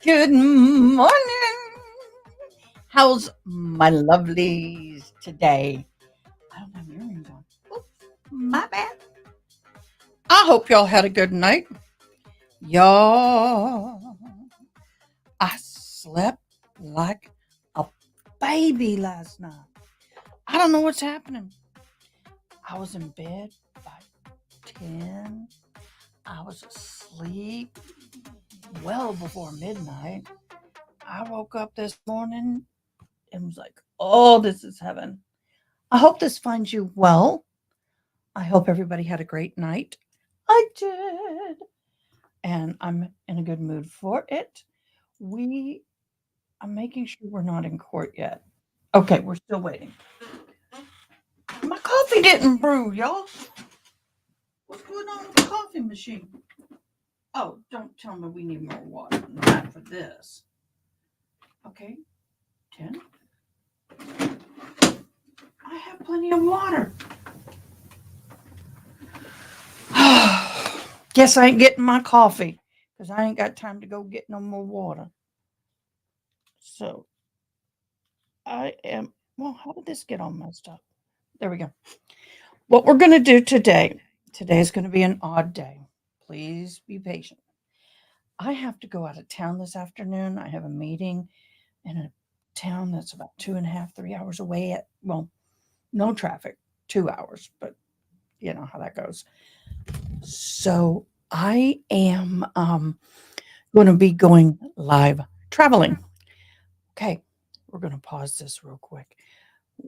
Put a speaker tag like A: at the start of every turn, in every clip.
A: Good morning. How's my lovelies today? I don't have earrings on. Oops, my bad. I hope y'all had a good night. Y'all, I slept like a baby last night. I don't know what's happening. I was in bed by 10. I was asleep well before midnight. I woke up this morning and was like, oh, this is heaven. I hope this finds you well. I hope everybody had a great night. I did. And I'm in a good mood for it. We I'm making sure we're not in court yet. Okay, we're still waiting. My coffee didn't brew, y'all. What's going on with the coffee machine? Oh, don't tell me we need more water than that for this. Okay, 10. I have plenty of water. Guess I ain't getting my coffee because I ain't got time to go get no more water. So I am, well, how did this get all messed up? There we go. What we're going to do today is going to be an odd day. Please be patient. I have to go out of town this afternoon. I have a meeting in a town that's about 2.5, 3 hours away well, no traffic, 2 hours, but you know how that goes. So I am going to be going live traveling. Okay, we're going to pause this real quick.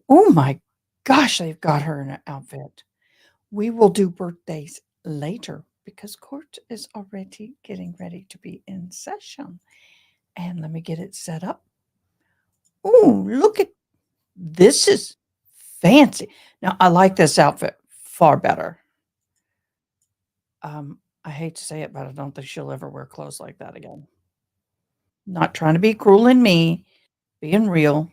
A: Oh my gosh, they've got her in an outfit. We will do birthdays later because court is already getting ready to be in session. And let me get it set up. Oh, look at this is fancy. Now I like this outfit far better. I hate to say it, but I don't think she'll ever wear clothes like that again. Not trying to be cruel in me, being real.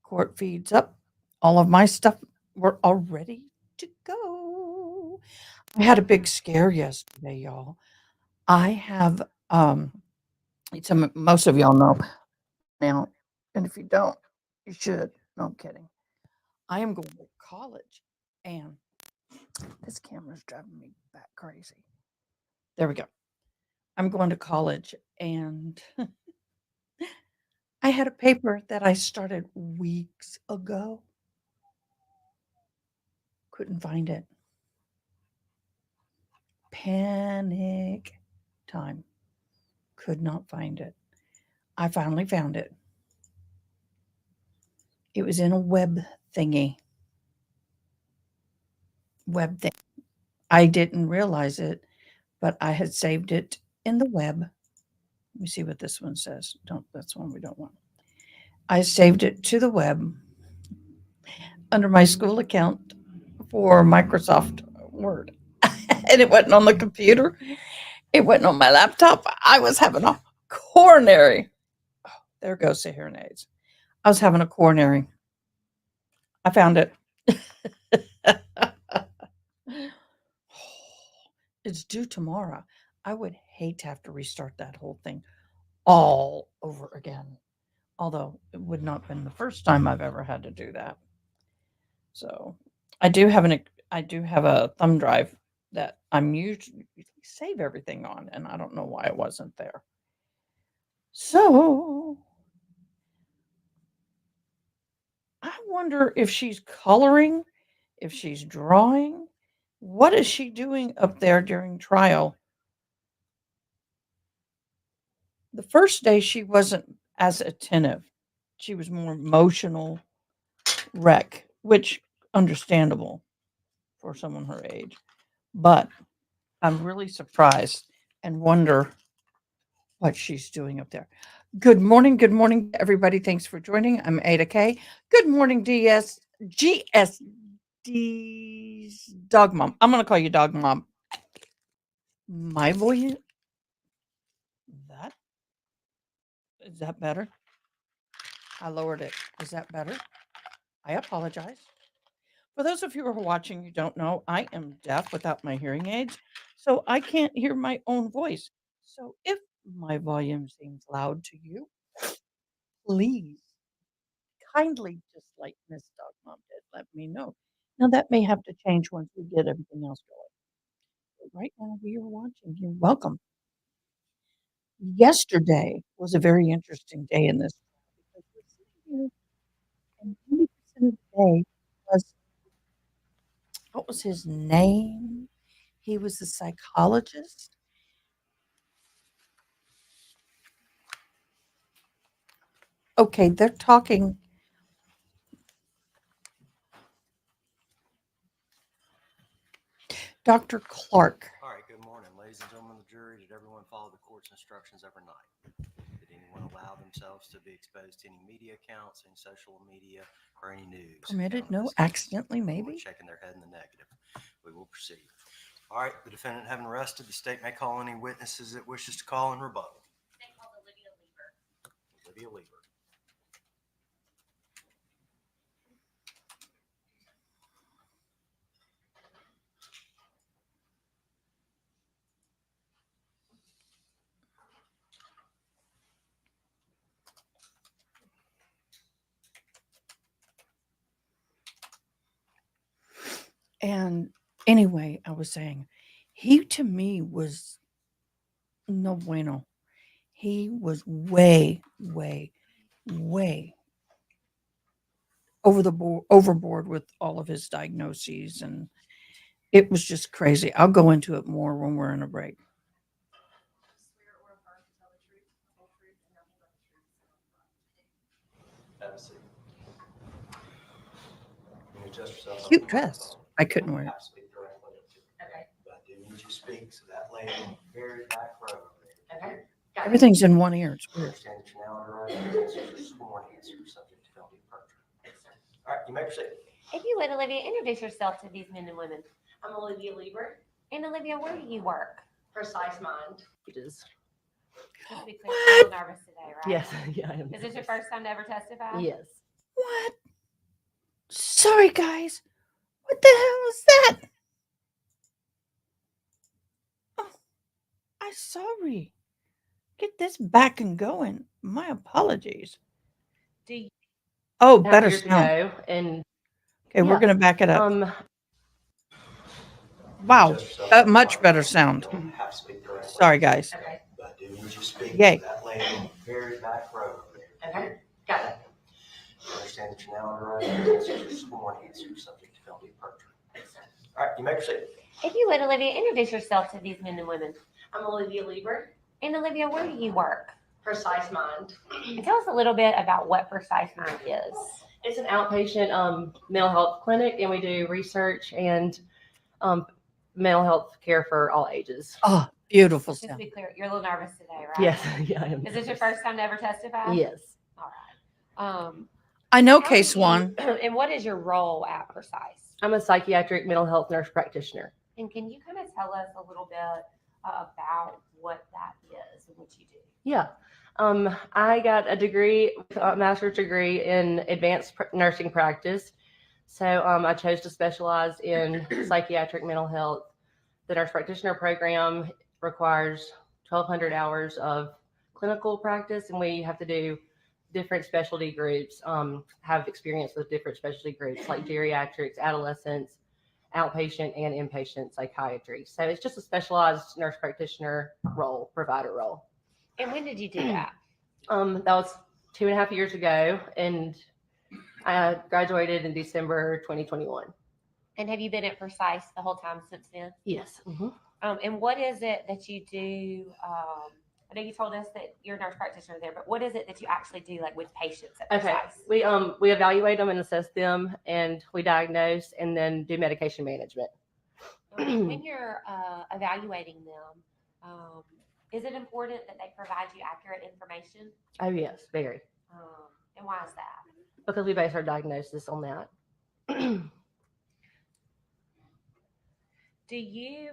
A: Court feeds up. All of my stuff were all ready to go. I had a big scare yesterday, y'all. I have most of y'all know now, and if you don't, you should. No, I'm kidding. I am going to college, and this camera's driving me back crazy. There we go. I'm going to college, and I had a paper that I started weeks ago. Couldn't find it. Panic time. Could not find it. I finally found it. It was in a web thingy. Web thing. I didn't realize it, but I had saved it in the web. Let me see what this one says. Don't That's one we don't want. I saved it to the web under my school account for Microsoft Word. And it wasn't on the computer. It wasn't on my laptop. I was having a coronary. Oh, there goes the hearing aids. I was having a coronary. I found it. It's due tomorrow. I would hate to have to restart that whole thing all over again. Although it would not have been the first time I've ever had to do that. So I do have a thumb drive that I'm usually save everything on, and I don't know why it wasn't there. So I wonder if she's coloring, if she's drawing. What is she doing up there during trial? The first day she wasn't as attentive. She was more emotional wreck, which understandable for someone her age. But I'm really surprised and wonder what she's doing up there. Good morning. Good morning, everybody. Thanks for joining. I'm Ada K. Good morning, GSD's dog mom. I'm going to call you dog mom. My voice, that is that better? I lowered it. Is that better? I apologize. For those of you who are watching, you don't know, I am deaf without my hearing aids, so I can't hear my own voice. So if my volume seems loud to you, please kindly just like Miss Dog Mom did, let me know. Now that may have to change once we get everything else going. But right now we are watching. You're welcome. Yesterday was a very interesting day in this trial because we're sitting here and 90% of the day was what was his name? He was a psychologist. Okay, they're talking. Dr. Clark.
B: All right, good morning, ladies and gentlemen of the jury. Did everyone follow the court's instructions overnight? Did anyone allow themselves to be exposed to any media accounts, any social media, or any news?
A: Permitted? No,
B: This case?
A: accidentally,
B: Anyone
A: maybe?
B: shaking their head in the negative. We will proceed. All right, the defendant having arrested, the state may call any witnesses it wishes to call in rebuttal.
C: They called Olivia Lieber.
B: Olivia Lieber.
A: And anyway, I was saying, he to me was no bueno. He was way, way, way overboard with all of his diagnoses, and it was just crazy. I'll go into it more when we're in a break.
C: Swear or affirm to tell the truth, the whole truth, and nothing but the truth.
B: Have a seat. Can you adjust yourself?
A: Cute dress. I couldn't wear it.
B: Have to speak directly up to it.
C: Okay.
B: But I do need you to speak so that lady in the very back row.
C: Okay. Got it.
A: Everything's in one ear. It's weird.
B: Understand that you're now under oath to answer your sworn answer subject to penalty of perjury.
C: Yes, sir.
B: All right, you may proceed.
C: If you would, Olivia, introduce yourself to these men and women. I'm Olivia Lieber. And Olivia, where do you work? Precise Mind.
D: Pages.
C: Just to be clear, you're a little nervous today, right?
D: Yes, yeah, I am.
C: Is this your first time to ever testify?
D: Yes.
A: What? Sorry, guys. What the hell is that? Oh, I'm sorry. Get this back and going. My apologies.
C: Do you
A: Oh,
D: Half
A: better
D: years
A: sound.
D: ago, and
A: Okay, we're
D: yeah.
A: going to back it up. Wow,
B: Adjust yourself to the
A: much better
B: microphone.
A: sound.
B: You don't have to speak directly.
A: Sorry, guys.
C: Okay.
B: But I do need you to speak
A: Yay.
B: so that lady in the very back row over there.
C: Okay. Got it.
B: You understand that you're now under oath to answer your sworn answer subject to penalty of perjury.
C: Yes, sir.
B: All right, you may proceed.
C: If you would, Olivia, introduce yourself to these men and women. I'm Olivia Lieber. And Olivia, where do you work? Precise Mind. And tell us a little bit about what Precise Mind is.
D: It's an outpatient mental health clinic, and we do research and mental health care for all ages.
A: Oh, beautiful
C: Just to
A: sound.
C: be clear, you're a little nervous today, right?
D: Yes, yeah, I am.
C: Is this your first time to ever testify?
D: Yes.
C: All right.
A: I know
C: How
A: case
C: do you-
A: one.
C: And what is your role at Precise?
D: I'm a psychiatric mental health nurse practitioner.
C: And can you kind of tell us a little bit about what that is and what you do?
D: Yeah. I got a degree, a master's degree in advanced nursing practice. So I chose to specialize in psychiatric mental health. The nurse practitioner program requires 1,200 hours of clinical practice, and we have to do different specialty groups, have experience with different specialty groups like geriatrics, adolescents, outpatient and inpatient psychiatry. So it's just a specialized nurse practitioner role, provider role.
C: And when did you do that?
D: That was 2.5 years ago, and I graduated in December 2021.
C: And have you been at Precise the whole time since then?
D: Yes. Mm-hmm.
C: And what is it that you do? I know you told us that you're a nurse practitioner there, but what is it that you actually do, like with patients at
D: Okay.
C: Precise?
D: We evaluate them and assess them, and we diagnose and then do medication management.
C: When you're evaluating them, is it important that they provide you accurate information?
D: Oh yes, very.
C: And why is that?
D: Because we base our diagnosis on that.
C: Did you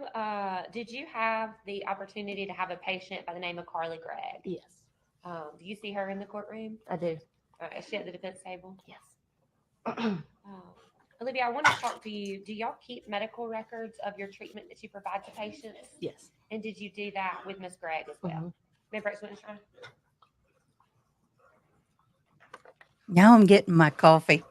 C: have the opportunity to have a patient by the name of Carly Gregg?
D: Yes,
C: Do you see her in the courtroom?
D: I do.
C: Is she at the defense table?
D: Yes.
C: Olivia, I want to talk to you. Do y'all keep medical records of your treatment that you provide to patients?
D: Yes.
C: And did you do that with Ms. Gregg as well? Mayor Pro Tem Winstrom?
A: Now I'm getting my coffee.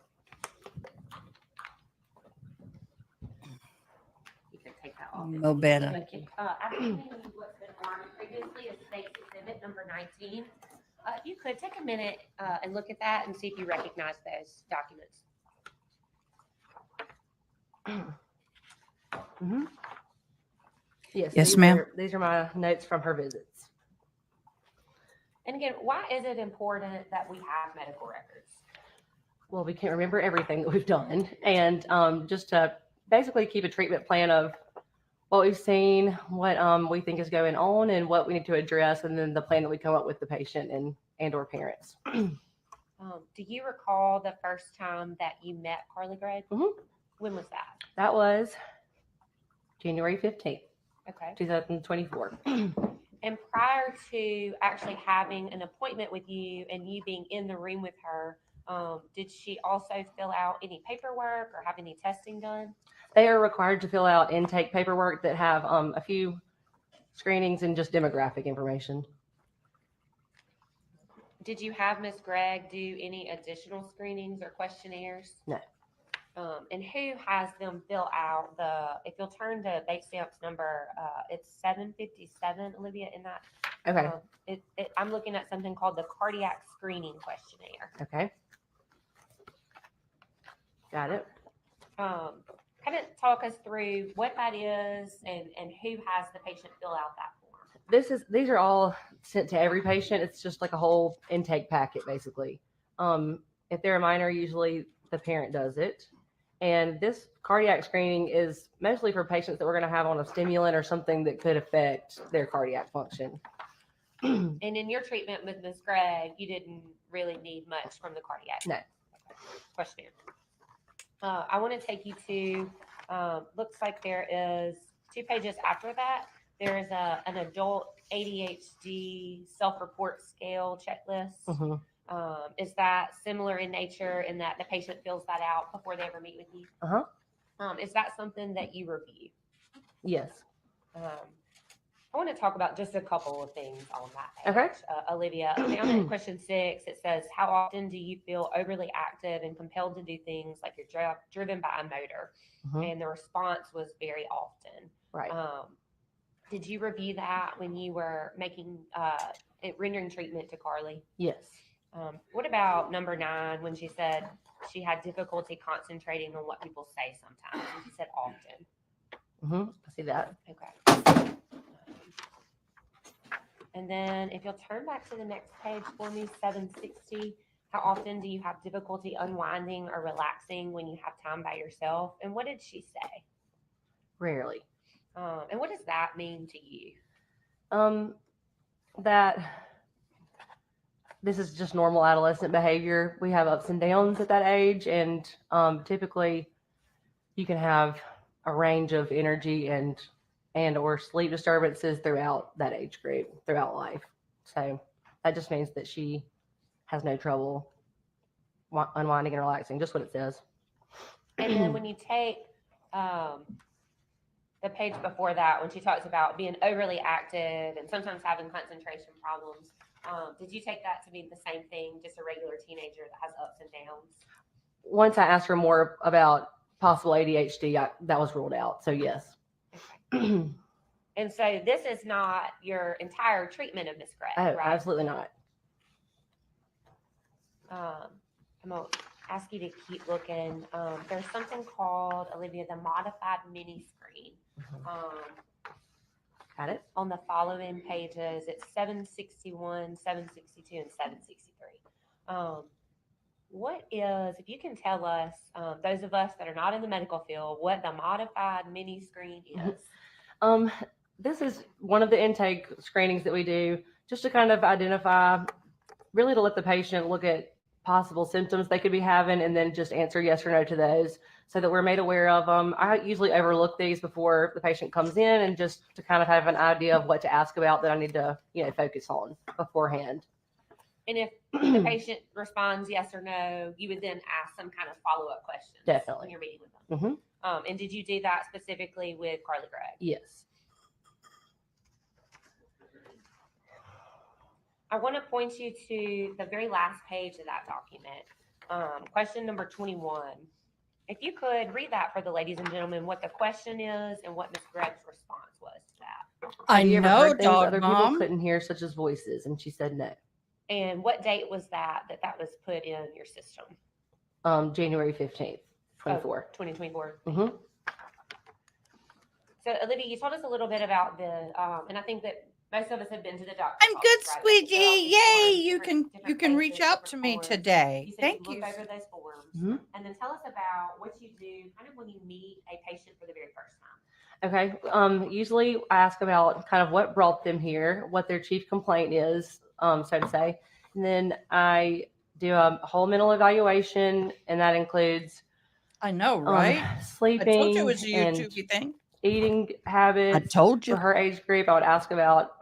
C: You can take that off.
A: No better.
C: Thank you. After giving you what's been on previously as State's Exhibit number 19, if you could take a minute and look at that and see if you recognize those documents.
D: Mm-hmm. Yes,
A: Yes, ma'am.
D: These are my notes from her visits.
C: And again, why is it important that we have medical records?
D: Well, we can't remember everything that we've done, and just to basically keep a treatment plan of what we've seen, what we think is going on, and what we need to address, and then the plan that we come up with the patient and or parents.
C: Do you recall the first time that you met Carly Gregg?
D: Mhm.
C: When was that?
D: That was January 15th,
C: Okay.
D: 2024.
C: And prior to actually having an appointment with you and you being in the room with her, did she also fill out any paperwork or have any testing done?
D: They are required to fill out intake paperwork that have a few screenings and just demographic information.
C: Did you have Ms. Gregg do any additional screenings or questionnaires?
D: No.
C: And who has them fill out if you'll turn to base stamps number, it's 757, Olivia, in that.
D: Okay.
C: I'm looking at something called the cardiac screening questionnaire.
D: Okay. Got it.
C: Kind of talk us through what that is and who has the patient fill out that form.
D: These are all sent to every patient. It's just like a whole intake packet, basically. If they're a minor, usually the parent does it. And this cardiac screening is mostly for patients that we're going to have on a stimulant or something that could affect their cardiac function.
C: And in your treatment with Ms. Gregg, you didn't really need much from the cardiac questionnaire. I want to take you to, looks like there is 2 pages after that. There is an adult ADHD self-report scale checklist.
D: Mm-hmm.
C: Is that similar in nature in that the patient fills that out before they ever meet with you?
D: Uh-huh.
C: Is that something that you review?
D: Yes.
C: I want to talk about just a couple of things on that page.
D: Okay.
C: Olivia, down in question 6, it says, how often do you feel overly active and compelled to do things like you're driven by a motor?
D: Mm-hmm.
C: And the response was very often.
D: Right.
C: Did you review that when you were making rendering treatment to Carly?
D: Yes.
C: What about number 9 when she said she had difficulty concentrating on what people say sometimes? And she said often.
D: Mm-hmm. I see that.
C: Okay. And then if you'll turn back to the next page for me, 760, how often do you have difficulty unwinding or relaxing when you have time by yourself? And what did she say?
D: Rarely.
C: And what does that mean to you?
D: That this is just normal adolescent behavior. We have ups and downs at that age, and typically you can have a range of energy and or sleep disturbances throughout that age group, throughout life. So that just means that she has no trouble unwinding and relaxing, just what it says.
C: And then when you take the page before that, when she talks about being overly active and sometimes having concentration problems, did you take that to mean the same thing, just a regular teenager that has ups and downs?
D: Once I asked her more about possible ADHD, that was ruled out. So yes.
C: Okay. And so this is not your entire treatment of Ms. Gregg,
D: Oh,
C: right?
D: absolutely not.
C: I'm going to ask you to keep looking. There's something called, Olivia, the modified mini screen.
D: Got it.
C: On the following pages, it's 761, 762, and 763. What is, if you can tell us, those of us that are not in the medical field, what the modified mini screen is?
D: This is one of the intake screenings that we do just to kind of identify, really to let the patient look at possible symptoms they could be having and then just answer yes or no to those so that we're made aware of them. I usually overlook these before the patient comes in and just to kind of have an idea of what to ask about that I need to, focus on beforehand.
C: And if the patient responds yes or no, you would then ask some kind of follow-up questions.
D: Definitely.
C: When you're meeting with them.
D: Mm-hmm.
C: And did you do that specifically with Carly Gregg?
D: Yes.
C: I want to point you to the very last page of that document. Question number 21. If you could read that for the ladies and gentlemen, what the question is and what Ms. Gregg's response was to that.
A: I
D: Have you ever
A: know,
D: heard things
A: dog
D: other people
A: mom.
D: couldn't hear, such as voices? And she said no.
C: And what date was that was put in your system?
D: January 15th, 24.
C: 2024.
D: Mm-hmm.
C: So, Olivia, you told us a little bit about the, and I think that most of us have been to the doctor.
A: I'm good, Squeegee. Yay! You can reach out to me today.
C: You said
A: Thank
C: you
A: you.
C: looked over those forms,
D: Mhm.
C: and then tell us about what you do kind of when you meet a patient for the very first time.
D: Okay. Usually I ask about kind of what brought them here, what their chief complaint is, so to say. And then I do a whole mental evaluation, and that includes
A: I know, right? I
D: sleeping
A: told you it was a
D: and
A: YouTube thing.
D: eating
A: I
D: habits.
A: told
D: For
A: you.
D: her age group, I would ask about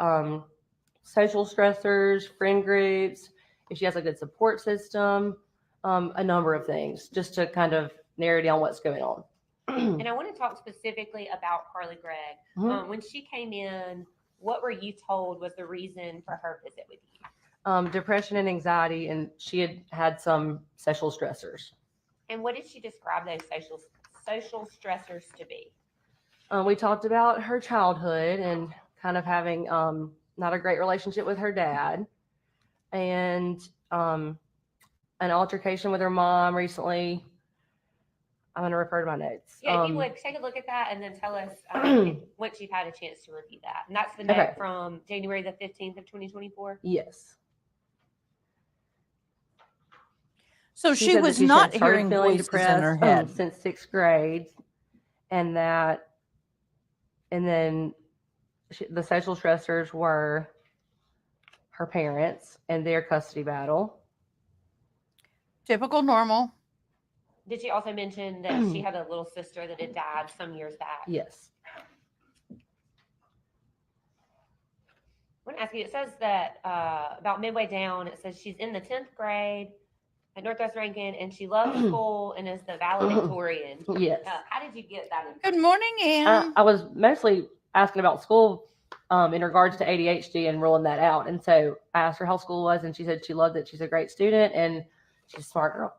D: social stressors, friend groups, if she has a good support system, a number of things, just to kind of narrow down what's going on.
C: And I want to talk specifically about Carly Gregg.
D: Mhm.
C: When she came in, what were you told was the reason for her visit with you?
D: Depression and anxiety, and she had some social stressors.
C: And what did she describe those social stressors to be?
D: We talked about her childhood and kind of having not a great relationship with her dad, and an altercation with her mom recently. I'm going to refer to my notes.
C: Yeah, if you would take a look at that and then tell us once you've had a chance to review that. And that's the note
D: Okay.
C: from January the 15th of 2024.
D: Yes.
A: So she
D: said that
A: was
D: she
A: not
D: started
A: hearing
D: feeling
A: voices in her head.
D: since 6th grade, and then the social stressors were her parents and their custody battle.
A: Typical normal.
C: Did she also mention that she had a little sister that had died some years back?
D: Yes.
C: I want to ask you, it says that about midway down, it says she's in the 10th grade at Northwest Rankin, and she loves school and is the valedictorian.
D: Yes.
C: How did you get that?
A: Good morning, Ann.
D: I was mostly asking about school in regards to ADHD and ruling that out. And so I asked her how school was, and she said she loved it. She's a great student, and she's a smart girl.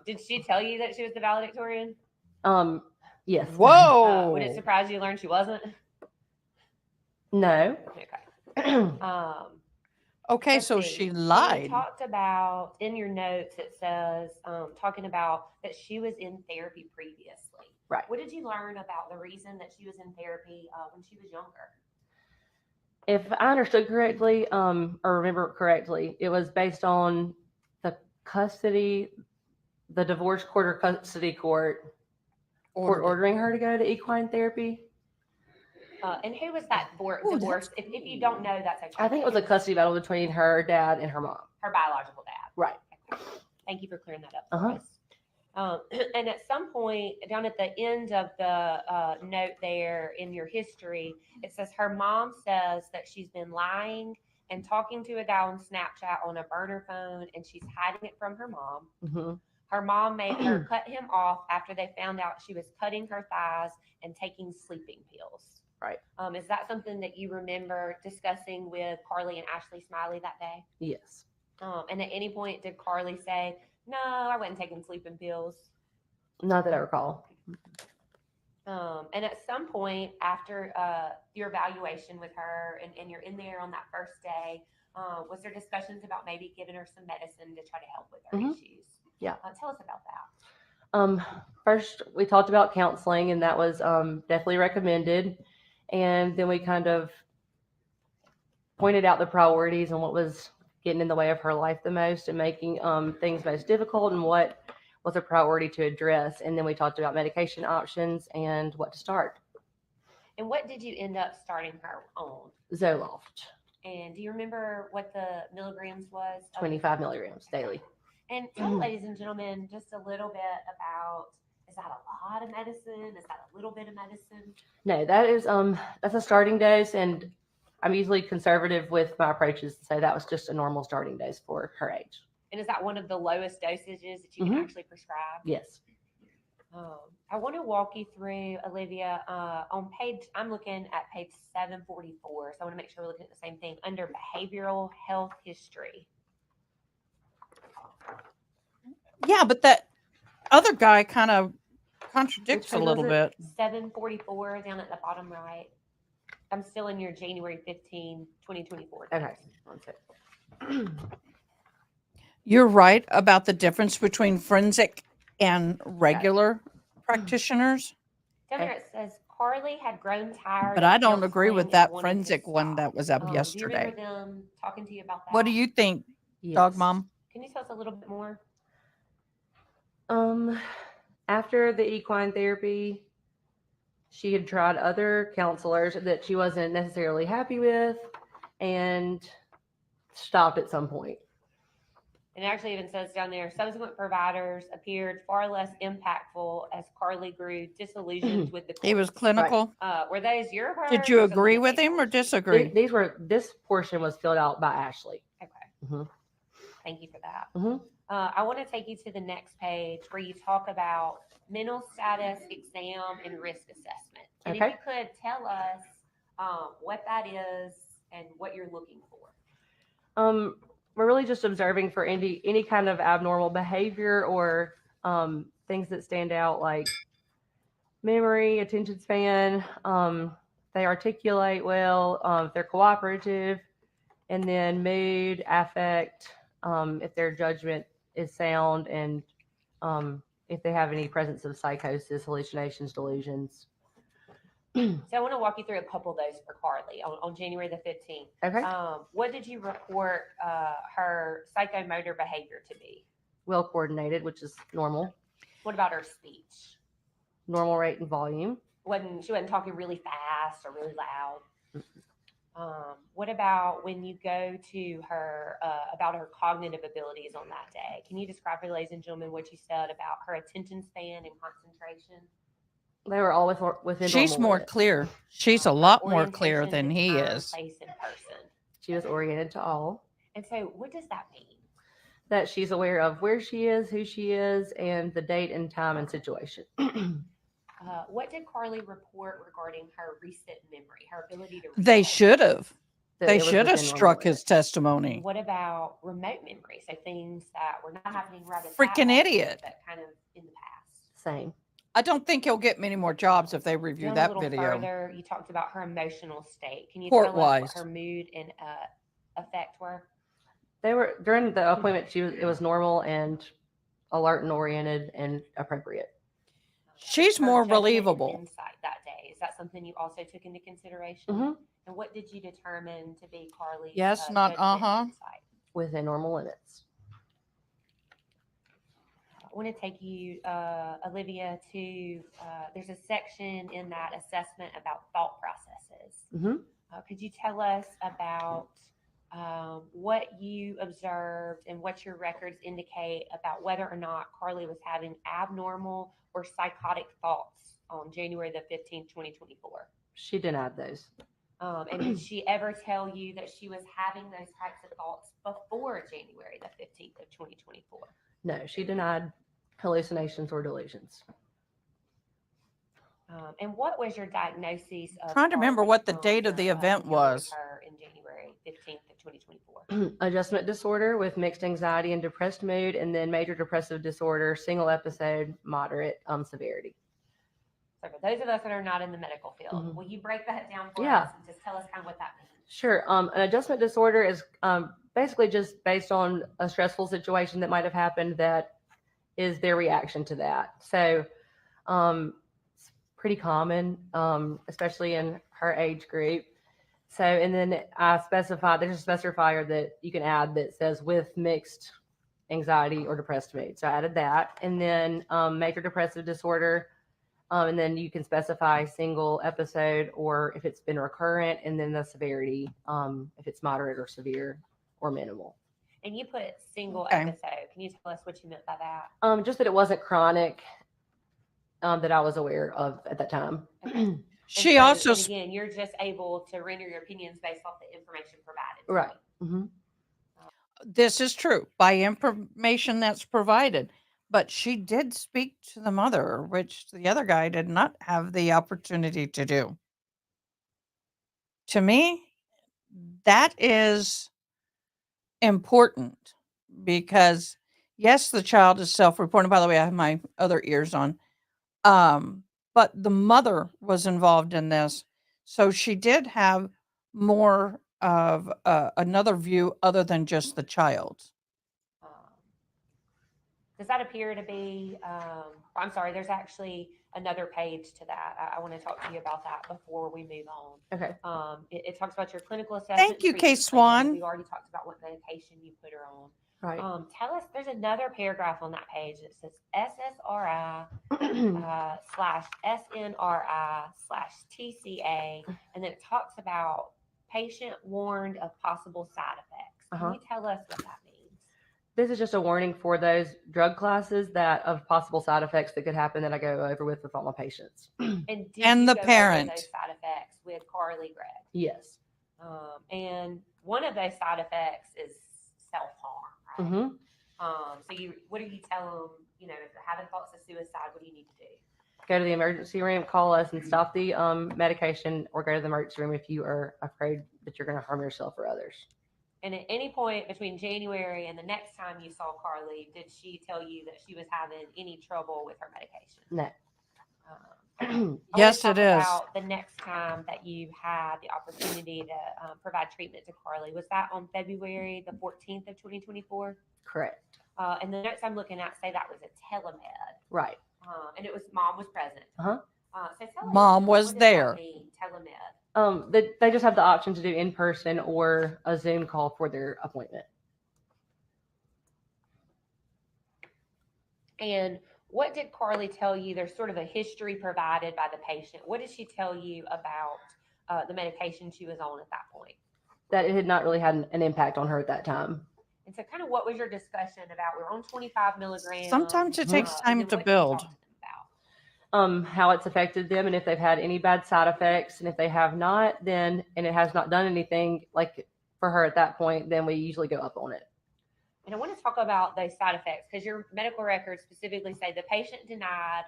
C: Did she tell you that she was the valedictorian?
D: Yes.
A: Whoa.
C: Would it surprise you to learn she wasn't?
D: No.
C: Okay.
A: Okay,
C: Let's
A: so
C: see.
A: she lied.
C: She talked about, in your notes, it says, talking about that she was in therapy previously.
D: Right.
C: What did you learn about the reason that she was in therapy when she was younger?
D: If I understood correctly, or remember correctly, it was based on the divorce court or custody court ordering her to go to equine therapy.
C: And who was that divorce? If you don't know, that's okay.
D: I think it was a custody battle between her dad and her mom.
C: Her biological dad.
D: Right.
C: Okay. Thank you for clearing that up for us. And at some point, down at the end of the note there in your history, it says her mom says that she's been lying and talking to a guy on Snapchat on a burner phone, and she's hiding it from her mom.
D: Mm-hmm.
C: Her mom made her cut him off after they found out she was cutting her thighs and taking sleeping pills.
D: Right.
C: Is that something that you remember discussing with Carly and Ashley Smylie that day?
D: Yes.
C: And at any point, did Carly say, "No, I wasn't taking sleeping pills"?
D: Not that I recall.
C: And at some point after your evaluation with her and you're in there on that first day, was there discussions about maybe giving her some medicine to try to help with her issues?
D: Yeah.
C: Tell us about that.
D: First, we talked about counseling, and that was definitely recommended. And then we kind of pointed out the priorities and what was getting in the way of her life the most and making things most difficult and what was a priority to address. And then we talked about medication options and what to start.
C: And what did you end up starting her on?
D: Zoloft.
C: And do you remember what the milligrams was?
D: 25 milligrams daily.
C: And tell ladies and gentlemen just a little bit about, is that a lot of medicine? Is that a little bit of medicine?
D: No, that's a starting dose, and I'm usually conservative with my approaches, so that was just a normal starting dose for her age.
C: And is that one of the lowest dosages that you can actually prescribe?
D: Yes.
C: I want to walk you through, Olivia, I'm looking at page 744. So I want to make sure we're looking at the same thing under behavioral health history.
A: Yeah, but that other guy kind of contradicts a
D: page
A: little
D: was it?
A: bit.
C: 744 down at the bottom right. I'm still in your January 15, 2024.
D: Okay. One sec.
A: You're right about the difference between forensic and regular practitioners,
C: Down there it says Carly had grown tired.
A: but
C: of
A: I don't agree with
C: counseling and
A: that
C: wanted to
A: forensic one
C: stop.
A: that was up
C: Do you
A: yesterday.
C: remember them talking to you about that?
A: What do you think, Dog
D: Yes.
A: Mom?
C: Can you tell us a little bit more?
D: After the equine therapy, she had tried other counselors that she wasn't necessarily happy with and stopped at some point.
C: And it actually even says down there, subsequent providers appeared far less impactful as Carly grew disillusioned with the course.
A: He was clinical.
C: Were those your words?
A: Did you
C: or something
A: agree
C: that
A: with
C: they
A: him or
C: told you?
A: disagree?
D: This portion was filled out by Ashley.
C: Okay.
D: Mhm.
C: Thank you for that.
D: Mhm.
C: I want to take you to the next page where you talk about mental status exam and risk assessment. And if
D: Okay.
C: you could tell us what that is and what you're looking for.
D: We're really just observing for any kind of abnormal behavior or things that stand out, like memory, attention span. They articulate well, if they're cooperative, and then mood, affect, if their judgment is sound, and if they have any presence of psychosis, hallucinations, delusions.
C: So I want to walk you through a couple of those for Carly on January the 15th.
D: Okay.
C: What did you report her psychomotor behavior to be?
D: Well coordinated, which is normal.
C: What about her speech?
D: Normal rate and volume.
C: She wasn't talking really fast or really loud. What about when you go to her about her cognitive abilities on that day? Can you describe for ladies and gentlemen what you said about her attention span and concentration?
D: They were all within
A: She's
D: normal
A: more
D: limits.
A: clear. She's a
C: Her
A: lot more clear
C: orientation
A: than
C: to
A: he
C: time,
A: is.
C: Place and person.
D: She was oriented to all.
C: And so, what does that mean?
D: That she's aware of where she is, who she is, and the date and time and situation.
C: What did Carly report regarding her recent memory, her ability to?
A: They
C: recall?
A: should have.
D: That
A: They
D: it was
A: should have
D: within normal
A: struck his
D: limits.
A: testimony.
C: What about remote memory? So things that were not happening right at that
A: Freaking
C: moment,
A: idiot.
C: but kind of in the past.
D: Same.
A: I don't think he'll get many more jobs if they review
C: Down a
A: that
C: little
A: video.
C: further, you talked about her emotional state. Can you tell us
A: Court-wise.
C: what her mood and effect were?
D: They were during the appointment. It was normal and alert and oriented and appropriate.
A: She's
C: Her
A: more
C: judgment and
A: believable.
C: Insight that day. Is that something you also took into consideration?
D: Mhm.
C: And what did you determine to be Carly's?
A: Yes, not
C: judgment and
A: uh-huh.
C: insight?
D: Within normal limits.
C: I want to take you, Olivia, to there's a section in that assessment about thought processes.
D: Mhm.
C: Could you tell us about what you observed and what your records indicate about whether or not Carly was having abnormal or psychotic thoughts on January the 15th, 2024?
D: She denied those.
C: And did she ever tell you that she was having those types of thoughts before January the 15th of 2024?
D: No, she denied hallucinations or delusions.
C: And what was your diagnosis of
A: Trying to remember what the
C: Carly
A: date of the event
C: encountered
A: was.
C: her in January 15th of 2024?
D: Adjustment disorder with mixed anxiety and depressed mood, and then major depressive disorder, single episode, moderate severity.
C: So for those of us that are not in the medical field,
D: Mhm.
C: will you break that down for
D: Yeah.
C: us and just tell us kind of what that means?
D: Sure. An adjustment disorder is basically just based on a stressful situation that might have happened that is their reaction to that. So it's pretty common, especially in her age group. So, and then I specify, there's a specifier that you can add that says with mixed anxiety or depressed mood. So I added that. And then major depressive disorder. And then you can specify single episode or if it's been recurrent, and then the severity, if it's moderate or severe or minimal.
C: And you put single
A: Okay.
C: episode. Can you tell us what you meant by that?
D: Just that it wasn't chronic that I was aware of at that time.
C: Okay.
A: She
C: And
A: also,
C: and again, you're just able to render your opinions based off the information provided. to
D: Right.
C: you.
D: Mm-hmm.
A: this is true, by information that's provided. But she did speak to the mother, which the other guy did not have the opportunity to do. To me, that is important because yes, the child is self-reporting. By the way, I have my other ears on. But the mother was involved in this, so she did have more of another view other than just the child's.
C: Um, Does that appear to be, I'm sorry, there's actually another page to that. I want to talk to you about that before we move on.
D: Okay.
C: It talks about your clinical assessment.
A: Thank you,
C: treatment
A: Kay
C: plan.
A: Swan.
C: We already talked about what medication you put her on.
D: Right.
C: Tell us, there's another paragraph on that page that says SSRI slash SNRI slash TCA, and then it talks about patient warned of possible side effects. Can you tell us what that means?
D: This is just a warning for those drug classes that of possible side effects that could happen that I go over with all my patients.
C: And did
A: And
C: you
A: the
C: go over
A: parent.
C: those side effects with Carly Gregg?
D: Yes.
C: And one of those side effects is self-harm, right?
D: Mm-hmm.
C: So what do you tell them, if they're having thoughts of suicide, what do you need to do?
D: Go to the emergency room, call us, and stop the medication, or go to the emergency room if you are afraid that you're going to harm yourself or others.
C: And at any point between January and the next time you saw Carly, did she tell you that she was having any trouble with her medication?
D: No.
A: Yes, it is.
C: About the next time that you had the opportunity to provide treatment to Carly, was that on February the 14th of 2024?
D: Correct.
C: And the notes I'm looking at say that was a telemed.
D: Right.
C: And it was mom was present.
D: Uh-huh.
C: So tell us,
A: Mom was
C: what does
A: there.
C: that mean, telemed?
D: They just have the option to do in person or a Zoom call for their appointment.
C: And what did Carly tell you? There's sort of a history provided by the patient. What did she tell you about the medication she was on at that point?
D: That it had not really had an impact on her at that time.
C: And so kind of what was your discussion about? We're on 25 milligrams.
A: Sometimes it takes time to
C: what did you
A: build.
C: talk to them about?
D: How it's affected them and if they've had any bad side effects. And if they have not, then, and it has not done anything like for her at that point, then we usually go up on it.
C: And I want to talk about those side effects because your medical records specifically say the patient denied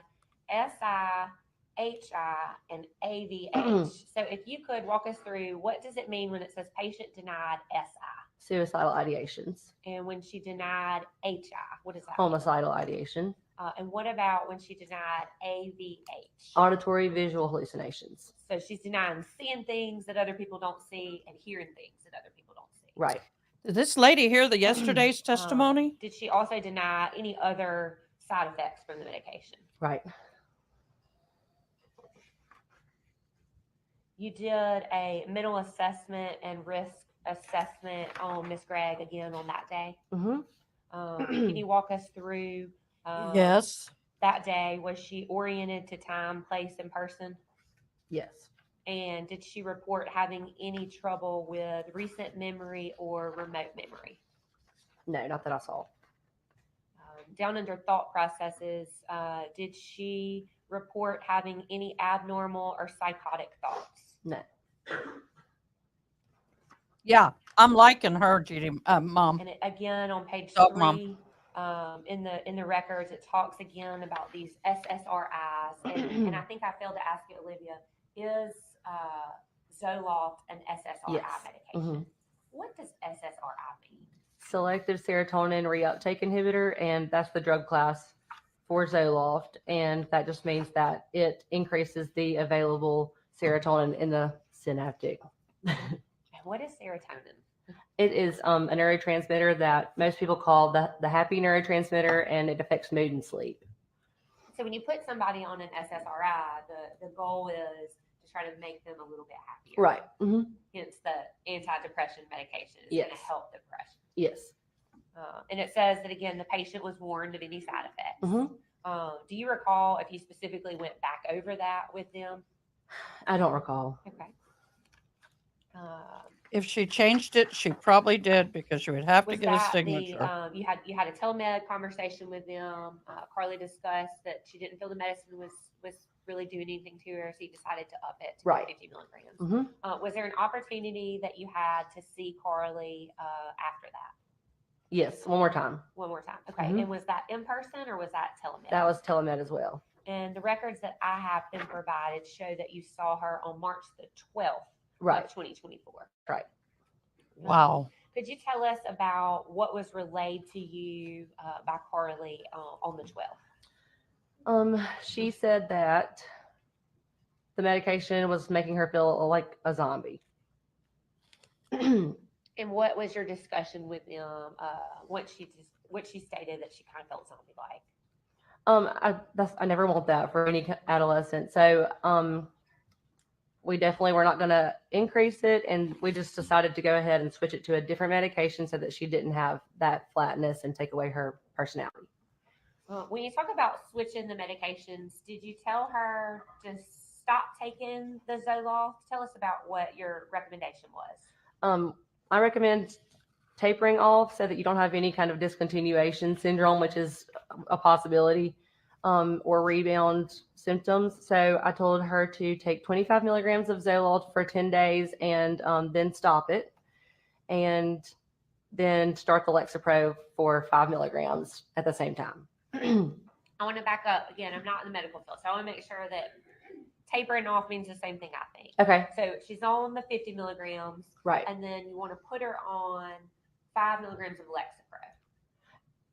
C: SI, HI, and AVH. So if you could walk us through, what does it mean when it says patient denied SI?
D: Suicidal ideations.
C: And when she denied HI, what does that
D: Homicidal ideation.
C: And what about when she denied AVH?
D: Auditory visual hallucinations.
C: So she's denying seeing things that other people don't see and hearing things that other people don't see.
D: Right.
A: Did this lady hear the yesterday's testimony?
C: Did she also deny any other side effects from the medication?
D: Right.
C: You did a mental assessment and risk assessment on Miss Gregg again on that day. Can you walk us through?
A: Yes.
C: That day, was she oriented to time, place, and person?
D: Yes.
C: And did she report having any trouble with recent memory or remote memory?
D: No, not that I saw.
C: Down under thought processes, did she report having any abnormal or psychotic thoughts?
D: No.
A: Yeah, I'm liking her, Judy, Mom.
C: And again, on page
A: Dog
C: 3, in the records, it talks again about these SSRIs, and I think I failed to ask you, Olivia, is Zoloft an SSRI medication? What does SSRI mean?
D: Selective serotonin reuptake inhibitor, and that's the drug class for Zoloft, and that just means that it increases the available serotonin in the synaptic.
C: What is serotonin?
D: It is a neurotransmitter that most people call the happy neurotransmitter, and it affects mood and sleep.
C: So when you put somebody on an SSRI, the goal is to try to make them a little bit happier.
D: Right.
C: Hence the antidepressant medication is going to help depression.
D: Yes.
C: And it says that, again, the patient was warned of any side effects. Do you recall if you specifically went back over that with them?
D: I don't recall.
C: Okay.
A: If she changed it, she probably did because she would have to get a signature.
C: You had a telemed conversation with them. Carly discussed that she didn't feel the medicine was really doing anything to her, so you decided to up it to 50 milligrams. Was there an opportunity that you had to see Carly after that?
D: Yes, one more time.
C: One more time. Okay.
D: Mhm.
C: And was that in person or was that telemed?
D: That was telemed as well.
C: And the records that I have been provided show that you saw her on March the 12th
D: Right.
C: of 2024.
D: Right.
A: Wow.
C: Could you tell us about what was relayed to you by Carly on the 12th?
D: She said that the medication was making her feel like a zombie.
C: And what was your discussion with them? What she stated that she kind of felt zombie like.
D: I never want that for any adolescent. So we definitely were not going to increase it, and we just decided to go ahead and switch it to a different medication so that she didn't have that flatness and take away her personality.
C: When you talk about switching the medications, did you tell her to stop taking the Zoloft? Tell us about what your recommendation was.
D: I recommend tapering off so that you don't have any kind of discontinuation syndrome, which is a possibility, or rebound symptoms. So I told her to take 25 milligrams of Zoloft for 10 days and then stop it, and then start the Lexapro for 5 milligrams at the same time.
C: I want to back up again. I'm not in the medical field, so I want to make sure that tapering off means the same thing, I think.
D: Okay.
C: So she's on the 50 milligrams,
D: Right.
C: and then you want to put her on 5 milligrams of Lexapro.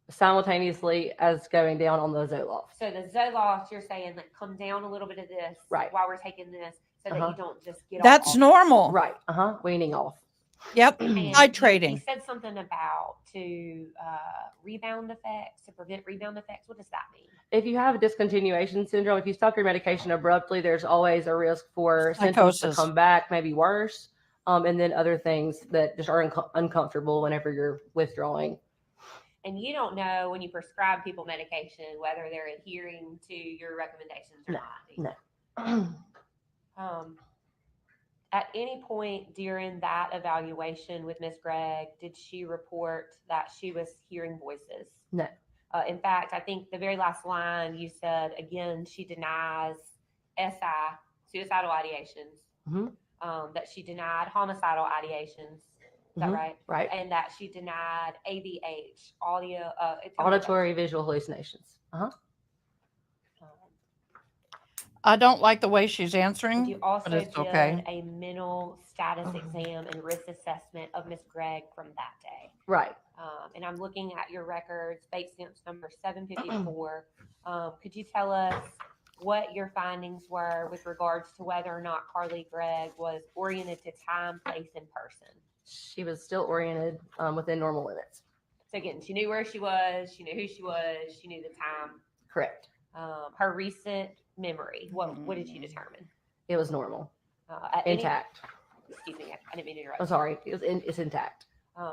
D: Simultaneously as going down on the Zoloft.
C: So the Zoloft, you're saying that come down a little bit of this
D: Right.
C: while we're taking this, so that you don't just get
A: That's
C: off.
A: normal.
D: Right. Weaning off.
A: Yep.
C: And you
A: Titrating.
C: said something about to rebound effects, to prevent rebound effects. What does that mean?
D: If you have a discontinuation syndrome, if you stop your medication abruptly, there's always a risk for symptoms to
A: Psychosis.
D: come back, maybe worse, and then other things that just are uncomfortable whenever you're withdrawing.
C: And you don't know when you prescribe people medication whether they're adhering to your recommendations or not.
D: No.
C: At any point during that evaluation with Miss Gregg, did she report that she was hearing voices?
D: No.
C: In fact, I think the very last line you said, again, she denies SI, suicidal ideations, that she denied homicidal ideations. Is that right?
D: Right.
C: And that she denied AVH,
D: Auditory visual hallucinations.
A: I don't like the way she's answering,
C: You also
A: but it's
C: did
A: okay.
C: a mental status exam and risk assessment of Miss Gregg from that day.
D: Right.
C: And I'm looking at your records, base stamps number 754. Could you tell us what your findings were with regards to whether or not Carly Gregg was oriented to time, place, and person?
D: She was still oriented within normal limits.
C: So again, she knew where she was, she knew who she was, she knew the time.
D: Correct.
C: Her recent memory, what did you determine?
D: It was normal.
C: Intact. Excuse me, I didn't mean to interrupt.
D: I'm sorry. It's intact.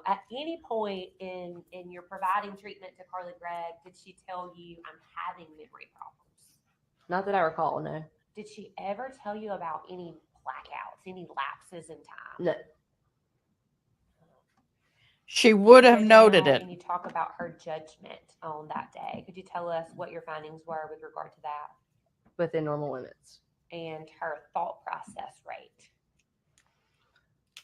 C: At any point in your providing treatment to Carly Gregg, did she tell you, I'm having memory problems?
D: Not that I recall, no.
C: Did she ever tell you about any blackouts, any lapses in time?
D: No.
A: She would have noted it.
C: And you talk about her judgment on that day. Could you tell us what your findings were with regard to that?
D: Within normal limits.
C: And her thought process rate?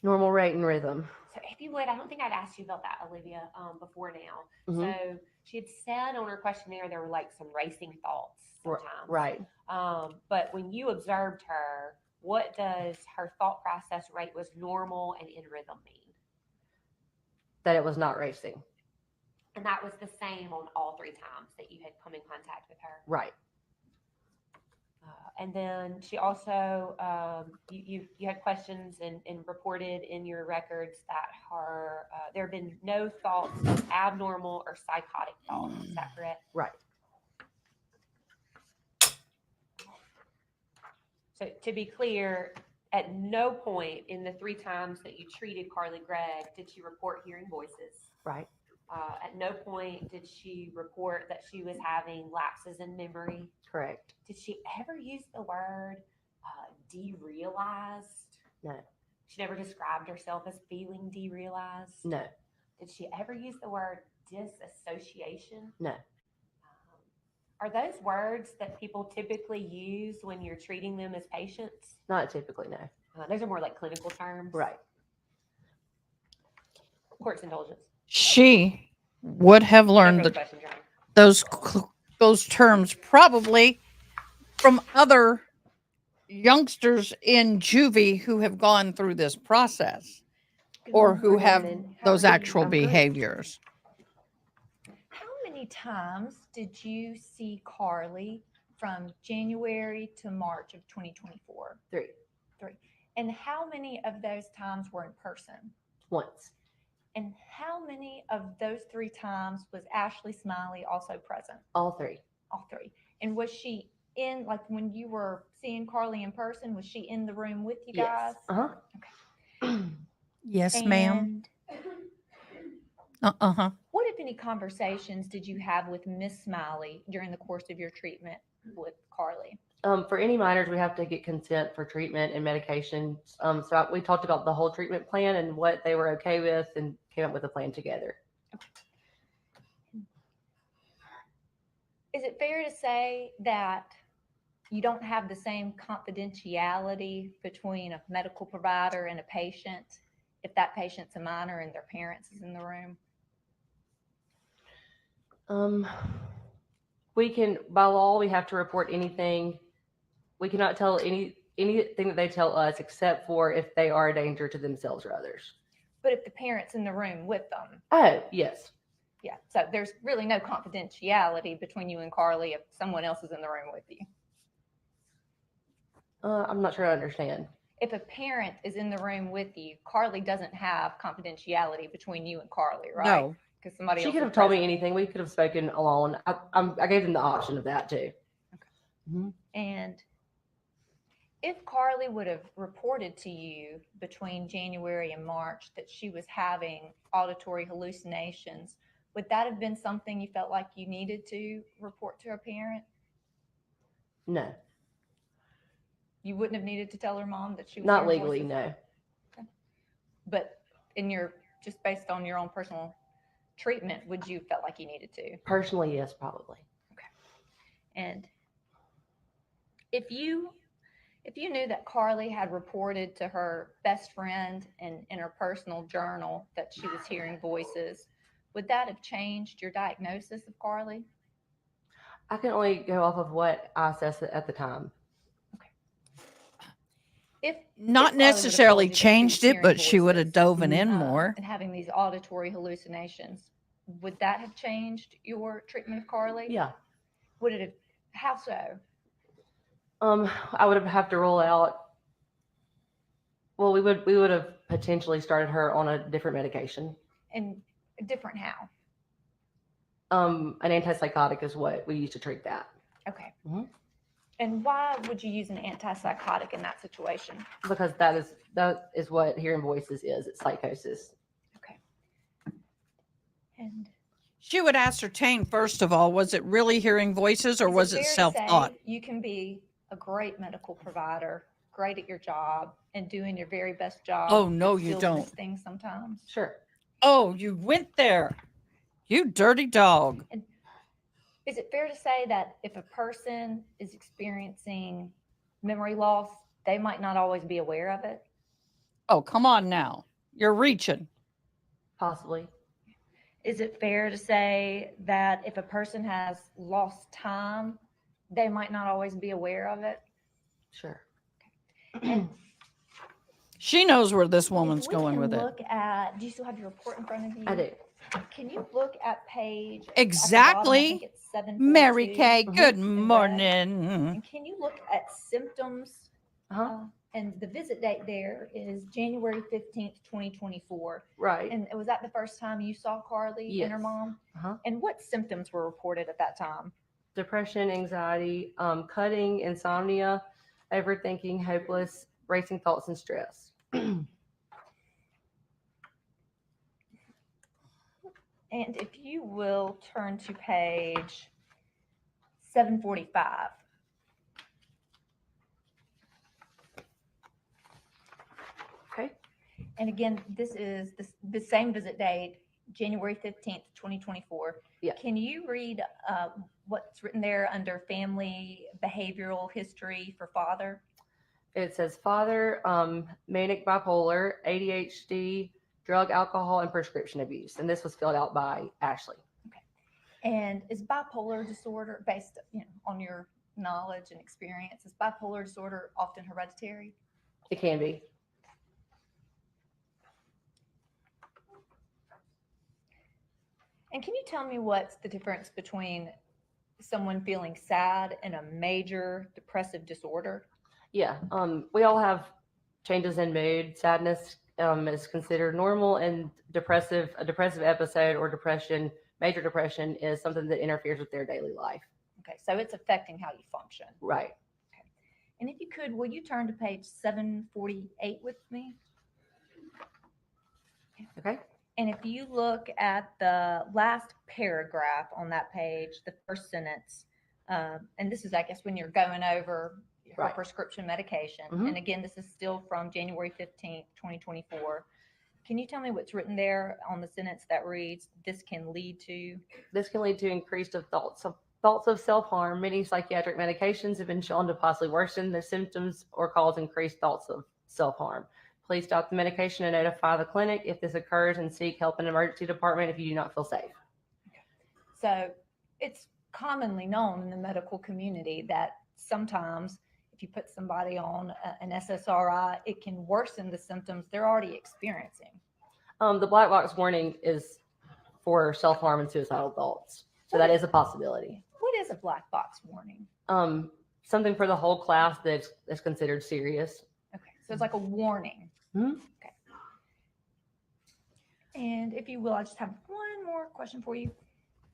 D: Normal rate and rhythm.
C: So if you would, I don't think I'd asked you about that, Olivia, before now. So she had said on her questionnaire there were like some racing thoughts sometimes.
D: Right.
C: But when you observed her, what does her thought process rate was normal and in rhythm mean?
D: That it was not racing.
C: And that was the same on all 3 times that you had come in contact with her?
D: Right.
C: And then she also, you had questions and reported in your records that her there have been no thoughts of abnormal or psychotic thoughts. Is that correct?
D: Right.
C: So to be clear, at no point in the 3 times that you treated Carly Gregg did she report hearing voices.
D: Right.
C: At no point did she report that she was having lapses in memory.
D: Correct.
C: Did she ever use the word derealized?
D: No.
C: She never described herself as feeling derealized?
D: No.
C: Did she ever use the word disassociation?
D: No.
C: Are those words that people typically use when you're treating them as patients?
D: Not typically, no.
C: Those are more like clinical terms.
D: Right.
C: Court's indulgence.
A: She would have learned
C: Good question, John.
A: those terms probably from other youngsters in juvie who have gone through this process or who have
D: morning.
A: those
E: How are you?
A: actual
D: I'm good.
A: behaviors.
E: How many times did you see Carly from January to March of 2024?
D: 3
E: And how many of those times were in person?
D: once.
E: And how many of those 3 times was Ashley Smylie also present?
D: All 3.
E: All 3. And was she in, like when you were seeing Carly in person, was she in the room with you guys?
D: Yes. Uh-huh.
E: Okay.
A: Yes, ma'am.
E: And
A: Uh-huh.
E: what, if any, conversations did you have with Miss Smylie during the course of your treatment with Carly?
D: For any minors, we have to get consent for treatment and medication. So we talked about the whole treatment plan and what they were okay with and came up with a plan together.
E: Is it fair to say that you don't have the same confidentiality between a medical provider and a patient if that patient's a minor and their parents is in the room?
D: We can, by law, we have to report anything. We cannot tell anything that they tell us except for if they are a danger to themselves or others.
E: But if the parent's in the room with them,
D: Oh, yes.
E: yeah. So there's really no confidentiality between you and Carly if someone else is in the room with you.
D: I'm not sure I understand.
E: If a parent is in the room with you, Carly doesn't have confidentiality between you and Carly, right?
A: No.
E: Because somebody
D: She
E: else
D: could
E: is
D: have told me
E: present.
D: anything. We could have spoken alone. I gave them the option of that too.
E: And if Carly would have reported to you between January and March that she was having auditory hallucinations, would that have been something you felt like you needed to report to a parent?
D: No,
E: You wouldn't have needed to tell her mom that she was
D: not
E: hearing
D: legally.
E: voices?
D: No.
E: But in your, just based on your own personal treatment, would you felt like you needed to?
D: Personally, yes, probably.
E: And if you knew that Carly had reported to her best friend and in her personal journal that she was hearing voices, would that have changed your diagnosis of Carly?
D: I can only go off of what I assessed at the time.
E: If
A: Not
E: Carly would have
A: necessarily
E: told you that she was
A: changed it,
E: hearing
A: but she would have
E: voices,
A: dove in more.
E: and having these auditory hallucinations, would that have changed your treatment of Carly?
D: Yeah.
E: Would it have? How so?
D: I would have to rule out. Well, we would have potentially started her on a different medication.
E: And different how?
D: An antipsychotic is what we use to treat that.
E: Okay.
D: Mhm.
E: And why would you use an antipsychotic in that situation?
D: Because that is what hearing voices is. It's psychosis.
E: Okay. And
A: She would ascertain, first of all, was it really hearing voices or
E: is
A: was
E: fair
A: it
E: to
A: self-thought?
E: say you can be a great medical provider, great at your job, and doing your very best job?
A: Oh, no,
E: and
A: you
E: still miss
A: don't.
E: things sometimes.
D: Sure.
A: Oh, you went there. You dirty dog.
E: Is it fair to say that if a person is experiencing memory loss, they might not always be aware of it?
A: Oh, come on now. You're reaching.
D: Possibly.
E: Is it fair to say that if a person has lost time, they might not always be aware of it?
D: Sure.
E: And
A: She knows where this
E: if
A: woman's
E: we
A: going
E: can
A: with it.
E: look at, do you still have your report in front of you?
D: I do.
E: Can you look at page at the bottom, I
A: Exactly.
E: think it's 742.
A: Mary Kay,
D: Mhm.
A: good
E: in red.
A: morning.
E: And can you look at symptoms?
D: Uh-huh.
E: And the visit date there is January 15th, 2024.
D: Right.
E: And was that the first time you saw Carly and her
D: Yes.
E: mom?
D: Uh-huh.
E: And what symptoms were reported at that time?
D: Depression, anxiety, cutting, insomnia, overthinking, hopeless, racing thoughts, and stress.
E: And if you will turn to page 745.
D: Okay.
E: And again, this is the same visit date, January 15th, 2024.
D: Yeah.
E: Can you read what's written there under family behavioral history for father?
D: It says father, manic bipolar, ADHD, drug, alcohol, and prescription abuse. And this was filled out by Ashley.
E: And is bipolar disorder, based, on your knowledge and experience, is bipolar disorder often hereditary?
D: It can be.
E: And can you tell me what's the difference between someone feeling sad and a major depressive disorder?
D: Yeah. We all have changes in mood. Sadness is considered normal, and a depressive episode or depression, major depression, is something that interferes with their daily life.
E: Okay, so it's affecting how you function.
D: Right.
E: Okay. And if you could, will you turn to page 748 with me?
D: Okay.
E: And if you look at the last paragraph on that page, the first sentence, and this is, I guess, when you're going over her
D: Right.
E: prescription medication.
D: Mhm.
E: And again, this is still from January 15th, 2024. Can you tell me what's written there on the sentence that reads, this can lead to?
D: This can lead to increased thoughts of self-harm. Many psychiatric medications have been shown to possibly worsen the symptoms or cause increased thoughts of self-harm. Please stop the medication and notify the clinic if this occurs, and seek help in the emergency department if you do not feel safe.
E: So it's commonly known in the medical community that sometimes if you put somebody on an SSRI, it can worsen the symptoms they're already experiencing.
D: The black box warning is for self-harm and suicidal thoughts. So that is a possibility.
E: What is a black box warning?
D: Something for the whole class that's considered serious.
E: Okay, so it's like a warning.
D: Mhm.
E: Okay. And if you will, I just have one more question for you.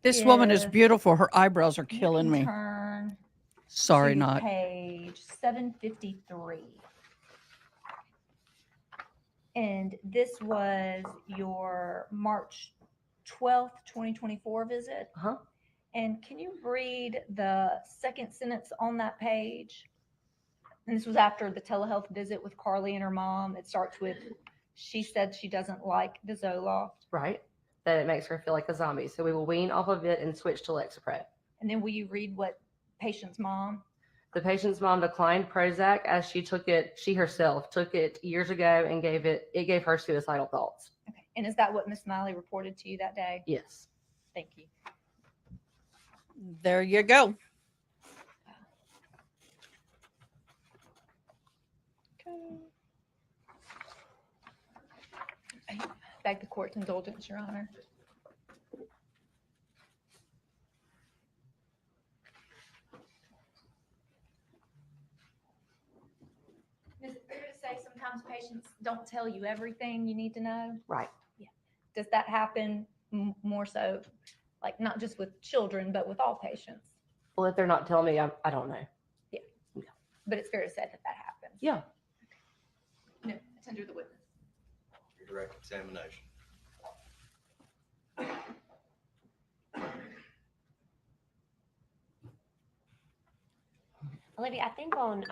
A: This woman is
E: If
A: beautiful. Her eyebrows are
E: you
A: killing
E: can
A: me.
E: Turn
A: Sorry,
E: to
A: not.
E: page 753. And this was your March 12th, 2024 visit.
D: Uh-huh.
E: And can you read the second sentence on that page? And this was after the telehealth visit with Carly and her mom. It starts with, she said she doesn't like the Zoloft.
D: Right. That it makes her feel like a zombie. So we will wean off of it and switch to Lexapro.
E: And then will you read what patient's mom?
D: The patient's mom declined Prozac as she herself took it years ago and it gave her suicidal thoughts.
E: Okay. And is that what Miss Smylie reported to you that day?
D: Yes.
E: Thank you.
A: There you go.
E: Beg the court's indulgence, Your Honor. Is it fair to say sometimes patients don't tell you everything you need to know?
D: Right.
E: Yeah. Does that happen more so, like not just with children, but with all patients?
D: Well, if they're not telling me, I don't know.
E: But it's fair to say that that happens.
D: Yeah.
E: No, attend to the witness.
B: Your direct examination.
C: Olivia, I think on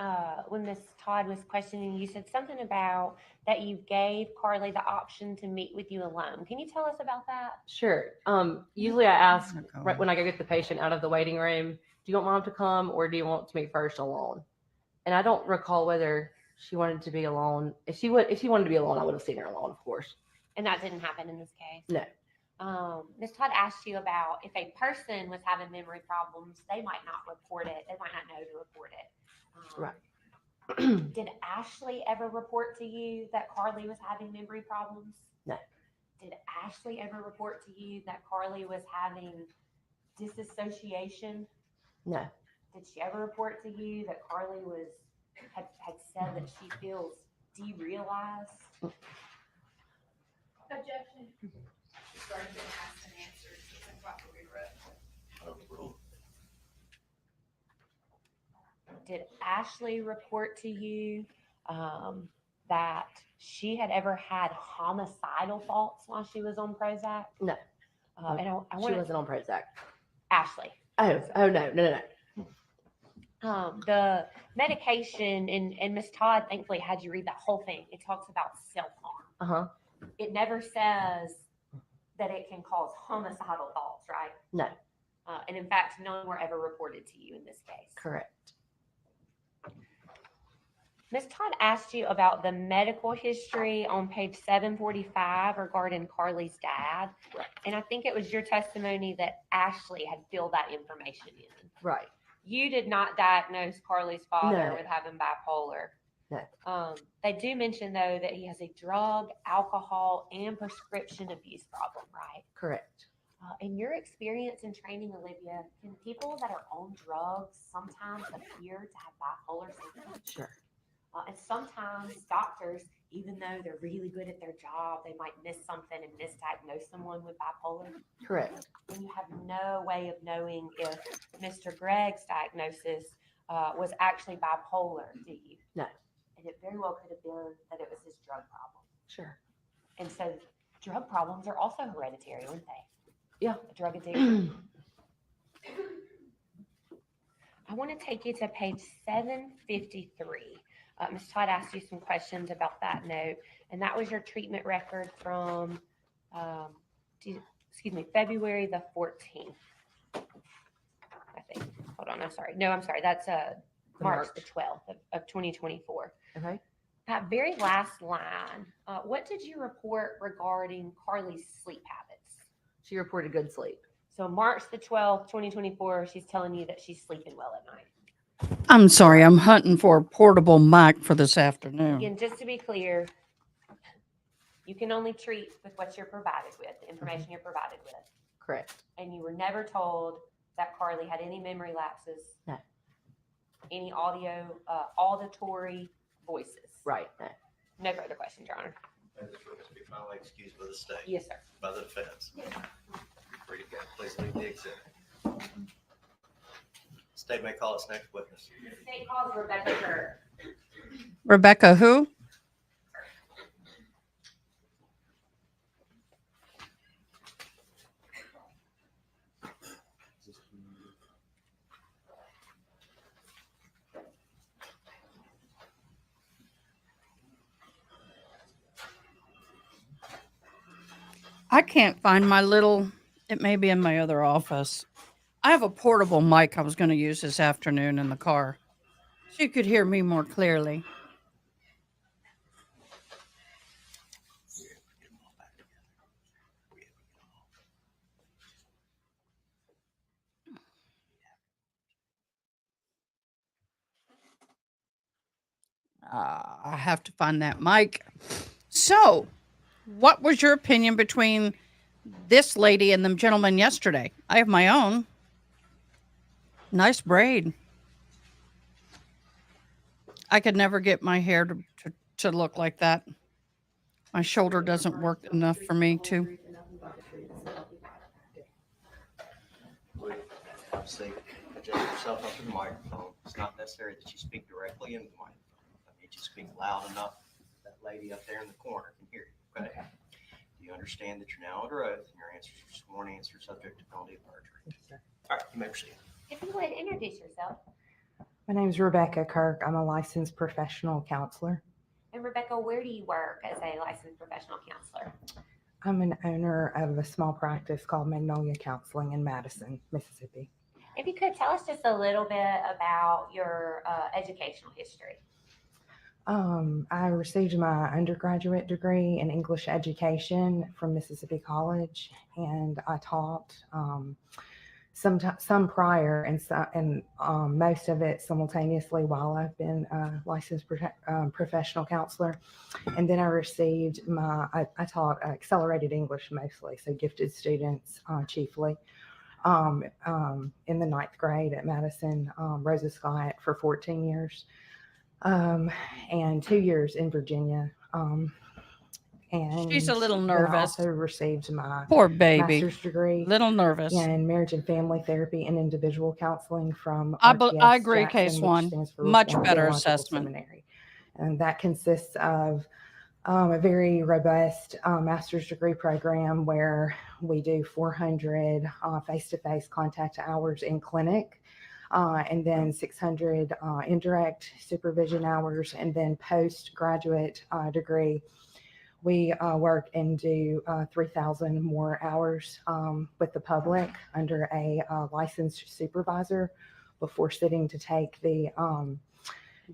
C: when Miss Todd was questioning, you said something about that you gave Carly the option to meet with you alone. Can you tell us about that?
D: Sure. Usually I ask
A: Okay.
D: right when I go get the patient out of the waiting room, do you want mom to come or do you want to meet first alone? And I don't recall whether she wanted to be alone. If she wanted to be alone, I would have seen her alone, of course.
C: And that didn't happen in this case.
D: No.
C: Ms. Todd asked you about if a person was having memory problems, they might not report it. They might not know to report it.
D: Right.
C: Did Ashley ever report to you that Carly was having memory problems?
D: No.
C: Did Ashley ever report to you that Carly was having disassociation?
D: No.
C: Did she ever report to you that Carly had said that she feels derealized?
E: Objection. Starting to ask and answer. Improperly read.
B: Overruled.
C: Did Ashley report to you that she had ever had homicidal thoughts while she was on Prozac?
D: No.
C: And I
D: She
C: want
D: wasn't on Prozac.
C: Ashley.
D: Oh no.
C: The medication, and Miss Todd thankfully had you read that whole thing. It talks about self-harm.
D: Uh-huh.
C: It never says that it can cause homicidal thoughts, right?
D: No.
C: And in fact, none were ever reported to you in this case.
D: Correct.
C: Ms. Todd asked you about the medical history on page 745 regarding Carly's dad.
D: Right.
C: And I think it was your testimony that Ashley had filled that information in.
D: Right.
C: You did not diagnose Carly's father
D: No.
C: with having bipolar.
D: No.
C: They do mention, though, that he has a drug, alcohol, and prescription abuse problem, right?
D: Correct.
C: In your experience in training, Olivia, can people that are on drugs sometimes appear to have bipolar symptoms?
D: Sure.
C: And sometimes doctors, even though they're really good at their job, they might miss something and misdiagnose someone with bipolar.
D: Correct.
C: And you have no way of knowing if Mr. Gregg's diagnosis was actually bipolar, do you?
D: No.
C: And it very well could have been that it was his drug problem.
D: Sure.
C: And so drug problems are also hereditary, aren't they?
D: Yeah.
C: Drug addiction. I want to take you to page 753. Ms. Todd asked you some questions about that note, and that was your treatment record from, February the 14th, I think. Hold on, I'm sorry. No, I'm sorry. That's March the 12th of 2024.
D: Okay.
C: That very last line, what did you report regarding Carly's sleep habits?
D: She reported good sleep.
C: So March the 12th, 2024, she's telling you that she's sleeping well at night.
A: I'm sorry, I'm hunting for a portable mic for this afternoon.
C: Again, just to be clear, you can only treat with what you're provided with, the information you're provided with.
D: Correct.
C: And you were never told that Carly had any memory lapses,
D: No.
C: any auditory voices.
D: Right. No.
C: No further questions, Your Honor.
B: And this witness be finally excused by the state.
C: Yes, sir.
B: By the defense. Free to go. Please leave the exhibit. State may call its next witness.
C: State calls Rebecca Kerr.
A: Rebecca who? I can't find my little, it may be in my other office. I have a portable mic I was going to use this afternoon in the car, so you could hear me more clearly. I have to find that mic. So, what was your opinion between this lady and the gentleman yesterday? I have my own. Nice braid. I could never get my hair to look like that. My shoulder doesn't work enough for me to.
B: Obviously, adjust yourself up to the microphone. It's not necessary that you speak directly into the microphone. I need you to speak loud enough that lady up there in the corner can hear you. Okay? Do you understand that you're now under oath and your answers are sworn answers subject to penalty of perjury?
D: Yes, sir.
B: All right, you may proceed.
C: If you would introduce yourself.
F: My name is Rebecca Kirk. I'm a licensed professional counselor.
C: And Rebecca, where do you work as a licensed professional counselor?
F: I'm an owner of a small practice called Magnolia Counseling in Madison, Mississippi.
C: If you could tell us just a little bit about your educational history.
F: I received my undergraduate degree in English education from Mississippi College, and I taught some prior and most of it simultaneously while I've been a licensed professional counselor. And then I received I taught accelerated English mostly, so gifted students chiefly. In the 9th grade at Madison Rosa Scott for 14 years, and 2 years in Virginia. And
A: She's a little
F: then I
A: nervous.
F: also received my
A: Poor baby.
F: master's degree
A: Little nervous.
F: in marriage and family therapy and individual counseling from
A: I
F: RTS
A: agree,
F: Jackson,
A: case
F: which
A: one.
F: stands for
A: Much
F: Reformed
A: better
F: Theological
A: assessment.
F: Seminary. And that consists of a very robust master's degree program where we do 400 face-to-face contact hours in clinic, and then 600 indirect supervision hours, and then postgraduate degree. We work and do 3,000 more hours with the public under a licensed supervisor before sitting to take the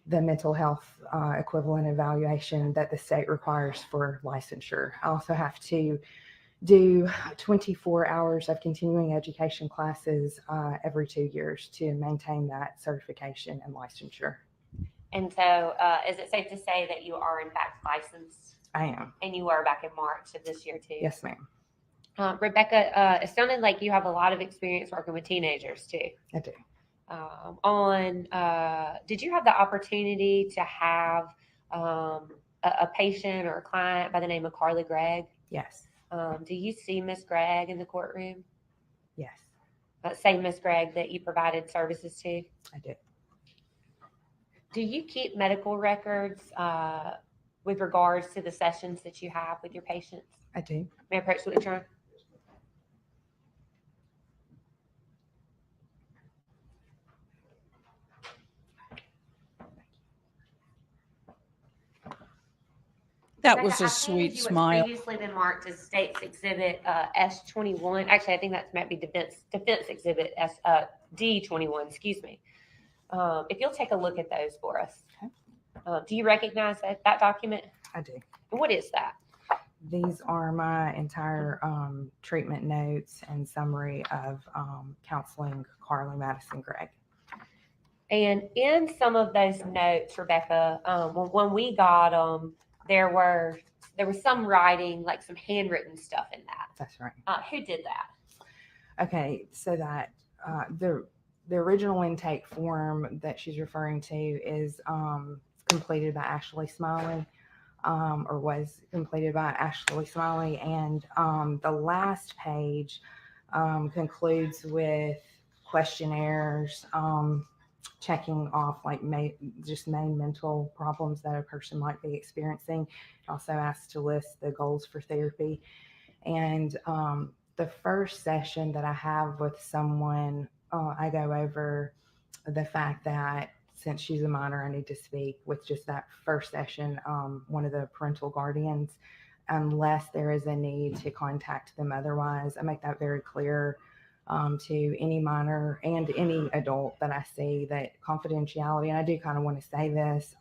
F: the mental health equivalent evaluation that the state requires for licensure. I also have to do 24 hours of continuing education classes every 2 years to maintain that certification and licensure.
C: And so, is it safe to say that you are in fact licensed?
F: I am.
C: And you were back in March of this year too?
F: Yes, ma'am.
C: Rebecca, it sounded like you have a lot of experience working with teenagers too.
F: I do.
C: Did you have the opportunity to have a patient or a client by the name of Carly Gregg?
F: Yes.
C: Do you see Miss Gregg in the courtroom?
F: Yes.
C: Same Miss Gregg that you provided services to?
F: I do.
C: Do you keep medical records with regards to the sessions that you have with your patients?
F: I do.
C: May I approach the witness?
A: That was
C: Rebecca,
A: a
C: I
A: sweet
C: handed you what's
A: smile.
C: previously been marked as State's Exhibit S21. Actually, I think that might be Defense Exhibit D21. Excuse me. If you'll take a look at those for us.
F: Okay.
C: Do you recognize that document?
F: I do.
C: What is that?
F: These are my entire treatment notes and summary of counseling Carly Madison Gregg.
C: And in some of those notes, Rebecca, when we got them, there was some writing, like some handwritten stuff in that.
F: That's right.
C: Who did that?
F: Okay, so that the original intake form that she's referring to is completed by Ashley Smylie, or was completed by Ashley Smylie, and the last page concludes with questionnaires, checking off like just main mental problems that a person might be experiencing. It also asks to list the goals for therapy. And the first session that I have with someone, I go over the fact that since she's a minor, I need to speak with just that first session, one of the parental guardians, unless there is a need to contact them otherwise. I make that very clear to any minor and any adult that I see, that confidentiality, and I do kind of want to say this,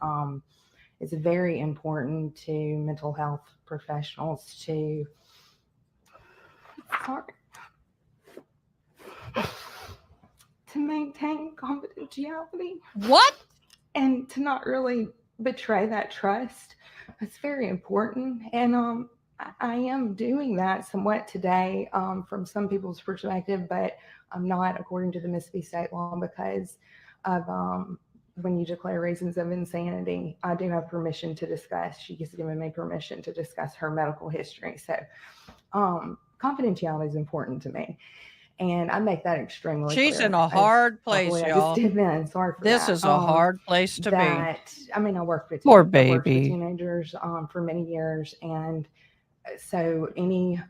F: it's very important to mental health professionals to maintain confidentiality.
A: What?
F: And to not really betray that trust. It's very important. And I am doing that somewhat today from some people's perspective, but I'm not according to the Mississippi state law, because of when you declare reasons of insanity, I do have permission to discuss. She has given me permission to discuss her medical history. So confidentiality is important to me. And I make that extremely
A: She's
F: clear.
A: in a hard place,
F: I
A: y'all.
F: just did then. Sorry for
A: This
F: that.
A: is a hard place to be.
F: I worked with
A: Poor
F: I worked with
A: baby.
F: teenagers for many years, and so any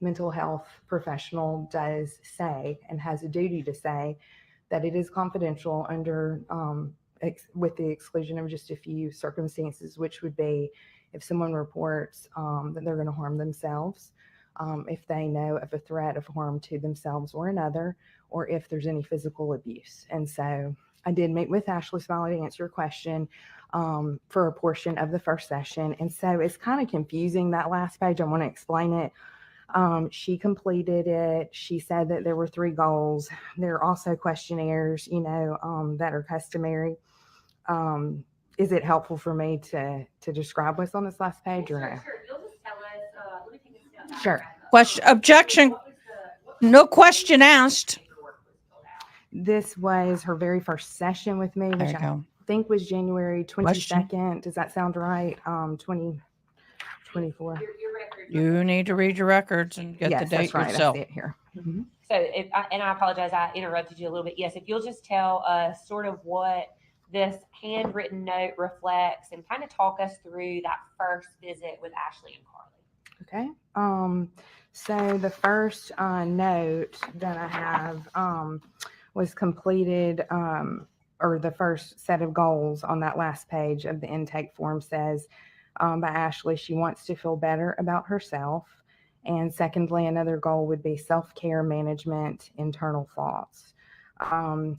F: mental health professional does say and has a duty to say that it is confidential under with the exclusion of just a few circumstances, which would be if someone reports that they're going to harm themselves, if they know of a threat of harm to themselves or another, or if there's any physical abuse. And so I did meet with Ashley Smylie to answer your question for a portion of the first session. And so it's kind of confusing, that last page. I want to explain it. She completed it. She said that there were 3 goals. There are also questionnaires, that are customary. Is it helpful for me to describe what's on this last page or no?
C: Sure. You'll just tell us. Let me take a step back.
F: Sure.
A: Question, objection. No question asked.
F: This was her very first session with me,
A: There
F: which
A: you
F: I
A: go.
F: think was January 22nd.
A: Question.
F: Does that sound right? 2024.
C: Your record.
A: You need to read your records and get
F: Yes,
A: the date
F: that's right.
A: yourself.
F: I see it here. Mm-hmm.
C: So, and I apologize, I interrupted you a little bit. Yes, if you'll just tell us sort of what this handwritten note reflects and kind of talk us through that first visit with Ashley and Carly.
F: Okay. So the first note that I have was completed, or the first set of goals on that last page of the intake form says by Ashley, she wants to feel better about herself. And secondly, another goal would be self-care management, internal thoughts.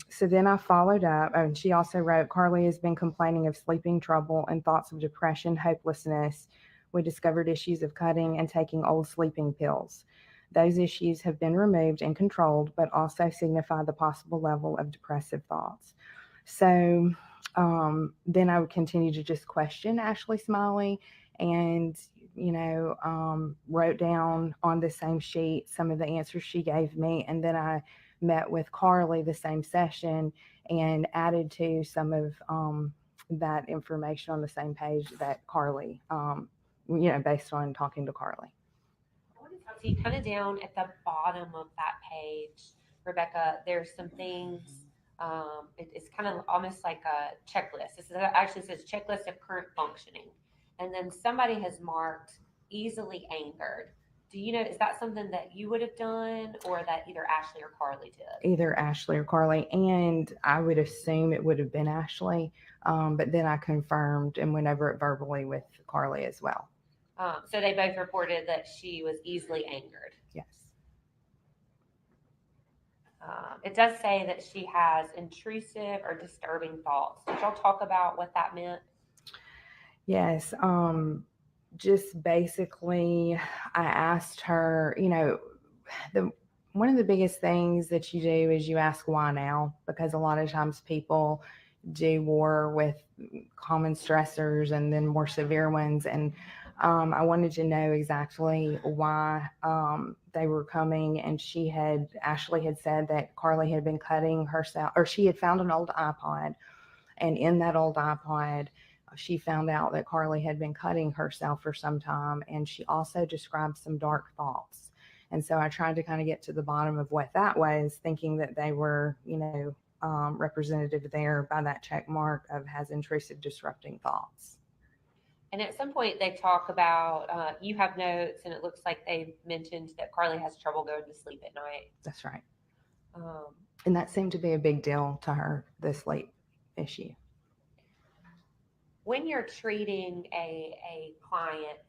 F: So then I followed up, and she also wrote, Carly has been complaining of sleeping trouble and thoughts of depression, hopelessness. We discovered issues of cutting and taking old sleeping pills. Those issues have been removed and controlled, but also signify the possible level of depressive thoughts. So then I would continue to just question Ashley Smylie and, wrote down on the same sheet some of the answers she gave me. And then I met with Carly the same session and added to some of that information on the same page that Carly, based on talking to Carly.
C: I want to talk to you kind of down at the bottom of that page, Rebecca. There's some things. It's kind of almost like a checklist. This actually says checklist of current functioning, and then somebody has marked easily angered. Do you know, is that something that you would have done, or that either Ashley or Carly did?
F: Either Ashley or Carly, and I would assume it would have been Ashley, but then I confirmed and went over it verbally with Carly as well.
C: So they both reported that she was easily angered.
F: Yes.
C: It does say that she has intrusive or disturbing thoughts. Did y'all talk about what that meant?
F: Yes. Just basically, I asked her, one of the biggest things that you do is you ask why now, because a lot of times people do war with common stressors and then more severe ones. And I wanted to know exactly why they were coming. And Ashley had said that Carly had been cutting herself, or she had found an old iPod. And in that old iPod, she found out that Carly had been cutting herself for some time. And she also described some dark thoughts. And so I tried to kind of get to the bottom of what that was, thinking that they were, representative there by that check mark of has intrusive, disrupting thoughts.
C: And at some point they talk about, you have notes, and it looks like they mentioned that Carly has trouble going to sleep at night.
F: That's right. And that seemed to be a big deal to her, the sleep issue.
C: When you're treating a client,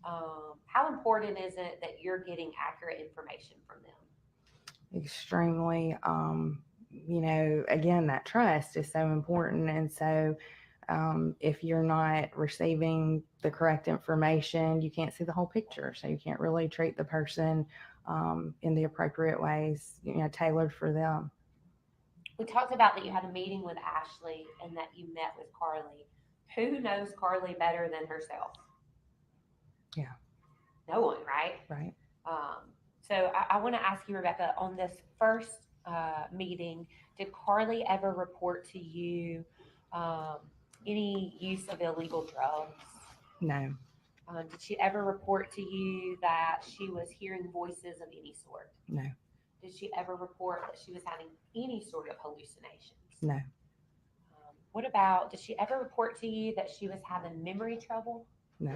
C: how important is it that you're getting accurate information from them?
F: Extremely. Again, that trust is so important. And so if you're not receiving the correct information, you can't see the whole picture. So you can't really treat the person in the appropriate ways, tailored for them.
C: We talked about that you had a meeting with Ashley and that you met with Carly. Who knows Carly better than herself?
F: Yeah.
C: No one, right?
F: Right.
C: So I want to ask you, Rebecca, on this first meeting, did Carly ever report to you any use of illegal drugs?
F: No.
C: Did she ever report to you that she was hearing voices of any sort?
F: No.
C: Did she ever report that she was having any sort of hallucinations?
F: No.
C: What about, did she ever report to you that she was having memory trouble?
F: No.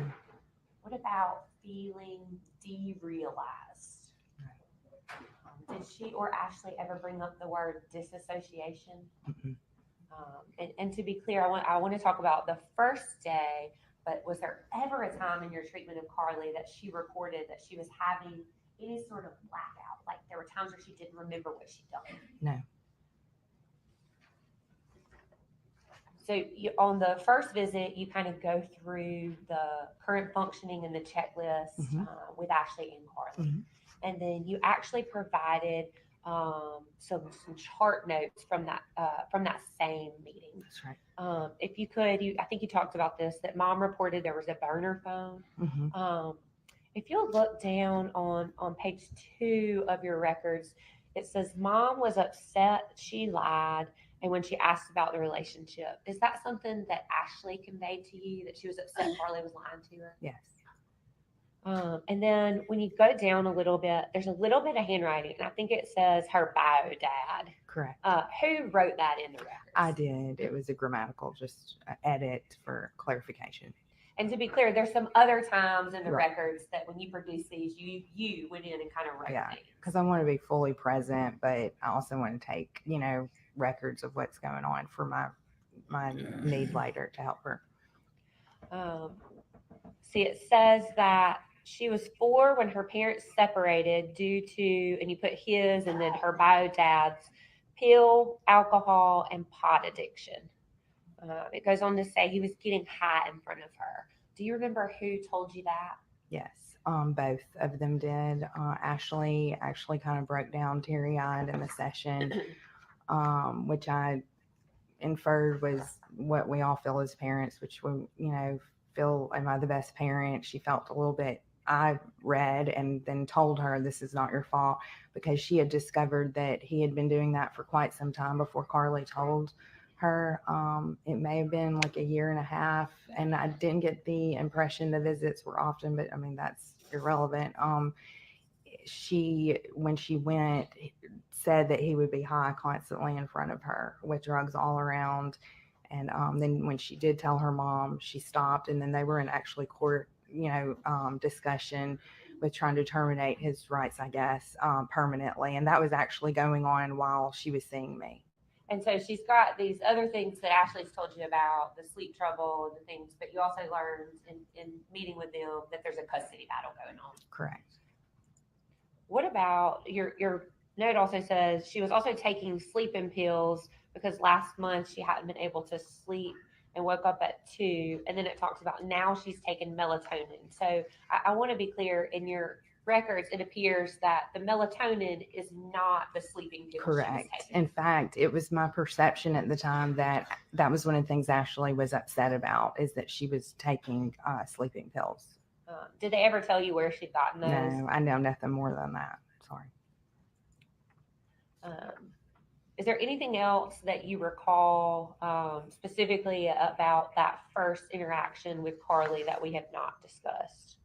C: What about feeling derealized? Did she or Ashley ever bring up the word disassociation?
F: Mm-hmm.
C: And to be clear, I want to talk about the first day, but was there ever a time in your treatment of Carly that she reported that she was having any sort of blackout? Like there were times where she didn't remember what she'd done?
F: No.
C: So on the first visit, you kind of go through the current functioning and the checklist with Ashley and Carly.
F: Mm-hmm.
C: And then you actually provided some chart notes from that same meeting.
F: That's right.
C: If you could, I think you talked about this, that mom reported there was a burner phone.
F: Mm-hmm.
C: If you'll look down on page 2 of your records, it says mom was upset she lied, and when she asked about the relationship. Is that something that Ashley conveyed to you, that she was upset Carly was lying to her?
F: Yes.
C: And then when you go down a little bit, there's a little bit of handwriting, and I think it says her bio dad.
F: Correct.
C: Who wrote that in the records?
F: I did. It was a grammatical just edit for clarification.
C: And to be clear, there's some other times in the
F: Right.
C: records that when you produce these, you went in and kind of wrote things.
F: Because I want to be fully present, but I also want to take, records of what's going on for my need later to help her.
C: See, it says that she was 4 when her parents separated due to, and you put his and then her bio dad's pill, alcohol, and pot addiction. It goes on to say he was getting high in front of her. Do you remember who told you that?
F: Yes, both of them did. Ashley actually kind of broke down teary-eyed in the session, which I inferred was what we all feel as parents, which we, feel, am I the best parent? She felt a little bit, I read and then told her, this is not your fault, because she had discovered that he had been doing that for quite some time before Carly told her. It may have been like a year and a half, and I didn't get the impression the visits were often, but I mean, that's irrelevant. When she went, said that he would be high constantly in front of her with drugs all around. And then when she did tell her mom, she stopped, and then they were in actually court, discussion with trying to terminate his rights, I guess, permanently. And that was actually going on while she was seeing me.
C: And so she's got these other things that Ashley's told you about, the sleep trouble and the things, but you also learned in meeting with them that there's a custody battle going on.
F: Correct.
C: What about your note also says she was also taking sleeping pills because last month she hadn't been able to sleep and woke up at 2. And then it talks about now she's taken melatonin. So I want to be clear, in your records, it appears that the melatonin is not the sleeping pills.
F: Correct.
C: She was taking.
F: In fact, it was my perception at the time that was one of the things Ashley was upset about, is that she was taking sleeping pills.
C: Did they ever tell you where she'd gotten those?
F: No, I know nothing more than that. Sorry.
C: Is there anything else that you recall specifically about that first interaction with Carly that we have not discussed?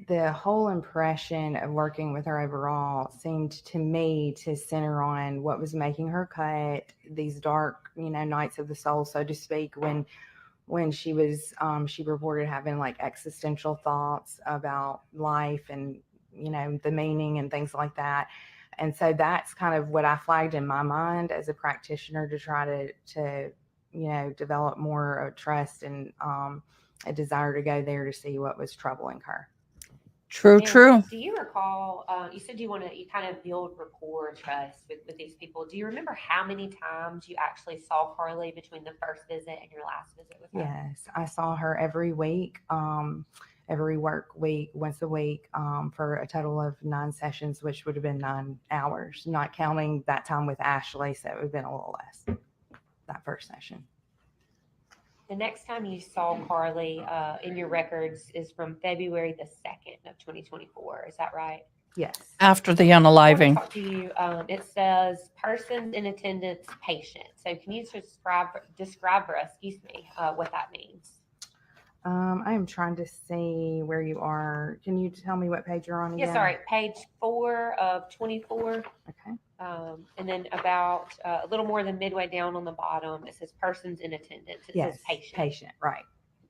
F: The whole impression of working with her overall seemed to me to center on what was making her cut, these dark, nights of the soul, so to speak, when she was, she reported having like existential thoughts about life and, the meaning and things like that. And so that's kind of what I flagged in my mind as a practitioner to try to develop more trust and a desire to go there to see what was troubling her.
A: True,
C: And
A: true.
C: Do you recall, you said you kind of build rapport and trust with these people. Do you remember how many times you actually saw Carly between the first visit and your last visit with her?
F: Yes, I saw her every week, every work week, once a week, for a total of 9 sessions, which would have been 9 hours, not counting that time with Ashley. So it would have been a little less, that first session.
C: The next time you saw Carly in your records is from February the 2nd of 2024. Is that right?
F: Yes.
A: After the
C: I want to
A: unaliving.
C: talk to you. It says persons in attendance, patient. So can you describe for us, what that means?
F: I am trying to see where you are. Can you tell me what page you're on again?
C: Yeah, sorry, page 4 of 24.
F: Okay.
C: And then about a little more than midway down on the bottom, it says persons in attendance. It says patient.
F: Patient, right.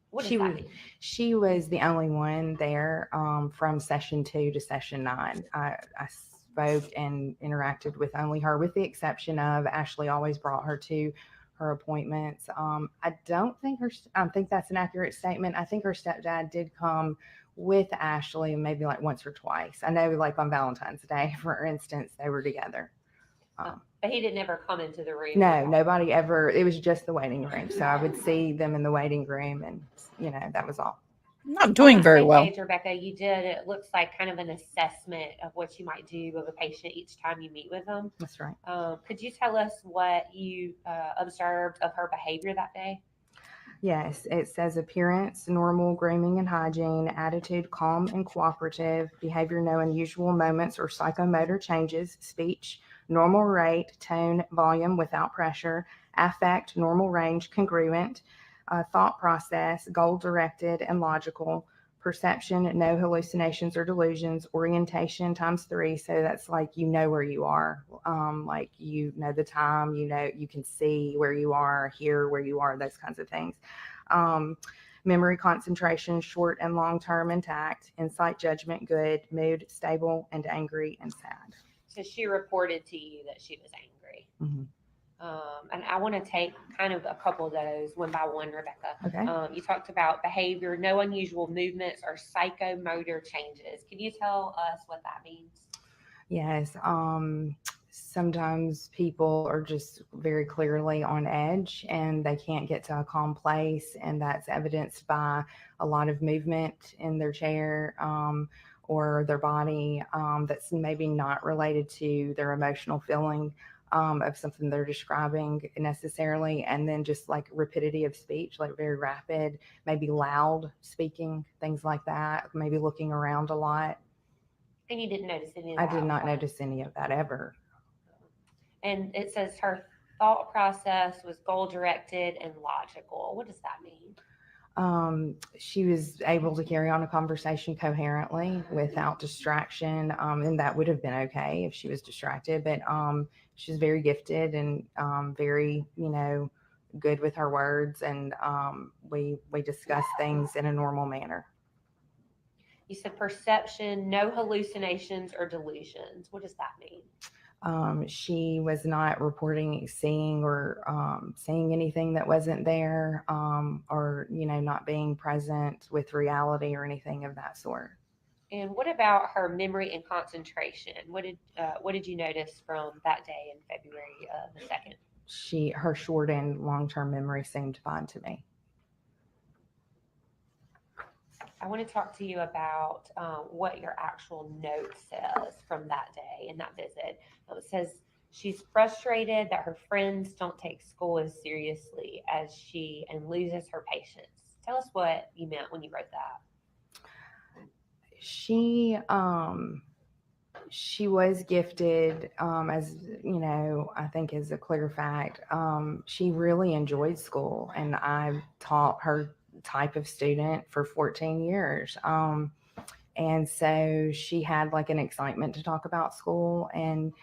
C: What does that mean?
F: She was the only one there from session 2 to session 9. I spoke and interacted with only her, with the exception of Ashley always brought her to her appointments. I think that's an accurate statement. I think her stepdad did come with Ashley maybe like once or twice. I know like on Valentine's Day, for instance, they were together.
C: But he didn't ever come into the room.
F: No, nobody ever. It was just the waiting room. So I would see them in the waiting room, and that was all.
A: Not doing very
C: On that
A: well.
C: page, Rebecca, you did, it looks like kind of an assessment of what you might do with a patient each time you meet with them.
F: That's right.
C: Could you tell us what you observed of her behavior that day?
F: Yes, it says appearance, normal, grooming and hygiene, attitude, calm and cooperative, behavior, no unusual moments or psychomotor changes, speech, normal rate, tone, volume without pressure, affect, normal range, congruent, thought process, goal-directed and logical, perception, no hallucinations or delusions, orientation ×3. So that's like, where you are, like, the time, you can see where you are, hear where you are, those kinds of things. Memory, concentration, short and long-term intact, insight, judgment, good, mood, stable and angry and sad.
C: So she reported to you that she was angry.
F: Mm-hmm.
C: And I want to take kind of a couple of those one by one, Rebecca.
F: Okay.
C: You talked about behavior, no unusual movements or psychomotor changes. Can you tell us what that means?
F: Yes. sometimes people are just very clearly on edge and they can't get to a calm place, and that's evidenced by a lot of movement in their chair or their body that's maybe not related to their emotional feeling of something they're describing necessarily, and then just like rapidity of speech, like very rapid, maybe loud speaking, things like that, maybe looking around a lot.
C: And you didn't notice any of
F: I
C: that?
F: did not
C: okay.
F: notice any of that ever.
C: And it says her thought process was goal directed and logical. What does that mean?
F: She was able to carry on a conversation coherently without distraction, and that would have been okay if she was distracted. But she's very gifted and very, good with her words, and we discuss things in a normal manner.
C: You said perception, no hallucinations or delusions. What does that mean?
F: She was not reporting seeing or seeing anything that wasn't there, or not being present with reality or anything of that sort.
C: And what about her memory and concentration? What did you notice from that day in February the 2nd?
F: Her short and long-term memory seemed fine to me.
C: I want to talk to you about what your actual note says from that day and that visit. It says she's frustrated that her friends don't take school as seriously as she and loses her patience. Tell us what you meant when you wrote that.
F: She was gifted, as I think is a clear fact. She really enjoyed school, and I taught her type of student for 14 years. And so she had like an excitement to talk about school. And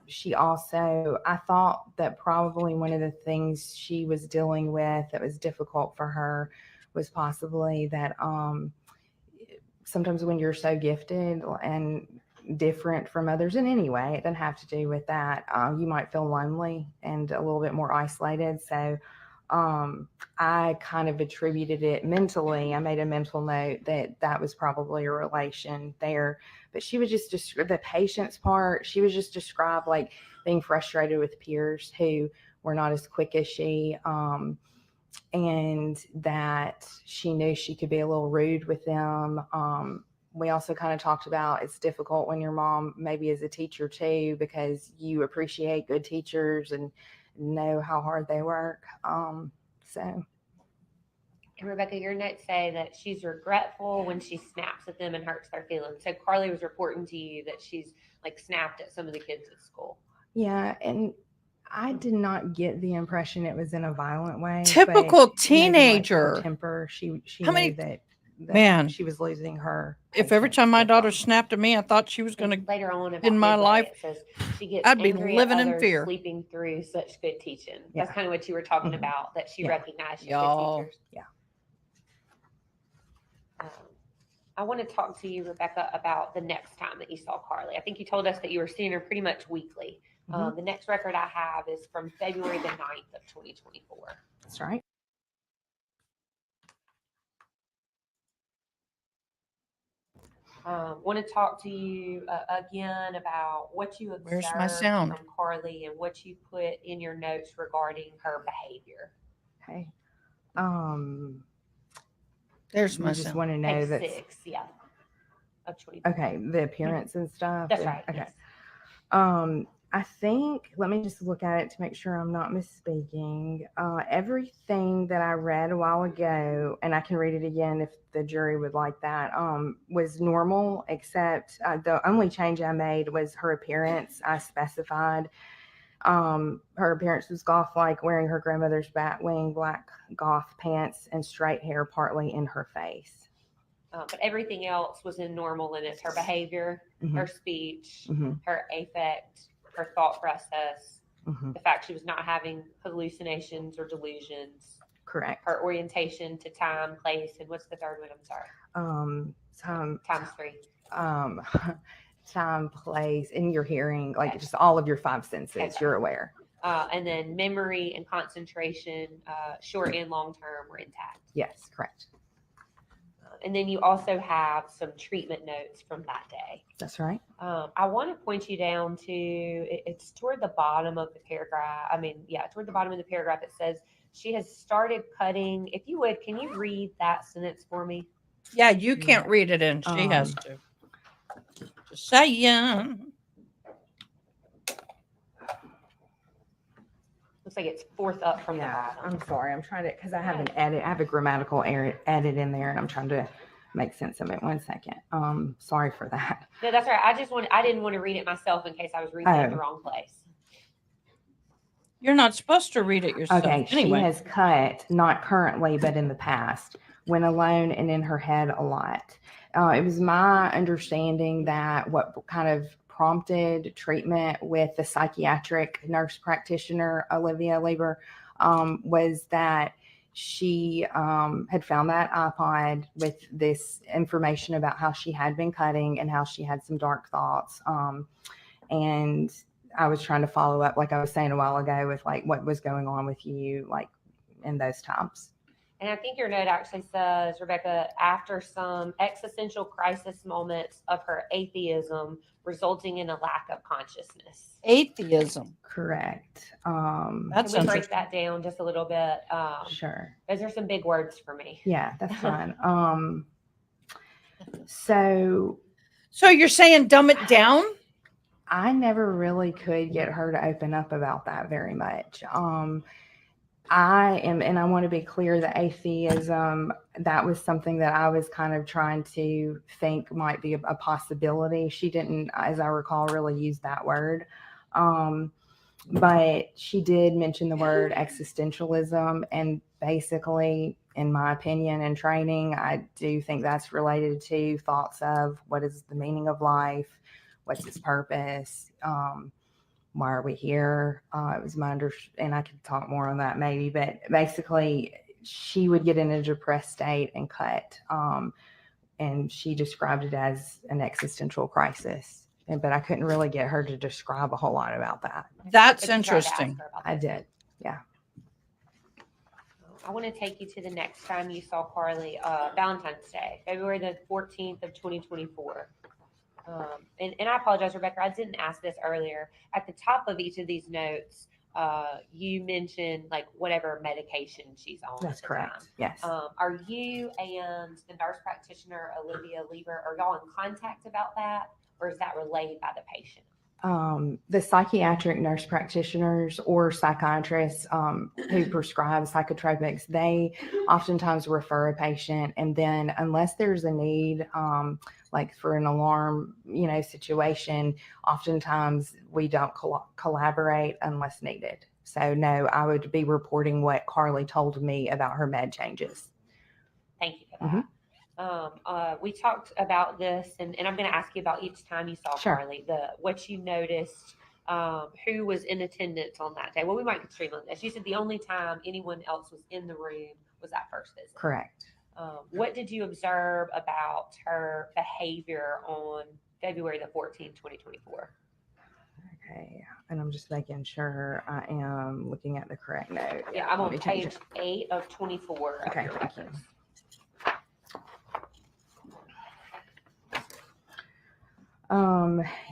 F: she also, I thought that probably one of the things she was dealing with that was difficult for her was possibly that sometimes when you're so gifted and different from others in any way, it doesn't have to do with that, you might feel lonely and a little bit more isolated. So I kind of attributed it mentally. I made a mental note that was probably a relation there. But she was just the patience part. She was just described like being frustrated with peers who were not as quick as she, and that she knew she could be a little rude with them. We also kind of talked about it's difficult when your mom maybe is a teacher too, because you appreciate good teachers and know how hard they work. So.
C: And Rebecca, your notes say that she's regretful when she snaps at them and hurts their feelings. So Carly was reporting to you that she's like snapped at some of the kids at school.
F: Yeah, and I did not get the impression it was in a violent way.
A: Typical
F: but
A: teenager.
F: Maybe like her temper. She
A: How many-
F: knew that
A: Man.
F: she was losing her.
A: If every
F: patience
A: time my
F: with
A: daughter
F: them.
A: snapped at me, I thought she was going to,
C: Later on about
A: in my
C: midway,
A: life,
C: it says she gets
A: I'd be
C: angry
A: living
C: at
A: in
C: others
A: fear.
C: sleeping through such good teaching.
F: Yeah.
C: That's kind of what you were talking
F: Mhm.
C: about, that she
F: Yeah.
C: recognized she's
A: Y'all.
C: good teachers.
F: Yeah.
C: I want to talk to you, Rebecca, about the next time that you saw Carly. I think you told us that you were seeing her pretty much weekly.
F: Mhm.
C: The next record I have is from February the 9th of 2024.
F: That's right.
C: Want to talk to you again about what you
A: Where's my
C: observed
A: sound?
C: from Carly and what you put in your notes regarding her behavior.
F: Okay.
A: There's
F: You
A: my
F: just
A: sound.
F: want to know
C: Page
F: that.
C: 6, yeah, of 24.
F: Okay, the appearance and stuff.
C: That's right.
F: Okay.
C: Yes.
F: I think, let me just look at it to make sure I'm not misspeaking. Everything that I read a while ago, and I can read it again if the jury would like that, was normal, except the only change I made was her appearance. I specified her appearance was goth-like, wearing her grandmother's batwing black goth pants and straight hair partly in her face.
C: But everything else was in normal limits. Her behavior,
F: Mhm.
C: her speech,
F: Mhm.
C: her affect, her thought process,
F: Mhm.
C: the fact she was not having hallucinations or delusions,
F: Correct.
C: her orientation to time, place, and what's the third one? I'm sorry. Times 3.
F: Time, place, in your hearing, like
C: Okay.
F: just all of your five senses,
C: Okay.
F: you're aware.
C: And then memory and concentration, short and long term, were intact.
F: Yes, correct.
C: And then you also have some treatment notes from that day.
F: That's right.
C: I want to point you down to, it's toward the bottom of the paragraph. Toward the bottom of the paragraph, it says she has started cutting. If you would, can you read that sentence for me?
A: Yeah, you can't read it in. She has to. Just saying.
C: Looks like it's fourth up from the
F: Yeah,
C: bottom.
F: I'm sorry. I'm trying to, because I have an edit. I have a grammatical error edit in there, and I'm trying to make sense of it. 1 second. Sorry for that.
C: No, that's all right. I didn't want to read it myself in case I was reading it in the wrong place.
A: You're not supposed to read it yourself.
F: Okay,
A: Anyway.
F: she has cut, not currently, but in the past, when alone and in her head a lot. It was my understanding that what kind of prompted treatment with the psychiatric nurse practitioner, Olivia Lieber, was that she had found that iPod with this information about how she had been cutting and how she had some dark thoughts. And I was trying to follow up, like I was saying a while ago, with like what was going on with you, like in those times.
C: And I think your note actually says, Rebecca, after some existential crisis moments of her atheism resulting in a lack of consciousness.
A: Atheism.
F: Correct.
A: That's
C: Can we break
A: interesting.
C: that down just a little bit?
F: Sure.
C: Those are some big words for me.
F: Yeah, that's fine. So
A: you're saying dumb it down?
F: I never really could get her to open up about that very much. I am, and I want to be clear that atheism, that was something that I was kind of trying to think might be a possibility. She didn't, as I recall, really use that word. But she did mention the word existentialism, and basically, in my opinion and training, I do think that's related to thoughts of what is the meaning of life, what's its purpose, why are we here? It was my and I could talk more on that maybe, but basically she would get in a depressed state and cut. And she described it as an existential crisis. But I couldn't really get her to describe a whole lot about that.
A: That's
C: But you tried to ask
A: interesting.
C: her about
F: I
C: that.
F: did. Yeah.
C: I want to take you to the next time you saw Carly, Valentine's Day, February the 14th of 2024. And I apologize, Rebecca, I didn't ask this earlier. At the top of each of these notes, you mentioned like whatever medication she's on.
F: That's correct.
C: Time.
F: Yes.
C: Are you and the nurse practitioner, Olivia Lieber, are y'all in contact about that? Or is that relayed by the patient?
F: The psychiatric nurse practitioners or psychiatrists who prescribe psychotropics, they oftentimes refer a patient, and then unless there's a need, like for an alarm, situation, oftentimes we don't collaborate unless needed. So no, I would be reporting what Carly told me about her med changes.
C: Thank you for that. We talked about this, and I'm going to ask you about each time you saw
F: Sure.
C: Carly, what you noticed, who was in attendance on that day. Well, we might get stream on this. You said the only time anyone else was in the room was that first visit.
F: Correct.
C: What did you observe about her behavior on February the 14th, 2024?
F: Okay, and I'm just making sure I am looking at the correct note.
C: Yeah, I'm
F: let
C: on
F: me change
C: page
F: it.
C: 8 of 24.
F: Okay,
C: of your
F: thank you.
C: records.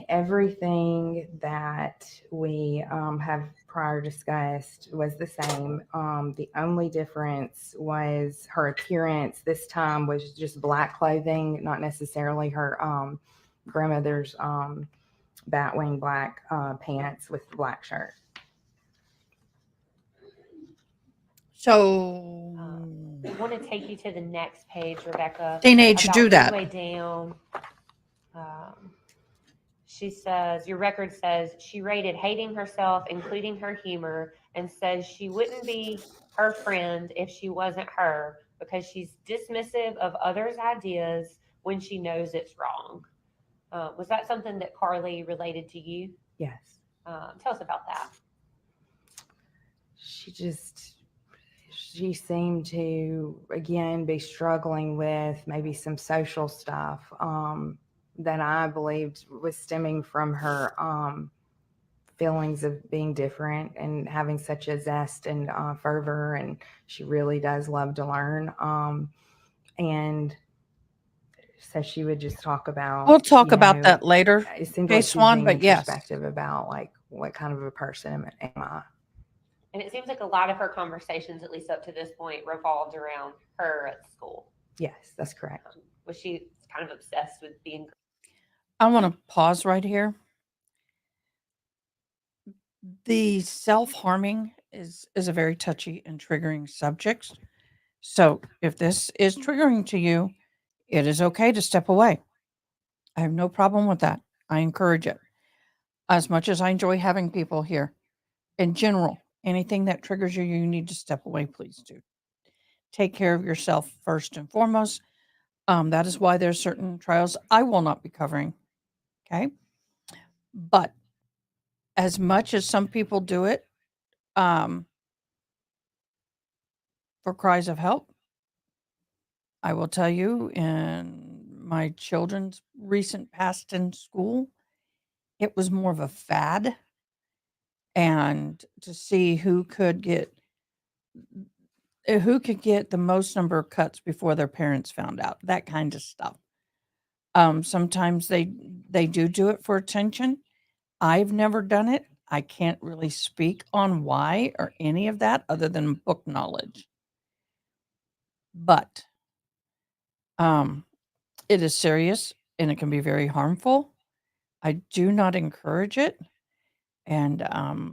F: Everything that we have prior discussed was the same. The only difference was her appearance. This time was just black clothing, not necessarily her grandmother's batwing black pants with the black shirt.
A: So
C: I want to take you to the next page, Rebecca.
A: teenage
C: About
A: do that.
C: midway down, she says, your record says she rated hating herself, including her humor, and says she wouldn't be her friend if she wasn't her because she's dismissive of others' ideas when she knows it's wrong. Was that something that Carly related to you?
F: Yes.
C: Tell us about that.
F: She seemed to, again, be struggling with maybe some social stuff that I believed was stemming from her feelings of being different and having such a zest and fervor, and she really does love to learn. And So she would just talk about.
A: We'll talk
F: you
A: about
F: know,
A: that later.
F: It seems
A: Okay,
F: like she's
A: Swan,
F: being
A: but yes.
F: introspective about like what kind of a person am I.
C: And it seems like a lot of her conversations, at least up to this point, revolved around her at school.
F: Yes, that's correct.
C: Was she kind of obsessed with being?
A: I want to pause right here. The self-harming is a very touchy and triggering subject. So if this is triggering to you, it is okay to step away. I have no problem with that. I encourage it. As much as I enjoy having people here, in general, anything that triggers you, you need to step away, please do. Take care of yourself first and foremost. That is why there's certain trials I will not be covering. Okay. But as much as some people do it for cries of help, I will tell you, in my children's recent past in school, it was more of a fad. And to see who could get the most number of cuts before their parents found out, that kind of stuff. Sometimes they do it for attention. I've never done it. I can't really speak on why or any of that other than book knowledge. But it is serious and it can be very harmful. I do not encourage it. And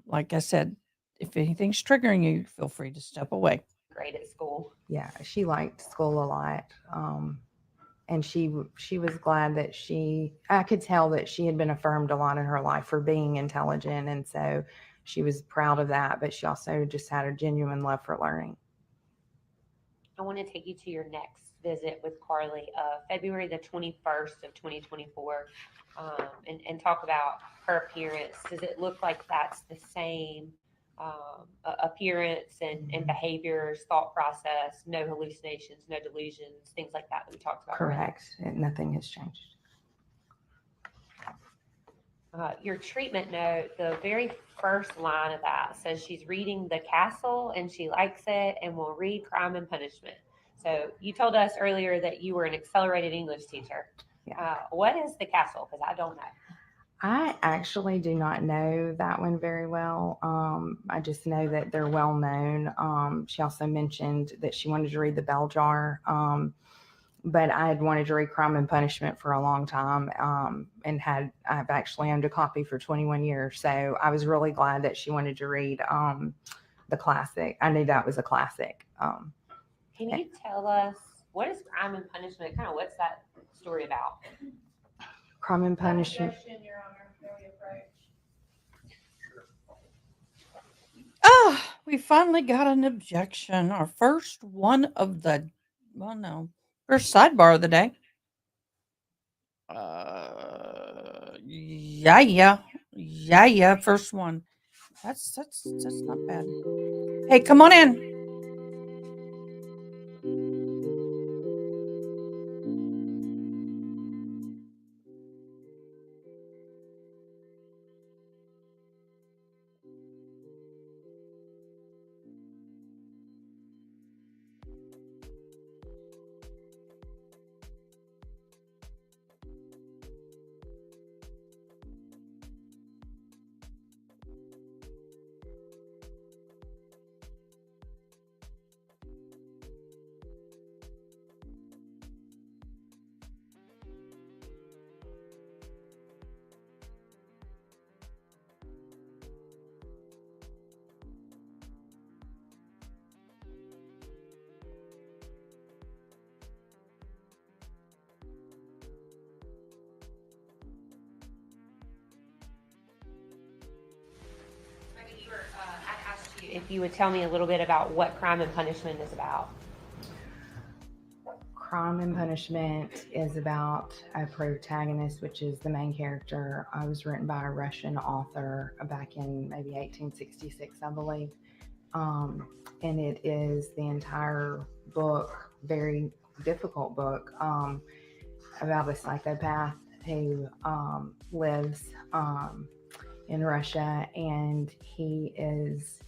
A: like I said, if anything's triggering you, feel free to step away.
C: Great at school.
F: Yeah, she liked school a lot. And she was glad that I could tell that she had been affirmed a lot in her life for being intelligent. And so she was proud of that, but she also just had a genuine love for learning.
C: I want to take you to your next visit with Carly, February the 21st of 2024, and talk about her appearance. Does it look like that's the same appearance and behaviors, thought process, no hallucinations, no delusions, things like that we talked about?
F: Correct. Nothing has changed.
C: Your treatment note, the very first line of that says she's reading The Castle and she likes it and will read Crime and Punishment. So you told us earlier that you were an accelerated English teacher.
F: Yeah.
C: What is The Castle? Because I don't know.
F: I actually do not know that one very well. I just know that they're well known. She also mentioned that she wanted to read The Bell Jar. But I had wanted to read Crime and Punishment for a long time, and I've actually owned a copy for 21 years. So I was really glad that she wanted to read the classic. I knew that was a classic.
C: Can you tell us, what is Crime and Punishment? Kind of what's that story about?
F: Crime and Punishment.
A: We finally got an objection. Our first one of the, first sidebar of the day. Yeah. First one. That's not bad. Hey, come on in.
C: I asked you if you would tell me a little bit about what Crime and Punishment is about.
F: Crime and Punishment is about a protagonist, which is the main character. It was written by a Russian author back in maybe 1866, I believe. And it is the entire book, very difficult book, about a psychopath who lives in Russia, and he is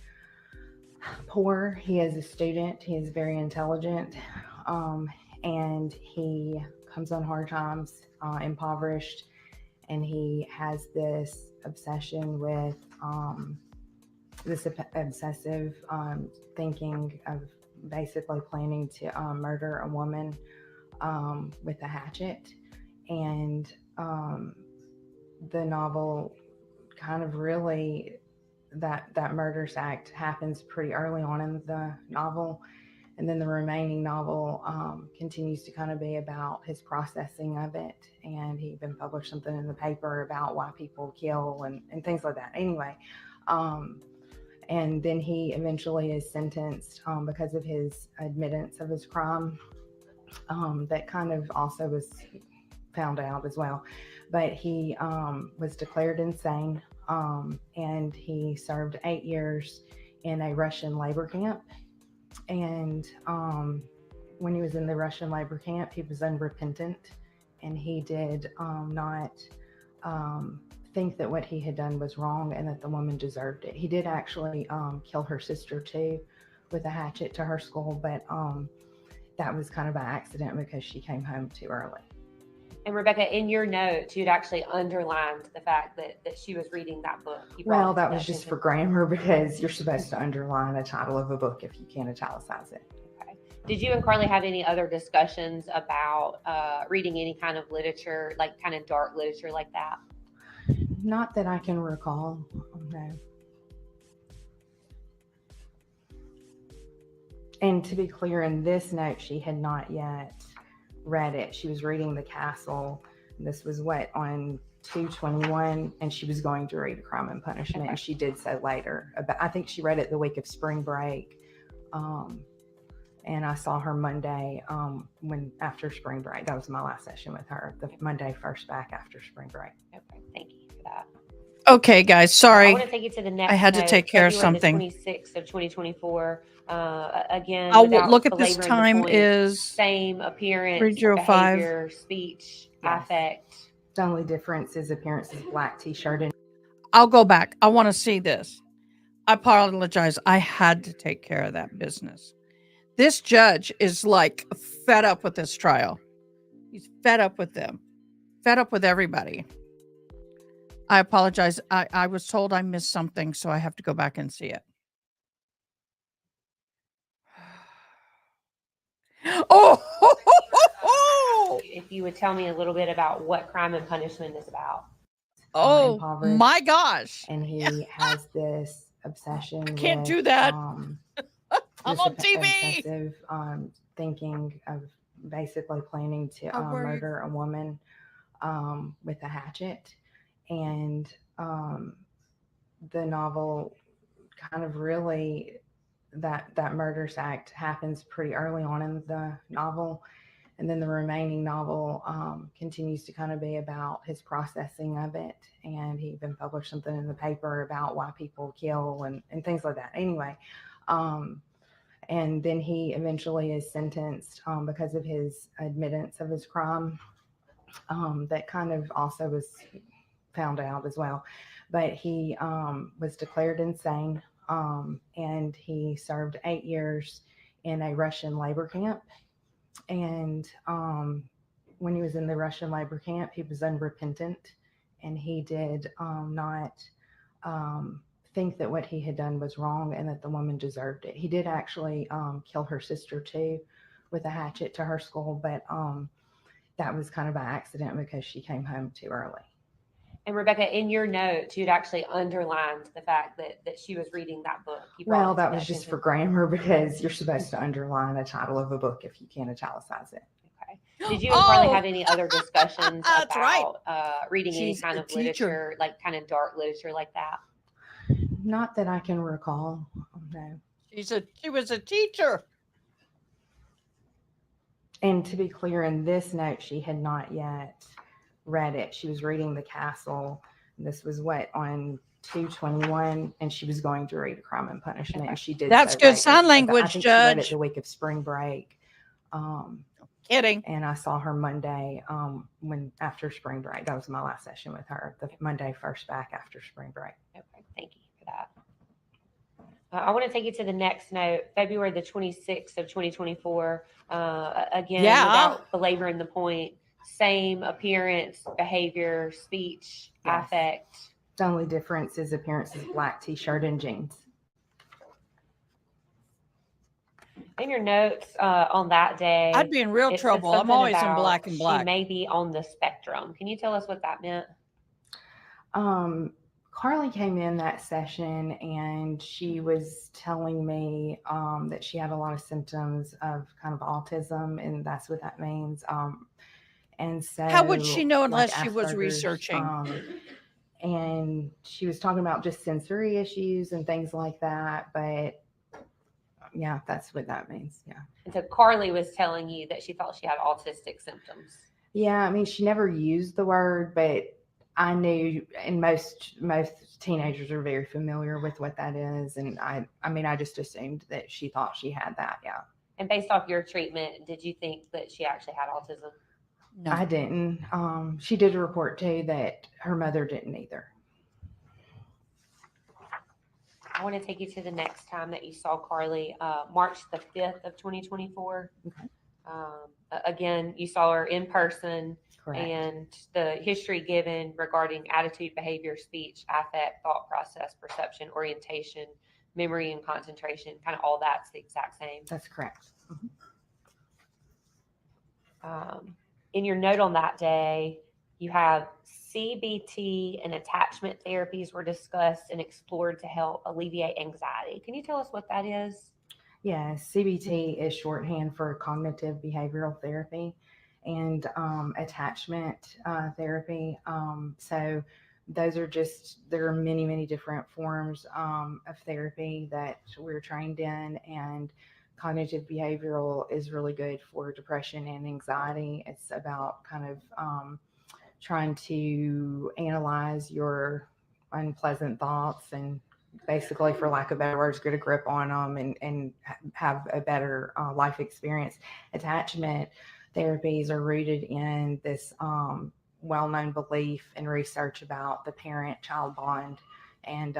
F: poor. He is a student. He is very intelligent. and he comes on hard times, impoverished, and he has this obsession with obsessive thinking of basically planning to murder a woman with a hatchet. And the novel kind of really, that murders act happens pretty early on in the novel, and then the remaining novel continues to kind of be about his processing of it. And he even published something in the paper about why people kill and things like that. Anyway, and then he eventually is sentenced because of his admittance of his crime. That kind of also was found out as well. But he was declared insane, and he served 8 years in a Russian labor camp. And when he was in the Russian labor camp, he was unrepentant, and he did not think that what he had done was wrong and that the woman deserved it. He did actually kill her sister too with a hatchet to her skull, but that was kind of by accident because she came home too early.
C: And Rebecca, in your notes, you'd actually underlined the fact that she was reading that book.
F: Well, that was just for grammar, because you're supposed to underline a title of a book if you can't italicize it.
C: Okay. Did you and Carly have any other discussions about reading any kind of literature, like kind of dark literature like that?
F: Not that I can recall, no. And to be clear, in this note, she had not yet read it. She was reading The Castle. This was on 2/21, and she was going to read Crime and Punishment, and she did so later. I think she read it the week of spring break, and I saw her Monday after spring break. That was my last session with her, the Monday first back after spring break.
C: Okay, thank you for that.
A: Okay, guys,
C: I
A: sorry.
C: want to take you to the next.
A: I had to
C: note,
A: take care of
C: February the
A: something.
C: 26th of 2024. Again,
A: I'll
C: without
A: look at this
C: belaboring the
A: time
C: point,
A: is
C: same appearance,
A: 3:05.
C: behavior, speech,
F: Yes.
C: affect.
F: The only difference is appearance is black t-shirt. And
A: I'll go back. I want to see this. I apologize. I had to take care of that business. This judge is like fed up with this trial. He's fed up with them, fed up with everybody. I apologize. I was told I missed something, so I have to go back and see it. Oh,
C: If you would tell me a little bit about what Crime and Punishment is about.
A: oh
F: impoverished,
A: my gosh.
F: and he has this obsession.
A: I can't
F: with,
A: do that.
F: I'm
A: on TV.
F: Obsessive thinking of basically planning to
A: How were you?
F: murder a woman with a hatchet. And the novel kind of really, that murders act happens pretty early on in the novel. And then the remaining novel continues to kind of be about his processing of it. And he even published something in the paper about why people kill and things like that. Anyway, and then he eventually is sentenced because of his admittance of his crime. That kind of also was found out as well. But he was declared insane, and he served 8 years in a Russian labor camp. And when he was in the Russian labor camp, he was unrepentant, and he did not think that what he had done was wrong and that the woman deserved it. He did actually kill her sister too with a hatchet to her skull, but that was kind of by accident because she came home too early.
C: And Rebecca, in your notes, you'd actually underlined the fact that she was reading that book.
F: Well, that was just for grammar, because you're supposed to underline a title of a book if you can't italicize it.
C: Okay. Did you and Carly
A: Oh.
C: have any other discussions
A: That's right.
C: about reading any
A: She's
C: kind
A: a
C: of
A: teacher.
C: literature, like kind of dark literature like that?
F: Not that I can recall, no.
A: She was a teacher.
F: And to be clear, in this note, she had not yet read it. She was reading The Castle. This was on 2/21, and she was going to read Crime and Punishment, and she did.
A: That's
F: so
A: good
F: later.
A: sign language,
F: I think she read it
A: Judge.
F: the week of spring break.
A: Kidding.
F: And I saw her Monday after spring break. That was my last session with her, the Monday first back after spring break.
C: Okay, thank you for that. I want to take you to the next note, February the 26th of 2024. Again,
A: Yeah.
C: without belaboring the point, same appearance, behavior, speech,
F: Yes.
C: affect.
F: The only difference is appearance is black t-shirt and jeans.
C: In your notes on that day,
A: I'd be in real
C: it said
A: trouble. I'm
C: something
A: always in
C: about
A: black and black.
C: She may be on the spectrum. Can you tell us what that meant?
F: Carly came in that session and she was telling me that she had a lot of symptoms of kind of autism, and that's what that means. And so,
A: How would she know unless
F: like
A: she was
F: Asperger's,
A: researching?
F: And she was talking about just sensory issues and things like that. But yeah, that's what that means. Yeah.
C: And so Carly was telling you that she thought she had autistic symptoms.
F: Yeah, I mean, she never used the word, but I knew, and most teenagers are very familiar with what that is, and I mean, I just assumed that she thought she had that. Yeah.
C: And based off your treatment, did you think that she actually had autism?
A: No.
F: I didn't. She did report too that her mother didn't either.
C: I want to take you to the next time that you saw Carly, March the 5th of 2024.
F: Okay.
C: Again, you saw her in person.
F: Correct.
C: And the history given regarding attitude, behavior, speech, affect, thought process, perception, orientation, memory, and concentration, kind of all that's the exact same.
F: That's correct.
C: In your note on that day, you have CBT and attachment therapies were discussed and explored to help alleviate anxiety. Can you tell us what that is?
F: Yeah, CBT is shorthand for cognitive behavioral therapy and attachment therapy. So those are there are many, many different forms of therapy that we're trained in, and cognitive behavioral is really good for depression and anxiety. It's about kind of trying to analyze your unpleasant thoughts and basically, for lack of better words, get a grip on them and have a better life experience. Attachment therapies are rooted in this well-known belief and research about the parent-child bond and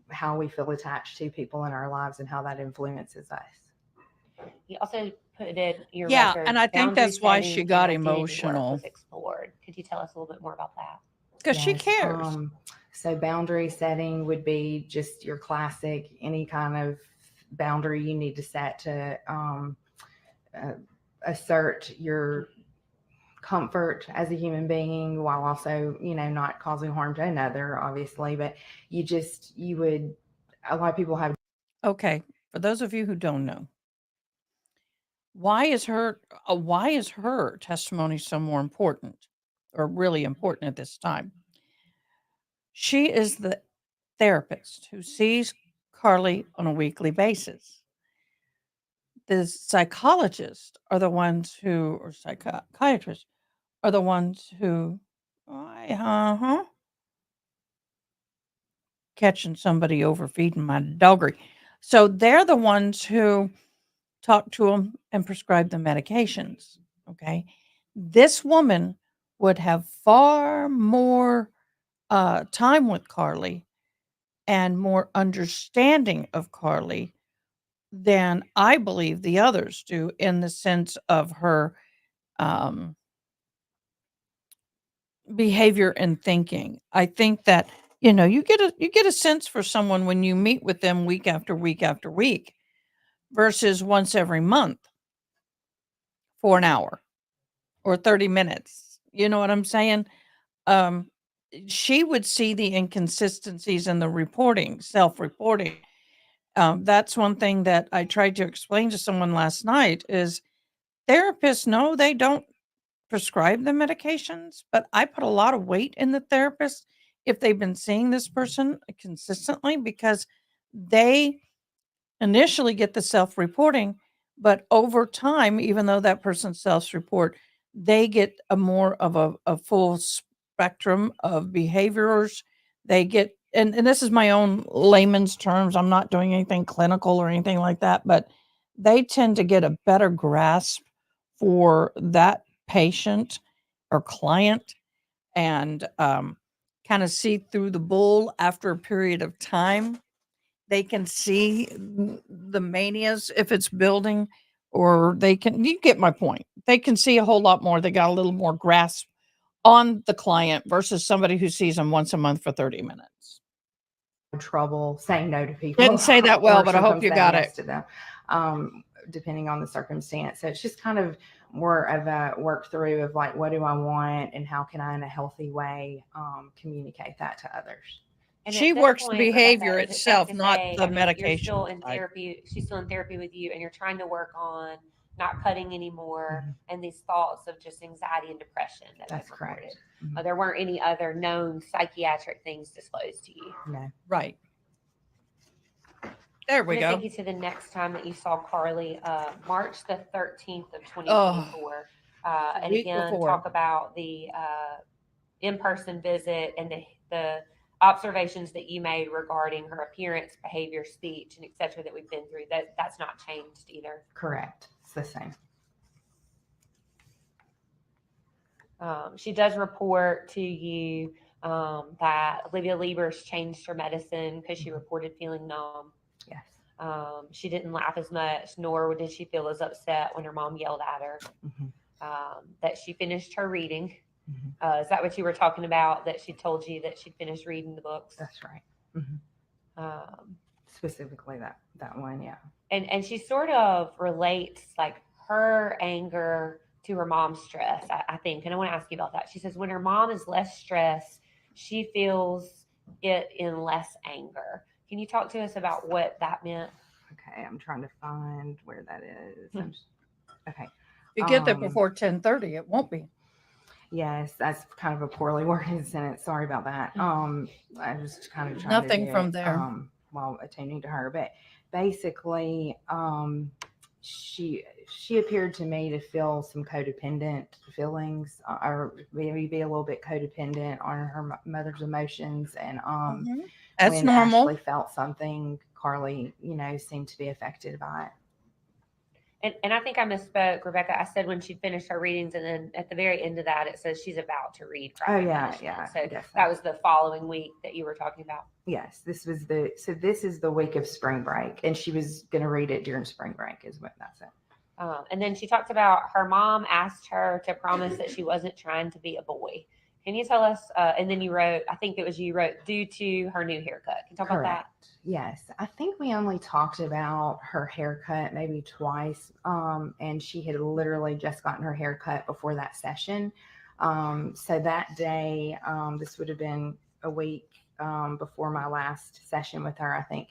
F: how we feel attached to people in our lives and how that influences us.
C: You also put in your
A: Yeah,
C: record,
A: and I think
C: boundary
A: that's why
C: setting
A: she
C: and
A: got
C: identity work
A: emotional.
C: was explored. Could you tell us a little bit more about that?
A: Because she
F: Yes,
A: cares.
F: So boundary setting would be just your classic, any kind of boundary you need to set to assert your comfort as a human being while also, not causing harm to another, obviously. But a lot of people have.
A: Okay, for those of you who don't know, why is her testimony so more important, or really important at this time? She is the therapist who sees Carly on a weekly basis. The psychologists are the ones who, or psychiatrists, are the ones who, catching somebody overfeeding my doggery. So they're the ones who talk to them and prescribe the medications. Okay. This woman would have far more time with Carly and more understanding of Carly than I believe the others do, in the sense of her behavior and thinking. I think that, you get a sense for someone when you meet with them week after week after week versus once every month for an hour or 30 minutes. You know what I'm saying? Um, she would see the inconsistencies in the reporting, self-reporting. That's one thing that I tried to explain to someone last night is therapists, no, they don't prescribe the medications, but I put a lot of weight in the therapist if they've been seeing this person consistently, because they initially get the self-reporting, but over time, even though that person self-report, they get a more of a full spectrum of behaviors. They get, and this is my own layman's terms. I'm not doing anything clinical or anything like that, but they tend to get a better grasp for that patient or client and kind of see through the bull after a period of time they can see the manias if it's building, or you get my point. They can see a whole lot more. They got a little more grasp on the client versus somebody who sees them once a month for 30 minutes.
F: Trouble saying no to people.
A: Didn't say that well,
F: or
A: but I hope
F: sometimes
A: you
F: saying
A: got
F: yes
A: it.
F: to them, depending on the circumstance. So it's just kind of more of a work through of like, what do I want and how can I, in a healthy way, communicate that to others.
C: And
A: She
C: at this
A: works the
C: point,
A: behavior
C: Rebecca, is it safe
A: itself,
C: to
A: not
C: say,
A: the
C: I mean,
A: medication
C: You're still in
A: side.
C: therapy. She's still in therapy with you, and you're trying to work on not cutting anymore,
F: Mhm.
C: and these thoughts of just anxiety and depression that
F: That's
C: have reported.
F: correct. Mhm.
C: There weren't any other known psychiatric things disclosed to you.
F: No.
A: Right. There we
C: I'm going to
A: go.
C: take you to the next time that you saw Carly, March the 13th of 2024. And
A: week
C: again,
A: before.
C: talk about the in-person visit and the observations that you made regarding her appearance, behavior, speech, and et cetera that we've been through. That's not changed either.
F: Correct. It's the same.
C: She does report to you that Olivia Liebers changed her medicine because she reported feeling numb.
F: Yes.
C: She didn't laugh as much, nor did she feel as upset when her mom yelled at her. That she finished her reading. Is that what you were talking about? That she told you that she'd finished reading the books?
F: That's right. Specifically that one, yeah.
C: And she sort of relates like her anger to her mom's stress, I think. And I want to ask you about that. She says when her mom is less stressed, she feels it in less anger. Can you talk to us about what that meant?
F: Okay, I'm trying to find where that is. Okay.
A: If you get there before 10:30, it won't be.
F: Yes, that's kind of a poorly worded sentence. Sorry about that. I was kind of trying
A: Nothing
F: to do
A: from
F: it,
A: there.
F: while attending to her, but basically, she appeared to me to feel some codependent feelings, or maybe be a little bit codependent on her mother's emotions, and
A: That's
F: when
A: normal.
F: Ashley felt something, Carly, seemed to be affected by it.
C: And I think I misspoke, Rebecca. I said when she'd finished her readings, and then at the very end of that, it says she's about to read.
F: Oh,
C: Crime
F: yeah,
C: Punishment.
F: yeah,
C: So
F: I guess
C: that was the following week that you were talking about.
F: Yes, this is the week of spring break, and she was going to read it during spring break, is what that's it.
C: And then she talked about her mom asked her to promise that she wasn't trying to be a boy. Can you tell us? And then you wrote, I think it was you wrote, due to her new haircut. Can you talk about that?
F: Yes, I think we only talked about her haircut maybe twice, and she had literally just gotten her haircut before that session. So that day, this would have been a week before my last session with her, I think.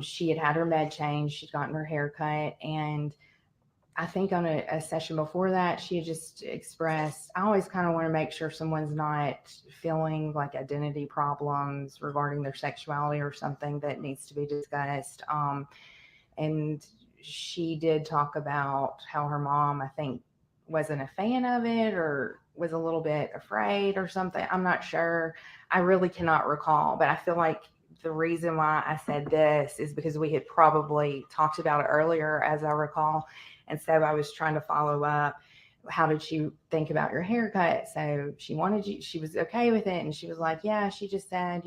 F: She had her med change, she'd gotten her haircut, and I think on a session before that, she had just expressed, I always kind of want to make sure someone's not feeling like identity problems regarding their sexuality or something that needs to be discussed. And she did talk about how her mom, I think, wasn't a fan of it or was a little bit afraid or something. I'm not sure. I really cannot recall, but I feel like the reason why I said this is because we had probably talked about it earlier, as I recall. And so I was trying to follow up. How did she think about your haircut? So she was okay with it. And she was like, yeah, she just said,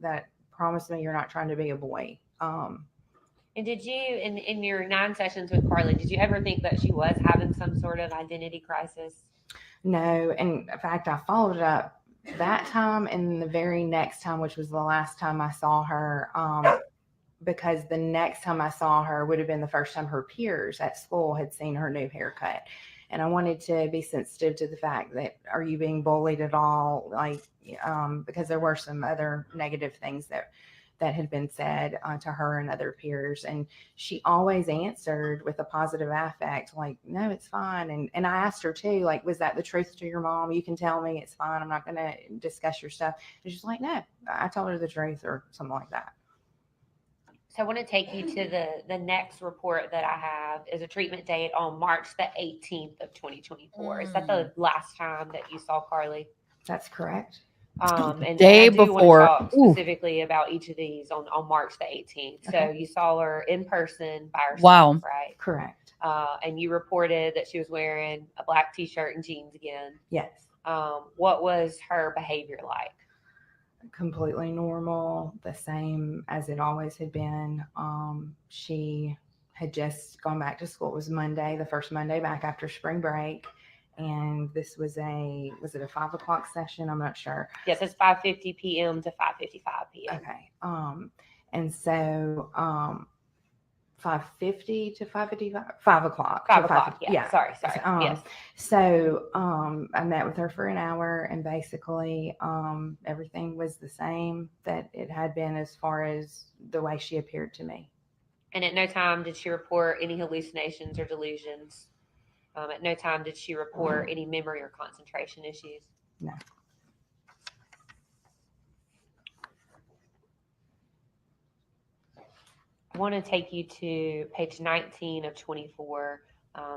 F: that promise me you're not trying to be a boy.
C: And did you, in your 9 sessions with Carly, did you ever think that she was having some sort of identity crisis?
F: No. And in fact, I followed it up that time and the very next time, which was the last time I saw her, because the next time I saw her would have been the first time her peers at school had seen her new haircut. And I wanted to be sensitive to the fact that, are you being bullied at all? Like, because there were some other negative things that had been said to her and other peers. And she always answered with a positive affect, like, no, it's fine. And I asked her too, like, was that the truth to your mom? You can tell me, it's fine. I'm not going to discuss your stuff. And she's like, no, I told her the truth, or something like that.
C: So I want to take you to the next report that I have is a treatment date on March the 18th of 2024. Is that the last time that you saw Carly?
F: That's correct.
C: And
A: Day
C: I do
A: before.
C: want to talk specifically about each of these on March the 18th. So you saw her in person by herself,
A: Wow.
C: right?
F: Correct.
C: And you reported that she was wearing a black t-shirt and jeans again.
F: Yes.
C: What was her behavior like?
F: completely normal, the same as it always had been. She had just gone back to school. It was Monday, the first Monday back after spring break. And this was was it a 5 o'clock session? I'm not sure.
C: Yes, it's 5:50 p.m. to 5:55 p.m.
F: Okay. And so, 5:50 to 5:55, 5 o'clock.
C: 5
F: to
C: o'clock. Yeah. Sorry. Yes.
F: So, I met with her for an hour, and basically, everything was the same that it had been as far as the way she appeared to me.
C: And at no time did she report any hallucinations or delusions. At no time did she report any memory or concentration issues.
F: No.
C: I want to take you to page 19 of 24.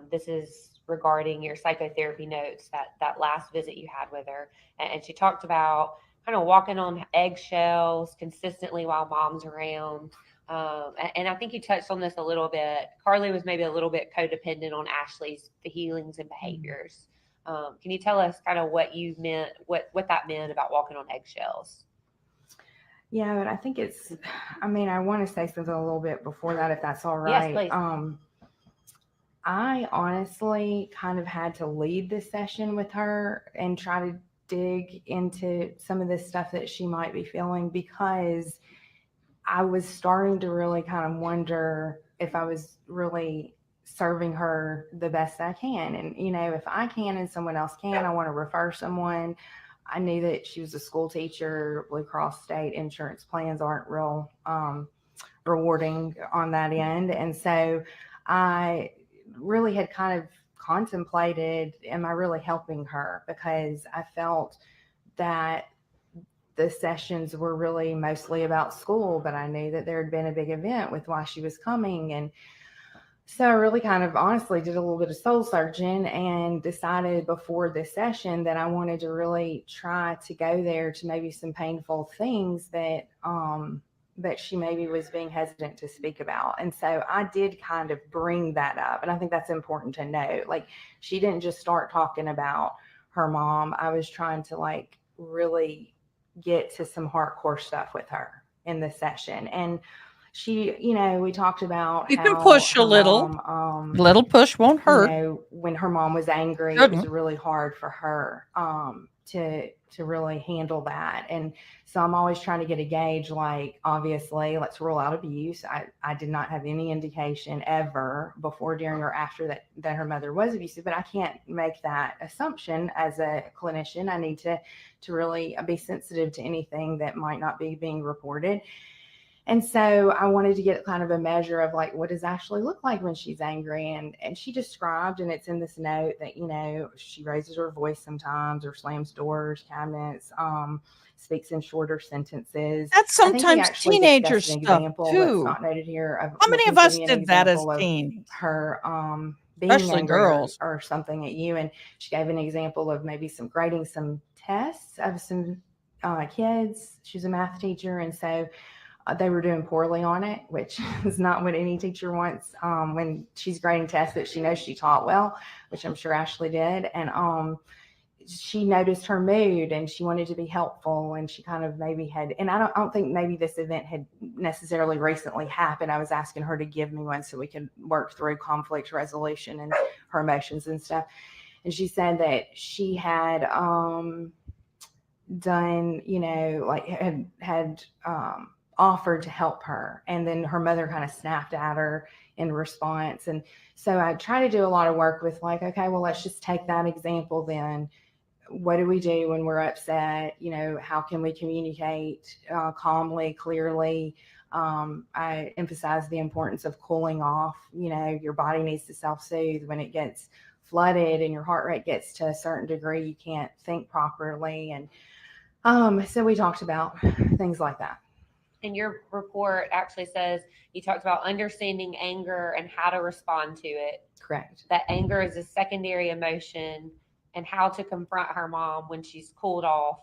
C: This is regarding your psychotherapy notes, that last visit you had with her. And she talked about kind of walking on eggshells consistently while mom's around. And I think you touched on this a little bit. Carly was maybe a little bit codependent on Ashley's feelings and behaviors. Can you tell us kind of what you meant, what that meant about walking on eggshells?
F: Yeah, but I think I want to say something a little bit before that, if that's all
C: Yes,
F: right.
C: please.
F: I honestly kind of had to lead this session with her and try to dig into some of this stuff that she might be feeling, because I was starting to really kind of wonder if I was really serving her the best I can. And, if I can and someone else can, I want to refer someone. I knew that she was a school teacher. Blue Cross state insurance plans aren't real rewarding on that end. And so I really had kind of contemplated, am I really helping her? Because I felt that the sessions were really mostly about school, but I knew that there had been a big event with why she was coming. And so I really kind of honestly did a little bit of soul searching and decided before this session that I wanted to really try to go there to maybe some painful things that she maybe was being hesitant to speak about. And so I did kind of bring that up. And I think that's important to note. Like, she didn't just start talking about her mom. I was trying to really get to some hardcore stuff with her in the session. And she, we talked about
A: You
F: how
A: can push a
F: her
A: little.
F: mom,
A: Little push won't hurt.
F: When her mom was angry,
A: Shouldn't.
F: it was really hard for her to really handle that. And so I'm always trying to get a gauge, obviously, let's rule out abuse. I did not have any indication ever before, during, or after that her mother was abusive, but I can't make that assumption as a clinician. I need to really be sensitive to anything that might not be being reported. And so I wanted to get kind of a measure of what does Ashley look like when she's angry? And she described, and it's in this note, that, she raises her voice sometimes, or slams doors, cabinets, speaks in shorter sentences.
A: That's sometimes teenager stuff too.
F: That's not noted here.
A: How many of us did that as teens?
F: Her being
A: Especially
F: angry
A: girls.
F: or something at you. And she gave an example of maybe grading some tests of some kids. She's a math teacher, and so they were doing poorly on it, which is not what any teacher wants when she's grading tests that she knows she taught well, which I'm sure Ashley did. And she noticed her mood, and she wanted to be helpful, and she kind of maybe had, and I don't think maybe this event had necessarily recently happened. I was asking her to give me one so we could work through conflict resolution and her emotions and stuff. And she said that she had done, had offered to help her, and then her mother kind of snapped at her in response. And so I try to do a lot of work with okay, well, let's just take that example then. What do we do when we're upset? How can we communicate calmly, clearly? I emphasize the importance of cooling off. Your body needs to self-soothe. When it gets flooded and your heart rate gets to a certain degree, you can't think properly. And so we talked about things like that.
C: And your report actually says you talked about understanding anger and how to respond to it.
F: Correct.
C: That anger is a secondary emotion, and how to confront her mom when she's cooled off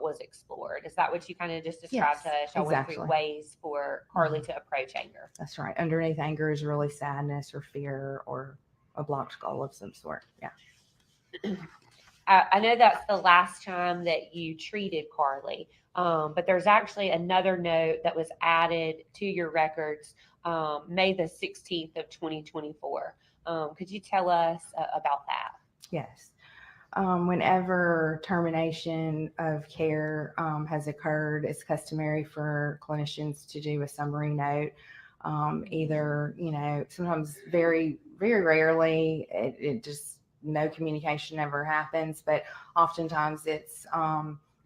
C: was explored. Is that what you kind of just described to us? I went through ways for Carly to approach anger.
F: That's right. Underneath anger is really sadness or fear or a blocked goal of some sort. Yeah.
C: I know that's the last time that you treated Carly. But there's actually another note that was added to your records May the 16th of 2024. Could you tell us about that?
F: Yes. Whenever termination of care has occurred, it's customary for clinicians to do a summary note. Either, sometimes very, very rarely, it just, no communication ever happens, but oftentimes it's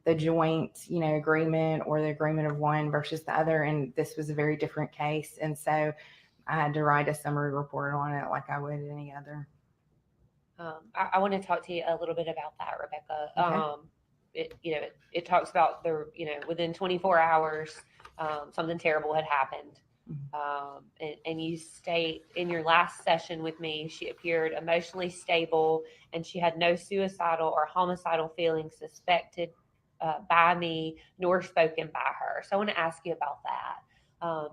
F: the joint, agreement or the agreement of one versus the other. And this was a very different case. And so I had to write a summary report on it like I would any other.
C: I want to talk to you a little bit about that, Rebecca.
F: Okay.
C: It talks about within 24 hours, something terrible had happened. And you state in your last session with me, she appeared emotionally stable and she had no suicidal or homicidal feelings suspected by me nor spoken by her. So I want to ask you about that.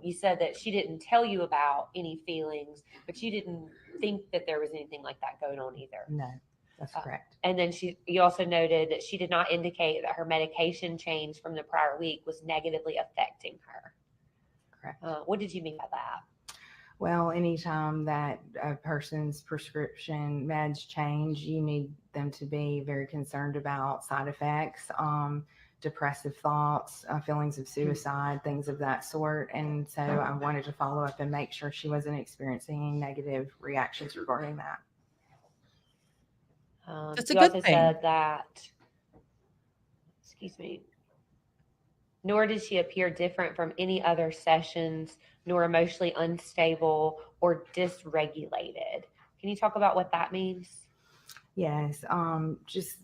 C: You said that she didn't tell you about any feelings, but you didn't think that there was anything like that going on either.
F: No, that's correct.
C: And then you also noted that she did not indicate that her medication change from the prior week was negatively affecting her.
F: Correct.
C: What did you mean by that?
F: Well, anytime that a person's prescription meds change, you need them to be very concerned about side effects, depressive thoughts, feelings of suicide, things of that sort. And so I wanted to follow up and make sure she wasn't experiencing any negative reactions regarding that.
A: That's a
C: you
A: good
C: also
A: thing.
C: said that, excuse me, nor did she appear different from any other sessions, nor emotionally unstable or dysregulated. Can you talk about what that means?
F: Yes, just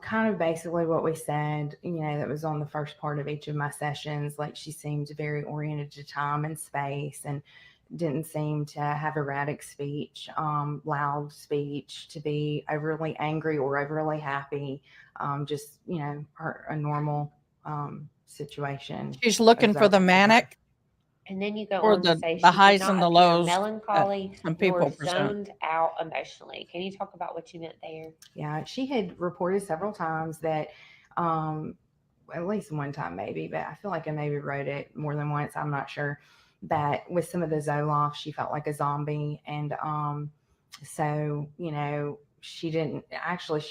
F: kind of basically what we said, that was on the first part of each of my sessions. Like, she seemed very oriented to time and space and didn't seem to have erratic speech, loud speech, to be overly angry or overly happy. Just, a normal situation.
A: She's looking for the manic.
C: And then you go
A: Or
C: on to say
A: the
C: she
A: highs
C: did not
A: and the
C: appear
A: lows
C: melancholy
A: some people
C: nor
A: present.
C: zoned out emotionally. Can you talk about what you meant there?
F: Yeah, she had reported several times that, at least one time maybe, but I feel like I maybe wrote it more than once. I'm not sure. That with some of the Zoloft, she felt like a zombie. And so, she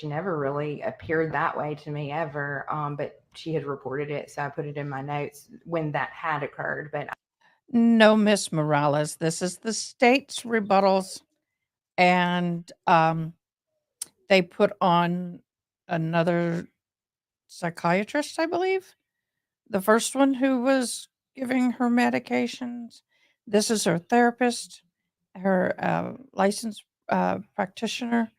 F: never really appeared that way to me ever. But she had reported it. So I put it in my notes when that had occurred. But
A: No, Miss Morales, this is the state's rebuttals, and they put on another psychiatrist, I believe. The first one who was giving her medications. This is her therapist, her licensed practitioner,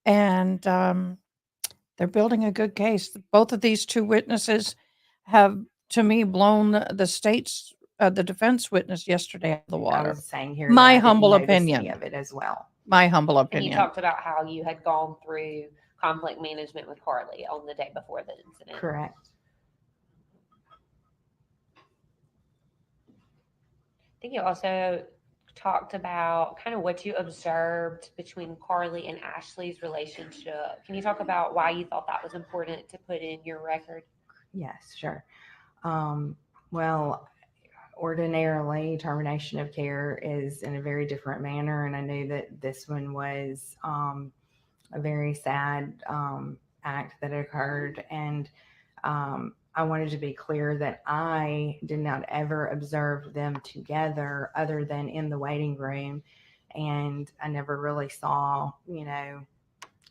A: and they're building a good case. Both of these two witnesses have, to me, blown the state's the defense witness yesterday out of the
F: I
A: water.
F: was saying here,
A: My
F: that I didn't
A: humble
F: notice
A: opinion.
F: any of it as well.
A: My humble
C: And you
A: opinion.
C: talked about how you had gone through conflict management with Carly on the day before the incident.
F: Correct.
C: I think you also talked about kind of what you observed between Carly and Ashley's relationship. Can you talk about why you thought that was important to put in your record?
F: Yes, sure. Well, ordinarily, termination of care is in a very different manner, and I knew that this one was a very sad act that occurred. And I wanted to be clear that I did not ever observe them together other than in the waiting room. And I never really saw,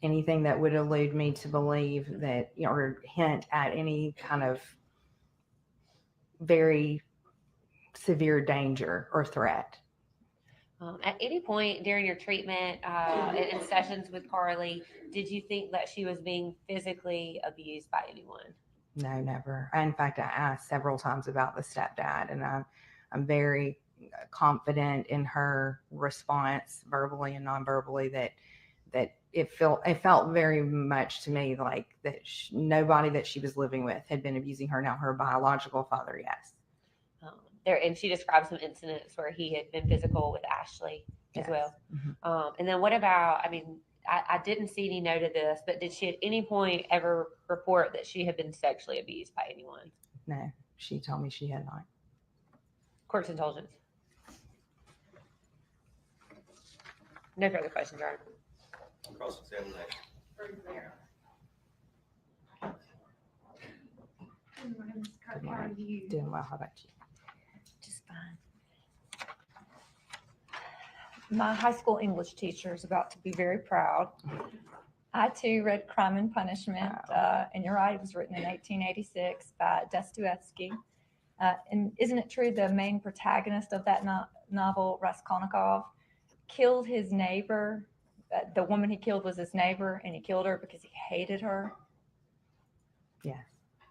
F: anything that would allude me to believe that, or hint at any kind of very severe danger or threat.
C: At any point during your treatment and sessions with Carly, did you think that she was being physically abused by anyone?
F: No, never. In fact, I asked several times about the stepdad, and I'm very confident in her response, verbally and non-verbally, that it felt very much to me like that nobody that she was living with had been abusing her. Now, her biological father, yes.
C: And she described some incidents where he had been physical with Ashley as
F: Yes.
C: well.
F: Mm-hmm.
C: And then what about, I didn't see any note of this, but did she at any point ever report that she had been sexually abused by anyone?
F: no, she told me she had not.
C: Court's indulgence. No further questions, Your Honor.
B: Cross-examination.
F: Doing well. How about you?
E: Just fine. My high school English teacher is about to be very proud. I too read Crime and Punishment, and you're right, it was written in 1886 by Dostoevsky. And isn't it true the main protagonist of that novel, Raskolnikov, killed his neighbor? The woman he killed was his neighbor, and he killed her because he hated her.
F: Yes.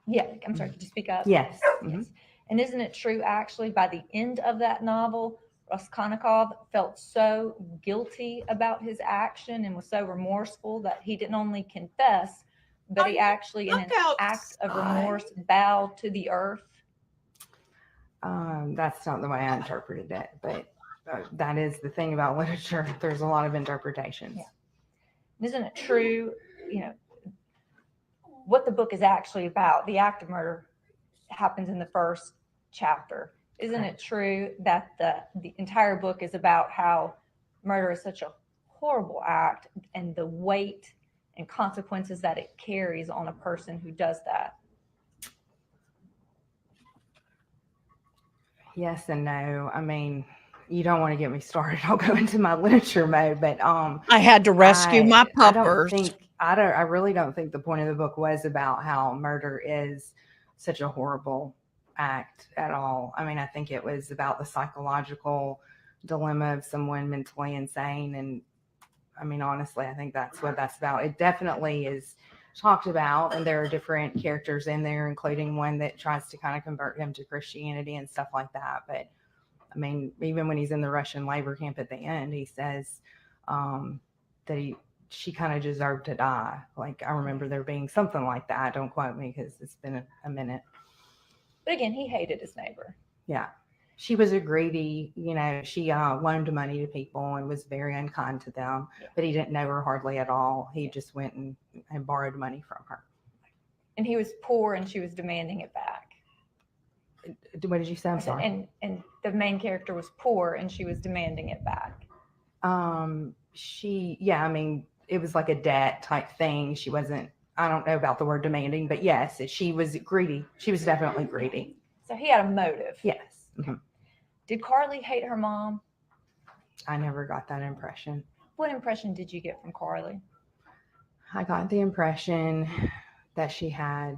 E: Yeah, I'm sorry, could you speak up?
F: Yes.
E: Yes. And isn't it true, actually, by the end of that novel, Raskolnikov felt so guilty about his action and was so remorseful that he didn't only confess, but he actually, in an act of remorse, bowed to the earth?
F: That's not the way I interpreted it, but that is the thing about literature. There's a lot of interpretations.
E: Yeah. Isn't it true, what the book is actually about? The act of murder happens in the first chapter. Isn't it true that the entire book is about how murder is such a horrible act and the weight and consequences that it carries on a person who does that?
F: Yes and no. I mean, you don't want to get me started. I'll go into my literature mode, but
A: I had to rescue my puppers.
F: I really don't think the point of the book was about how murder is such a horrible act at all. I mean, I think it was about the psychological dilemma of someone mentally insane. And I mean, honestly, I think that's what that's about. It definitely is talked about, and there are different characters in there, including one that tries to kind of convert him to Christianity and stuff like that. But I mean, even when he's in the Russian labor camp at the end, he says that she kind of deserved to die. Like, I remember there being something like that. Don't quote me because it's been a minute.
E: But again, he hated his neighbor.
F: Yeah. She was a greedy, she loaned money to people and was very unkind to them, but he didn't know her hardly at all. He just went and borrowed money from her.
E: And he was poor and she was demanding it back.
F: What did you say? I'm sorry.
E: And the main character was poor and she was demanding it back.
F: I mean, it was like a debt type thing. She wasn't, I don't know about the word demanding, but yes, she was greedy. She was definitely greedy.
E: So he had a motive.
F: Yes. Mm-hmm.
E: Did Carly hate her mom?
F: I never got that impression.
E: What impression did you get from Carly?
F: I got the impression that she had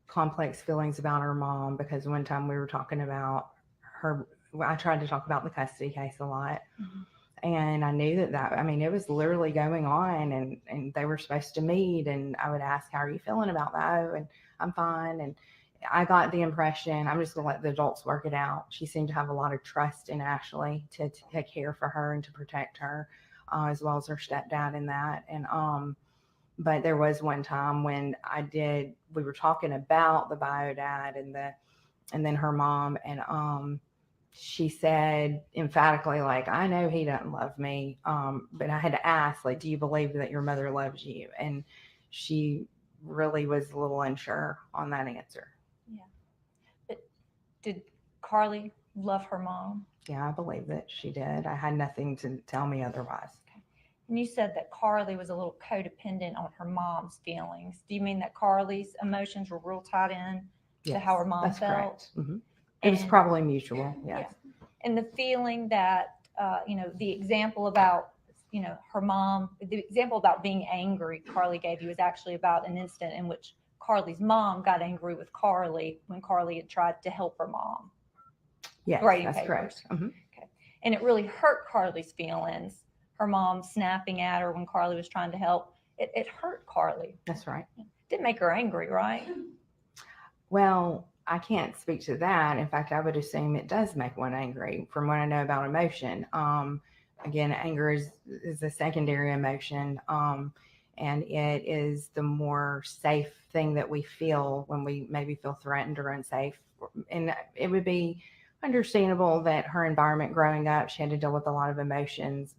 F: complex feelings about her mom, because one time we were talking about her, I tried to talk about the custody case a lot. Mm-hmm. And I knew it was literally going on, and they were supposed to meet, and I would ask, how are you feeling about that? And I'm fine. And I got the impression, I'm just going to let the adults work it out. She seemed to have a lot of trust in Ashley to take care for her and to protect her, as well as her stepdad in that. And, but there was one time when we were talking about the bio dad and then her mom, and, she said emphatically, like, I know he doesn't love me. But I had to ask, like, do you believe that your mother loves you? And she really was a little unsure on that answer.
E: Yeah. But did Carly love her mom?
F: Yeah, I believe that she did. I had nothing to tell me otherwise.
E: Okay. And you said that Carly was a little codependent on her mom's feelings. Do you mean that Carly's emotions were real tied in to how her mom felt?
F: Correct. Mm-hmm. It was probably mutual. Yes.
E: Yeah. And the feeling that, the example about, her mom, the example about being angry Carly gave you was actually about an incident in which Carly's mom got angry with Carly when Carly had tried to help her mom.
F: Yes,
E: grading
F: that's
E: papers.
F: correct. Mm-hmm.
E: Okay. And it really hurt Carly's feelings. Her mom snapping at her when Carly was trying to help. It hurt Carly.
F: That's right.
E: Didn't make her angry, right?
F: Well, I can't speak to that. In fact, I would assume it does make one angry from what I know about emotion. Again, anger is a secondary emotion. And it is the more safe thing that we feel when we maybe feel threatened or unsafe. And it would be understandable that her environment growing up, she had to deal with a lot of emotions,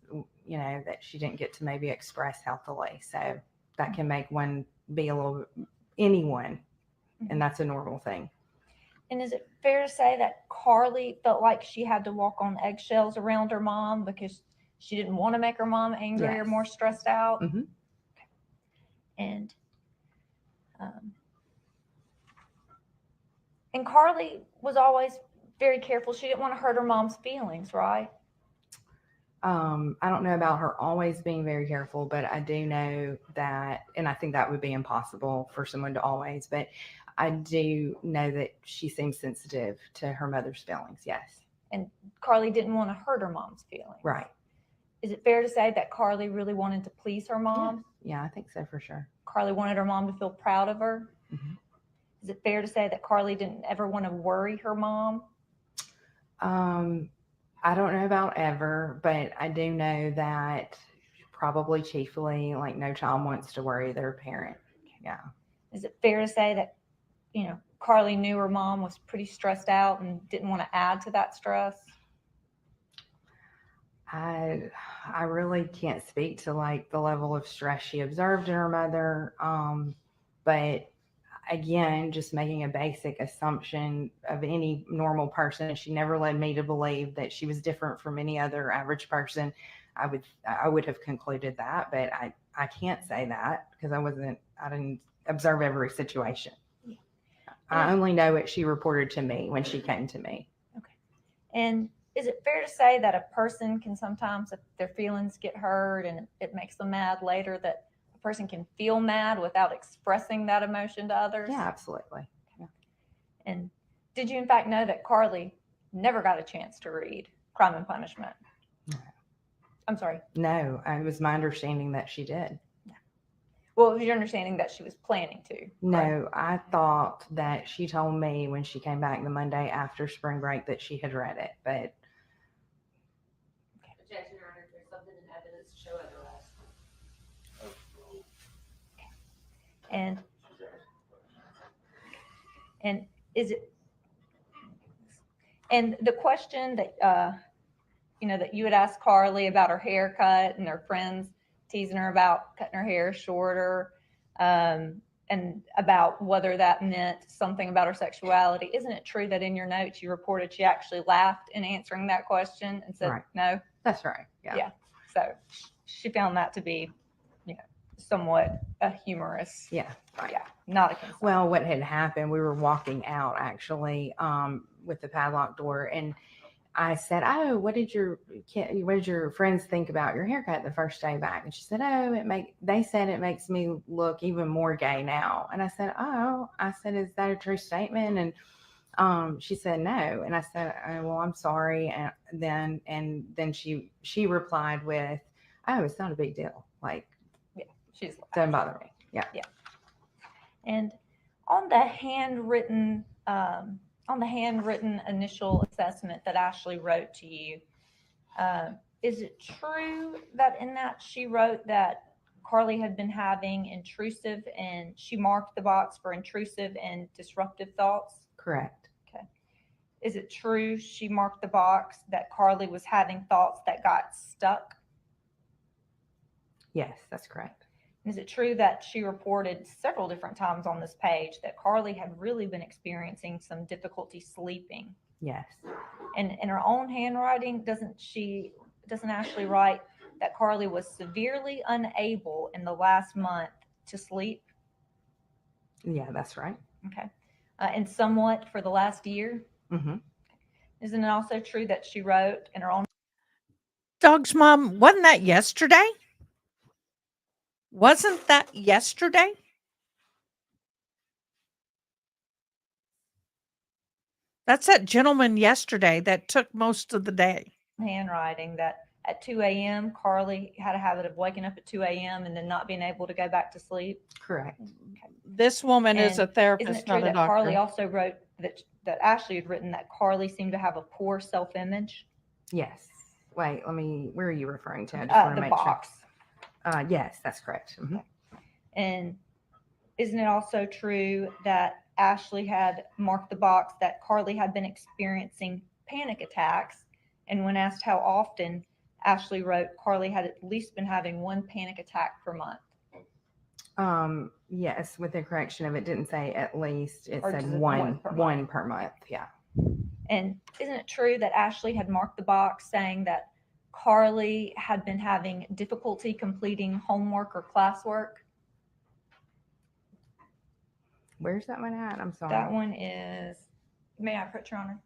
F: that she didn't get to maybe express healthily. So that can make one be a little anyone, and that's a normal thing.
E: And is it fair to say that Carly felt like she had to walk on eggshells around her mom because she didn't want to make her mom angry or
F: Yes.
E: more stressed out?
F: Mm-hmm.
E: And Carly was always very careful. She didn't want to hurt her mom's feelings, right?
F: I don't know about her always being very careful, but I do know that, and I think that would be impossible for someone to always, but I do know that she seems sensitive to her mother's feelings. Yes.
E: And Carly didn't want to hurt her mom's feelings.
F: Right.
E: Is it fair to say that Carly really wanted to please her mom?
F: Yeah, I think so for sure.
E: Carly wanted her mom to feel proud of her?
F: Mm-hmm.
E: Is it fair to say that Carly didn't ever want to worry her mom?
F: I don't know about ever, but I do know that probably chiefly, like, no child wants to worry their parent. Yeah.
E: Is it fair to say that, Carly knew her mom was pretty stressed out and didn't want to add to that stress?
F: I really can't speak to like the level of stress she observed in her mother. But again, just making a basic assumption of any normal person, she never led me to believe that she was different from any other average person. I would have concluded that, but I can't say that because I didn't observe every situation.
E: Yeah.
F: I only know what she reported to me when she came to me.
E: Okay. And is it fair to say that a person can sometimes, if their feelings get hurt and it makes them mad later, that a person can feel mad without expressing that emotion to others?
F: Yeah, absolutely. Yeah.
E: And did you in fact know that Carly never got a chance to read Crime and Punishment?
F: No.
E: I'm sorry.
F: No, it was my understanding that she did.
E: Well, it was your understanding that she was planning to?
F: No, I thought that she told me when she came back the Monday after spring break that she had read it, but
C: Objection, Your Honor, there's something in evidence to show otherwise.
E: And is it, and the question that that you had asked Carly about her haircut and her friends teasing her about cutting her hair shorter, and about whether that meant something about her sexuality. Isn't it true that in your notes you reported she actually laughed in answering that question and said,
F: right.
E: No?
F: That's right. Yeah.
E: Yeah. So she found that to be, somewhat a humorous.
F: Yeah. Right.
E: Yeah. Not a concern.
F: Well, what had happened, we were walking out actually with the padlock door, and I said, "Oh, what did your friends think about your haircut the first day back?" And she said, "Oh, they said it makes me look even more gay now." And I said, "Oh," I said, "Is that a true statement?" And she said, "No." And I said, "Oh, well, I'm sorry." And then she replied with, "Oh, it's not a big deal. Like,
E: She's
F: doesn't bother me." Yeah.
E: Yeah. And on the handwritten initial assessment that Ashley wrote to you, is it true that in that she wrote that Carly had been having intrusive, and she marked the box for intrusive and disruptive thoughts?
F: Correct.
E: Okay. Is it true she marked the box that Carly was having thoughts that got stuck?
F: Yes, that's correct.
E: Is it true that she reported several different times on this page that Carly had really been experiencing some difficulty sleeping?
F: Yes.
E: And in her own handwriting, doesn't Ashley write that Carly was severely unable in the last month to sleep?
F: Yeah, that's right.
E: Okay. And somewhat for the last year?
F: Mm-hmm.
E: Isn't it also true that she wrote in her own?
A: Dog's mom, wasn't that yesterday? Wasn't that yesterday? That's that gentleman yesterday that took most of the day.
E: Handwriting that at 2 a.m. Carly had a habit of waking up at 2 a.m. and then not being able to go back to sleep.
F: Correct.
A: This woman is a
E: Isn't
A: therapist,
E: it true
A: not a
E: that
A: doctor.
E: Carly also wrote that Ashley had written that Carly seemed to have a poor self-image?
F: Yes. Wait, where are you referring to? I just want to
E: The
F: make
E: box.
F: sure. Yes, that's correct. Mm-hmm.
E: And isn't it also true that Ashley had marked the box that Carly had been experiencing panic attacks? And when asked how often, Ashley wrote Carly had at least been having one panic attack per month.
F: Yes, with the correction of it didn't say at least, it
E: Or
F: said
E: does it
F: one
E: per month?
F: one per month. Yeah.
E: And isn't it true that Ashley had marked the box saying that Carly had been having difficulty completing homework or classwork?
F: Where's that one at? I'm sorry.
E: That one is, may I approach, Your Honor?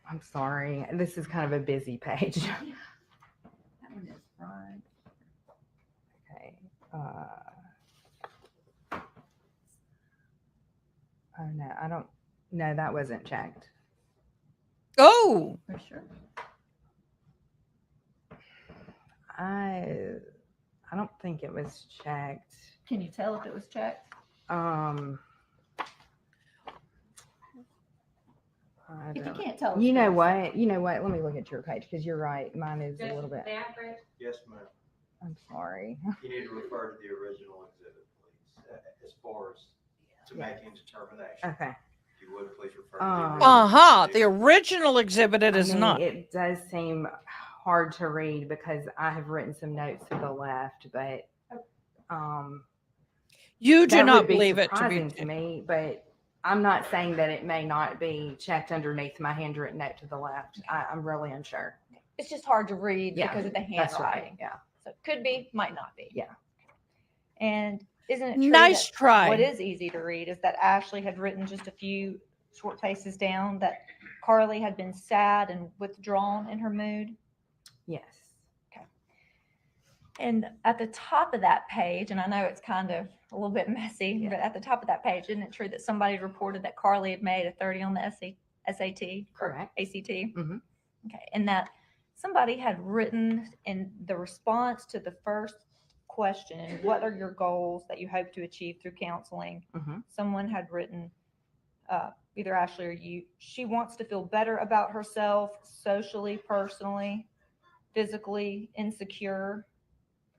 F: I'm sorry. This is kind of a busy page.
A: That one is right.
F: Okay. Oh no, I don't. No, that wasn't checked.
A: Oh, for sure.
F: I don't think it was checked.
E: Can you tell if it was checked?
F: I
E: If you
F: don't.
E: can't tell,
F: You know what? You know what? Let me look at your page because you're right. Mine is a little bit.
B: Yes, ma'am.
F: I'm sorry.
B: You need to refer to the original exhibit, please, as far as to making a determination.
F: Okay.
B: If you would, please refer to the original.
A: The original exhibit it
F: I
A: is
F: mean,
A: not.
F: It does seem hard to read because I have written some notes to the left, but
A: You do
F: that
A: not
F: would be
A: believe it to
F: surprising
A: be.
F: to me. But I'm not saying that it may not be checked underneath my handwritten note to the left. I'm really unsure.
E: It's just hard to read
F: Yeah,
E: because of the
F: That's
E: handwriting.
F: right. Yeah.
E: So it could be, might not be.
F: Yeah.
E: And isn't it true
A: Nice
E: that
A: try.
E: what is easy to read is that Ashley had written just a few short places down that Carly had been sad and withdrawn in her mood?
F: Yes.
E: And at the top of that page, and I know it's kind of a little bit messy,
F: Yeah.
E: but at the top of that page, isn't it true that somebody reported that Carly had made a 30 on the SAT? Or
F: Correct.
E: ACT?
F: Mhm.
E: Okay. And that somebody had written in the response to the first question, what are your goals that you hope to achieve through counseling?
F: Mhm.
E: Someone had written, either Ashley or you, she wants to feel better about herself socially, personally, physically insecure,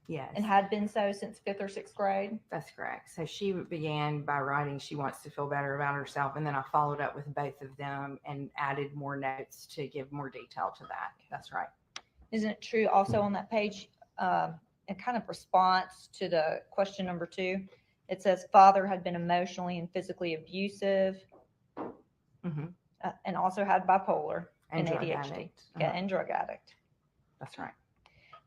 F: Yes.
E: and had been so since 5th or 6th grade.
F: That's correct. So she began by writing she wants to feel better about herself, and then I followed up with both of them and added more notes to give more detail to that. That's right.
E: Isn't it true also on that page, in kind of response to the question number 2, it says father had been emotionally and physically abusive,
F: Mhm.
E: and also had bipolar and
F: drug
E: ADHD.
F: addict.
E: Yeah, and drug addict.
F: That's right.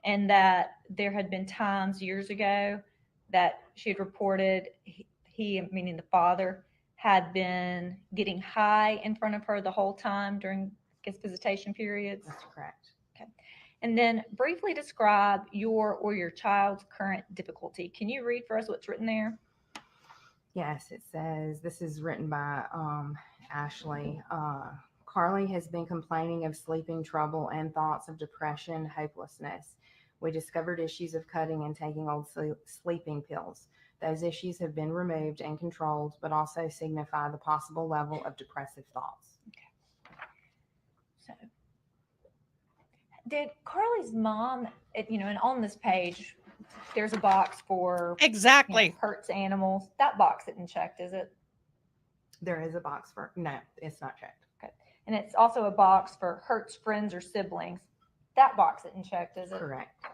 E: And that there had been times years ago that she had reported he, meaning the father, had been getting high in front of her the whole time during his visitation periods.
F: That's correct.
E: And then briefly describe your or your child's current difficulty. Can you read for us what's written there?
F: Yes, it says, this is written by Ashley. Carly has been complaining of sleeping trouble and thoughts of depression, hopelessness. We discovered issues of cutting and taking old sleeping pills. Those issues have been removed and controlled, but also signify the possible level of depressive thoughts.
E: So, did Carly's mom, and on this page, there's a box for
A: Exactly.
E: hurts animals. That box isn't checked, is it?
F: There is a box for, no, it's not checked.
E: Okay. And it's also a box for hurts friends or siblings. That box isn't checked, is it?
F: Correct.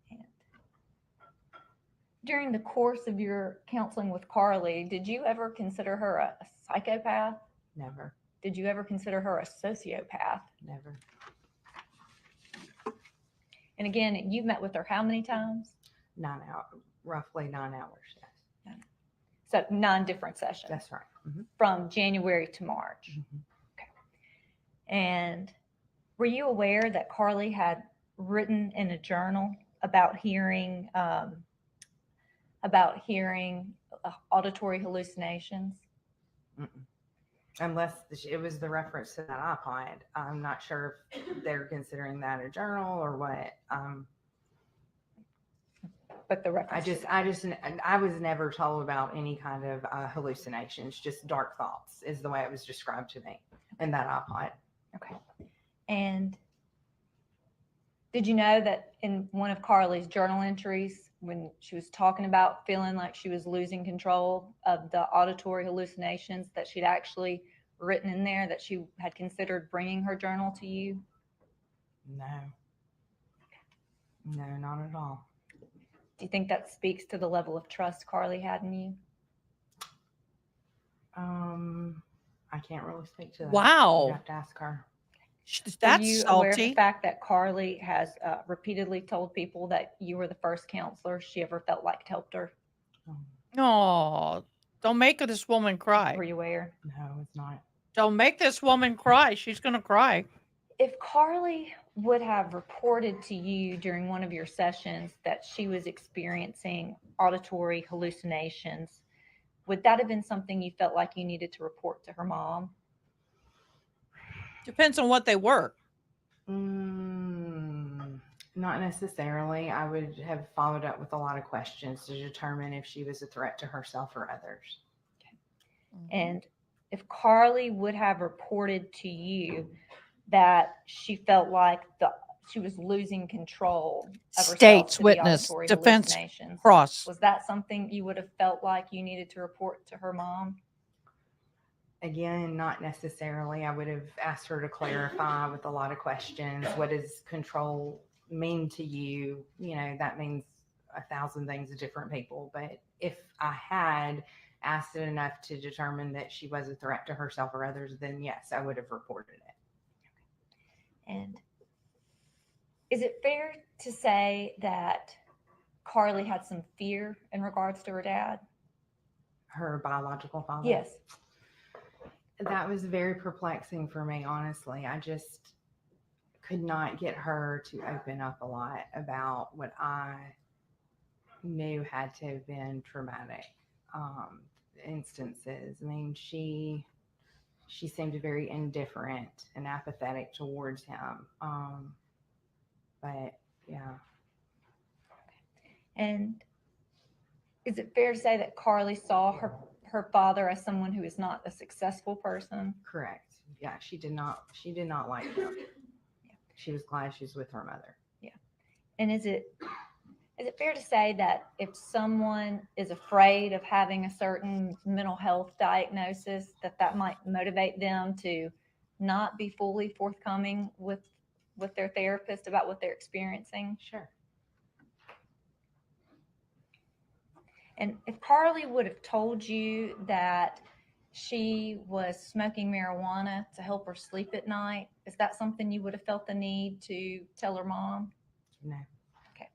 E: And during the course of your counseling with Carly, did you ever consider her a psychopath?
F: Never.
E: Did you ever consider her a sociopath?
F: Never.
E: And again, you've met with her how many times?
F: 9 hours, roughly 9 hours. Yes.
E: So 9 different sessions.
F: That's right. Mhm.
E: From January to March.
F: Mhm.
E: Okay. And were you aware that Carly had written in a journal about hearing auditory hallucinations?
F: Mm-mm. Unless it was the reference to that iPod. I'm not sure if they're considering that a journal or what.
E: But the reference.
F: I was never told about any kind of hallucinations, just dark thoughts is the way it was described to me in that iPod.
E: Okay. And did you know that in one of Carly's journal entries, when she was talking about feeling like she was losing control of the auditory hallucinations, that she'd actually written in there that she had considered bringing her journal to you?
F: No, not at all.
E: Do you think that speaks to the level of trust Carly had in you?
F: I can't really speak to that.
A: Wow.
F: You have to ask her.
E: Were
A: That's
E: you aware of the
A: salty.
E: fact that Carly has repeatedly told people that you were the first counselor she ever felt like helped her?
A: Oh, don't make this woman cry.
E: Were you aware?
F: No, it's not.
A: Don't make this woman cry. She's going to cry.
E: If Carly would have reported to you during one of your sessions that she was experiencing auditory hallucinations, would that have been something you felt like you needed to report to her mom?
A: Depends on what they were.
F: Not necessarily. I would have followed up with a lot of questions to determine if she was a threat to herself or others.
E: And if Carly would have reported to you that she felt like she was losing control of herself
A: State's
E: to the
A: witness,
E: auditory
A: defense
E: hallucinations,
A: cross.
E: was that something you would have felt like you needed to report to her mom?
F: Again, not necessarily. I would have asked her to clarify with a lot of questions. What does control mean to you? You know, that means 1,000 things to different people. But if I had asked it enough to determine that she was a threat to herself or others, then yes, I would have reported it.
E: And is it fair to say that Carly had some fear in regards to her dad?
F: Her biological father?
E: Yes.
F: That was very perplexing for me, honestly. I just could not get her to open up a lot about what I knew had to have been traumatic instances. I mean, she seemed very indifferent and apathetic towards him. But yeah.
E: And is it fair to say that Carly saw her father as someone who is not a successful person?
F: Correct. Yeah, she did not like him. She was glad she's with her mother.
E: Yeah. And is it fair to say that if someone is afraid of having a certain mental health diagnosis, that might motivate them to not be fully forthcoming with their therapist about what they're experiencing?
F: Sure.
E: And if Carly would have told you that she was smoking marijuana to help her sleep at night, is that something you would have felt the need to tell her mom?
F: No.
E: Okay.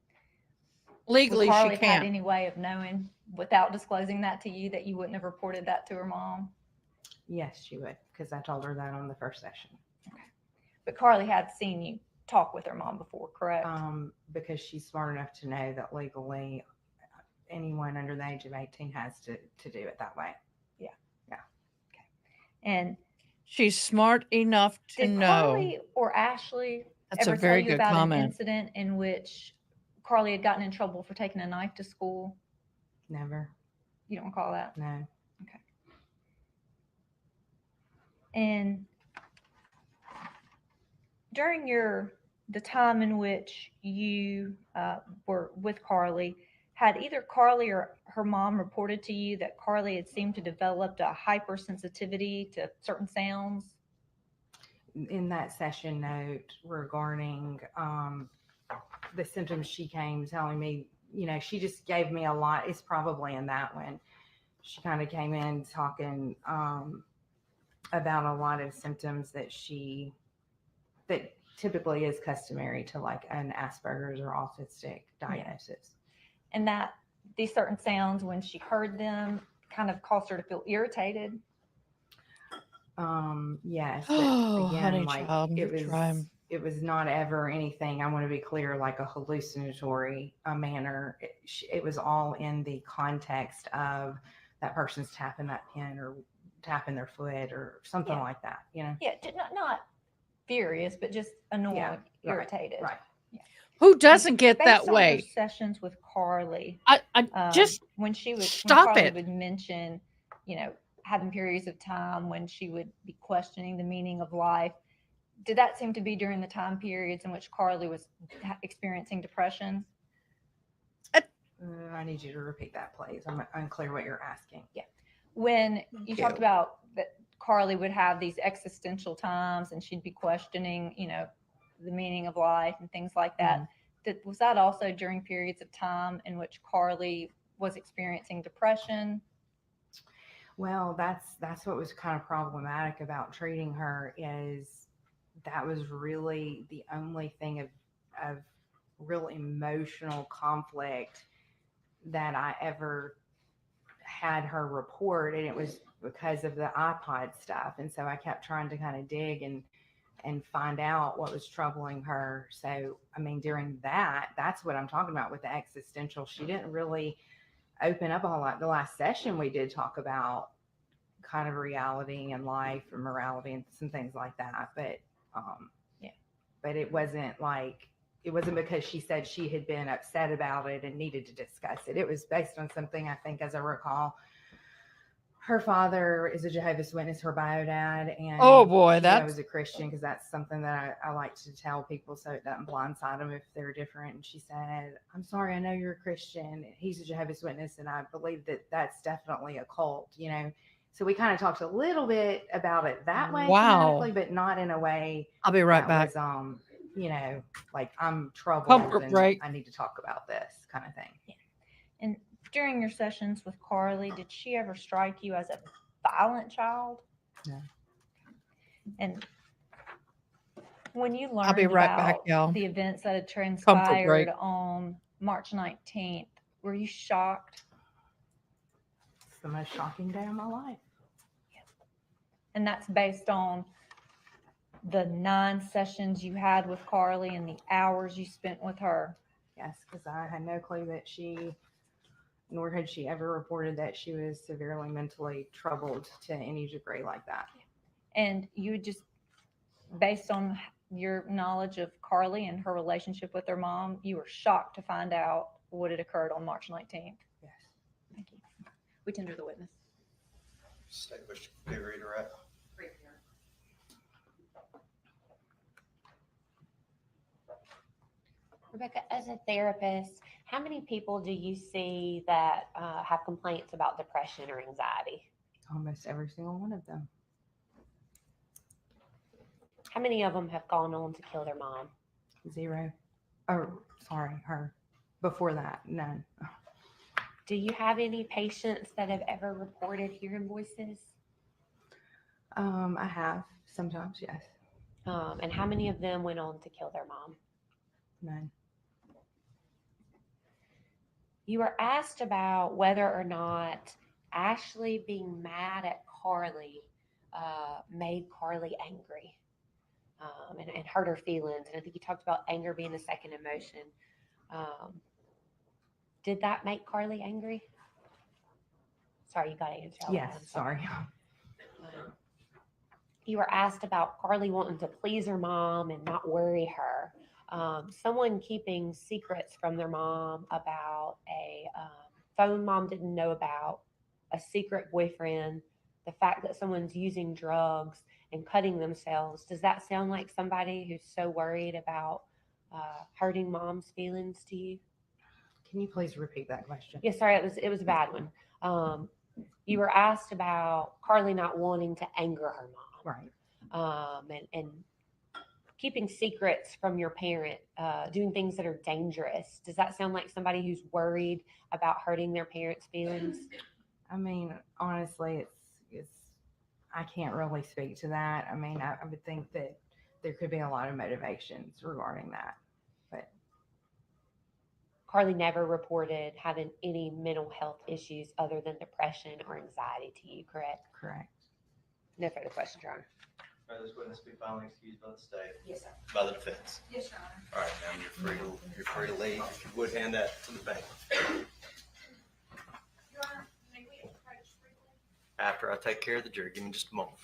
A: Legally,
E: Would
A: she
E: Carly have had
A: can't.
E: any way of knowing without disclosing that to you that you wouldn't have reported that to her mom?
F: Yes, she would, because I told her that on the first session.
E: Okay. But Carly had seen you talk with her mom before, correct?
F: Because she's smart enough to know that legally anyone under the age of 18 has to do it that way.
E: Yeah.
F: Yeah.
E: Okay. And
A: She's smart enough to
E: did
A: know.
E: Carly or Ashley
A: That's
E: ever
A: a very
E: tell you
A: good
E: about an
A: comment.
E: incident in which Carly had gotten in trouble for taking a knife to school?
F: Never.
E: You don't recall that?
F: No.
E: Okay. And during the time in which you were with Carly, had either Carly or her mom reported to you that Carly had seemed to develop a hypersensitivity to certain sounds?
F: In that session note regarding the symptoms, she came telling me, you know, she just gave me a lot. It's probably in that one. She kind of came in talking about a lot of symptoms that typically is customary to like an Asperger's or autistic diagnosis.
E: And that these certain sounds, when she heard them, kind of caused her to feel irritated?
F: Yes.
A: Oh,
F: Again,
A: honey
F: like
A: child,
F: it was not ever anything, I want to be clear, like a hallucinatory manner. It was all in the context of that person's tapping that pen or tapping their foot or something like that, you know?
E: Yeah, not furious, but just annoyed,
F: Yeah, right,
E: irritated.
F: Right.
A: Who doesn't get
E: Based
A: that
E: on your
A: way?
E: sessions with Carly,
A: I just
E: when
A: stop
E: Carly
A: it.
E: would mention, you know, having periods of time when she would be questioning the meaning of life, did that seem to be during the time periods in which Carly was experiencing depression?
F: I need you to repeat that, please. I'm unclear what you're asking.
E: Yeah. When you talked about that Carly would have these existential times and she'd be questioning, you know, the meaning of life and things like that. Was that also during periods of time in which Carly was experiencing depression?
F: Well, that's what was kind of problematic about treating her, is that was really the only thing of real emotional conflict that I ever had her report, and it was because of the iPod stuff. And so I kept trying to kind of dig and find out what was troubling her. So I mean, during that's what I'm talking about with the existential. She didn't really open up a whole lot. The last session we did talk about kind of reality and life and morality and some things like that, but
E: Yeah.
F: but it wasn't because she said she had been upset about it and needed to discuss it. It was based on something, I think, as I recall, her father is a Jehovah's Witness, her bio dad, and
A: Oh boy,
F: I
A: that's
F: was a Christian, because that's something that I like to tell people so it doesn't blindside them if they're different. And she said, "I'm sorry, I know you're a Christian. He's a Jehovah's Witness, and I believe that that's definitely a cult, you know." So we kind of talked a little bit about it that way,
A: Wow.
F: thematically, but not in a way
A: I'll be right
F: that
A: back.
F: was, you know, like I'm troubled
A: Comfort
F: and
A: break.
F: I need to talk about this kind of thing.
E: And during your sessions with Carly, did she ever strike you as a violent child?
F: No.
E: And when you
A: I'll be
E: learned
A: right back,
E: about
A: y'all.
E: the events that had
A: break.
E: transpired on March 19th, were you shocked?
F: It's the most shocking day of my life.
E: And that's based on the 9 sessions you had with Carly and the hours you spent with her.
F: Yes, because I had no clue that nor had she ever reported that she was severely mentally troubled to any degree like that.
E: And you just, based on your knowledge of Carly and her relationship with her mom, you were shocked to find out what had occurred on March 19th.
F: Yes.
E: Thank you. We tender the witness.
B: Stay with your reader at.
C: Rebecca, as a therapist, how many people do you see that have complaints about depression or anxiety?
F: Almost every single one of them.
C: How many of them have gone on to kill their mom?
F: 0. Oh, sorry, her. Before that, none.
C: Do you have any patients that have ever reported hearing voices?
F: I have sometimes, yes.
C: And how many of them went on to kill their mom?
F: None.
C: You were asked about whether or not Ashley being mad at Carly made Carly angry and hurt her feelings. And I think you talked about anger being the second emotion. Did that make Carly angry? Sorry, you got to answer.
F: Yes, sorry.
C: You were asked about Carly wanting to please her mom and not worry her. Someone keeping secrets from their mom about a phone mom didn't know about, a secret boyfriend, the fact that someone's using drugs and cutting themselves. Does that sound like somebody who's so worried about hurting mom's feelings to you?
F: Can you please repeat that question?
C: Yeah, sorry, it was a bad one. You were asked about Carly not wanting to anger her mom.
F: Right.
C: And keeping secrets from your parent, doing things that are dangerous. Does that sound like somebody who's worried about hurting their parents' feelings?
F: I mean, honestly, it's I can't really speak to that. I mean, I would think that there could be a lot of motivations regarding that. But
C: Carly never reported having any mental health issues other than depression or anxiety to you, correct?
F: correct.
C: No further questions, Your Honor.
B: All right, this witness be finally excused by the state.
C: Yes, sir.
B: By the defense.
E: Yes, Your Honor.
B: All right, now you're free to leave. If you would hand that to the bailiff.
E: Your Honor, may we approach briefly?
B: After I take care of the jury, give me just a moment.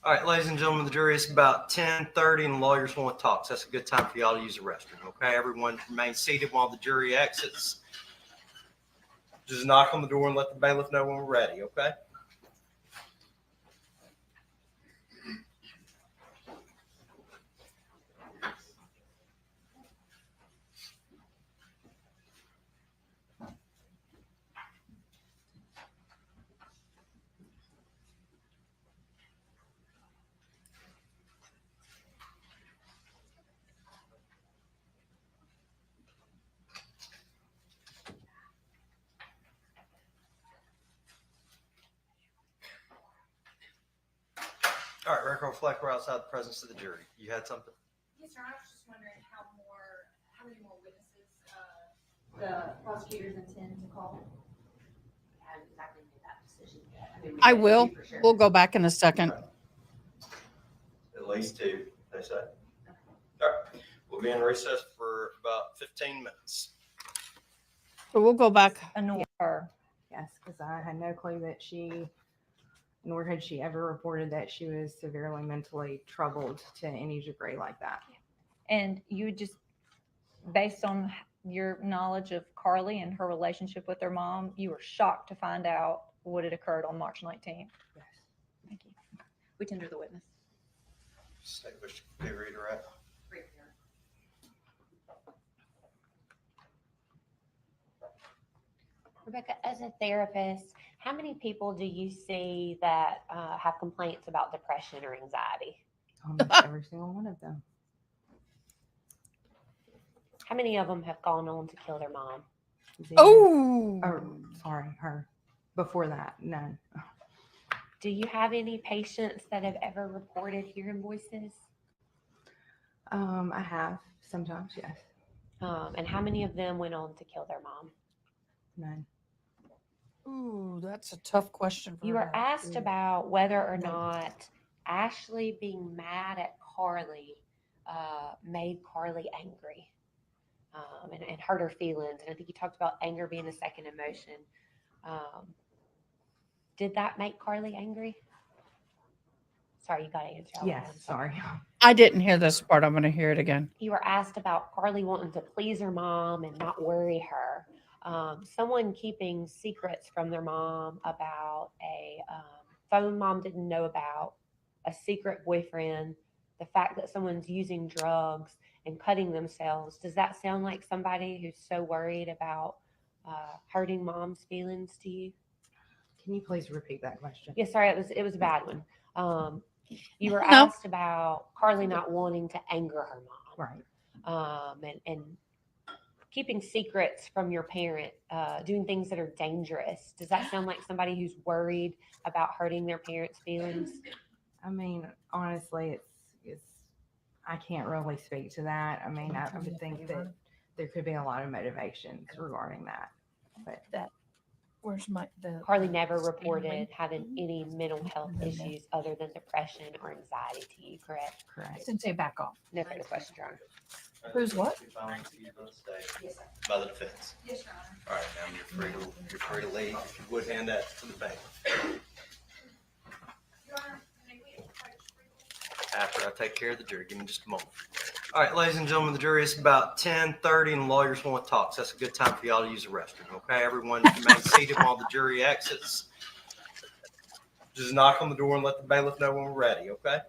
B: All right, ladies and gentlemen, the jury, it's about 10:30 and the lawyers want to talk. So that's a good time for y'all to use the restroom. Okay, everyone remain seated while the jury exits. Just knock on the door and let the bailiff know when we're ready. Okay. record reflect we're outside the presence of the jury. You had something?
G: Yes, sir. I was just wondering how many more witnesses
E: The prosecutors intend to call.
C: Haven't exactly made that decision yet. I mean, we
A: I
C: know
A: will.
C: two for sure.
A: We'll go back in a second.
B: At least two, they say. All right. We'll be in recess for about 15 minutes.
A: So we'll go back.
E: Annoy her.
F: Yes, because I had no clue that nor had she ever reported that she was severely mentally troubled to any degree like that.
E: And you would just, based on your knowledge of Carly and her relationship with her mom, you were shocked to find out what had occurred on March 19th.
F: Yes.
E: Thank you. We tender the witness.
B: Say which period you're at.
C: Rebecca, as a therapist, how many people do you see that have complaints about depression or anxiety?
F: Almost every single one of them.
C: How many of them have gone on to kill their mom?
F: Zero.
A: Oh,
F: Oh, sorry, her. Before that, none.
C: Do you have any patients that have ever reported hearing voices?
F: I have sometimes, yes.
C: And how many of them went on to kill their mom?
F: None.
A: ooh, that's a tough question. For
C: You
A: her
C: were
A: to
C: asked
A: answer.
C: about whether or
A: No.
C: not Ashley being mad at Carly made Carly angry and hurt her feelings. And I think you talked about anger being a second emotion. Did that make Carly angry? Sorry, you got to answer. out loud.
F: Yes,
C: I'm
F: sorry.
A: I didn't hear this part. I'm going to hear it again.
C: You were asked about Carly wanting to please her mom and not worry her. Someone keeping secrets from their mom about a phone mom didn't know about, a secret boyfriend, the fact that someone's using drugs and cutting themselves. Does that sound like somebody who's so worried about hurting mom's feelings to you?
F: Can you please repeat that question?
C: Yeah, sorry, it was a bad one. You were
A: No.
C: asked about Carly not wanting to anger her mom.
F: Right.
C: And keeping secrets from your parent, doing things that are dangerous. Does that sound like somebody who's worried about hurting their parents' feelings?
F: I mean, honestly, it's I can't really speak to that. I mean, I would think that there could be a lot of motivations regarding that. But
A: Where's the
C: Carly never reported having any mental health issues other than depression or anxiety to you, correct?
F: correct.
A: Since they back off.
C: No further questions, Your Honor.
A: Who's what?
E: Yes, sir.
B: By the defense.
E: Yes, Your Honor.
B: All right, now you're free to leave. If you would hand that to the bank.
G: Your Honor, may we approach Regal?
B: After I take care of the jury, give me just a moment. All right, ladies and gentlemen, the jury is about 10:30 and lawyers want to talk. So that's a good time for y'all to use the restroom. Okay, everyone remain seated while the jury exits. Just knock on the door and let the bailiff know when we're ready. Okay.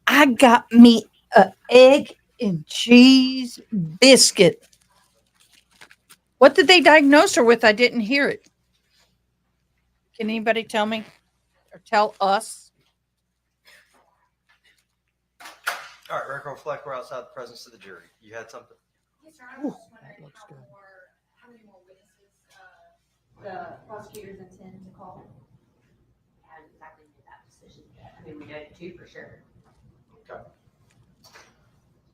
A: I got me a egg and cheese biscuit. What did they diagnose her with? I didn't hear it. Can anybody tell me or tell us?
B: All right, record reflect we're outside the presence of the jury. You had something?
G: Yes, sir. I was
A: Ooh,
G: just
A: that
G: wondering
A: looks good.
G: how many more witnesses
E: The prosecutors intend to call.
C: Haven't exactly made that decision yet. I mean, we know two for sure.
B: Okay.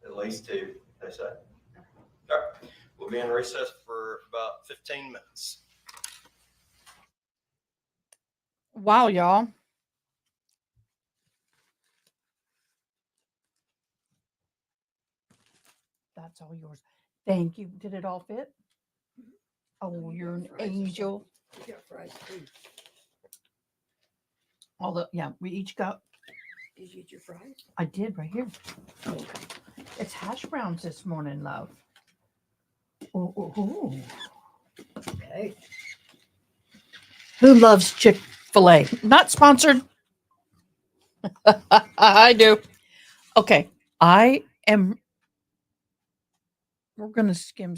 B: At least two, they say. All right, we'll be in recess for about 15 minutes.
A: Wow, y'all. That's all yours. Thank you. Did it all fit? Oh, you're an angel.
H: You got fries too.
A: All the we each got.
H: Did you eat your fries?
A: I did right here. It's hash browns this morning, love. Ooh.
H: Okay.
A: Who loves Chick-fil-A? Not sponsored. I do. Okay. We're going to skim.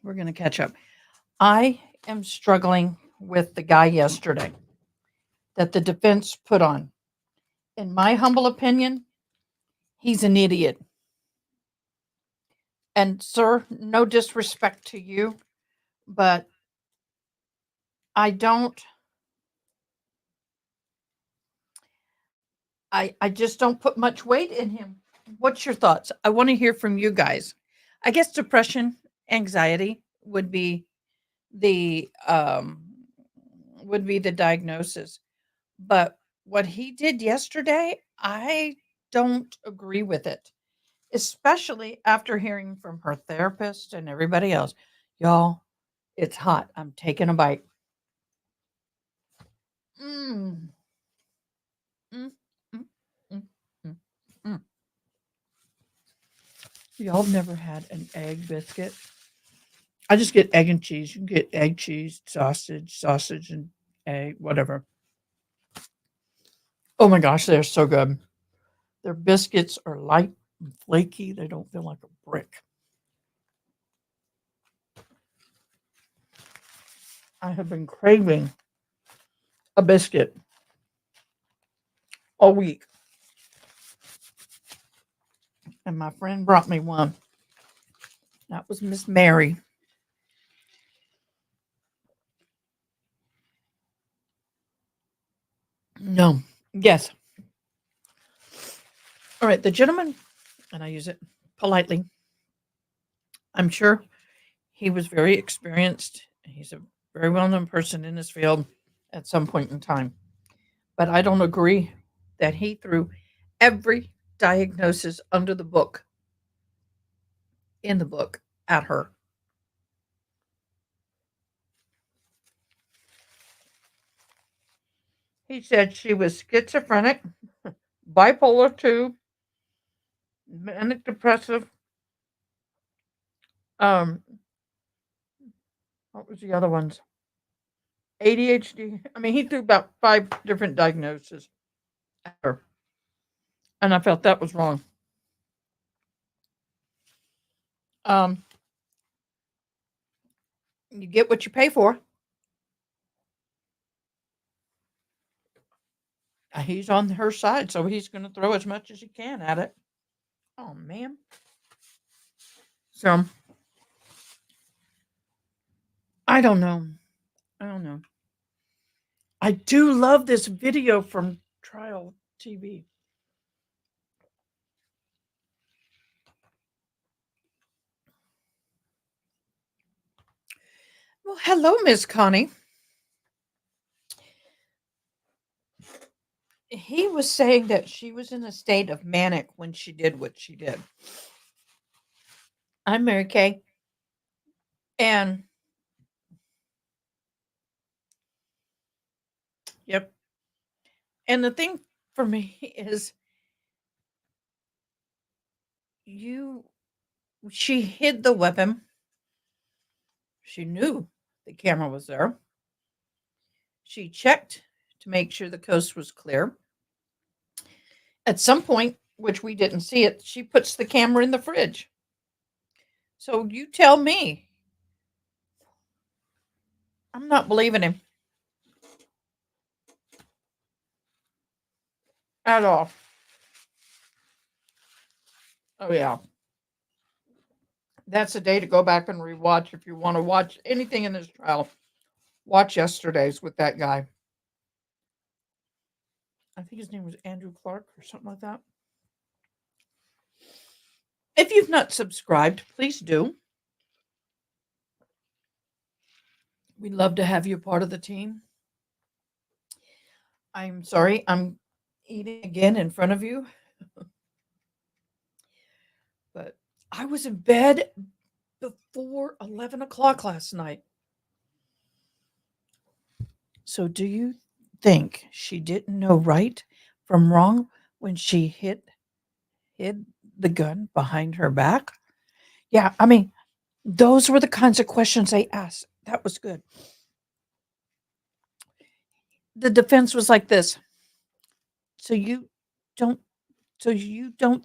A: We're going to catch up. I am struggling with the guy yesterday that the defense put on. In my humble opinion, he's an idiot. And, sir, no disrespect to you, but I don't, I just don't put much weight in him. What's your thoughts? I want to hear from you guys. I guess depression, anxiety the um would be the diagnosis. But what he did yesterday, I don't agree with it, especially after hearing from her therapist and everybody else. Y'all, it's hot. I'm taking a bite. Mm, mm, mm, mm, mm, mm. Y'all have never had an egg biscuit? I just get egg and cheese. You can get egg, cheese, sausage, and egg, whatever. Oh my gosh, they're so good. Their biscuits are light and flaky. They don't feel like a brick. I have been craving a biscuit all week. And my friend brought me one. That was Miss Mary. No. Yes. All right. The gentleman, and I use it politely, I'm sure he was very experienced. He's a very well known person in his field at some point in time. But I don't agree that he threw every diagnosis under the book, in the book, at her. He said she was schizophrenic, bipolar 2, manic depressive. Um, what was the other ones? ADHD. I mean, he threw about 5 different diagnoses at her, and I felt that was wrong. Um, you get what you pay for. He's on her side, so he's going to throw as much as he can at it. Oh man. So I don't know. I don't know. I do love this video from Trial TV. Well, hello, Miss Connie. He was saying that she was in a state of manic when she did what she did. I'm Mary Kay. And yep. And the thing for me is she hid the weapon. She knew the camera was there. She checked to make sure the coast was clear. At some point, which we didn't see it, she puts the camera in the fridge. So you tell me. I'm not believing him at all. Oh, yeah. That's a day to go back and rewatch if you want to watch anything in this trial. Watch yesterday's with that guy. I think his name was Andrew Clark or something like that. If you've not subscribed, please do. We'd love to have you part of the team. I'm sorry, I'm eating again in front of you. But I was in bed before 11 o'clock last night. So do you think she didn't know right from wrong when she hid the gun behind her back? Yeah, I mean, those were the kinds of questions they asked. That was good. The defense was like this. So you don't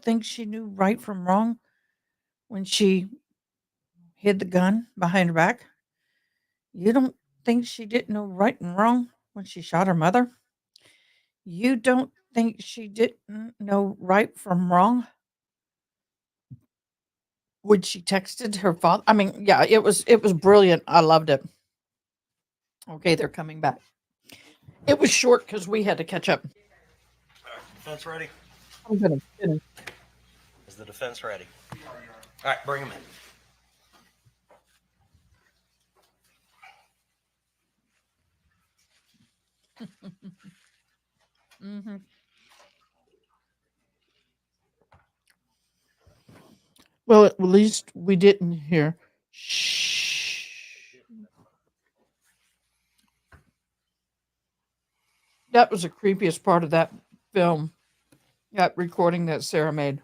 A: think she knew right from wrong when she hid the gun behind her back? You don't think she didn't know right and wrong when she shot her mother? You don't think she didn't know right from wrong? When she texted her father, I mean, yeah, it was brilliant. I loved it. Okay, they're coming back. It was short because we had to catch up.
B: Defense ready?
A: I'm gonna finish.
B: Is the defense ready? All right, bring them in.
A: Mm-hmm. Well, at least we didn't hear. Shh. That was the creepiest part of that film. That recording that Sarah made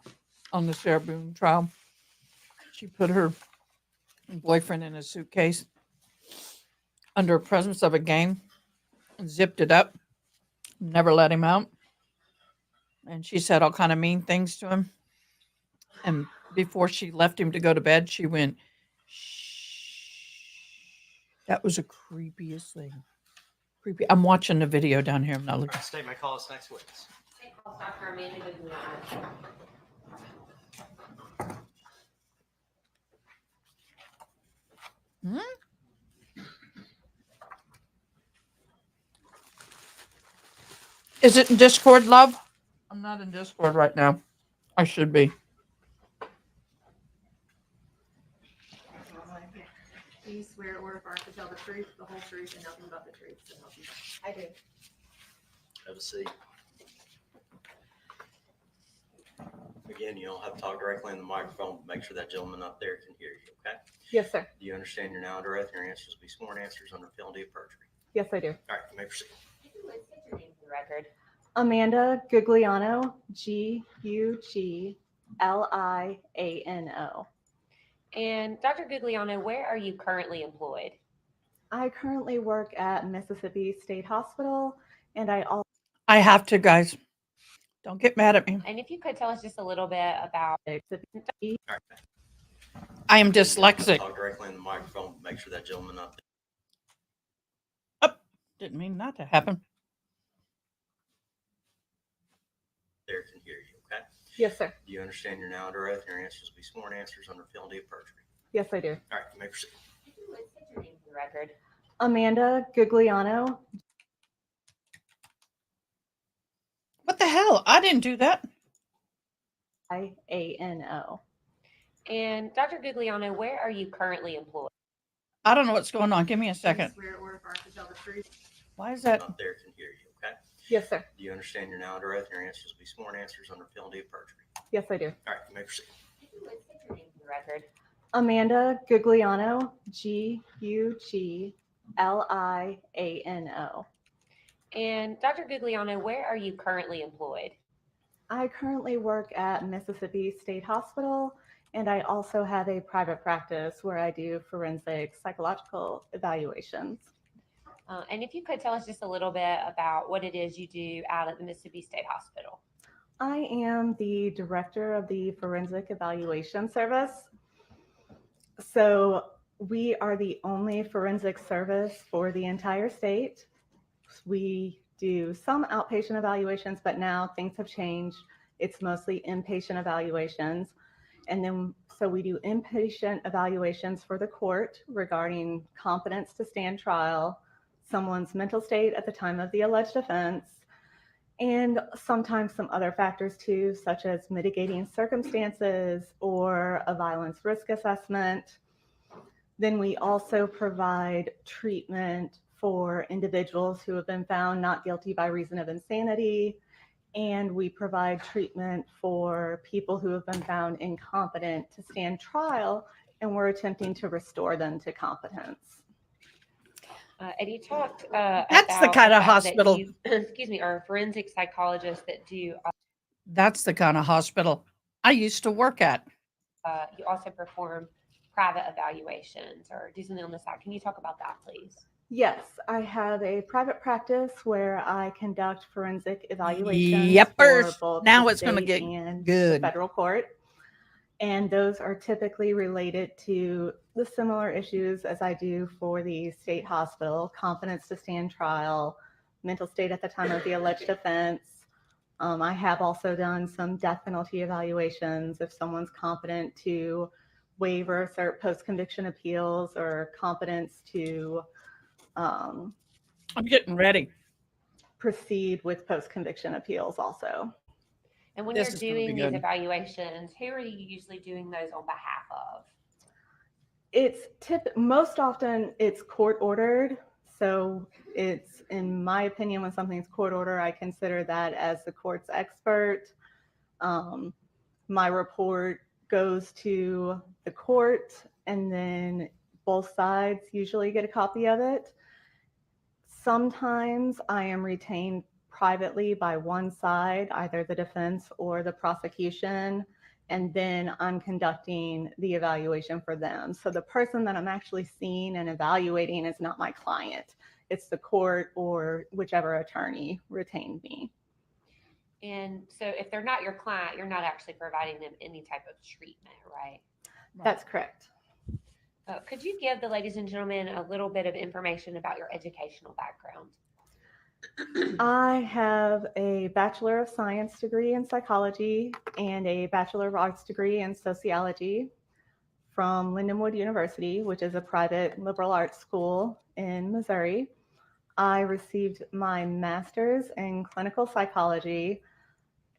A: on the Sarah Boone trial. She put her boyfriend in a suitcase under presence of a gang and zipped it up, never let him out. And she said all kind of mean things to him. And before she left him to go to bed, she went, shh. That was the creepiest thing. Creepy. I'm watching the video down here. I'm not
B: All
A: looking.
B: right, state my call as next witness.
C: Dr. Amanda Guglielmo.
A: Hmm? Is it in Discord, love? I'm not in Discord right now. I should be.
D: Do you swear or affirm to tell the truth, the whole truth, and nothing but the truth? So help you God?
C: I do.
B: Have a seat. Again, you don't have to talk directly in the microphone, but make sure that gentleman up there can hear you, okay?
D: Yes, sir.
B: Do you understand you're now under oath and your answers will be sworn answers under penalty of perjury?
D: Yes, I do.
B: All right, you may proceed.
C: State your name for the record.
D: Amanda Gugliano, Gugliano.
C: And Dr. Guglielmo, where are you currently employed?
D: I currently work at Mississippi State Hospital, and I also
A: I have to, guys. Don't get mad at me.
C: And if you could tell us just a little bit about
B: All right.
A: I am
B: You don't have to
A: dyslexic.
B: talk directly in the microphone, but make sure that gentleman up
A: Didn't mean that to happen.
B: there can hear you, okay?
D: Yes, sir.
B: Do you understand you're now under oath and your answers will be sworn answers under penalty of perjury?
D: Yes, I do.
B: All right, you may proceed.
C: State your name for the record.
D: Amanda Gugliano,
A: What the hell? I didn't do that.
D: Iano.
C: And Dr. Guglielmo, where are you currently employed?
A: I don't know what's going on. Give me a second.
D: Swear or affirm to tell the truth?
A: Why is that?
B: Up there can hear you, okay?
D: Yes, sir.
B: Do you understand you're now under oath and your answers will be sworn answers under penalty of perjury?
D: Yes, I do.
B: All right, you may proceed.
C: State your name for the record.
D: Amanda Gugliano, Gugliano.
C: And Dr. Guglielmo, where are you currently employed?
D: I currently work at Mississippi State Hospital, and I also have a private practice where I do forensic psychological evaluations.
C: And if you could tell us just a little bit about what it is you do out at the Mississippi State Hospital.
D: I am the director of the Forensic Evaluation Service. So we are the only forensic service for the entire state. We do some outpatient evaluations, but now things have changed. It's mostly inpatient evaluations. And then, so we do inpatient evaluations for the court regarding competence to stand trial, someone's mental state at the time of the alleged offense, and sometimes some other factors too, such as mitigating circumstances or a violence risk assessment. Then we also provide treatment for individuals who have been found not guilty by reason of insanity. And we provide treatment for people who have been found incompetent to stand trial, and we're attempting to restore them to competence.
C: And you talked
A: That's the
C: about
A: kind of
C: fact that
A: hospital.
C: you, excuse me, are a forensic psychologist that do.
A: That's the kind of hospital I used to work at.
C: You also perform private evaluations or do something on the side. Can you talk about that, please?
D: Yes, I have a private practice where I conduct forensic evaluations
A: Yepers.
D: for both
A: Now
D: the
A: it's gonna
D: state
A: get
D: and
A: good.
D: the federal court. And those are typically related to the similar issues as I do for the state hospital: competence to stand trial,
I: mental state at the time of the alleged offense. I have also done some death penalty evaluations if someone's competent to waive or assert post-conviction appeals or competence to
A: I'm getting ready.
I: proceed with post-conviction appeals also.
C: And when
A: This
C: you're
A: is gonna be
C: doing these
A: good.
C: evaluations, who are you usually doing those on behalf of?
I: Most often it's court ordered. So it's, in my opinion, when something's court order, I consider that as the court's expert. My report goes to the court, and then both sides usually get a copy of it. Sometimes I am retained privately by one side, either the defense or the prosecution, and then I'm conducting the evaluation for them. So the person that I'm actually seeing and evaluating is not my client. It's the court or whichever attorney retained me.
C: And so if they're not your client, you're not actually providing them any type of treatment, right?
I: That's correct.
C: Could you give the ladies and gentlemen a little bit of information about your educational background?
I: I have a Bachelor of Science degree in psychology and a Bachelor of Arts degree in sociology from Lindenwood University, which is a private liberal arts school in Missouri. I received my master's in clinical psychology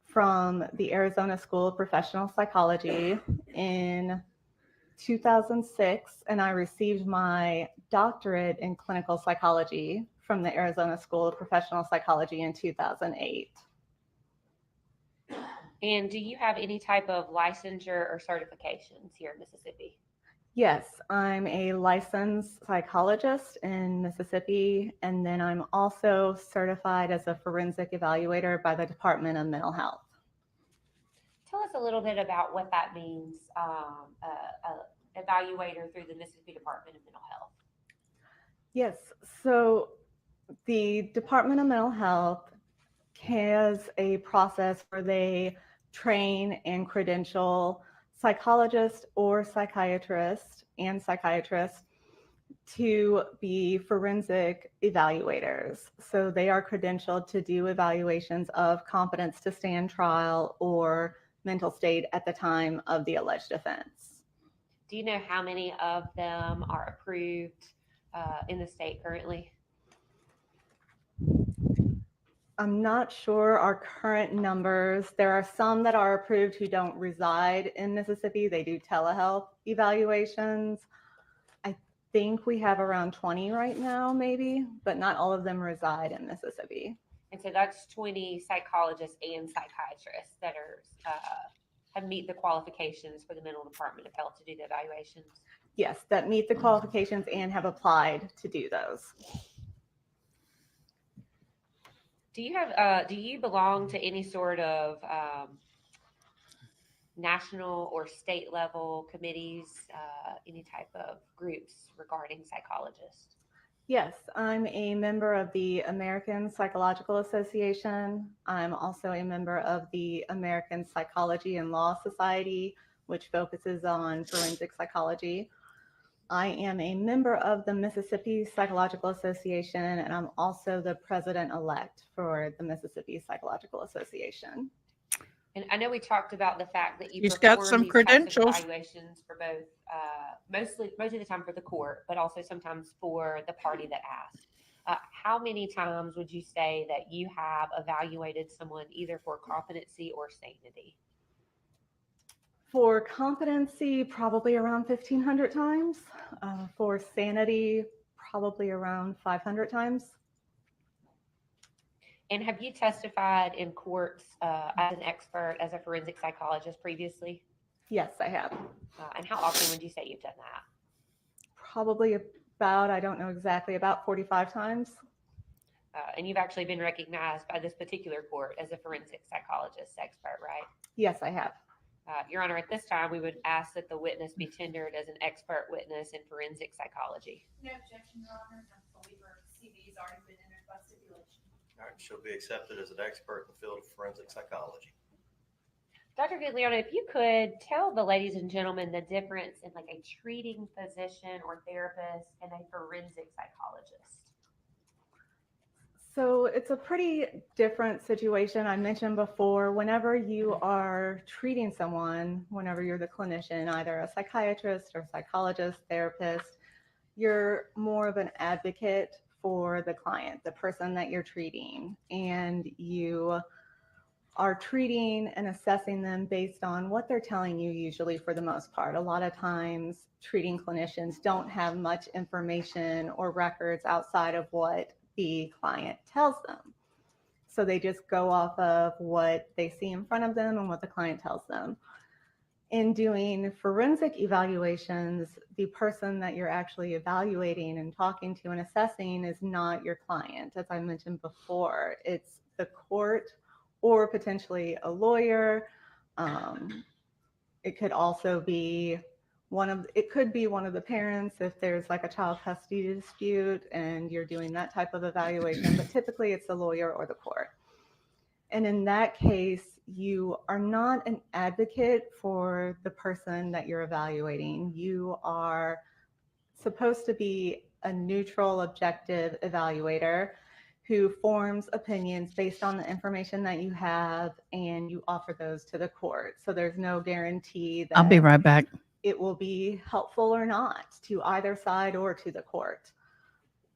I: from the Arizona School of Professional Psychology in 2006, and I received my doctorate in clinical psychology from the Arizona School of Professional Psychology in 2008.
C: And do you have any type of licensure or certifications here in Mississippi?
I: Yes, I'm a licensed psychologist in Mississippi, and then I'm also certified as a forensic evaluator by the Department of Mental Health.
C: Tell us a little bit about what that means, evaluator through the Mississippi Department of Mental Health.
I: Yes, so the Department of Mental Health has a process where they train and credential psychologists or psychiatrists to be forensic evaluators. So they are credentialed to do evaluations of competence to stand trial or mental state at the time of the alleged offense.
C: Do you know how many of them are approved in the state currently?
I: I'm not sure our current numbers. There are some that are approved who don't reside in Mississippi. They do telehealth evaluations. I think we have around 20 right now, maybe, but not all of them reside in Mississippi.
C: And so that's 20 psychologists and psychiatrists that are have meet the qualifications for the Mental Department of Health to do the evaluations.
I: Yes, that meet the qualifications and have applied to do those.
C: Do you have? Do you belong to any sort of national or state level committees? Any type of groups regarding psychologists?
I: Yes, I'm a member of the American Psychological Association. I'm also a member of the American Psychology and Law Society, which focuses on forensic psychology. I am a member of the Mississippi Psychological Association, and I'm also the president-elect for the Mississippi Psychological Association.
C: And I know we talked about the fact that you
A: He's got
C: perform
A: some
C: these types of
A: credentials.
C: evaluations for both, most of the time for the court, but also sometimes for the party that asked. How many times would you say that you have evaluated someone either for competency or sanity?
I: For competency, probably around 1,500 times. For sanity, probably around 500 times.
C: And have you testified in courts as an expert, as a forensic psychologist previously?
I: Yes, I have.
C: And how often would you say you've done that?
I: Probably about, I don't know exactly, about 45 times.
C: And you've actually been recognized by this particular court as a forensic psychologist expert, right?
I: Yes, I have.
C: Your Honor, at this time, we would ask that the witness be tendered as an expert witness in forensic psychology.
G: No objection, Your Honor. I believe our CV has already been entered by stipulation.
B: All right, she'll be accepted as an expert in the field of forensic psychology.
C: Dr. Guglielmo, if you could tell the ladies and gentlemen the difference in like a treating physician or therapist and a forensic psychologist.
I: So it's a pretty different situation. I mentioned before, whenever you are treating someone, whenever you're the clinician, either a psychiatrist or psychologist, therapist, you're more of an advocate for the client, the person that you're treating, and you are treating and assessing them based on what they're telling you, usually for the most part. A lot of times, treating clinicians don't have much information or records outside of what the client tells them. So they just go off of what they see in front of them and what the client tells them. In doing forensic evaluations, the person that you're actually evaluating and talking to and assessing is not your client. As I mentioned before, it's the court or potentially a lawyer. It could also be one of the parents if there's like a child custody dispute and you're doing that type of evaluation, but typically it's the lawyer or the court. And in that case, you are not an advocate for the person that you're evaluating. You are supposed to be a neutral, objective evaluator who forms opinions based on the information that you have, and you offer those to the court. So there's no guarantee that
A: I'll be right back.
I: it will be helpful or not to either side or to the court.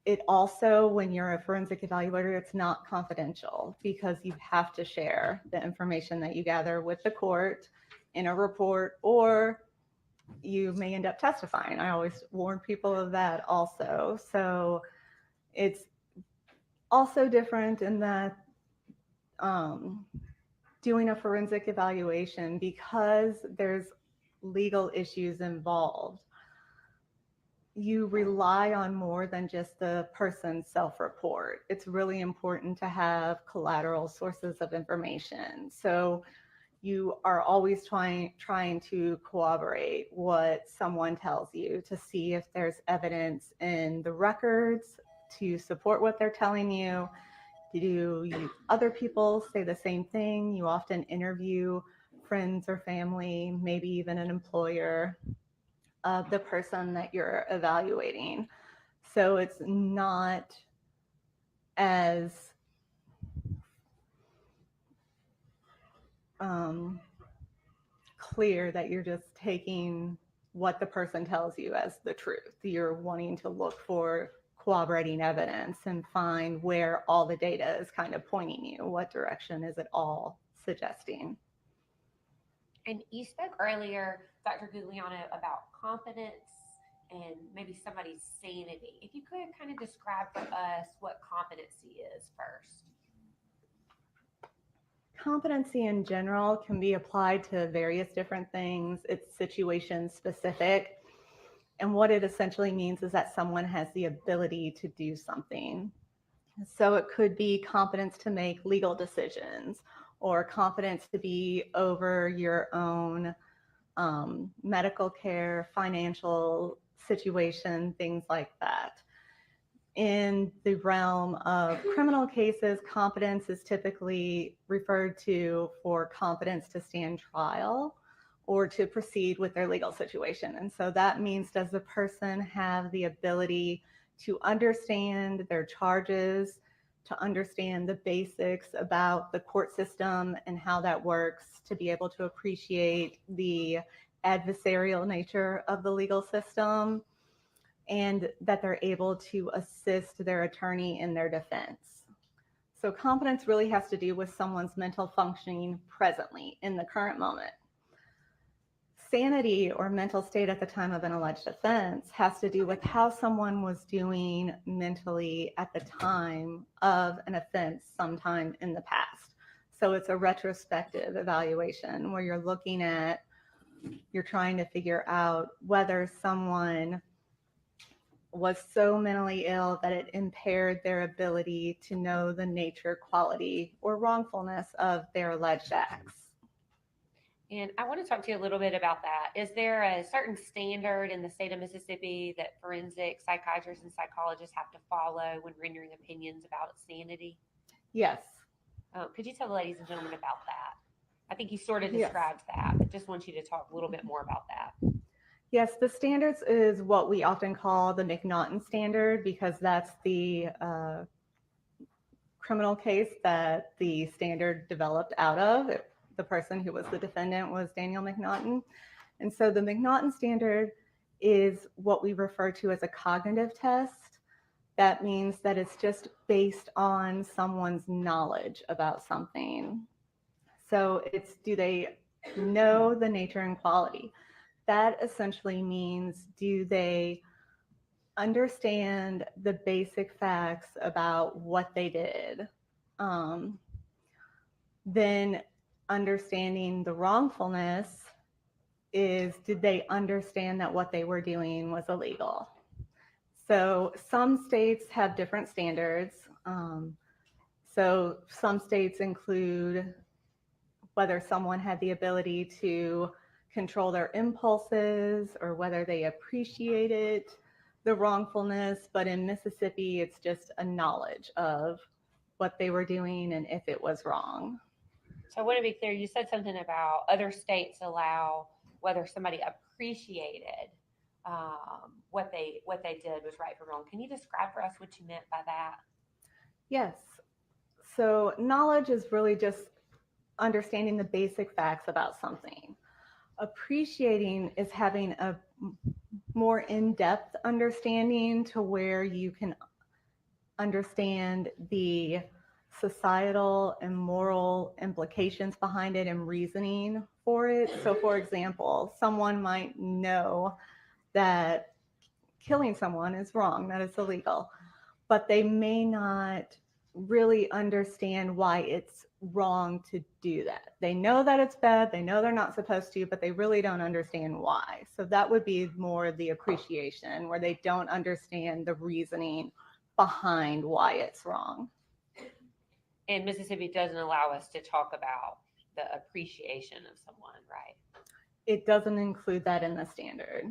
I: It also, when you're a forensic evaluator, it's not confidential because you have to share the information that you gather with the court in a report, or you may end up testifying. I always warn people of that also. So it's also different in that doing a forensic evaluation, because there's legal issues involved, you rely on more than just the person's self-report. It's really important to have collateral sources of information. So you are always trying to corroborate what someone tells you to see if there's evidence in the records to support what they're telling you. Do other people say the same thing? You often interview friends or family, maybe even an employer of the person that you're evaluating. So it's not as clear that you're just taking what the person tells you as the truth. You're wanting to look for corroborating evidence and find where all the data is kind of pointing you. What direction is it all suggesting?
C: And you spoke earlier, Dr. Gugliano, about competence and maybe somebody's sanity. If you could kind of describe for us what competency is first.
I: Competency in general can be applied to various different things. It's situation specific. And what it essentially means is that someone has the ability to do something. So it could be competence to make legal decisions, or competence to be over your own medical care, financial situation, things like that. In the realm of criminal cases, competence is typically referred to for competence to stand trial or to proceed with their legal situation. And so that means, does the person have the ability to understand their charges, to understand the basics about the court system and how that works, to be able to appreciate the adversarial nature of the legal system, and that they're able to assist their attorney in their defense. So competence really has to do with someone's mental functioning presently in the current moment. Sanity, or mental state at the time of an alleged offense, has to do with how someone was doing mentally at the time of an offense sometime in the past. So it's a retrospective evaluation where you're trying to figure out whether someone was so mentally ill that it impaired their ability to know the nature, quality, or wrongfulness of their alleged acts.
C: And I want to talk to you a little bit about that. Is there a certain standard in the state of Mississippi that forensic psychiatrists and psychologists have to follow when rendering opinions about sanity?
I: Yes.
C: Could you tell the ladies and gentlemen about that? I think you sort of described that, but just want you to talk a little bit more about that.
I: Yes, the standards is what we often call the McNaughton standard, because that's the criminal case that the standard developed out of. The person who was the defendant was Daniel McNaughton. And so the McNaughton standard is what we refer to as a cognitive test. That means that it's just based on someone's knowledge about something. So it's, do they know the nature and quality? That essentially means, do they understand the basic facts about what they did? Then understanding the wrongfulness is, did they understand that what they were doing was illegal? So some states have different standards. So some states include whether someone had the ability to control their impulses or whether they appreciated the wrongfulness. But in Mississippi, it's just a knowledge of what they were doing and if it was wrong.
C: So I want to be clear, you said something about other states allow whether somebody appreciated what they did was right or wrong. Can you describe for us what you meant by that?
I: Yes. So knowledge is really just understanding the basic facts about something. Appreciating is having a more in-depth understanding to where you can understand the societal and moral implications behind it and reasoning for it. So for example, someone might know that killing someone is wrong, that it's illegal, but they may not really understand why it's wrong to do that. They know that it's bad, they know they're not supposed to, but they really don't understand why. So that would be more the appreciation, where they don't understand the reasoning behind why it's wrong.
C: And Mississippi doesn't allow us to talk about the appreciation of someone, right?
I: It doesn't include that in the standard.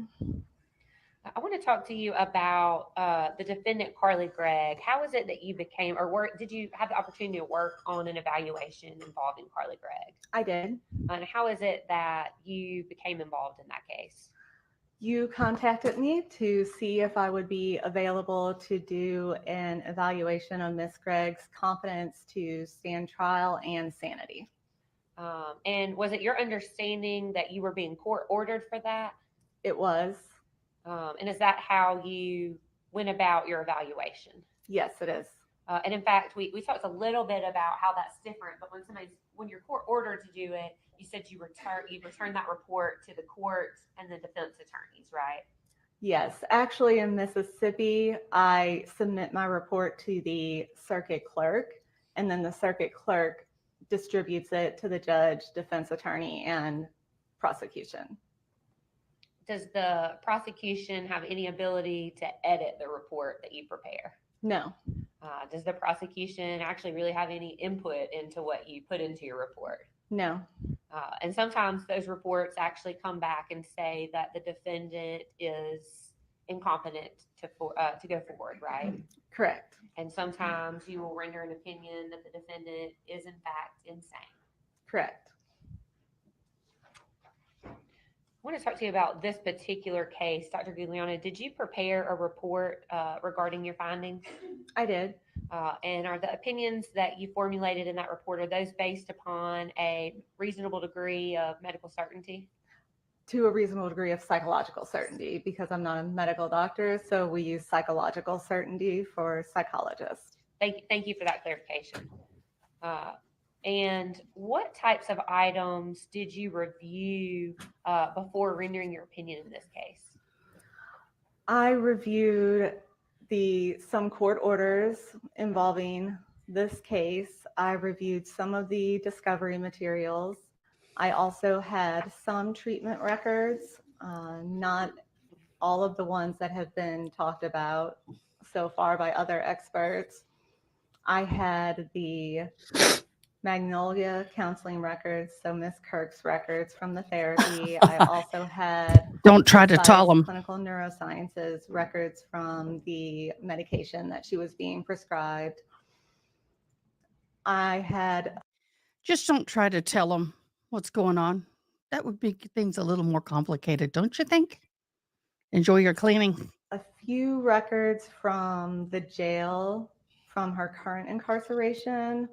C: I want to talk to you about the defendant, Carly Gregg. How is it that you became, or did you have the opportunity to work on an evaluation involving Carly Gregg?
I: I did.
C: And how is it that you became involved in that case?
I: You contacted me to see if I would be available to do an evaluation on Miss Gregg's competence to stand trial and sanity.
C: And was it your understanding that you were being court ordered for that?
I: It was.
C: And is that how you went about your evaluation?
I: Yes, it is.
C: And in fact, we talked a little bit about how that's different, but when you're court ordered to do it, you said you return that report to the court and the defense attorneys, right?
I: Yes, actually in Mississippi, I submit my report to the circuit clerk, and then the circuit clerk distributes it to the judge, defense attorney, and prosecution.
C: Does the prosecution have any ability to edit the report that you prepare?
I: No.
C: Does the prosecution actually really have any input into what you put into your report?
I: No.
C: And sometimes those reports actually come back and say that the defendant is incompetent to go forward, right?
I: Correct.
C: And sometimes you will render an opinion that the defendant is in fact insane.
I: Correct.
C: I want to talk to you about this particular case. Dr. Gugliano, did you prepare a report regarding your findings?
I: I did.
C: And are the opinions that you formulated in that report, are those based upon a reasonable degree of medical certainty?
I: To a reasonable degree of psychological certainty, because I'm not a medical doctor, so we use psychological certainty for psychologists.
C: Thank you for that clarification. And what types of items did you review before rendering your opinion in this case?
I: I reviewed some court orders involving this case. I reviewed some of the discovery materials. I also had some treatment records, not all of the ones that have been talked about so far by other experts. I had the Magnolia counseling records, so Miss Kirk's records from the therapy. I also had
A: Don't try to tell them.
I: clinical neurosciences records from the medication that she was being prescribed. I had
A: Just don't try to tell them what's going on. That would make things a little more complicated, don't you think? Enjoy your cleaning.
I: a few records from the jail from her current incarceration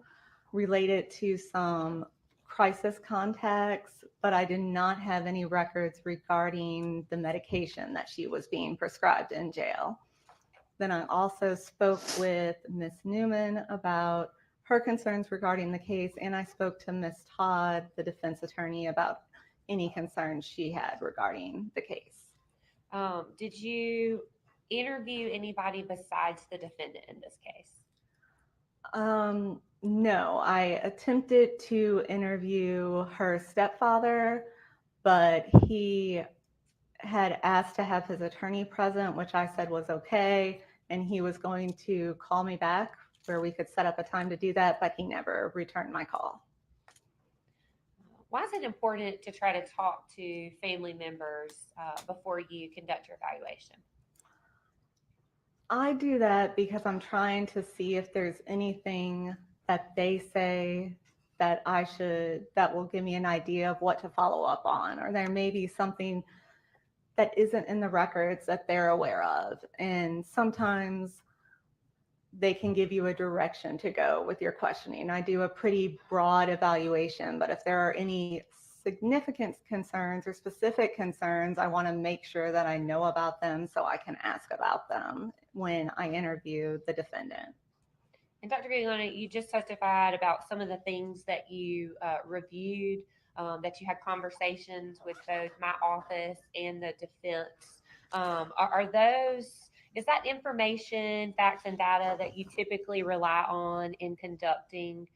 I: related to some crisis contacts, but I did not have any records regarding the medication that she was being prescribed in jail. Then I also spoke with Ms. Newman about her concerns regarding the case, and I spoke to Ms. Todd, the defense attorney, about any concerns she had regarding the case.
C: Did you interview anybody besides the defendant in this case?
I: No, I attempted to interview her stepfather, but he had asked to have his attorney present, which I said was okay, and he was going to call me back where we could set up a time to do that, but he never returned my call.
C: Why is it important to try to talk to family members before you conduct your evaluation?
I: I do that because I'm trying to see if there's anything that they say that that will give me an idea of what to follow up on, or there may be something that isn't in the records that they're aware of. And sometimes they can give you a direction to go with your questioning. I do a pretty broad evaluation, but if there are any significant concerns or specific concerns, I want to make sure that I know about them so I can ask about them when I interview the defendant.
C: And Dr. Gregg, you just testified about some of the things that you reviewed, that you had conversations with both my office and the defense. Is that information, facts, and data that you typically rely on in conducting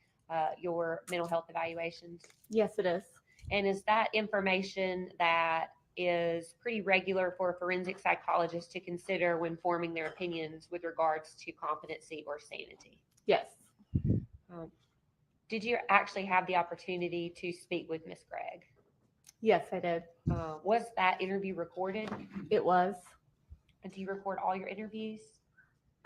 C: your mental health evaluations?
I: Yes, it is.
C: And is that information that is pretty regular for a forensic psychologist to consider when forming their opinions with regards to competency or sanity?
I: Yes.
C: Did you actually have the opportunity to speak with Ms. Gregg?
I: Yes, I did.
C: Was that interview recorded?
I: It was.
C: And do you record all your interviews?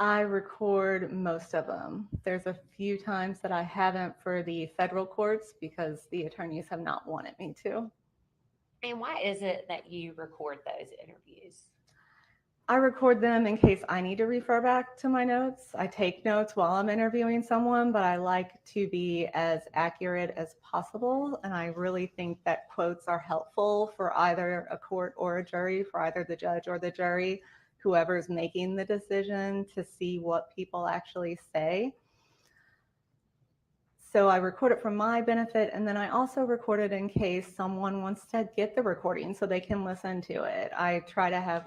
I: I record most of them. There's a few times that I haven't for the federal courts because the attorneys have not wanted me to.
C: And why is it that you record those interviews?
I: I record them in case I need to refer back to my notes. I take notes while I'm interviewing someone, but I like to be as accurate as possible. And I really think that quotes are helpful for either a court or a jury, for either the judge or the jury, whoever's making the decision, to see what people actually say. So I record it for my benefit, and then I also record it in case someone wants to get the recording so they can listen to it. I try to have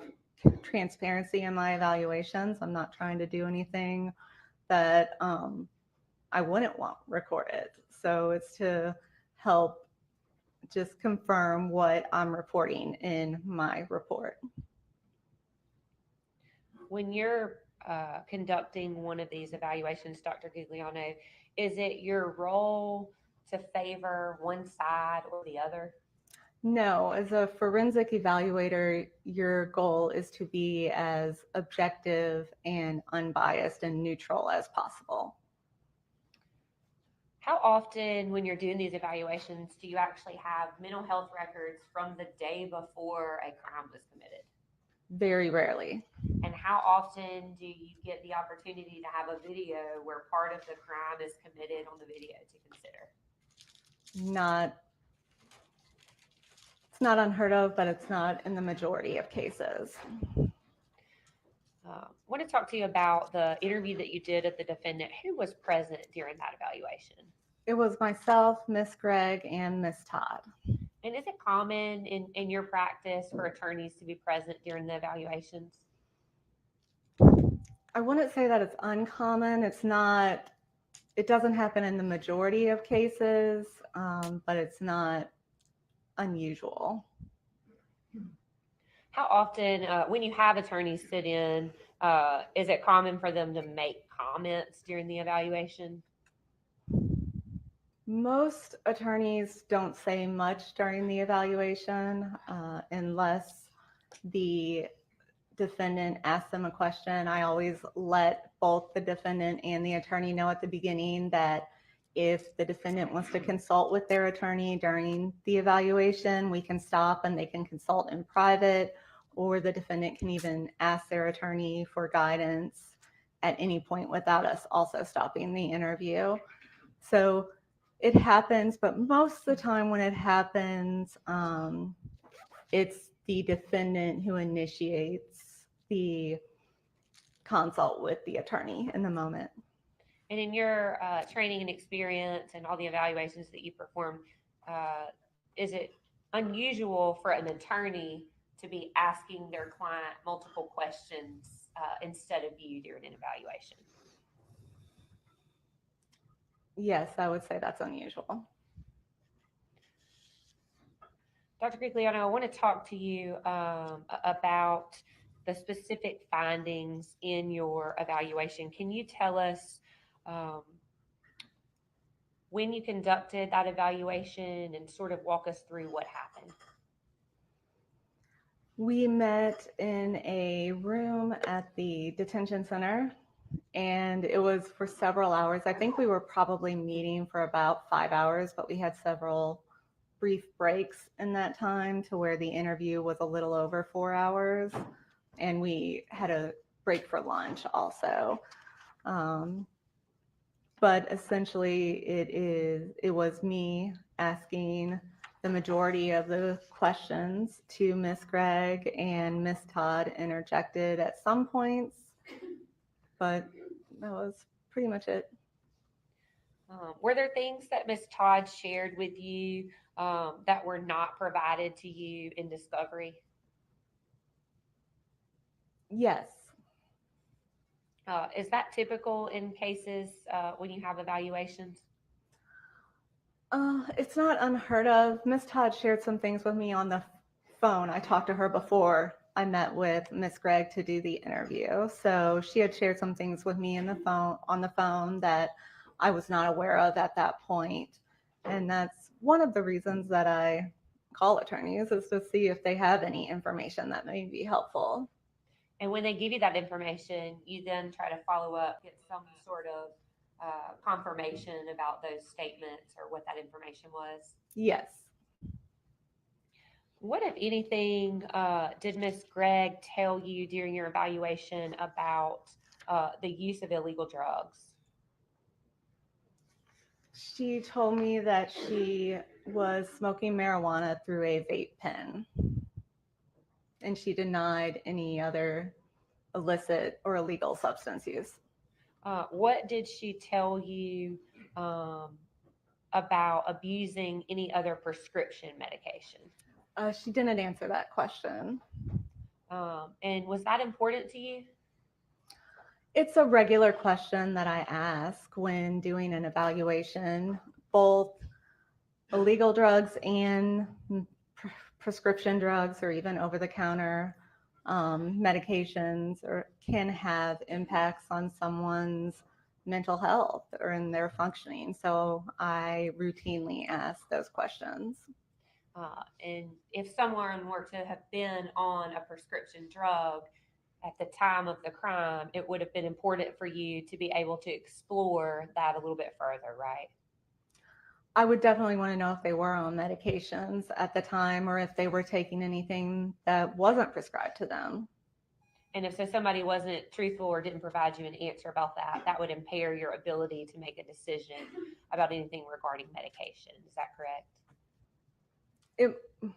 I: transparency in my evaluations. I'm not trying to do anything that I wouldn't want recorded. So it's to help just confirm what I'm reporting in my report.
C: When you're conducting one of these evaluations, Dr. Giuliano, is it your role to favor one side or the other?
I: No, as a forensic evaluator, your goal is to be as objective and unbiased and neutral as possible.
C: How often, when you're doing these evaluations, do you actually have mental health records from the day before a crime was committed?
I: Very rarely.
C: And how often do you get the opportunity to have a video where part of the crime is committed on the video to consider? It's not unheard of, but it's not in the majority of cases. I want to talk to you about the interview that you did at the defendant. Who was present during that evaluation?
I: It was myself, Ms. Gregg, and Ms. Todd.
C: And is it common in your practice for attorneys to be present during the evaluations?
I: I wouldn't say that it's uncommon. It doesn't happen in the majority of cases, but it's not unusual.
C: How often, when you have attorneys sit in, is it common for them to make comments during the evaluation?
I: Most attorneys don't say much during the evaluation unless the defendant asks them a question. I always let both the defendant and the attorney know at the beginning that if the defendant wants to consult with their attorney during the evaluation, we can stop and they can consult in private, or the defendant can even ask their attorney for guidance at any point without us also stopping the interview. So it happens, but most of the time when it happens, it's the defendant who initiates the consult with the attorney in the moment.
C: And in your training and experience and all the evaluations that you perform, is it unusual for an attorney to be asking their client multiple questions instead of you during an evaluation?
I: Yes, I would say that's unusual.
C: Dr. Grigliano, I want to talk to you about the specific findings in your evaluation. Can you tell us when you conducted that evaluation and sort of walk us through what happened?
I: We met in a room at the detention center, and it was for several hours. I think we were probably meeting for about 5 hours, but we had several brief breaks in that time to where the interview was a little over 4 hours, and we had a break for lunch also. But essentially it was me asking the majority of the questions to Miss Gregg, and Miss Todd interjected at some points, but that was pretty much it.
C: Were there things that Miss Todd shared with you that were not provided to you in discovery?
I: Yes.
C: Is that typical in cases when you have evaluations?
I: It's not unheard of. Miss Todd shared some things with me on the phone. I talked to her before I met with Miss Gregg to do the interview. So she had shared some things with me on the phone that I was not aware of at that point. And that's one of the reasons that I call attorneys, is to see if they have any information that may be helpful.
C: And when they give you that information, you then try to follow up, get some sort of confirmation about those statements or what that information was?
I: Yes.
C: What, if anything, did Ms. Gregg tell you during your evaluation about the use of illegal drugs?
I: She told me that she was smoking marijuana through a vape pen, and she denied any other illicit or illegal substance use.
C: What did she tell you about abusing any other prescription medication?
I: She didn't answer that question.
C: And was that important to you?
I: It's a regular question that I ask when doing an evaluation, both illegal drugs and prescription drugs, or even over-the-counter medications, or can have impacts on someone's mental health or in their functioning. So I routinely ask those questions.
C: And if someone were to have been on a prescription drug at the time of the crime, it would have been important for you to be able to explore that a little bit further, right?
I: I would definitely want to know if they were on medications at the time, or if they were taking anything that wasn't prescribed to them.
C: And if so somebody wasn't truthful or didn't provide you an answer about that, that would impair your ability to make a decision about anything regarding medication. Is that correct?
I: It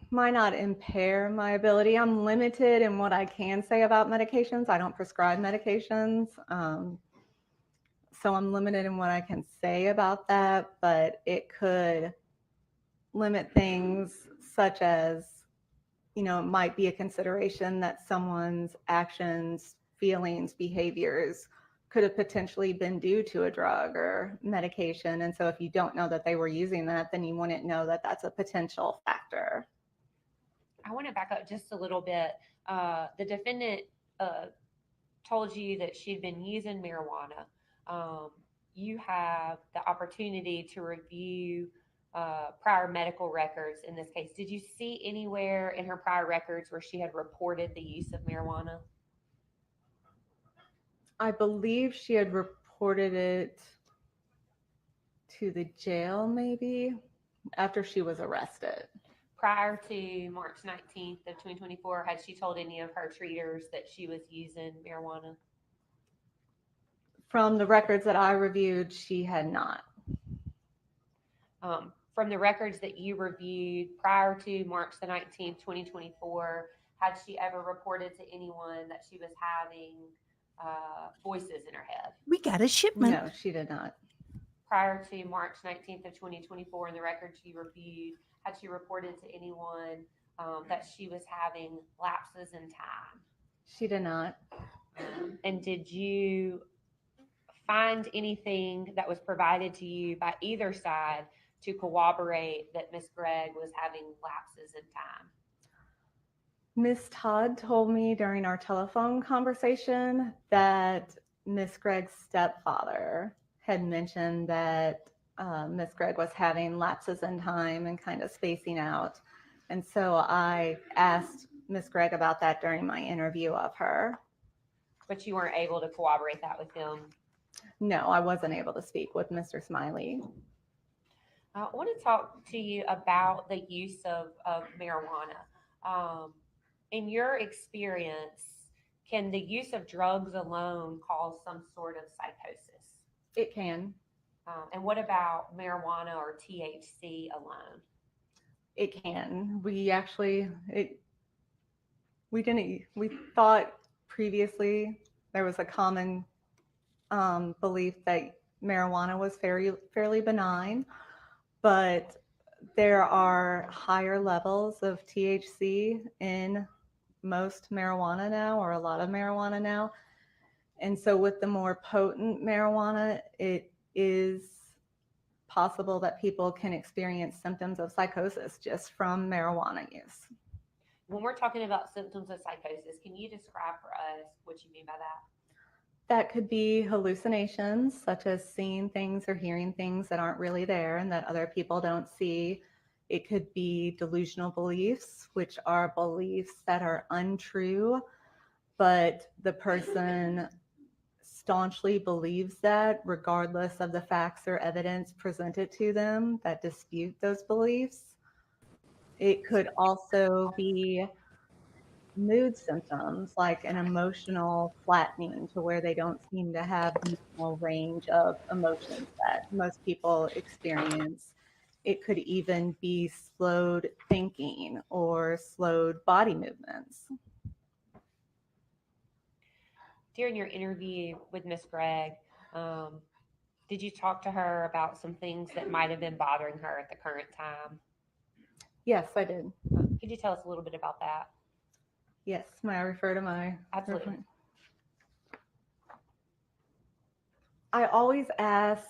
I: might not impair my ability. I'm limited in what I can say about medications. I don't prescribe medications. So I'm limited in what I can say about that, but it could limit things such as, it might be a consideration that someone's actions, feelings, behaviors could have potentially been due to a drug or medication. And so if you don't know that they were using that, then you wouldn't know that that's a potential factor.
C: I want to back up just a little bit. The defendant told you that she'd been using marijuana. You have the opportunity to review prior medical records in this case. Did you see anywhere in her prior records where she had reported the use of marijuana?
I: I believe she had reported it to the jail, maybe, after she was arrested.
C: Prior to March 19th of 2024, had she told any of her treaters that she was using marijuana?
I: From the records that I reviewed, she had not.
C: From the records that you reviewed prior to March the 19th, 2024, had she ever reported to anyone that she was having voices in her head?
A: We got a shipment.
I: No, she did not.
C: Prior to March 19th of 2024, in the records you reviewed, had she reported to anyone that she was having lapses in time?
I: She did not.
C: And did you find anything that was provided to you by either side to corroborate that Miss Gregg was having lapses in time?
I: Miss Todd told me during our telephone conversation that Miss Gregg's stepfather had mentioned that Miss Gregg was having lapses in time and kind of spacing out. And so I asked Miss Gregg about that during my interview of her.
C: But you weren't able to corroborate that with him?
I: No, I wasn't able to speak with Mr. Smylie.
C: I want to talk to you about the use of marijuana. In your experience, can the use of drugs alone cause some sort of psychosis?
I: It can.
C: And what about marijuana or THC alone?
I: It can. We thought previously there was a common belief that marijuana was fairly benign, but there are higher levels of THC in most marijuana now, or a lot of marijuana now. And so with the more potent marijuana, it is possible that people can experience symptoms of psychosis just from marijuana use.
C: When we're talking about symptoms of psychosis, can you describe for us what you mean by that?
I: That could be hallucinations, such as seeing things or hearing things that aren't really there and that other people don't see. It could be delusional beliefs, which are beliefs that are untrue, but the person staunchly believes that regardless of the facts or evidence presented to them that dispute those beliefs. It could also be mood symptoms like an emotional flattening to where they don't seem to have the normal range of emotions that most people experience. It could even be slowed thinking or slowed body movements.
C: During your interview with Miss Gregg, did you talk to her about some things that might have been bothering her at the current time?
I: Yes, I did.
C: Could you tell us a little bit about that?
I: Yes, may I refer to my?
C: Absolutely.
I: I always ask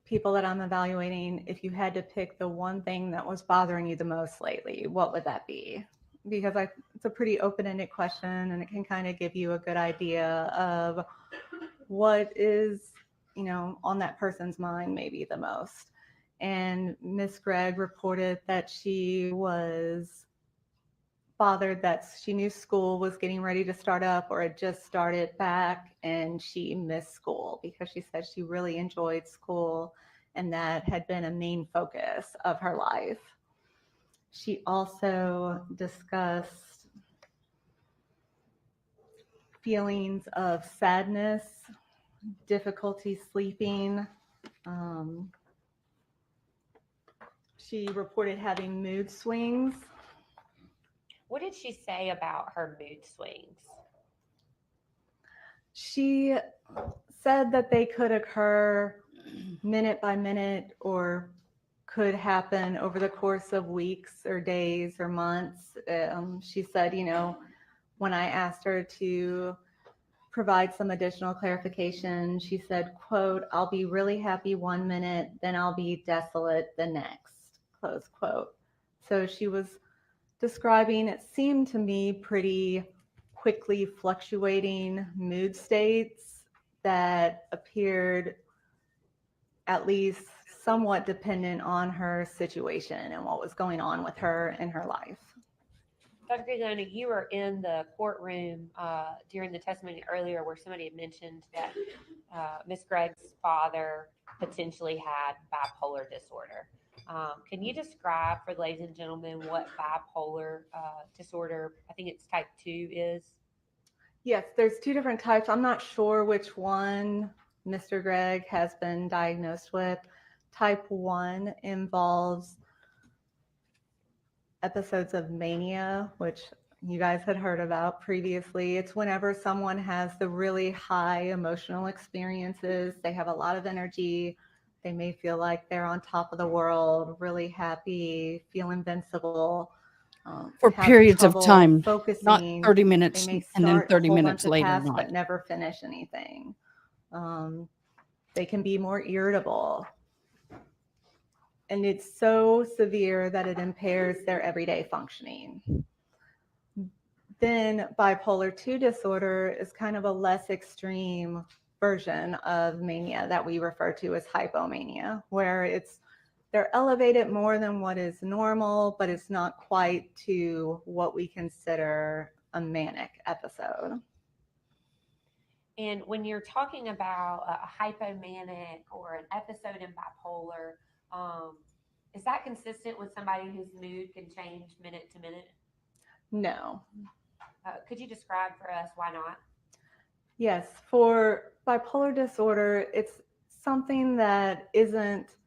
I: people that I'm evaluating, if you had to pick the one thing that was bothering you the most lately, what would that be? Because it's a pretty open-ended question, and it can kind of give you a good idea of what is, on that person's mind maybe the most. And Miss Gregg reported that she was bothered that she knew school was getting ready to start up or had just started back, and she missed school because she said she really enjoyed school and that had been a main focus of her life. She also discussed feelings of sadness, difficulty sleeping. She reported having mood swings.
C: What did she say about her mood swings?
I: She said that they could occur minute by minute or could happen over the course of weeks or days or months. She said, when I asked her to provide some additional clarification, she said, quote, "I'll be really happy one minute, then I'll be desolate the next," close quote. So she was describing, it seemed to me, pretty quickly fluctuating mood states that appeared at least somewhat dependent on her situation and what was going on with her in her life.
C: Dr. Gregg, you were in the courtroom during the testimony earlier where somebody had mentioned that Miss Gregg's father potentially had bipolar disorder. Can you describe for the ladies and gentlemen what bipolar disorder, I think it's type 2, is?
I: Yes, there's two different types. I'm not sure which one Mr. Gregg has been diagnosed with. Type 1 involves episodes of mania, which you guys had heard about previously. It's whenever someone has the really high emotional experiences, they have a lot of energy, they may feel like they're on top of the world, really happy, feel invincible.
A: For
I: have
A: periods of
I: trouble
A: time,
I: focusing.
A: not 30
I: They
A: minutes
I: may
A: and then
I: start
A: 30
I: a whole
A: minutes
I: bunch of
A: later
I: tasks
A: not.
I: but never finish anything. They can be more irritable. And it's so severe that it impairs their everyday functioning. Then bipolar 2 disorder is kind of a less extreme version of mania that we refer to as hypomania, where they're elevated more than what is normal, but it's not quite to what we consider a manic episode.
C: And when you're talking about a hypomanic or an episode in bipolar, is that consistent with somebody whose mood can change minute to minute?
I: No.
C: Could you describe for us why not?
I: Yes, for bipolar disorder, it's something that isn't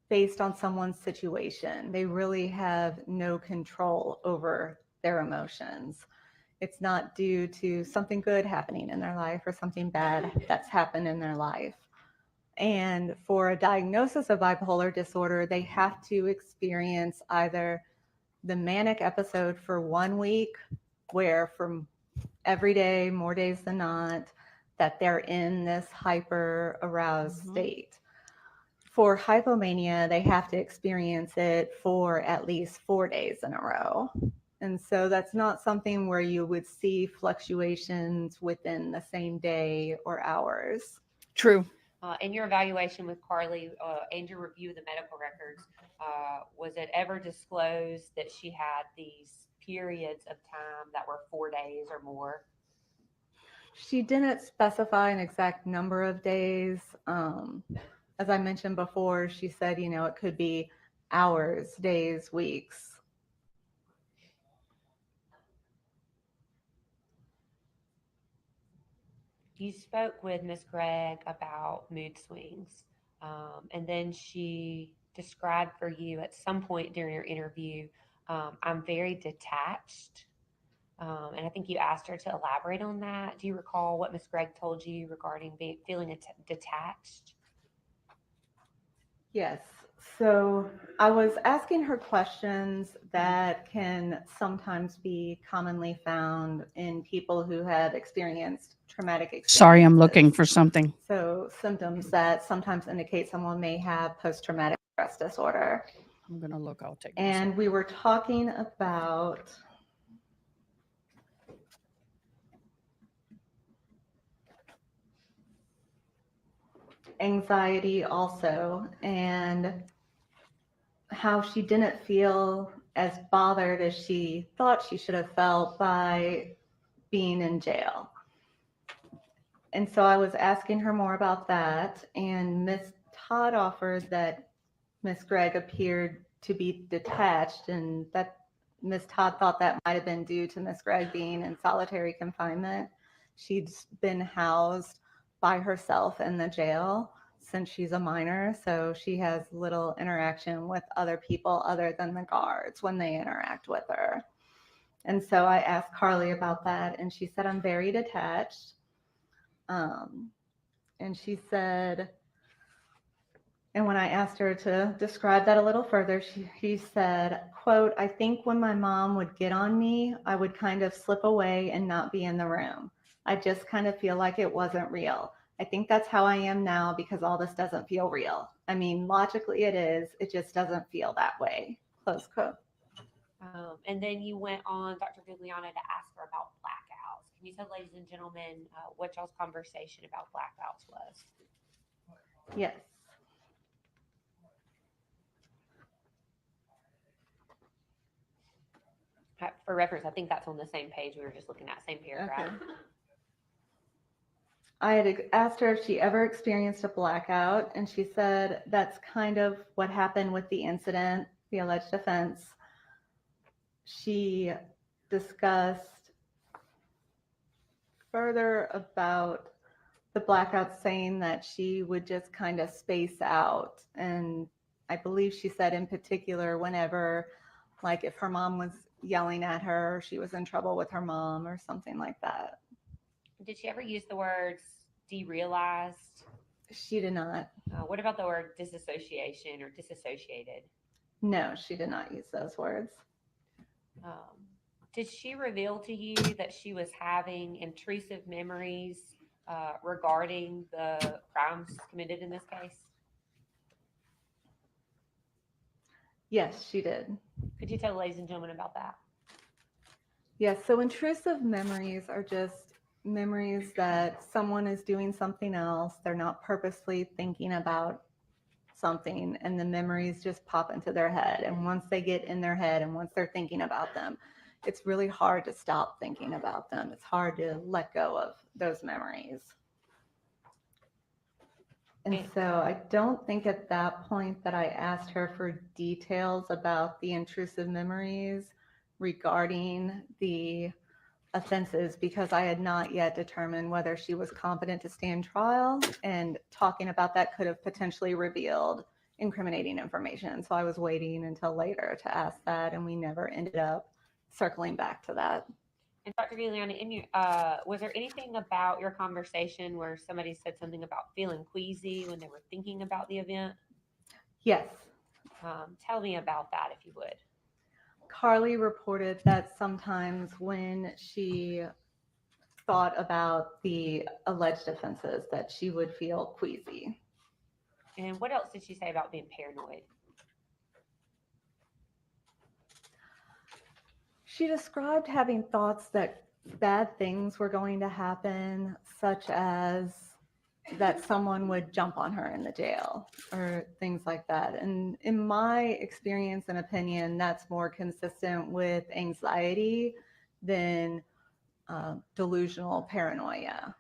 I: based on someone's situation. They really have no control over their emotions. It's not due to something good happening in their life or something bad that's happened in their life. And for a diagnosis of bipolar disorder, they have to experience either the manic episode for 1 week, where from every day, more days than not, that they're in this hyper aroused state. For hypomania, they have to experience it for at least 4 days in a row. And so that's not something where you would see fluctuations within the same day or hours.
A: True.
C: In your evaluation with Carly and your review of the medical records, was it ever disclosed that she had these periods of time that were 4 days or more?
I: She didn't specify an exact number of days. As I mentioned before, she said, it could be hours, days, weeks.
C: You spoke with Ms. Gregg about mood swings, and then she described for you at some point during your interview, I'm very detached. And I think you asked her to elaborate on that. Do you recall what Ms. Gregg told you regarding feeling detached?
I: Yes. So I was asking her questions that can sometimes be commonly found in people who have experienced traumatic experiences.
A: Sorry, I'm looking for something.
I: So symptoms that sometimes indicate someone may have post-traumatic stress disorder.
A: I'm going to look. I'll take
I: And we were talking about anxiety also, and how she didn't feel as bothered as she thought she should have felt by being in jail. And so I was asking her more about that, and Miss Todd offered that Miss Gregg appeared to be detached, and that Miss Todd thought that might have been due to Miss Gregg being in solitary confinement. She'd been housed by herself in the jail since she's a minor, so she has little interaction with other people other than the guards when they interact with her. And so I asked Carly about that, and she said, I'm very detached. And she said, and when I asked her to describe that a little further, she said, quote, I think when my mom would get on me, I would kind of slip away and not be in the room. I just kind of feel like it wasn't real. I think that's how I am now because all this doesn't feel real. I mean, logically it is, it just doesn't feel that way, close quote.
C: And then you went on, Dr. Gugliana, to ask her about blackouts. Can you tell ladies and gentlemen what y'all's conversation about blackouts was?
I: Yes.
C: For reference, I think that's on the same page we were just looking at, same paragraph.
I: Okay. I had asked her if she ever experienced a blackout, and she said that's kind of what happened with the incident, the alleged offense. She discussed further about the blackouts saying that she would just kind of space out. And I believe she said in particular, whenever, like if her mom was yelling at her, she was in trouble with her mom or something like that.
C: Did she ever use the words derealized?
I: She did not.
C: What about the word disassociation or disassociated?
I: No, she did not use those words.
C: Did she reveal to you that she was having intrusive memories regarding the crimes committed in this case?
I: Yes, she did.
C: Could you tell the ladies and gentlemen about that?
I: Yes, so intrusive memories are just memories that someone is doing something else. They're not purposely thinking about something, and the memories just pop into their head. And once they get in their head and once they're thinking about them, it's really hard to stop thinking about them. It's hard to let go of those memories. And so I don't think at that point that I asked her for details about the intrusive memories regarding the offenses, because I had not yet determined whether she was competent to stand trial, and talking about that could have potentially revealed incriminating information. So I was waiting until later to ask that, and we never ended up circling back to that.
C: And Dr. Giuliani, in your, was there anything about your conversation where somebody said something about feeling queasy when they were thinking about the event?
I: Yes.
C: Tell me about that, if you would.
I: Carly reported that sometimes when she thought about the alleged offenses that she would feel queasy.
C: And what else did she say about being paranoid?
I: She described having thoughts that bad things were going to happen, such as that someone would jump on her in the jail or things like that. And in my experience and opinion, that's more consistent with anxiety than delusional paranoia.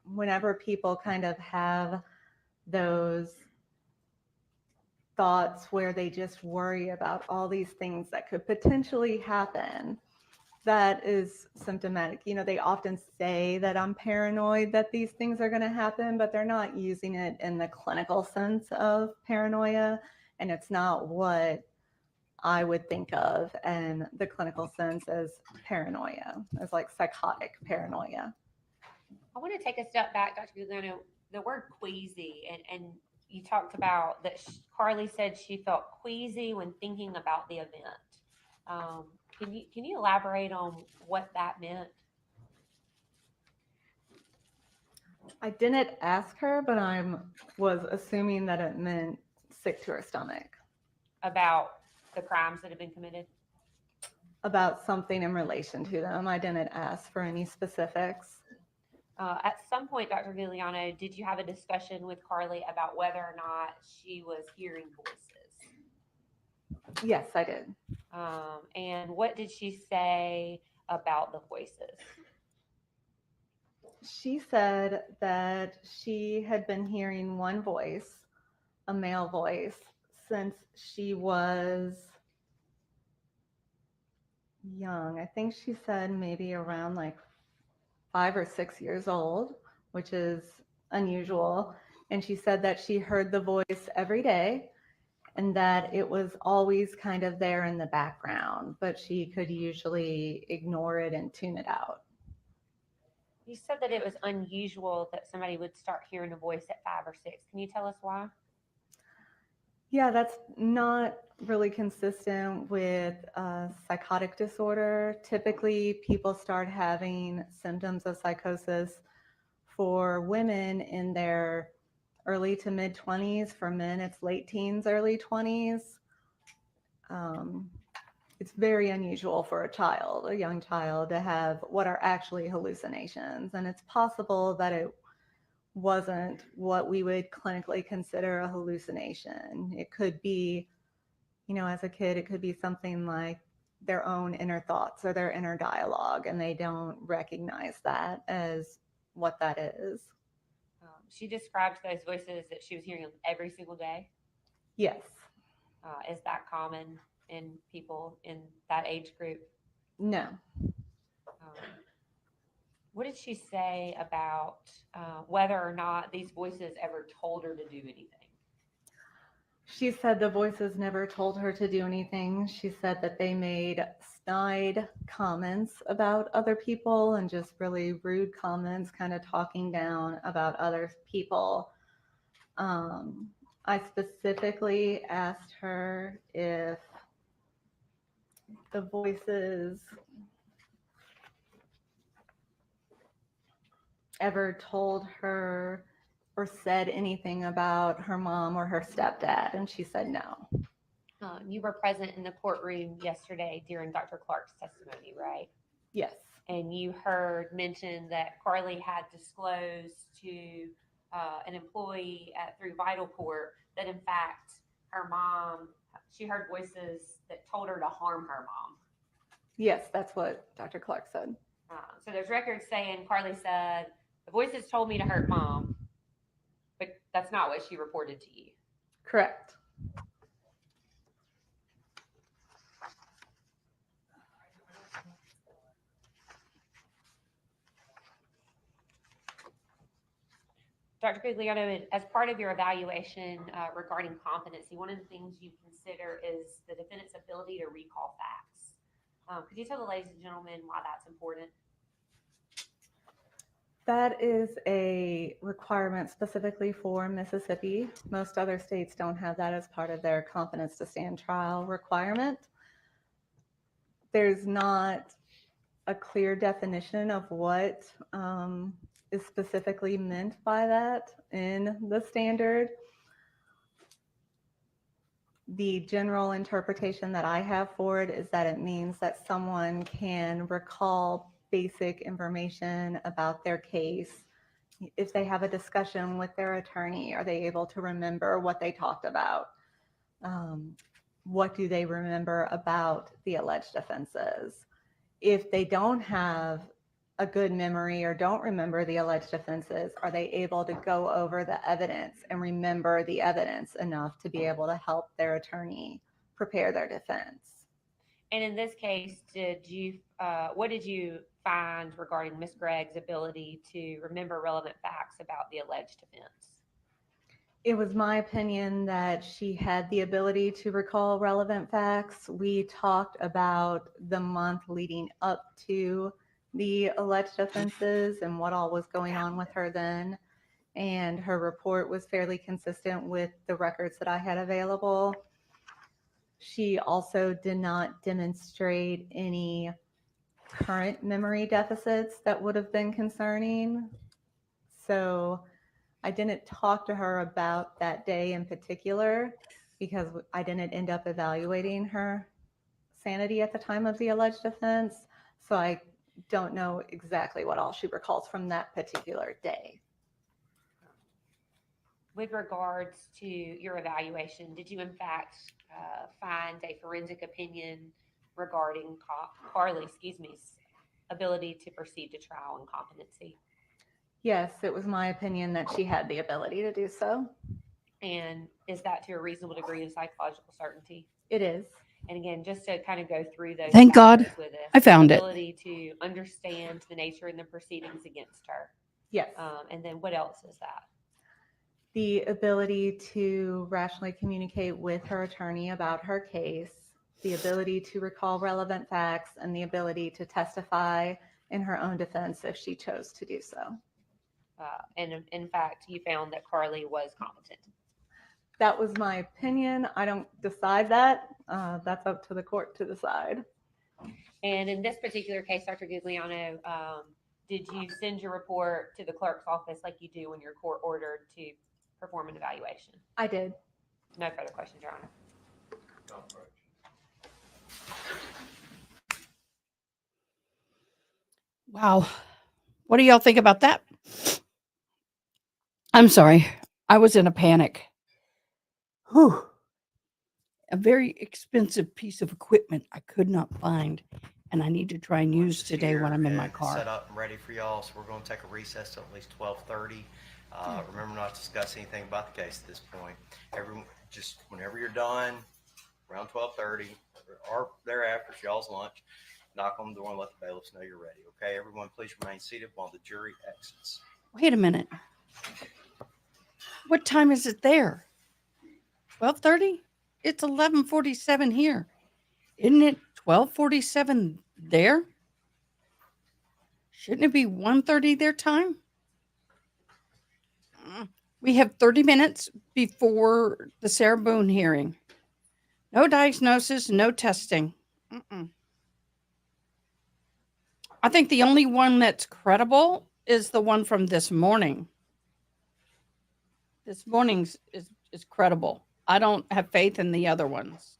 I: Whenever people kind of have those thoughts where they just worry about all these things that could potentially happen, that is symptomatic. You know, they often say that I'm paranoid that these things are going to happen, but they're not using it in the clinical sense of paranoia. And it's not what I would think of in the clinical sense as paranoia, as like psychotic paranoia.
C: I want to take a step back, Dr. Giuliano. The word queasy, and you talked about that Carly said she felt queasy when thinking about the event. Can you elaborate on what that meant?
I: I didn't ask her, but I was assuming that it meant sick to her stomach.
C: About the crimes that have been committed?
I: About something in relation to them. I didn't ask for any specifics.
C: At some point, Dr. Giuliano, did you have a discussion with Carly about whether or not she was hearing voices?
I: Yes, I did.
C: And what did she say about the voices?
I: She said that she had been hearing one voice, a male voice, since she was young. I think she said maybe around like 5 or 6 years old, which is unusual. And she said that she heard the voice every day and that it was always kind of there in the background, but she could usually ignore it and tune it out.
C: You said that it was unusual that somebody would start hearing a voice at 5 or 6. Can you tell us why?
I: Yeah, that's not really consistent with psychotic disorder. Typically, people start having symptoms of psychosis for women in their early to mid 20s. For men, it's late teens, early 20s. It's very unusual for a young child, to have what are actually hallucinations. And it's possible that it wasn't what we would clinically consider a hallucination. It could be, you know, as a kid, it could be something like their own inner thoughts or their inner dialogue, and they don't recognize that as what that is.
C: She describes those voices that she was hearing them every single day.
I: Yes.
C: Is that common in people in that age group?
I: No.
C: What did she say about whether or not these voices ever told her to do anything?
I: She said the voices never told her to do anything. She said that they made snide comments about other people and just really rude comments, kind of talking down about other people. I specifically asked her if the voices ever told her or said anything about her mom or her stepdad, and she said no.
C: You were present in the courtroom yesterday during Dr. Clark's testimony, right?
I: Yes.
C: And you heard mention that Carly had disclosed to an employee through Vital Court that in fact her mom, she heard voices that told her to harm her mom.
I: Yes, that's what Dr. Clark said.
C: So there's records saying Carly said, the voices told me to hurt mom, but that's not what she reported to you.
I: Correct.
C: Dr. Guglielmo, as part of your evaluation regarding competency, one of the things you consider is the defendant's ability to recall facts. Could you tell the ladies and gentlemen why that's important?
I: That is a requirement specifically for Mississippi. Most other states don't have that as part of their competence to stand trial requirement. There's not a clear definition of what is specifically meant by that in the standard. The general interpretation that I have for it is that it means that someone can recall basic information about their case. If they have a discussion with their attorney, are they able to remember what they talked about? What do they remember about the alleged offenses? If they don't have a good memory or don't remember the alleged offenses, are they able to go over the evidence and remember the evidence enough to be able to help their attorney prepare their defense?
C: And in this case, what did you find regarding Ms. Gregg's ability to remember relevant facts about the alleged offense?
I: It was my opinion that she had the ability to recall relevant facts. We talked about the month leading up to the alleged offenses and what all was going on with her then. And her report was fairly consistent with the records that I had available. She also did not demonstrate any current memory deficits that would have been concerning. So I didn't talk to her about that day in particular because I didn't end up evaluating her sanity at the time of the alleged offense. So I don't know exactly what all she recalls from that particular day.
C: With regards to your evaluation, did you in fact find a forensic opinion regarding Carly's ability to proceed to trial and competency?
I: Yes, it was my opinion that she had the ability to do so.
C: And is that to a reasonable degree of psychological certainty?
I: It is.
C: And again, just to kind of go through those.
A: Thank God
C: with us,
A: I found it.
C: Ability to understand the nature and the proceedings against her.
I: Yes.
C: And then what else is that?
I: The ability to rationally communicate with her attorney about her case, the ability to recall relevant facts, and the ability to testify in her own defense if she chose to do so.
C: And in fact, you found that Carly was competent.
I: That was my opinion. I don't decide that. That's up to the court to decide.
C: And in this particular case, Dr. Guglielmo, did you send your report to the clerk's office like you do when you're court ordered to perform an evaluation?
I: I did.
C: No further questions, Your Honor.
A: Wow. What do y'all think about that? I'm sorry. I was in a panic. Whew. A very expensive piece of equipment I could not find, and I need to try and use today when I'm in my car.
B: Set up and ready for y'all, so we're going to take a recess till at least 12:30. Remember not to discuss anything about the case at this point. Everyone, just whenever you're done, around 12:30 or thereafter, it's y'all's lunch. knock on the door and let the bailiffs know you're ready. Okay, everyone, please remain seated while the jury exits.
A: Wait a minute. What time is it there? 12:30? It's 11:47 here. Isn't it 12:47 there? Shouldn't it be 1:30 their time? We have 30 minutes before the Sarah Boone hearing. No diagnosis, no testing. I think the only one that's credible is the one from this morning. This morning's is credible. I don't have faith in the other ones.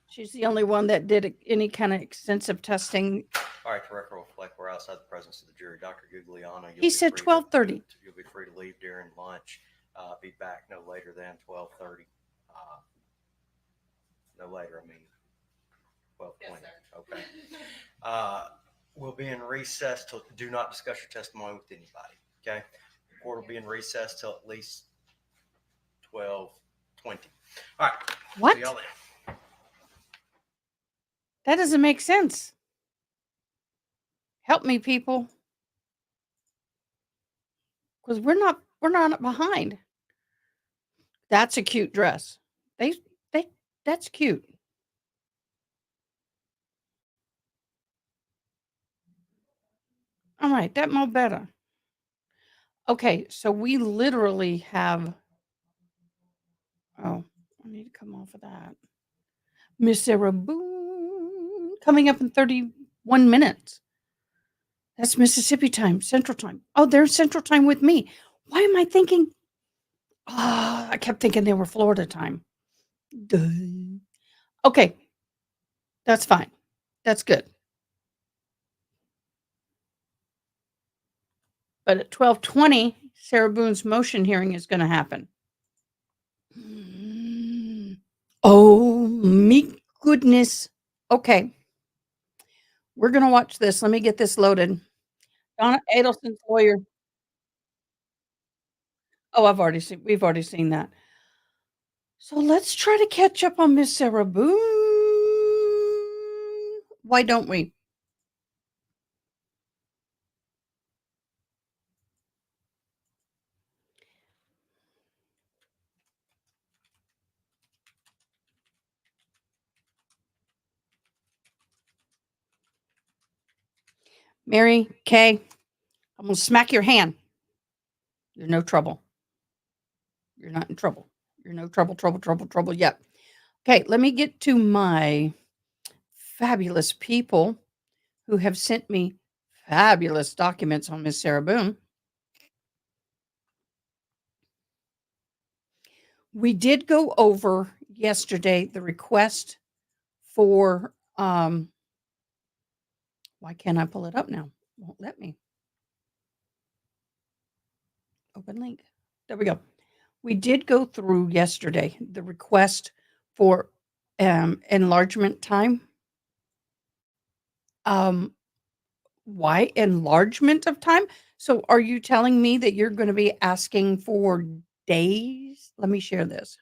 A: She's the only one that did any kind of extensive testing.
B: All right, the record will reflect we're outside the presence of the jury. Dr. Guglielmo,
A: He said 12:30.
B: You'll be free to leave during lunch. Be back no later than 12:30. No later, I mean 12:20. Okay. We'll be in recess till, do not discuss your testimony with anybody. Okay. The court will be in recess till at least 12:20. All right.
A: What?
B: See y'all then.
A: That doesn't make sense. Help me, people. Because we're not behind. That's a cute dress. That's cute. All right, that more better. Okay, so we literally have. Oh, I need to come off of that. Miss Sarah Boone coming up in 31 minutes. That's Mississippi time, Central time. Oh, they're Central time with me. Why am I thinking? Oh, I kept thinking they were Florida time. Duh. Okay, that's fine. That's good. But at 12:20, Sarah Boone's motion hearing is going to happen. Oh, me goodness. Okay. We're going to watch this. Let me get this loaded. Donna Adelson's lawyer. Oh, we've already seen that. So let's try to catch up on Miss Sarah Boone. Why don't we? Mary Kay, I'm going to smack your hand. You're no trouble. You're not in trouble. You're no trouble yet. Okay, let me get to my fabulous people who have sent me fabulous documents on Miss Sarah Boone. We did go over yesterday the request for why can't I pull it up now? Won't let me. Open link. There we go. We did go through yesterday the request for enlargement time. Why enlargement of time? So are you telling me that you're going to be asking for days? Let me share this.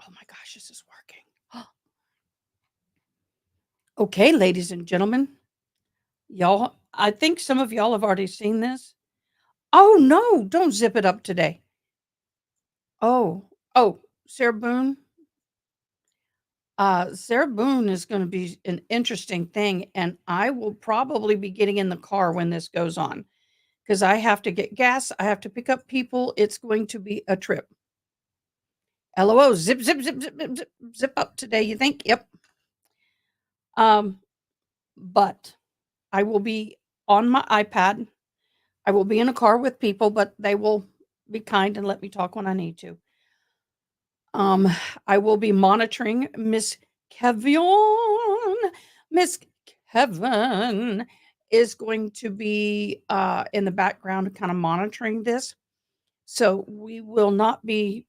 A: Oh my gosh, this is working. Okay, ladies and gentlemen, y'all, I think some of y'all have already seen this. Oh no, don't zip it up today. Oh, Sarah Boone. Sarah Boone is going to be an interesting thing, and I will probably be getting in the car when this goes on because I have to get gas. I have to pick up people. It's going to be a trip. LOO, zip up today. You think? Yep. But I will be on my iPad. I will be in a car with people, but they will be kind and let me talk when I need to. I will be monitoring Miss Kevin. Miss Kevin is going to be in the background kind of monitoring this. So we will not be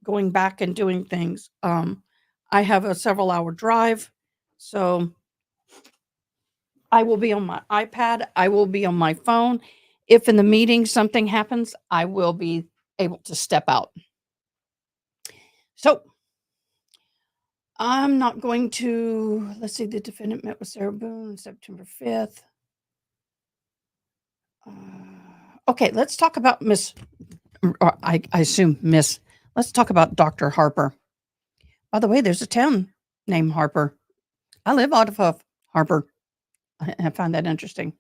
A: going back and doing things. I have a several hour drive. So I will be on my iPad. I will be on my phone. If in the meeting something happens, I will be able to step out. So I'm not going to, let's see, the defendant met with Sarah Boone on September 5th. Okay, let's talk about or I assume Miss, let's talk about Dr. Harper. By the way, there's a town named Harper. I live out of Harper. I find that interesting.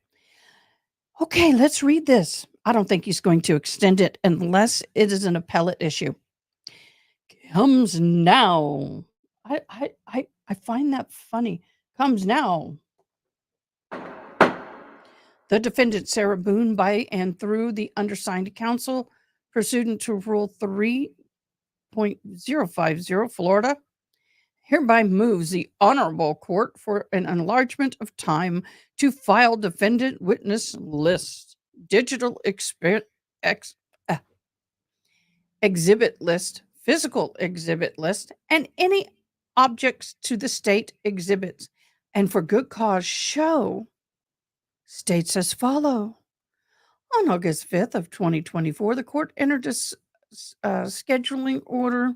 A: Okay, let's read this. I don't think he's going to extend it unless it is an appellate issue. Comes now. I find that funny. Comes now. The defendant, Sarah Boone, by and through the undersigned counsel, pursuant to Rule 3.050, Florida, hereby moves the Honorable Court for an enlargement of time to file defendant witness list, digital exhibit list, physical exhibit list, and any objects to the state exhibits, and for good cause show, states as follow. On August 5th of 2024, the court entered a scheduling order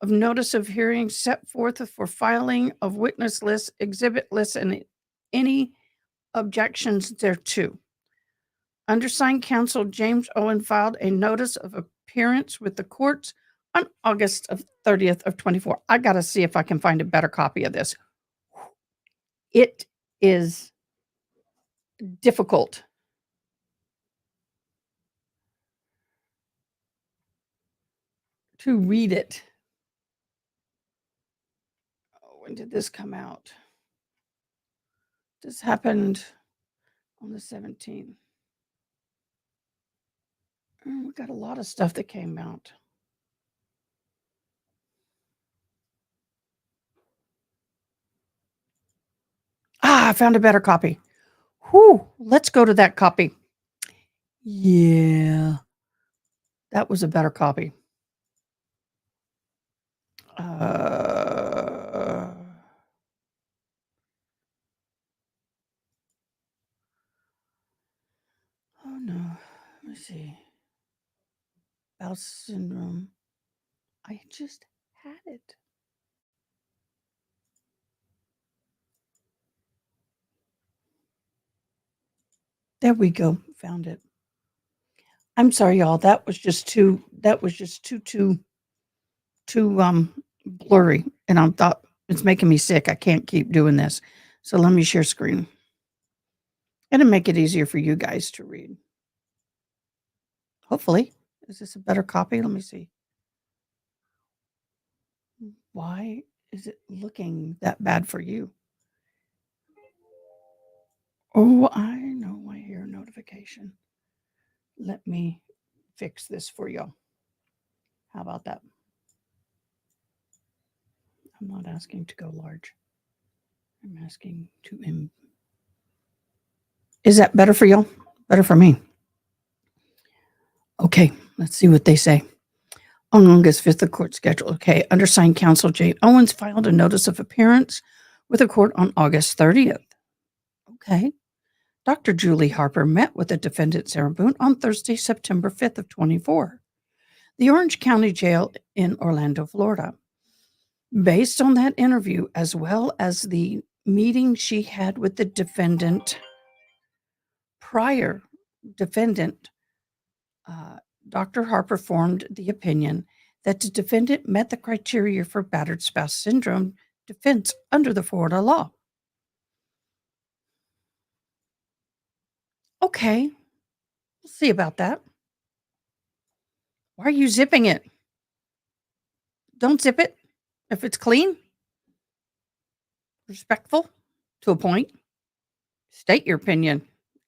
A: of notice of hearing set forth for filing of witness lists, exhibit lists, and any objections thereto. Undersigned counsel James Owen filed a notice of appearance with the courts on August 30th of 24. I got to see if I can find a better copy of this. It is difficult. To read it. When did this come out? This happened on the 17th. We got a lot of stuff that came out. I found a better copy. Whew, let's go to that copy. Yeah, that was a better copy. Oh no, let me see. Bowel syndrome. I just had it. There we go. Found it. I'm sorry, y'all. That was just too blurry. And I thought it's making me sick. I can't keep doing this. So let me share screen. It'll make it easier for you guys to read. Hopefully. Is this a better copy? Let me see. Why is it looking that bad for you? Oh, I know. I hear a notification. Let me fix this for y'all. How about that? I'm not asking to go large. I'm asking to Is that better for y'all? Better for me. Okay, let's see what they say. On August 5th, the court schedule. Okay, undersigned counsel Jay Owens filed a notice of appearance with the court on August 30th. Okay. Dr. Julie Harper met with the defendant Sarah Boone on Thursday, September 5th of 24. The Orange County Jail in Orlando, Florida. Based on that interview, as well as the meeting she had with the defendant, Dr. Harper formed the opinion that the defendant met the criteria for battered spouse syndrome defense under the Florida law. Okay, we'll see about that. Why are you zipping it? Don't zip it if it's clean. Respectful to a point. State your opinion.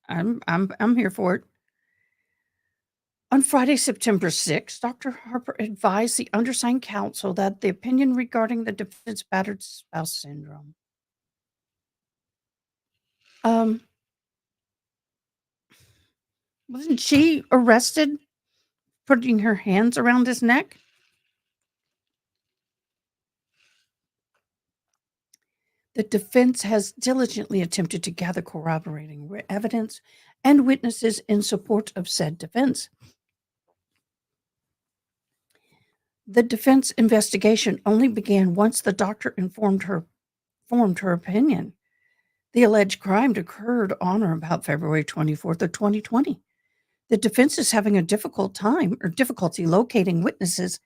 A: I'm here for it. On Friday, September 6th, Dr. Harper advised the undersigned counsel that the opinion regarding the defendant's battered spouse syndrome. Wasn't she arrested putting her hands around his neck? The defense has diligently attempted to gather corroborating evidence and witnesses in support of said defense. The defense investigation only began once the doctor formed her opinion. The alleged crime occurred on or about February 24th of 2020. The defense is having a difficulty locating witnesses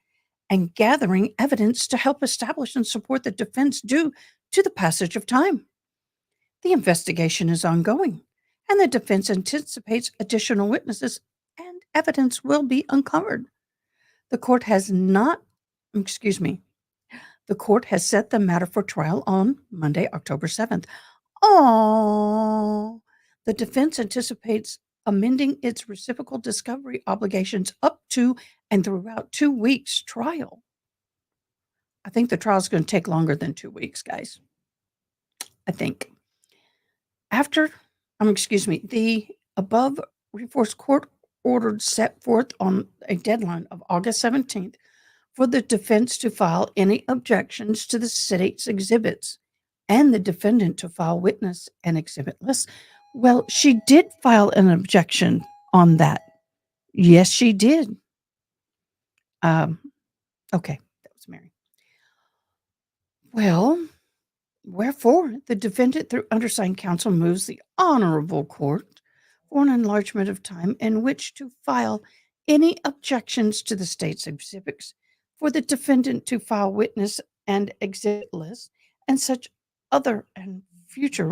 A: and gathering evidence to help establish and support the defense due to the passage of time. The investigation is ongoing, and the defense anticipates additional witnesses and evidence will be uncovered. The court has set the matter for trial on Monday, October 7th. Oh, the defense anticipates amending its reciprocal discovery obligations up to and throughout 2 weeks trial. I think the trial is going to take longer than 2 weeks, guys. I think. The above reinforced court ordered set forth on a deadline of August 17th for the defense to file any objections to the state's exhibits and the defendant to file witness and exhibit lists. Well, she did file an objection on that. Yes, she did. Okay, that was Mary. Well, wherefore the defendant through undersigned counsel moves the honorable court for an enlargement of time in which to file any objections to the state's exhibits, for the defendant to file witness and exhibit lists and such other and future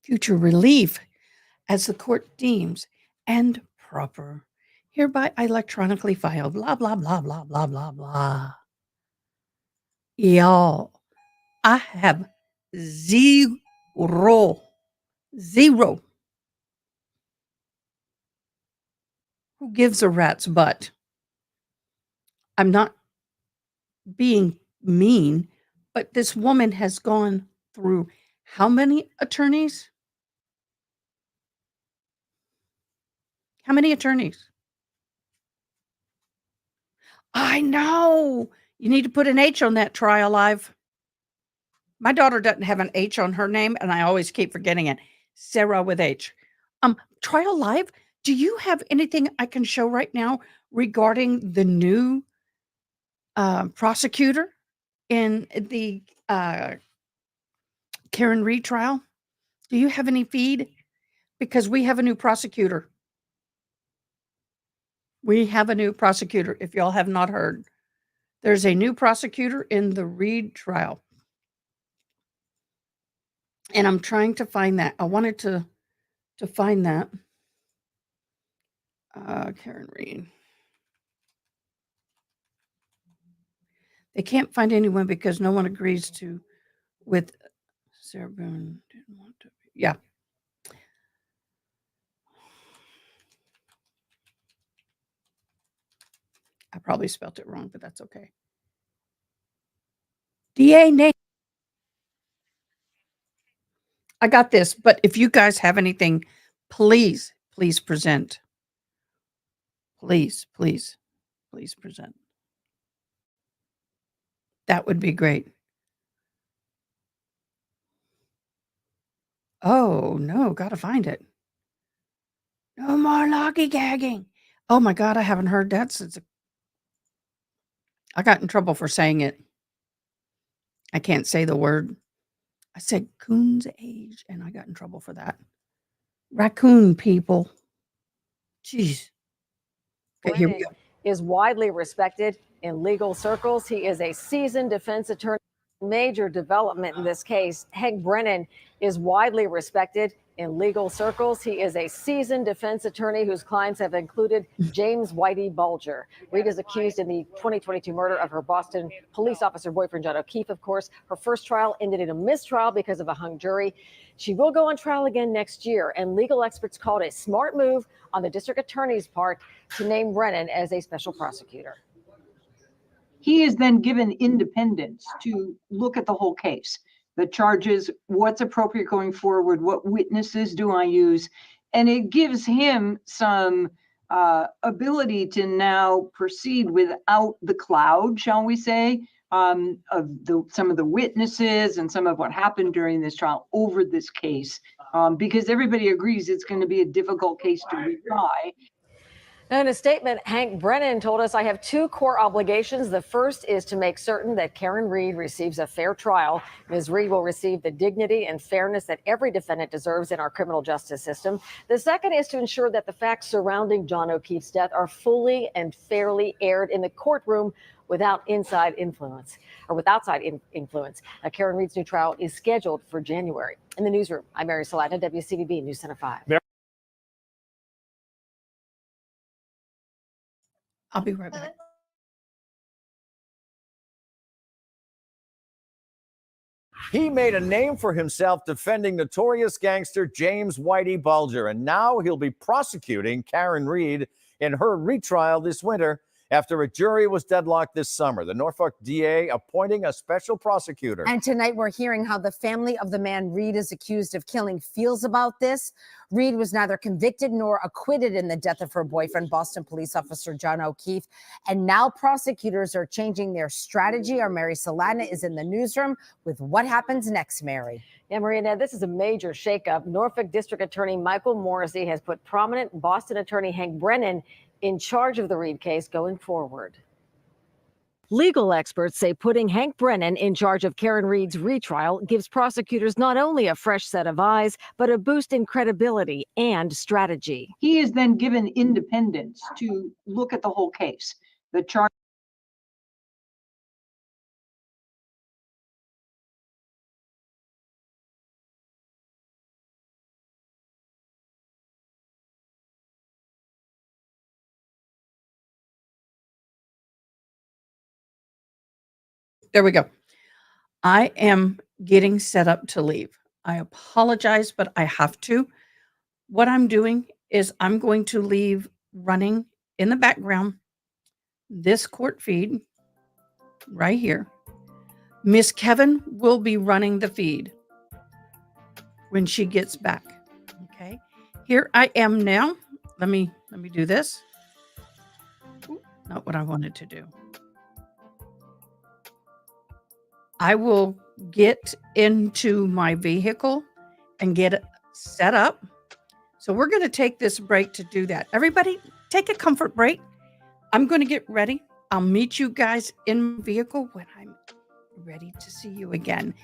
A: future relief as the court deems and proper. Hereby I electronically file blah, blah, blah, blah, blah, blah, blah. Y'all, I have zero. Who gives a rat's butt? I'm not being mean, but this woman has gone through how many attorneys? How many attorneys? I know. You need to put an H on that, Trial Live. My daughter doesn't have an H on her name, and I always keep forgetting it. Sarah with H. Trial Live, do you have anything I can show right now regarding the new prosecutor in the Karen Reed trial? Do you have any feed? Because we have a new prosecutor. We have a new prosecutor, if y'all have not heard. There's a new prosecutor in the Reed trial. And I'm trying to find that. I wanted to find that. Karen Reed. They can't find anyone because no one agrees with Sarah Boone. Didn't want to. Yeah. I probably spelled it wrong, but that's okay. DA name. I got this, but if you guys have anything, please present. Please present. That would be great. Oh, no, gotta find it. No more lollygagging. Oh my God, I haven't heard that since I got in trouble for saying it. I can't say the word. I said coon's age, and I got in trouble for that. Raccoon people. Jeez. Okay, here we go.
J: Is widely respected in legal circles. He is a seasoned defense attorney. Major development in this case. Hank Brennan is widely respected in legal circles. He is a seasoned defense attorney whose clients have included James Whitey Bulger. Reed is accused in the 2022 murder of her Boston police officer boyfriend, John O'Keefe, of course. Her first trial ended in a mistrial because of a hung jury. She will go on trial again next year, and legal experts called it a smart move on the district attorney's part to name Brennan as a special prosecutor.
K: He is then given independence to look at the whole case, the charges, what's appropriate going forward, what witnesses do I use, and it gives him some ability to now proceed without the cloud, shall we say, of some of the witnesses and some of what happened during this trial over this case, because everybody agrees it's going to be a difficult case to retry.
J: In a statement, Hank Brennan told us, "I have two core obligations. The first is to make certain that Karen Reed receives a fair trial. Ms. Reed will receive the dignity and fairness that every defendant deserves in our criminal justice system. The second is to ensure that the facts surrounding John O'Keefe's death are fully and fairly aired in the courtroom without outside influence. Karen Reed's new trial is scheduled for January." In the newsroom, I'm Mary Saladin, WCVB News Center 5.
A: I'll be right back.
L: He made a name for himself defending notorious gangster James Whitey Bulger, and now he'll be prosecuting Karen Reed in her retrial this winter after a jury was deadlocked this summer. The Norfolk DA appointing a special prosecutor.
M: And tonight we're hearing how the family of the man Reed is accused of killing feels about this. Reed was neither convicted nor acquitted in the death of her boyfriend, Boston police officer John O'Keefe. And now prosecutors are changing their strategy. Our Mary Solana is in the newsroom with what happens next, Mary.
J: Yeah, Maria, this is a major shakeup. Norfolk District Attorney Michael Morrissey has put prominent Boston attorney Hank Brennan in charge of the Reed case going forward. Legal experts say putting Hank Brennan in charge of Karen Reed's retrial gives prosecutors not only a fresh set of eyes, but a boost in credibility and strategy.
K: He is then given independence to look at the whole case. The charge.
A: There we go. I am getting set up to leave. I apologize, but I have to. What I'm doing is I'm going to leave running in the background this court feed right here. Miss Kevin will be running the feed when she gets back. Okay. Here I am now. Let me do this. Ooh, not what I wanted to do. I will get into my vehicle and get it set up. So we're going to take this break to do that. Everybody, take a comfort break. I'm going to get ready. I'll meet you guys in my vehicle when I'm ready to see you again.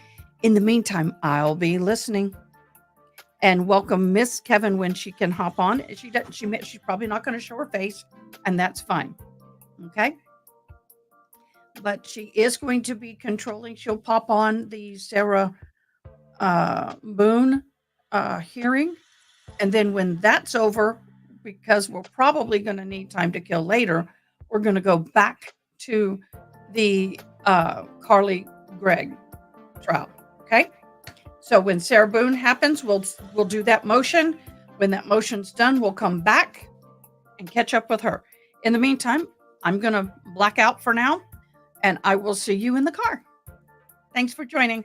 A: In the meantime, I'll be listening. And welcome Miss Kevin when she can hop on. She's probably not going to show her face, and that's fine. Okay? But she is going to be controlling. She'll pop on the Sarah Boone hearing. And then when that's over, because we're probably going to need time to kill later, we're going to go back to the Carly Gregg trial. Okay? So when Sarah Boone happens, we'll do that motion. When that motion's done, we'll come back and catch up with her. In the meantime, I'm going to black out for now. And I will see you in the car. Thanks for joining.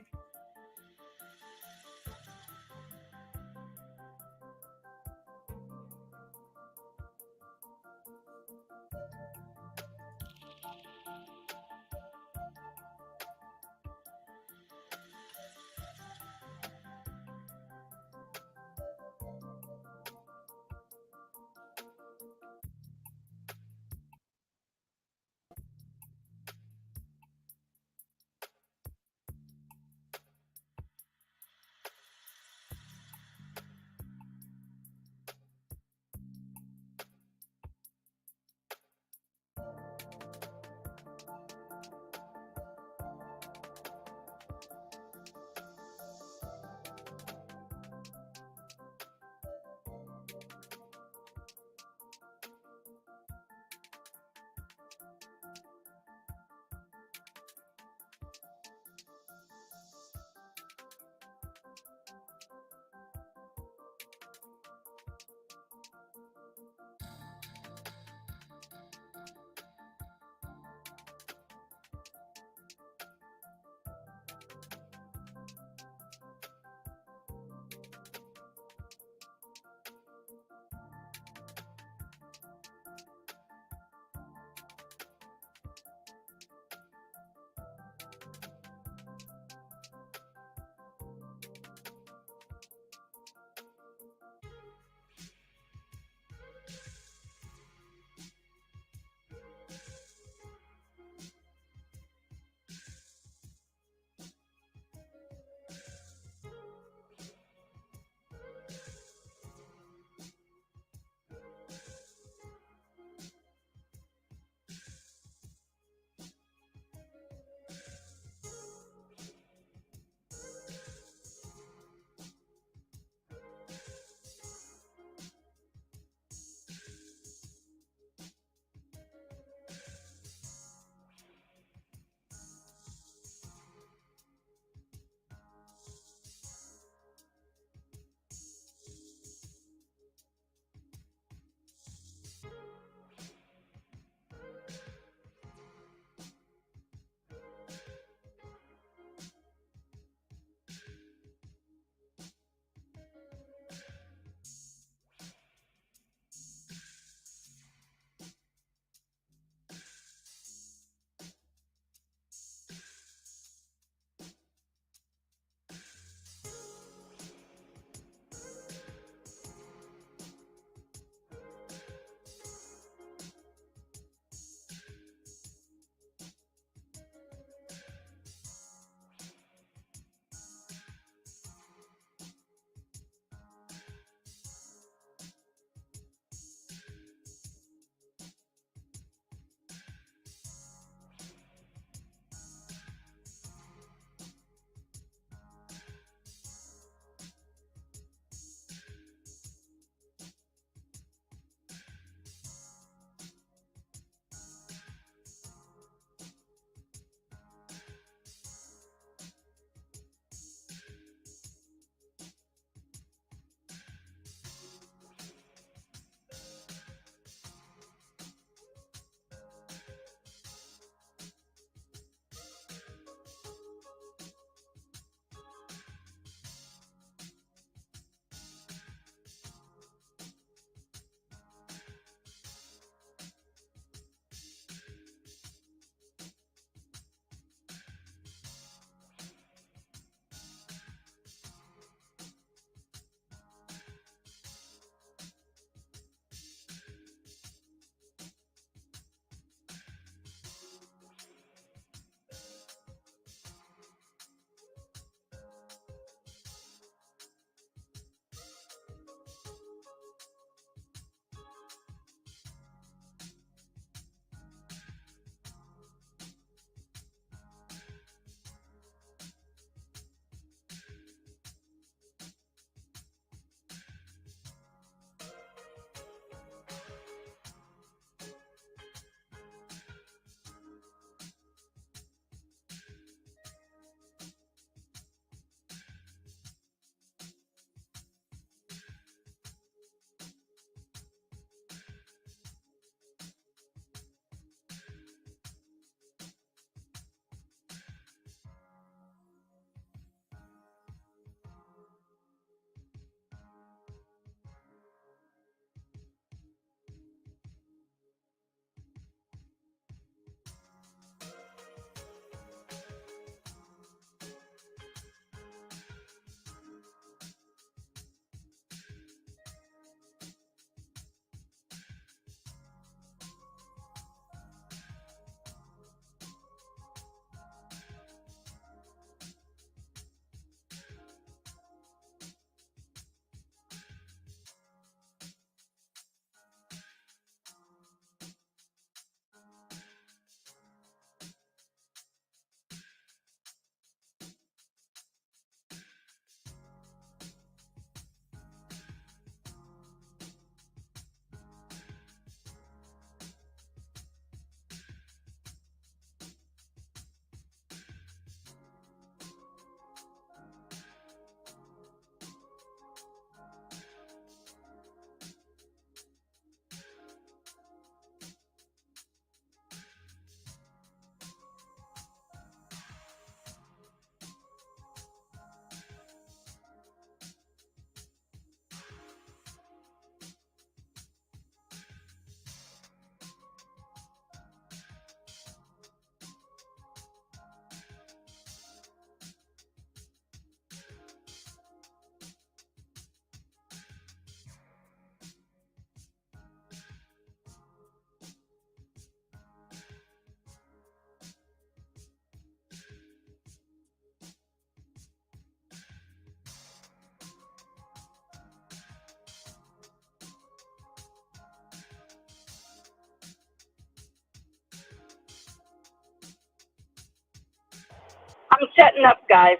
N: I'm setting up, guys.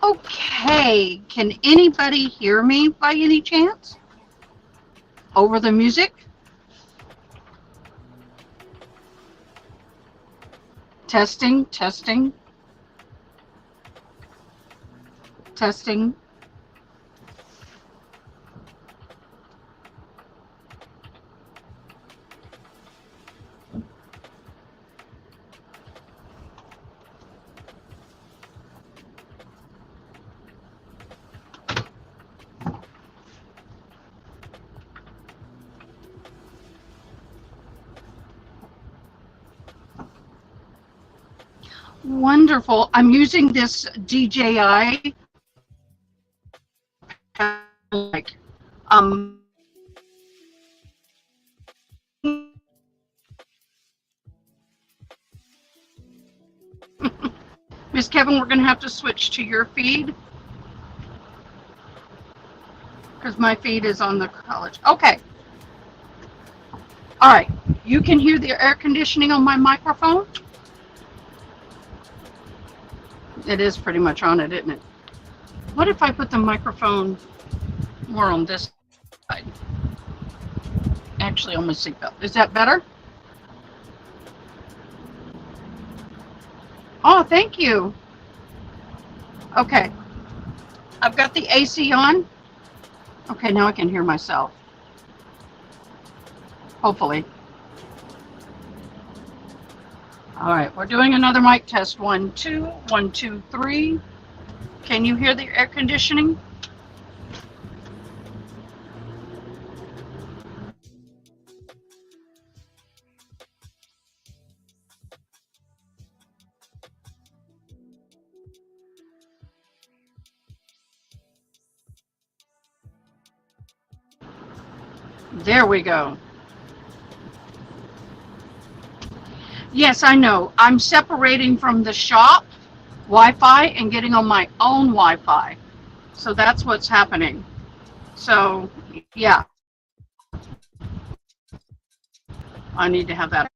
A: Okay, can anybody hear me by any chance? Over the music? Testing, testing, testing. Wonderful. I'm using this DJI. Um, Miss Kevin, we're going to have to switch to your feed because my feed is on the college. Okay. All right. You can hear the air conditioning on my microphone? It is pretty much on it, isn't it? What if I put the microphone more on this side? Actually, on my seatbelt. Is that better? Oh, thank you. Okay. I've got the AC on. Okay, now I can hear myself. Hopefully. All right, we're doing another mic test. 1, 2, 1, 2, 3. Can you hear the air conditioning? There we go. Yes, I know. I'm separating from the shop Wi-Fi and getting on my own Wi-Fi. So that's what's happening. So, yeah. I need to have that.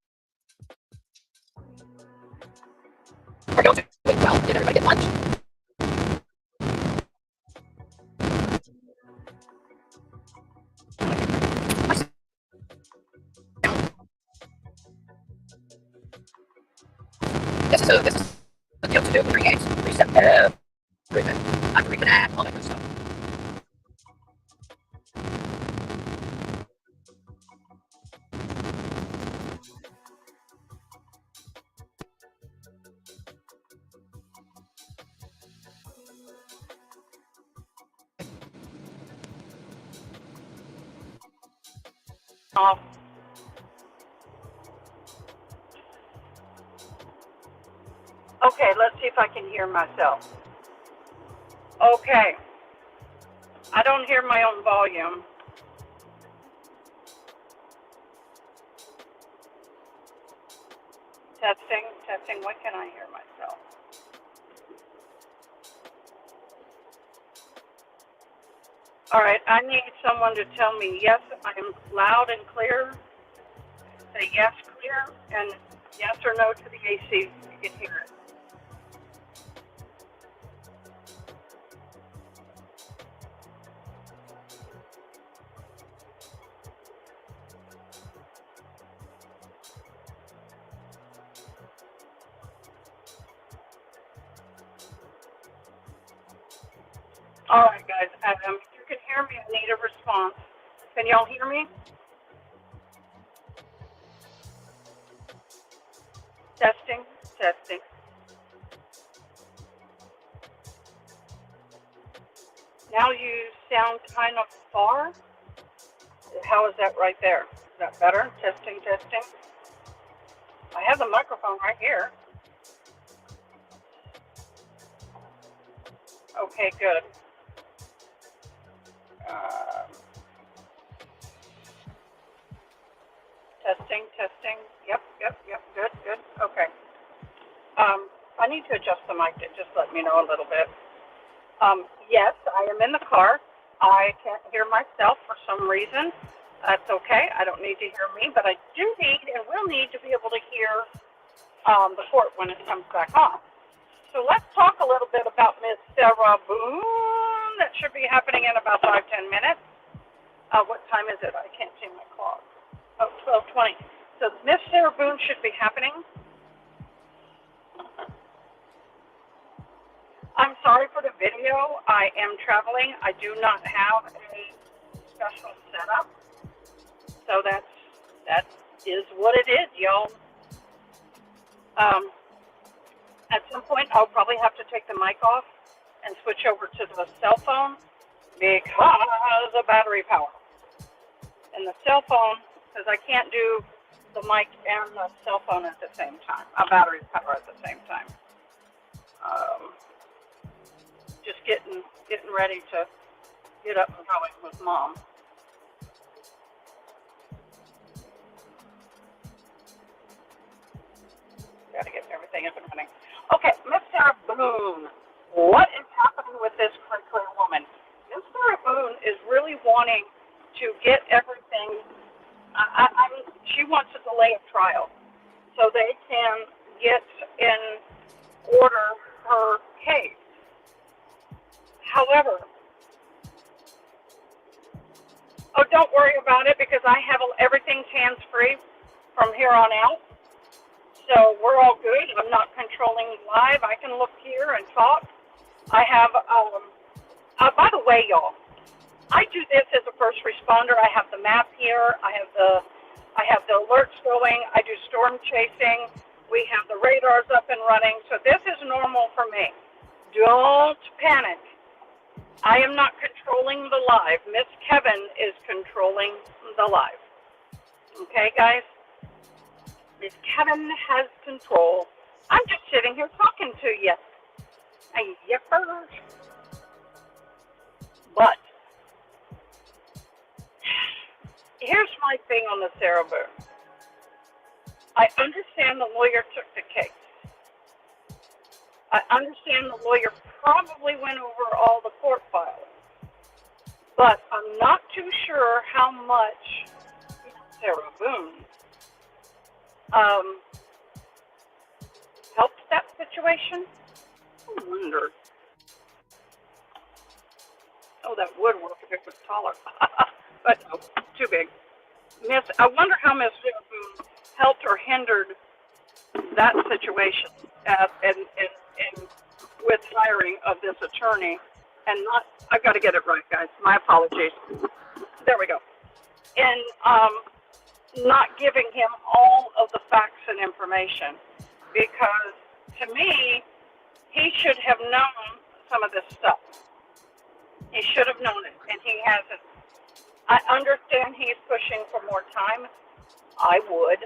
A: Well, did everybody get lunch? This is a deal to do with create reset agreement. Agreement act, all that good stuff.
N: off. Okay, let's see if I can hear myself. Okay. I don't hear my own volume. Testing, testing. What can I hear myself? All right, I need someone to tell me, yes, I am loud and clear. Say yes, clear, and yes or no to the AC. You can hear it. All right, guys, if you can hear me, I need a response. Can y'all hear me? Testing, testing. Now you sound kind of far. How is that right there? Is that better? Testing, testing. I have the microphone right here. Okay, good. Testing, testing. Yep, good, good. Okay. I need to adjust the mic. Just let me know a little bit. Yes, I am in the car. I can't hear myself for some reason. That's okay. I don't need to hear me, but I do need and will need to be able to hear the court when it comes back on. So let's talk a little bit about Miss Sarah Boone. That should be happening in about 5-10 minutes. What time is it? I can't see my clock. Oh, 12:20. So Miss Sarah Boone should be happening. I'm sorry for the video. I am traveling. I do not have a special setup. So that is what it is, y'all. At some point, I'll probably have to take the mic off and switch over to the cell phone because of battery power. And the cell phone, because I can't do the mic and the cell phone at the same time, battery power at the same time. Just getting ready to get up and going with Mom. Got to get everything up and running. Okay, Miss Sarah Boone, what is happening with this clear woman? Miss Sarah Boone is really wanting to get everything. She wants a delay of trial so they can get in order her case. However, don't worry about it because I have everything's hands-free from here on out. So we're all good. I'm not controlling live. I can look here and talk. I have, by the way, y'all, I do this as a first responder. I have the map here. I have the alerts going. I do storm chasing. We have the radars up and running. So this is normal for me. Don't panic. I am not controlling the live. Miss Kevin is controlling the live. Okay, guys? Miss Kevin has control. I'm just sitting here talking to you. And yippers. But here's my thing on the Sarah Boone. I understand the lawyer took the case. I understand the lawyer probably went over all the court files. But I'm not too sure how much Sarah Boone helped that situation. I wonder. Oh, that would work if it was taller. But no, too big. I wonder how Miss Sarah Boone helped or hindered that situation and with hiring of this attorney and not, I've got to get it right, guys. My apologies. There we go. And not giving him all of the facts and information because to me, he should have known some of this stuff. He should have known it, and he hasn't. I understand he's pushing for more time. I would.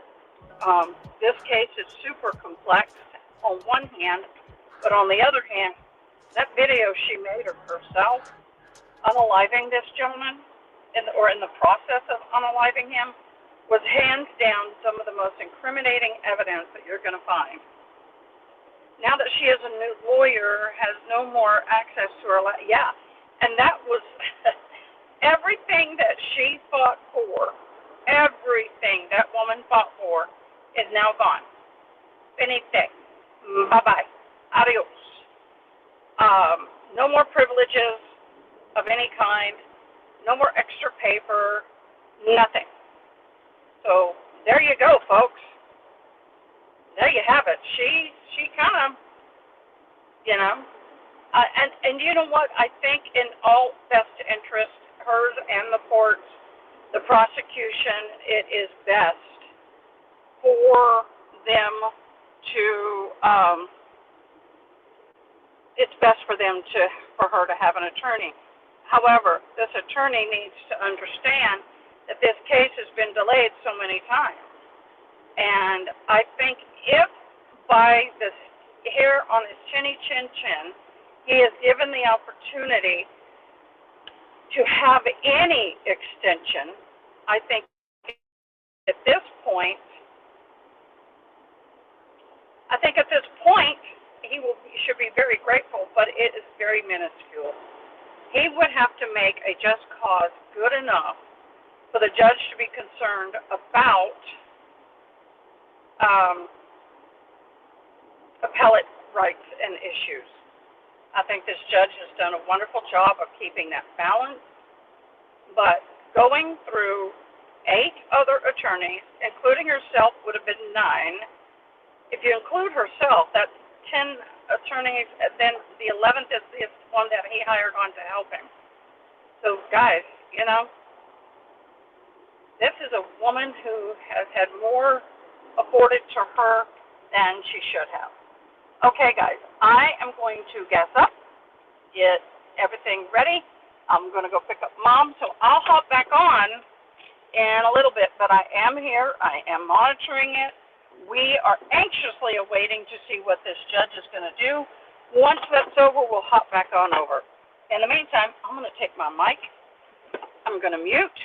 N: This case is super complex on one hand, but on the other hand, that video she made of herself unaliving this gentleman, or in the process of unaliving him, was hands down some of the most incriminating evidence that you're going to find. Now that she is a new lawyer, has no more access to her yeah, and that was everything that she fought for, everything that woman fought for is now gone. Finite. Bye-bye. Adios. No more privileges of any kind, no more extra paper, nothing. So there you go, folks. There you have it. She kind of, you know, and you know what? I think in all best interest, hers and the courts, the prosecution, it is best for them to, it's best for them to, for her to have an attorney. However, this attorney needs to understand that this case has been delayed so many times. And I think if by this hair on his chinny chin chin, he is given the opportunity to have any extension, I think at this point, he should be very grateful, but it is very minuscule. He would have to make a just cause good enough for the judge to be concerned about appellate rights and issues. I think this judge has done a wonderful job of keeping that balance, but going through 8 other attorneys, including herself, would have been 9. If you include herself, that's 10 attorneys, and then the 11th is the one that he hired on to help him. So guys, you know, this is a woman who has had more afforded to her than she should have. Okay, guys, I am going to gas up, get everything ready. I'm going to go pick up Mom, so I'll hop back on in a little bit, but I am here. I am monitoring it. We are anxiously awaiting to see what this judge is going to do. Once that's over, we'll hop back on over. In the meantime, I'm going to take my mic. I'm going to mute.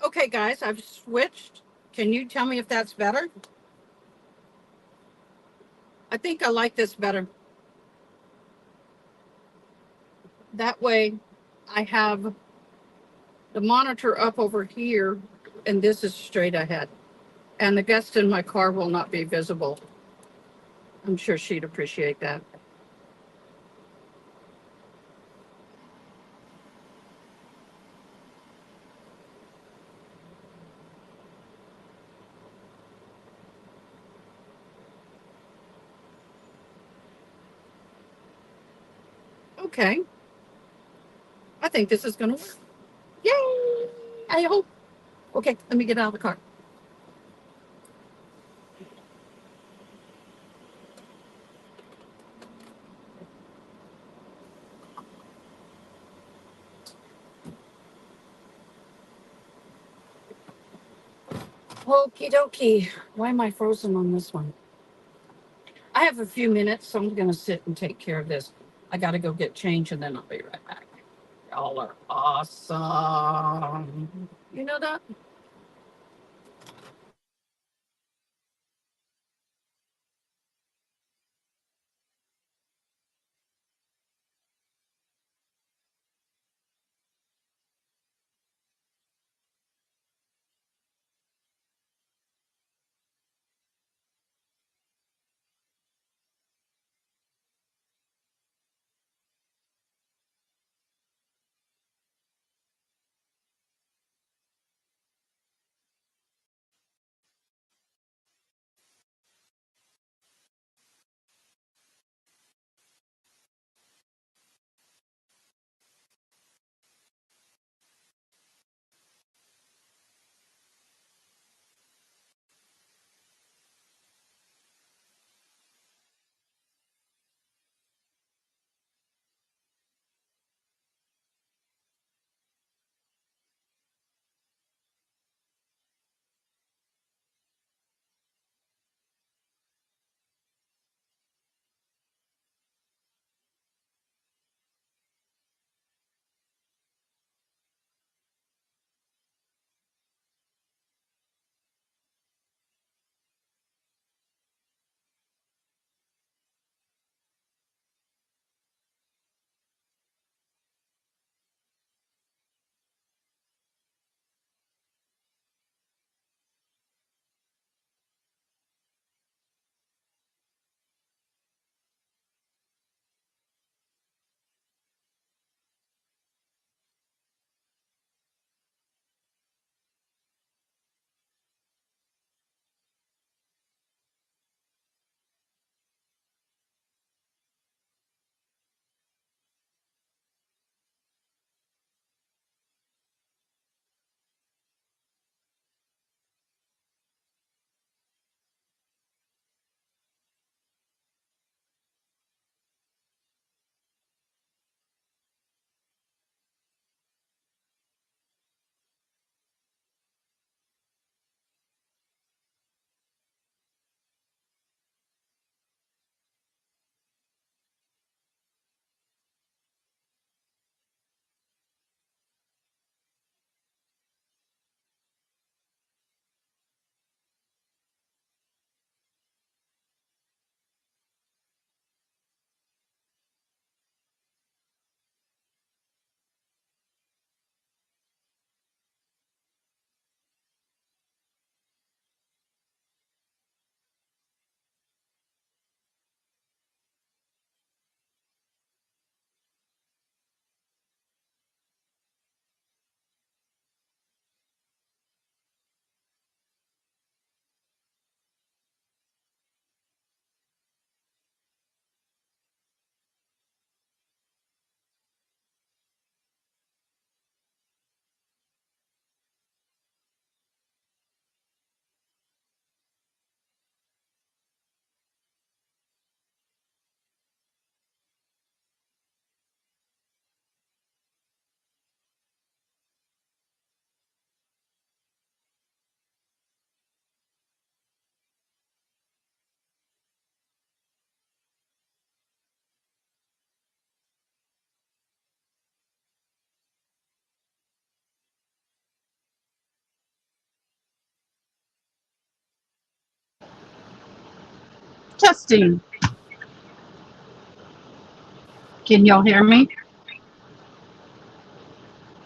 O: Okay, guys, I've switched. Can you tell me if that's better? I think I like this better. That way I have the monitor up over here and this is straight ahead. And the guest in my car will not be visible. I'm sure she'd appreciate that. Okay. I think this is gonna work. Yay! I hope. Okay, let me get out of the car. Okie dokie. Why am I frozen on this one? I have a few minutes, so I'm gonna sit and take care of this. I gotta go get change and then I'll be right back. Y'all are awesome. You know that? Testing. Can y'all hear me?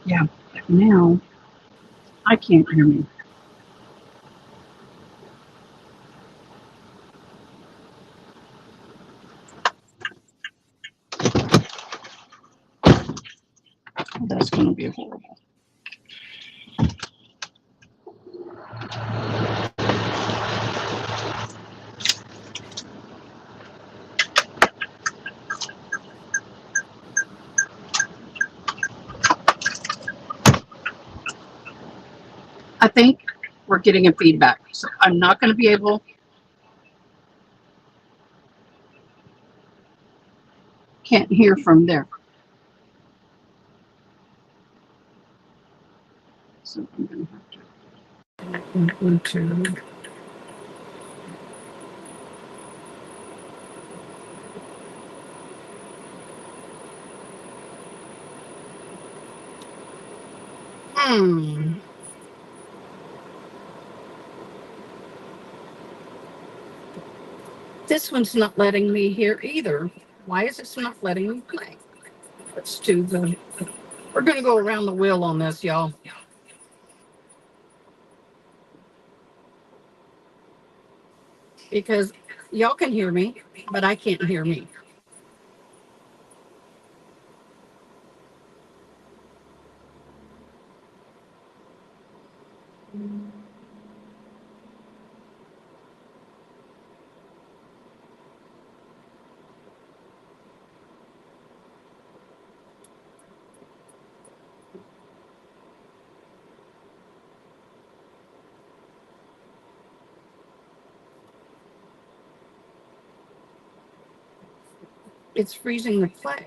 O: Yeah, now I can't hear me. That's going to be horrible. I think we're getting a feedback, so I'm not going to be able. Can't hear from there. So I'm going to have to Bluetooth. This one's not letting me hear either. Why is this not letting me play? Let's do the. We're going to go around the wheel on this, y'all. Because y'all can hear me, but I can't hear me. It's freezing the play.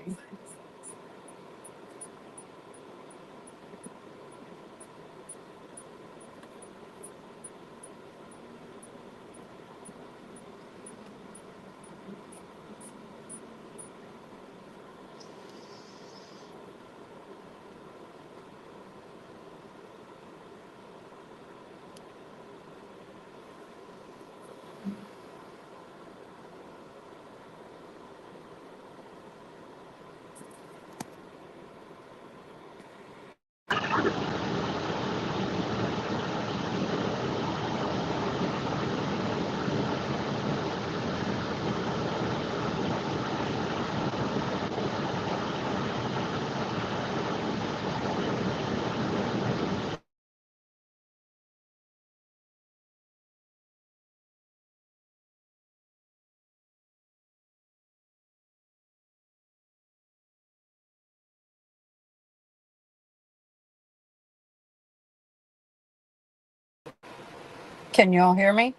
O: Can y'all hear me?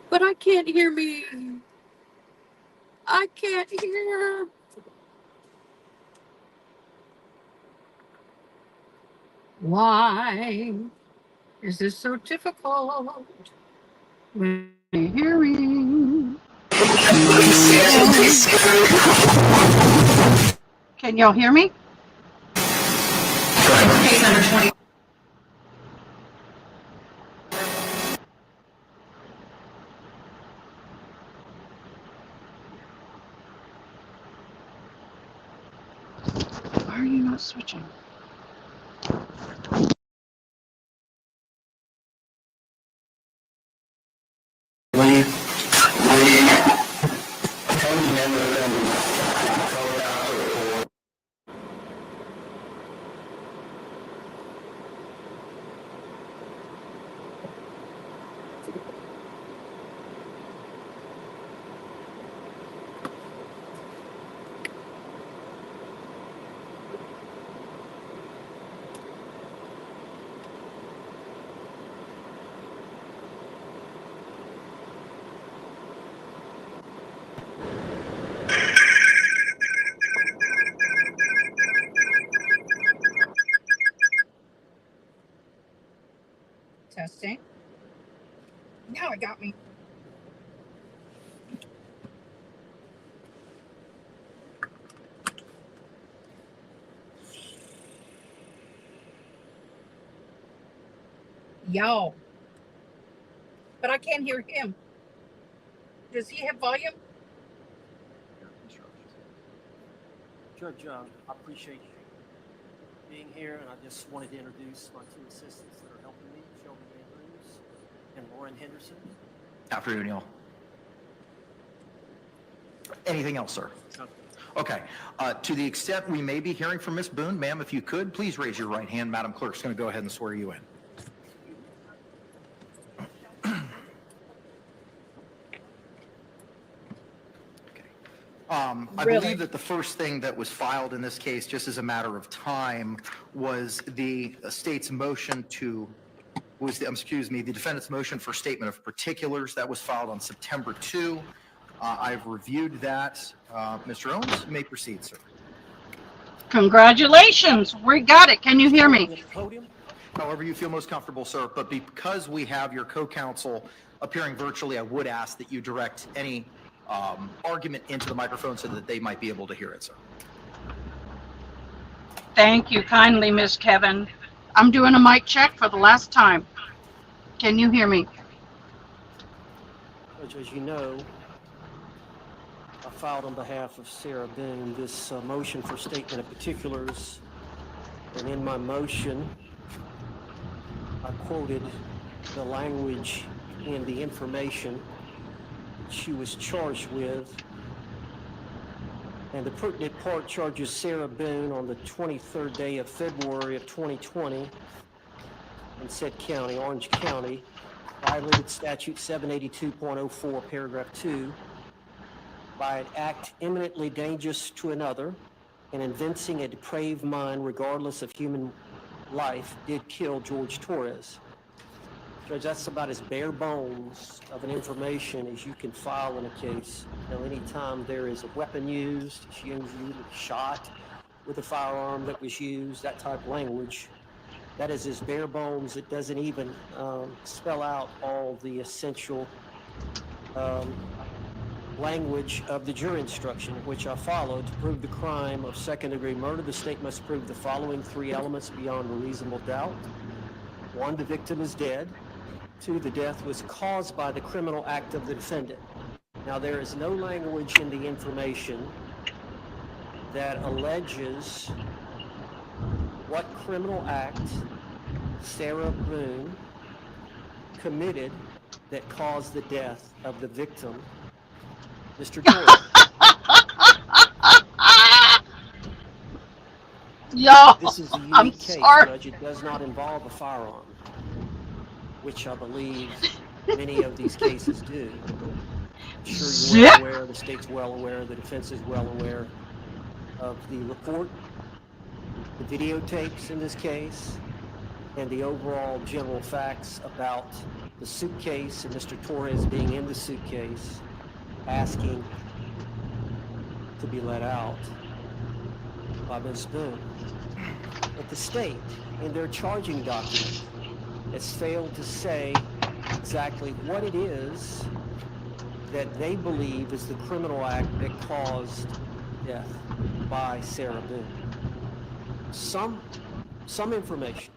O: But I can't hear me. I can't hear. Why is this so difficult? Hearing. Can y'all hear me? Case number 20. Why are you not switching? Testing. Now it got me. Y'all. but I can't hear him. Does he have volume?
P: Judge, I appreciate you being here, and I just wanted to introduce my two assistants that are helping me, Shelby Andrews and Lauren Henderson.
Q: Afternoon, y'all. Anything else, sir? Okay. To the extent we may be hearing from Ms. Boone, ma'am, if you could, please raise your right hand. Madam Clerk's going to go ahead and swear you in. I believe that the first thing that was filed in this case, just as a matter of time, was the state's motion to, the defendant's motion for statement of particulars that was filed on September 2. I've reviewed that. Mr. Owens, you may proceed, sir.
O: Congratulations, we got it. Can you hear me?
Q: However you feel most comfortable, sir, but because we have your co-counsel appearing virtually, I would ask that you direct any argument into the microphone so that they might be able to hear it, sir.
O: Thank you kindly, Miss Kevin. I'm doing a mic check for the last time. Can you hear me?
P: Judge, as you know, I filed on behalf of Sarah Boone this motion for statement of particulars, and in my motion, I quoted the language in the information she was charged with, and the pertinent part charges Sarah Boone on the 23rd day of February of 2020 in said county, Orange County, violated statute 782.04 paragraph 2 by an act eminently dangerous to another and evincing a depraved mind regardless of human life did kill George Torres. Judge, that's about as bare bones of an information as you can file in a case. You know, anytime there is a weapon used, she usually shot with a firearm that was used, that type of language, that is as bare bones. It doesn't even spell out all the essential language of the jury instruction, which I followed. To prove the crime of second-degree murder, the state must prove the following three elements beyond a reasonable doubt. 1, the victim is dead. 2, the death was caused by the criminal act of the defendant. Now, there is no language in the information that alleges what criminal act Sarah Boone committed that caused the death of the victim, Mr. Torres.
O: Yo,
P: This is a unique
O: I'm
P: case,
O: sorry.
P: Judge. It does not involve a firearm, which I believe many of these cases do. I'm sure you're well aware, the state's well aware, the defense is well aware of the report, the videotapes in this case, and the overall general facts about the suitcase and Mr. Torres being in the suitcase asking to be let out by Ms. Boone. But the state, in their charging document, has failed to say exactly what it is that they believe is the criminal act that caused death by Sarah Boone. Some information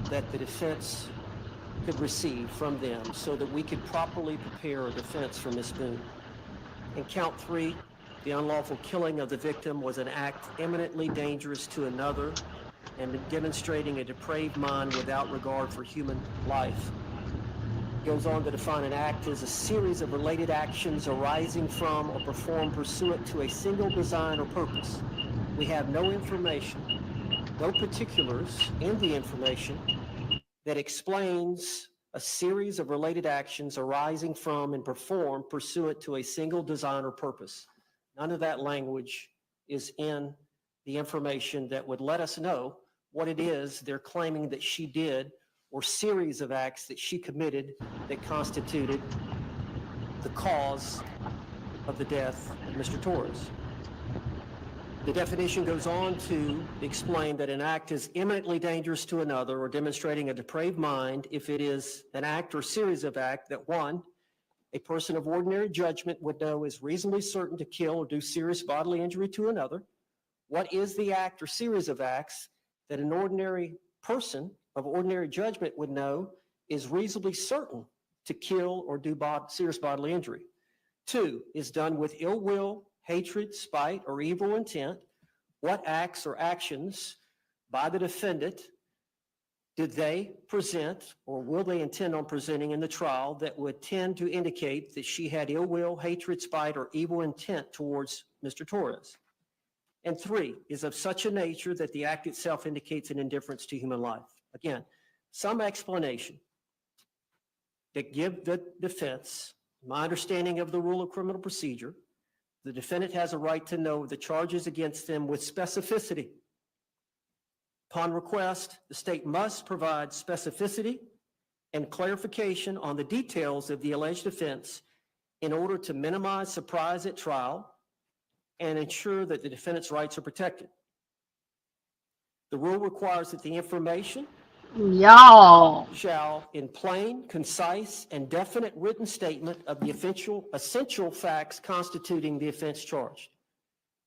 P: that the defense could receive from them so that we could properly prepare a defense for Ms. Boone. In count 3, the unlawful killing of the victim was an act eminently dangerous to another and demonstrating a depraved mind without regard for human life. It goes on to define an act as a series of related actions arising from or performed pursuant to a single design or purpose. We have no information, no particulars in the information that explains a series of related actions arising from and performed pursuant to a single design or purpose. None of that language is in the information that would let us know what it is they're claiming that she did or series of acts that she committed that constituted the cause of the death of Mr. Torres. The definition goes on to explain that an act is eminently dangerous to another or demonstrating a depraved mind if it is an act or series of acts that, 1, a person of ordinary judgment would know is reasonably certain to kill or do serious bodily injury to another. What is the act or series of acts that an ordinary person of ordinary judgment would know is reasonably certain to kill or do serious bodily injury. 2, is done with ill will, hatred, spite, or evil intent. What acts or actions by the defendant did they present or will they intend on presenting in the trial that would tend to indicate that she had ill will, hatred, spite, or evil intent towards Mr. Torres? And 3, is of such a nature that the act itself indicates an indifference to human life. Again, some explanation that give the defense, my understanding of the rule of criminal procedure, the defendant has a right to know the charges against them with specificity. Upon request, the state must provide specificity and clarification on the details of the alleged offense in order to minimize surprise at trial and ensure that the defendant's rights are protected. The rule requires that the information shall, in plain, concise, and definite written statement of the essential facts constituting the offense charged.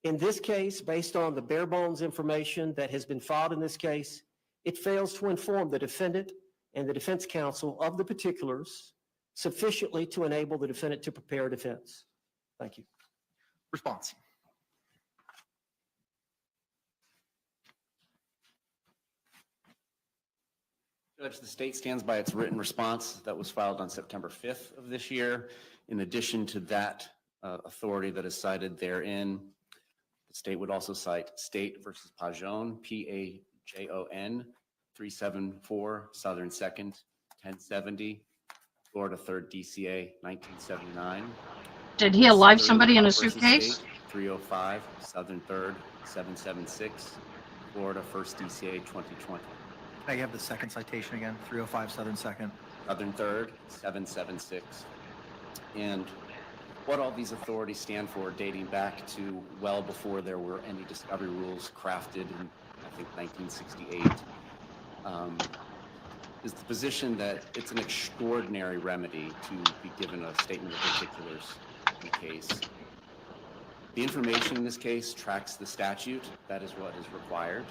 P: In this case, based on the bare bones information that has been filed in this case, it fails to inform the defendant and the defense counsel of the particulars sufficiently to enable the defendant to prepare a defense. Thank you.
Q: Response.
R: Judge, the state stands by its written response that was filed on September 5th of this year. In addition to that authority that is cited therein, the state would also cite State versus Pajon, P-A-J-O-N, 374 Southern 2nd, 1070, Florida 3rd DCA, 1979.
O: Did he alive somebody in a suitcase?
R: State, 305 Southern 3rd, 776, Florida 1st DCA, 2020.
Q: Can I have the second citation again? 305 Southern 2nd.
R: Southern 3rd, 776. And what all these authorities stand for, dating back to well before there were any discovery rules crafted in, I think, 1968, is the position that it's an extraordinary remedy to be given a statement of particulars in the case. The information in this case tracks the statute. That is what is required.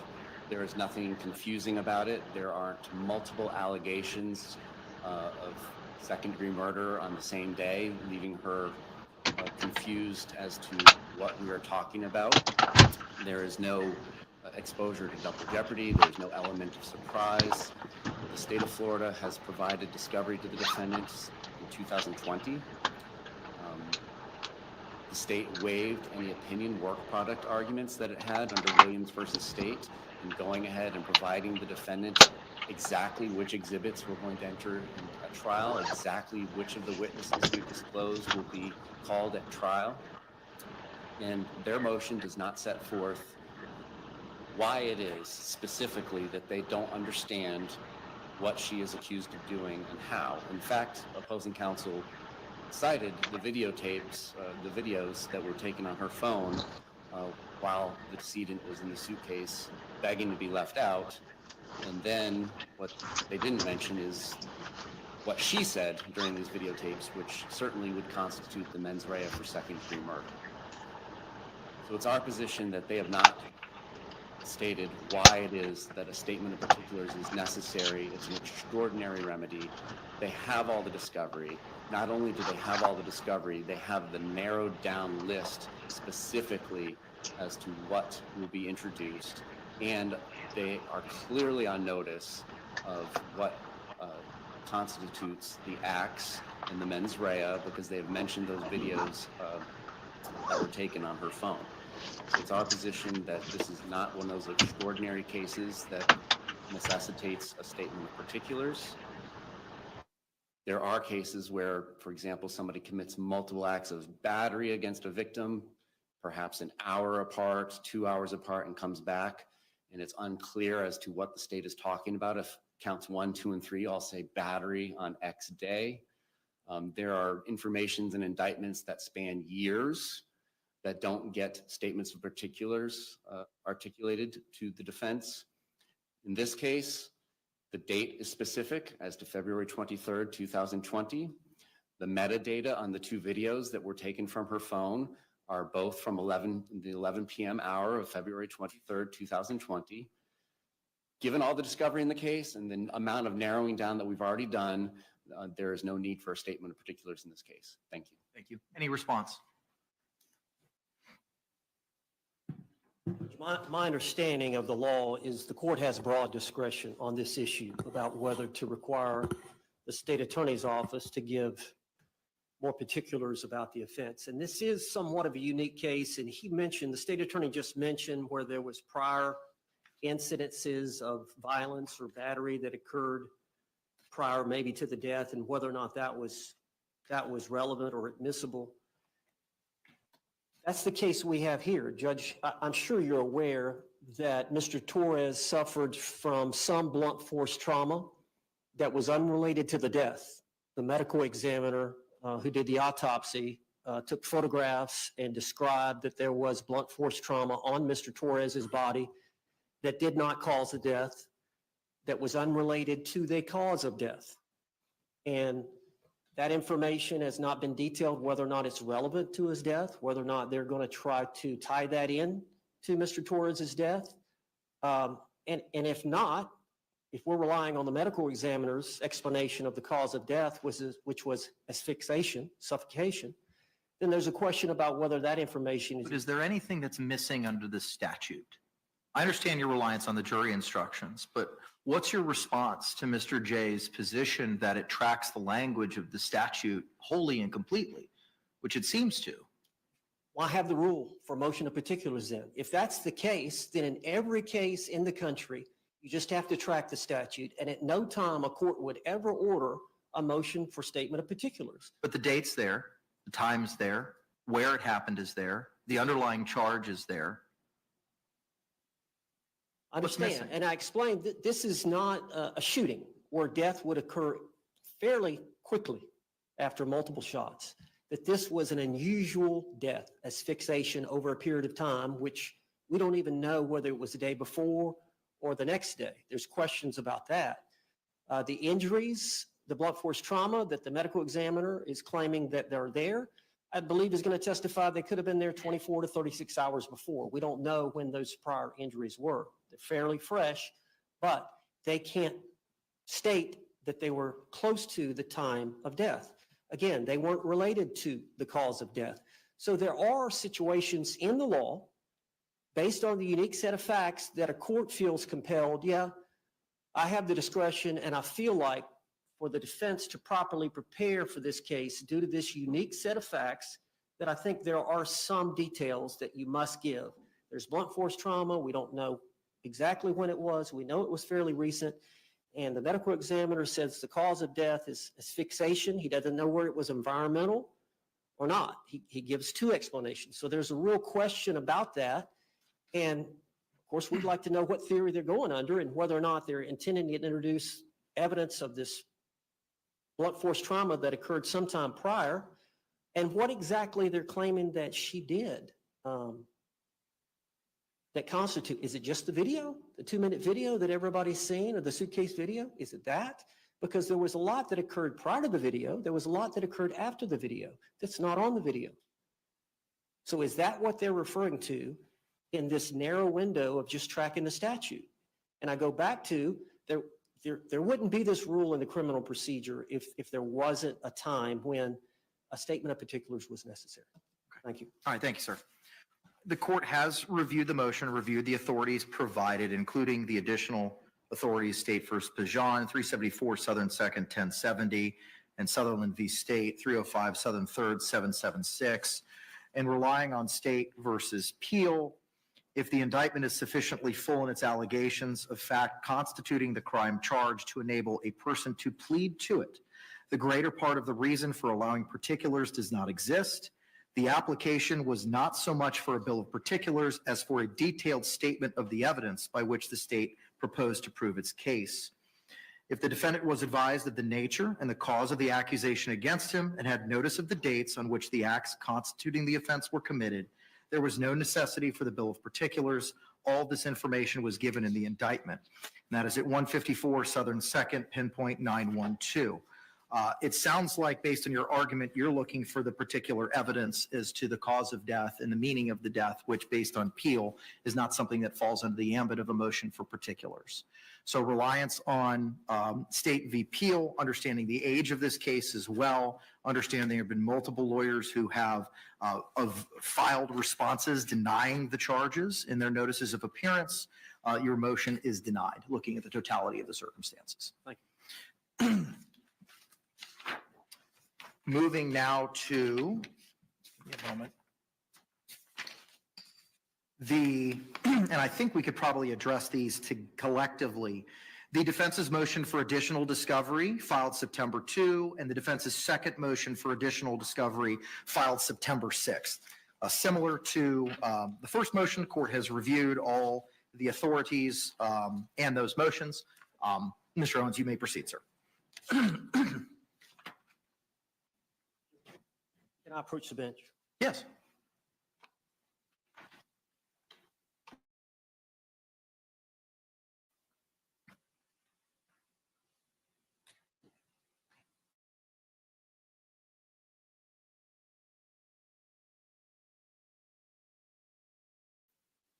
R: There is nothing confusing about it. There aren't multiple allegations of second-degree murder on the same day, leaving her confused as to what we are talking about. There is no exposure to double jeopardy. There's no element of surprise. The state of Florida has provided discovery to the defendants in 2020. The state waived any opinion work product arguments that it had under Williams versus State, and going ahead and providing the defendant exactly which exhibits we're going to enter in a trial, exactly which of the witnesses we've disclosed will be called at trial. And their motion does not set forth why it is specifically that they don't understand what she is accused of doing and how. In fact, opposing counsel cited the videotapes, the videos that were taken on her phone while the decedent was in the suitcase begging to be left out. And then what they didn't mention is what she said during these videotapes, which certainly would constitute the mens rea for second-degree murder. So it's our position that they have not stated why it is that a statement of particulars is necessary. It's an extraordinary remedy. They have all the discovery. Not only do they have all the discovery, they have the narrowed down list specifically as to what will be introduced. And they are clearly on notice of what constitutes the acts and the mens rea, because they have mentioned those videos that were taken on her phone. So it's our position that this is not one of those extraordinary cases that necessitates a statement of particulars. There are cases where, for example, somebody commits multiple acts of battery against a victim, perhaps an hour apart, 2 hours apart, and comes back, and it's unclear as to what the state is talking about. If counts 1, 2, and 3 all say battery on X day, there are informations and indictments that span years that don't get statements of particulars articulated to the defense. In this case, the date is specific as to February 23rd, 2020. The metadata on the 2 videos that were taken from her phone are both from the 11 p.m. hour of February 23rd, 2020. Given all the discovery in the case and the amount of narrowing down that we've already done, there is no need for a statement of particulars in this case. Thank you.
Q: Thank you. Any response?
P: My understanding of the law is the court has broad discretion on this issue about whether to require the state attorney's office to give more particulars about the offense. And this is somewhat of a unique case. And the state attorney just mentioned where there was prior incidences of violence or battery that occurred prior maybe to the death, and whether or not that was relevant or admissible. That's the case we have here. Judge, I'm sure you're aware that Mr. Torres suffered from some blunt force trauma that was unrelated to the death. The medical examiner who did the autopsy took photographs and described that there was blunt force trauma on Mr. Torres's body that did not cause the death, that was unrelated to the cause of death. And that information has not been detailed whether or not it's relevant to his death, whether or not they're going to try to tie that in to Mr. Torres's death. And if not, if we're relying on the medical examiner's explanation of the cause of death, which was asphyxiation, suffocation, then there's a question about whether that information is.
Q: But is there anything that's missing under the statute? I understand your reliance on the jury instructions, but what's your response to Mr. J's position that it tracks the language of the statute wholly and completely, which it seems to?
P: Well, I have the rule for motion of particulars then. If that's the case, then in every case in the country, you just have to track the statute, and at no time a court would ever order a motion for statement of particulars.
Q: But the date's there, the time's there, where it happened is there, the underlying charge is there.
P: I understand, and I explained that this is not a shooting where death would occur fairly quickly after multiple shots, that this was an unusual death, asphyxiation over a period of time, which we don't even know whether it was the day before or the next day. There's questions about that. The injuries, the blunt force trauma that the medical examiner is claiming that they're there, I believe is going to testify they could have been there 24 to 36 hours before. We don't know when those prior injuries were. They're fairly fresh, but they can't state that they were close to the time of death. Again, they weren't related to the cause of death. So there are situations in the law based on the unique set of facts that a court feels compelled, yeah, I have the discretion and I feel like for the defense to properly prepare for this case due to this unique set of facts that I think there are some details that you must give. There's blunt force trauma. We don't know exactly when it was. We know it was fairly recent. And the medical examiner says the cause of death is asphyxiation. He doesn't know whether it was environmental or not. He gives two explanations. So there's a real question about that. And of course, we'd like to know what theory they're going under and whether or not they're intending to introduce evidence of this blunt force trauma that occurred sometime prior, and what exactly they're claiming that she did that constitute. Is it just the video, the 2-minute video that everybody's seen, or the suitcase video? Is it that? Because there was a lot that occurred prior to the video. There was a lot that occurred after the video that's not on the video. So is that what they're referring to in this narrow window of just tracking the statute? And I go back to there wouldn't be this rule in the criminal procedure if there wasn't a time when a statement of particulars was necessary. Thank you.
Q: All right, thank you, sir. The court has reviewed the motion, reviewed the authorities provided, including the additional authorities, State v. Pajan, 374 Southern 2nd, 1070, and Sutherland v. State, 305 Southern 3rd, 776, and relying on State v. Peel, if the indictment is sufficiently full in its allegations of fact constituting the crime charged to enable a person to plead to it, the greater part of the reason for allowing particulars does not exist. The application was not so much for a bill of particulars as for a detailed statement of the evidence by which the state proposed to prove its case. If the defendant was advised of the nature and the cause of the accusation against him and had notice of the dates on which the acts constituting the offense were committed, there was no necessity for the bill of particulars. All this information was given in the indictment. And that is at 154 Southern 2nd, pinpoint 912. It sounds like, based on your argument, you're looking for the particular evidence as to the cause of death and the meaning of the death, which, based on Peel, is not something that falls under the ambit of a motion for particulars. So reliance on State v. Peel, understanding the age of this case as well, understanding there have been multiple lawyers who have filed responses denying the charges in their notices of appearance, your motion is denied, looking at the totality of the circumstances.
P: Thank
Q: you. Moving now to, give me a moment. And I think we could probably address these collectively. The defense's motion for additional discovery filed September 2, and the defense's second motion for additional discovery filed September 6th. Similar to the first motion, the court has reviewed all the authorities and those motions. Mr. Owens, you may proceed, sir.
P: Can I approach the bench?
Q: Yes.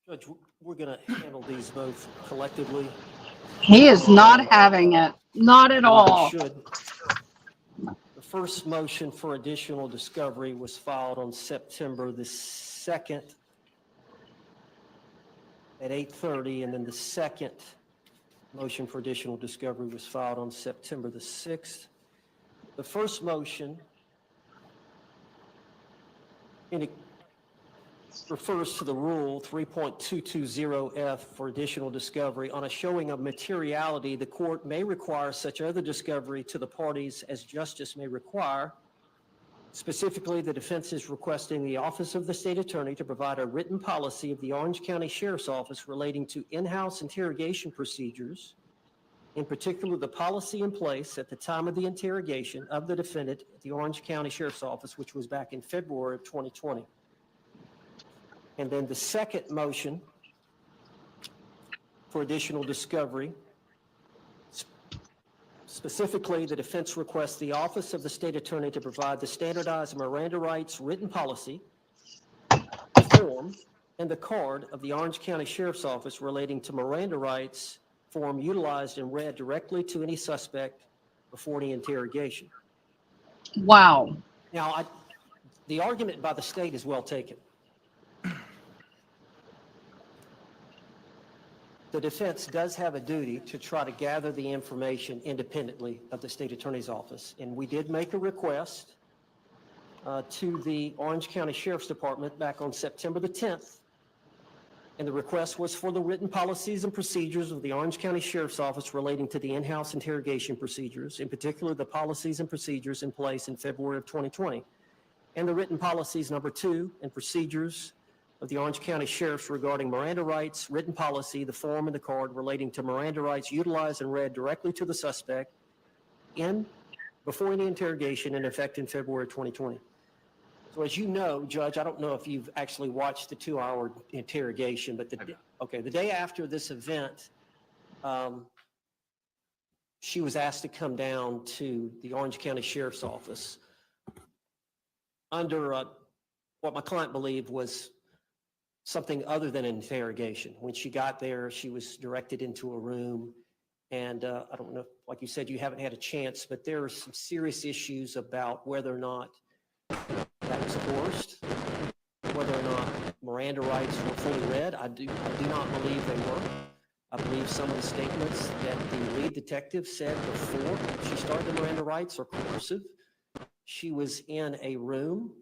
P: Judge, we're going to handle these both collectively.
N: He is not having it. Not at all.
P: Should. The first motion for additional discovery was filed on September the 2nd at 8:30, and then the second motion for additional discovery was filed on September the 6th. The first motion refers to the rule 3.220F for additional discovery. On a showing of materiality, the court may require such other discovery to the parties as justice may require. Specifically, the defense is requesting the Office of the State Attorney to provide a written policy of the Orange County Sheriff's Office relating to in-house interrogation procedures, in particular the policy in place at the time of the interrogation of the defendant at the Orange County Sheriff's Office, which was back in February of 2020. And then the second motion for additional discovery, specifically the defense requests the Office of the State Attorney to provide the standardized Miranda rights written policy, form, and the card of the Orange County Sheriff's Office relating to Miranda rights form utilized and read directly to any suspect before any interrogation.
N: Wow.
P: Now, the argument by the state is well taken. The defense does have a duty to try to gather the information independently of the state attorney's office. And we did make a request to the Orange County Sheriff's Department back on September the 10th. And the request was for the written policies and procedures of the Orange County Sheriff's Office relating to the in-house interrogation procedures, in particular the policies and procedures in place in February of 2020. And the written policies number 2 and procedures of the Orange County Sheriff's regarding Miranda rights, written policy, the form and the card relating to Miranda rights utilized and read directly to the suspect before any interrogation in effect in February 2020. So as you know, Judge, I don't know if you've actually watched the 2-hour interrogation, but the day after this event, she was asked to come down to the Orange County Sheriff's Office under what my client believed was something other than an interrogation. When she got there, she was directed into a room, and I don't know, like you said, you haven't had a chance, but there are some serious issues about whether or not that was coerced, whether or not Miranda rights were fully read. I do not believe they were. I believe some of the statements that the lead detective said before she started the Miranda rights are coercive. She was in a room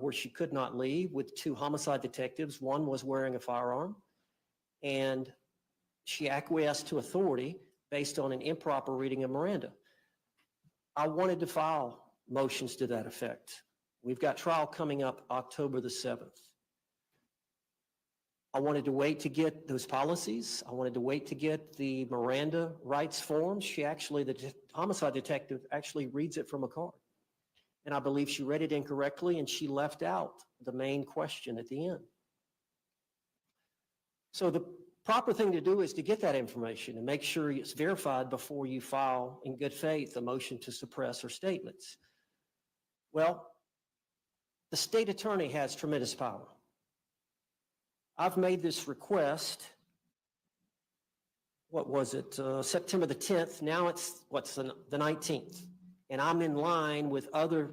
P: where she could not leave with 2 homicide detectives. One was wearing a firearm, and she acquiesced to authority based on an improper reading of Miranda. I wanted to file motions to that effect. We've got trial coming up October the 7th. I wanted to wait to get those policies. I wanted to wait to get the Miranda rights form. The homicide detective actually reads it from a card. And I believe she read it incorrectly, and she left out the main question at the end. So the proper thing to do is to get that information and make sure it's verified before you file in good faith a motion to suppress or statements. Well, the state attorney has tremendous power. I've made this request, what was it, September the 10th. Now it's, the 19th. And I'm in line with other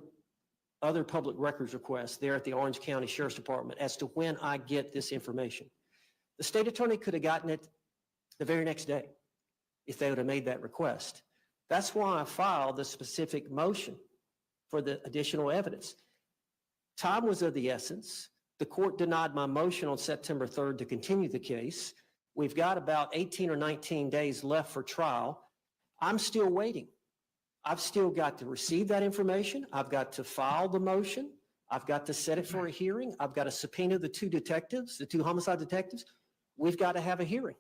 P: public records requests there at the Orange County Sheriff's Department as to when I get this information. The state attorney could have gotten it the very next day if they would have made that request. That's why I filed the specific motion for the additional evidence. Time was of the essence. The court denied my motion on September 3rd to continue the case. We've got about 18 or 19 days left for trial. I'm still waiting. I've still got to receive that information. I've got to file the motion. I've got to set it for a hearing. I've got to subpoena the two detectives, the two homicide detectives. We've got to have a hearing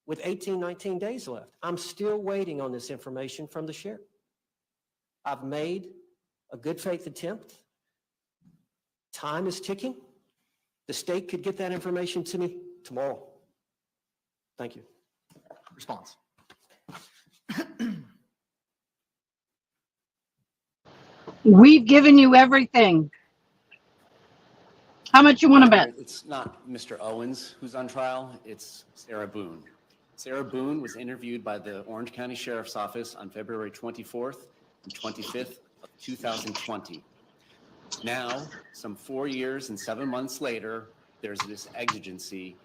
P: with 18, 19 days left. I'm still waiting on this information from the sheriff. I've made a good faith attempt. Time is ticking. The state could get that information to me tomorrow. Thank you.
Q: Response.
N: We've given you everything. How much you want to bet?
R: It's not Mr. Owens who's on trial, it's Sarah Boone. Sarah Boone was interviewed by the Orange County Sheriff's Office on February 24th and 25th of 2020. Now, some 4 years and 7 months later, there's this exigency,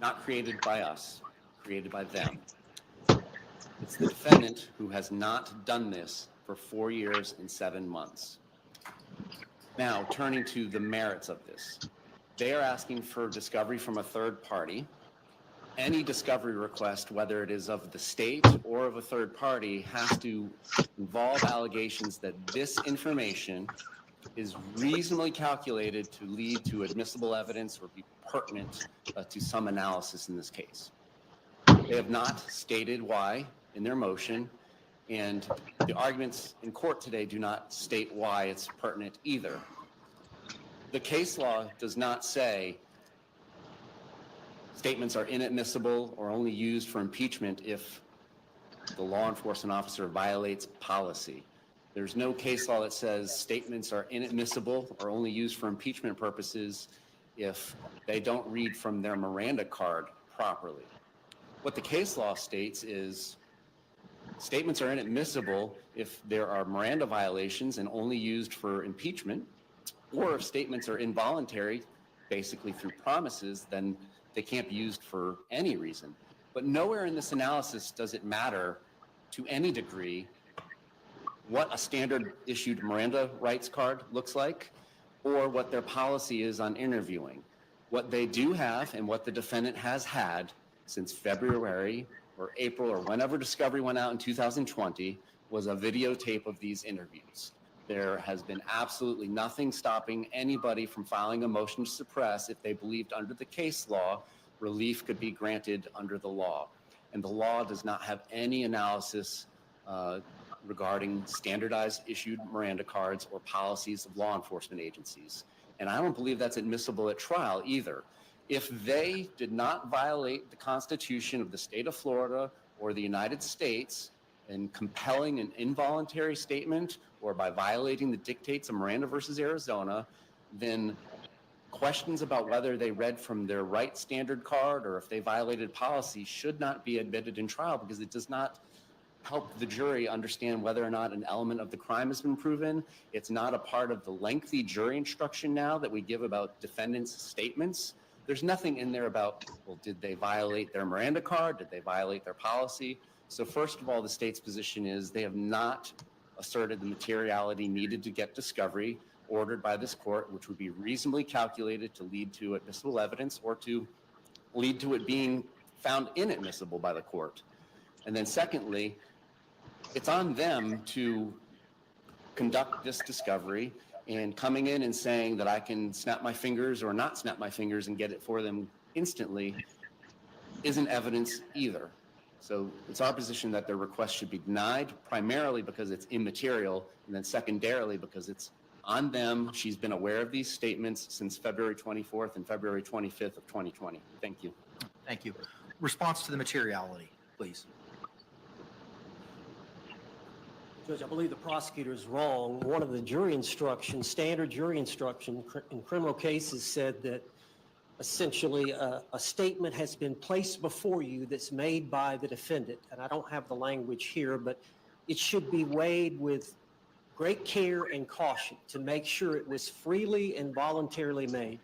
R: not created by us, created by them. It's the defendant who has not done this for 4 years and 7 months. Now, turning to the merits of this, they are asking for discovery from a third party. Any discovery request, whether it is of the state or of a third party, has to involve allegations that this information is reasonably calculated to lead to admissible evidence or be pertinent to some analysis in this case. They have not stated why in their motion, and the arguments in court today do not state why it's pertinent either. The case law does not say statements are inadmissible or only used for impeachment if the law enforcement officer violates policy. There's no case law that says statements are inadmissible or only used for impeachment purposes if they don't read from their Miranda card properly. What the case law states is statements are inadmissible if there are Miranda violations and only used for impeachment, or if statements are involuntary, basically through promises, then they can't be used for any reason. But nowhere in this analysis does it matter to any degree what a standard issued Miranda rights card looks like or what their policy is on interviewing. What they do have and what the defendant has had since February or April or whenever discovery went out in 2020 was a videotape of these interviews. There has been absolutely nothing stopping anybody from filing a motion to suppress if they believed under the case law relief could be granted under the law. And the law does not have any analysis regarding standardized issued Miranda cards or policies of law enforcement agencies. And I don't believe that's admissible at trial either. If they did not violate the Constitution of the state of Florida or the United States in compelling an involuntary statement or by violating the dictates of Miranda versus Arizona, then questions about whether they read from their right standard card or if they violated policy should not be admitted in trial because it does not help the jury understand whether or not an element of the crime has been proven. It's not a part of the lengthy jury instruction now that we give about defendants' statements. There's nothing in there about, well, did they violate their Miranda card? Did they violate their policy? So first of all, the state's position is they have not asserted the materiality needed to get discovery ordered by this court, which would be reasonably calculated to lead to admissible evidence or to lead to it being found inadmissible by the court. And then secondly, it's on them to conduct this discovery, and coming in and saying that I can snap my fingers or not snap my fingers and get it for them instantly isn't evidence either. So it's our position that their request should be denied, primarily because it's immaterial, and then secondarily because it's On them, she's been aware of these statements since February 24th and February 25th of 2020. Thank you.
Q: Thank you. Response to the materiality, please.
P: Judge, I believe the prosecutor is wrong. One of the jury instructions, standard jury instruction in criminal cases said that essentially a statement has been placed before you that's made by the defendant. And I don't have the language here, but it should be weighed with great care and caution to make sure it was freely and voluntarily made.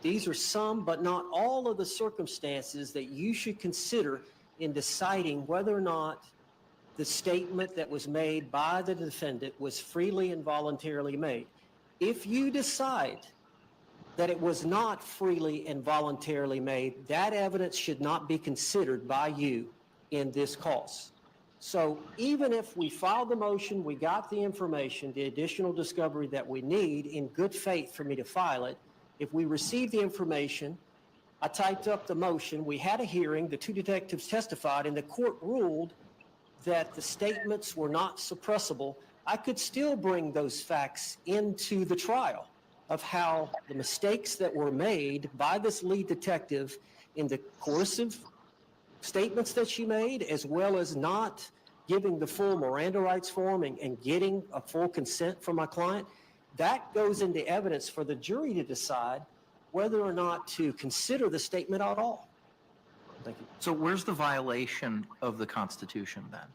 P: These are some, but not all of the circumstances that you should consider in deciding whether or not the statement that was made by the defendant was freely and voluntarily made. If you decide that it was not freely and voluntarily made, that evidence should not be considered by you in this cause. So even if we filed the motion, we got the information, the additional discovery that we need in good faith for me to file it, if we received the information, I typed up the motion, we had a hearing, the two detectives testified, and the court ruled that the statements were not suppressible, I could still bring those facts into the trial of how the mistakes that were made by this lead detective in the coercive statements that she made, as well as not giving the full Miranda rights form and getting a full consent from my client, that goes into evidence for the jury to decide whether or not to consider the statement at all. Thank you.
Q: So where's the violation of the Constitution then?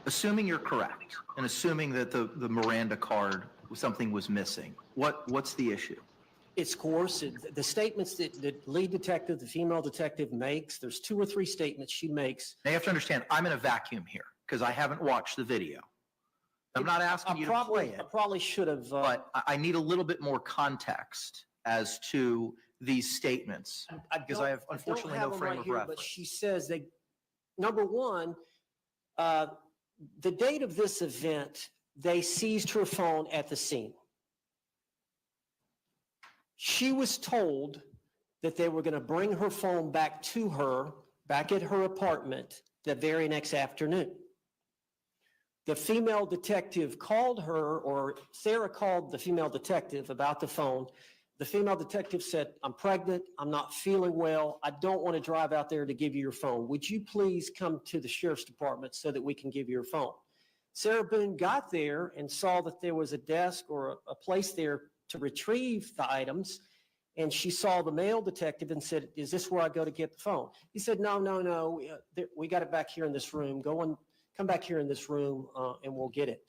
Q: Assuming you're correct, and assuming that the Miranda card, something was missing, what's the issue?
P: It's coercive. The statements that the lead detective, the female detective makes, there's 2 or 3 statements she makes.
Q: Now you have to understand, I'm in a vacuum here because I haven't watched the video. I'm not asking you to play it.
P: I probably should have.
Q: But I need a little bit more context as to these statements because I have unfortunately no frame of reference.
P: But she says that, number one, the date of this event, they seized her phone at the scene. She was told that they were going to bring her phone back to her, back at her apartment, the very next afternoon. The female detective called her, or Sarah called the female detective about the phone. The female detective said, I'm pregnant, I'm not feeling well, I don't want to drive out there to give you your phone. Would you please come to the sheriff's department so that we can give you your phone? Sarah Boone got there and saw that there was a desk or a place there to retrieve the items, and she saw the male detective and said, is this where I go to get the phone? He said, no, we got it back here in this room. Come back here in this room and we'll get it.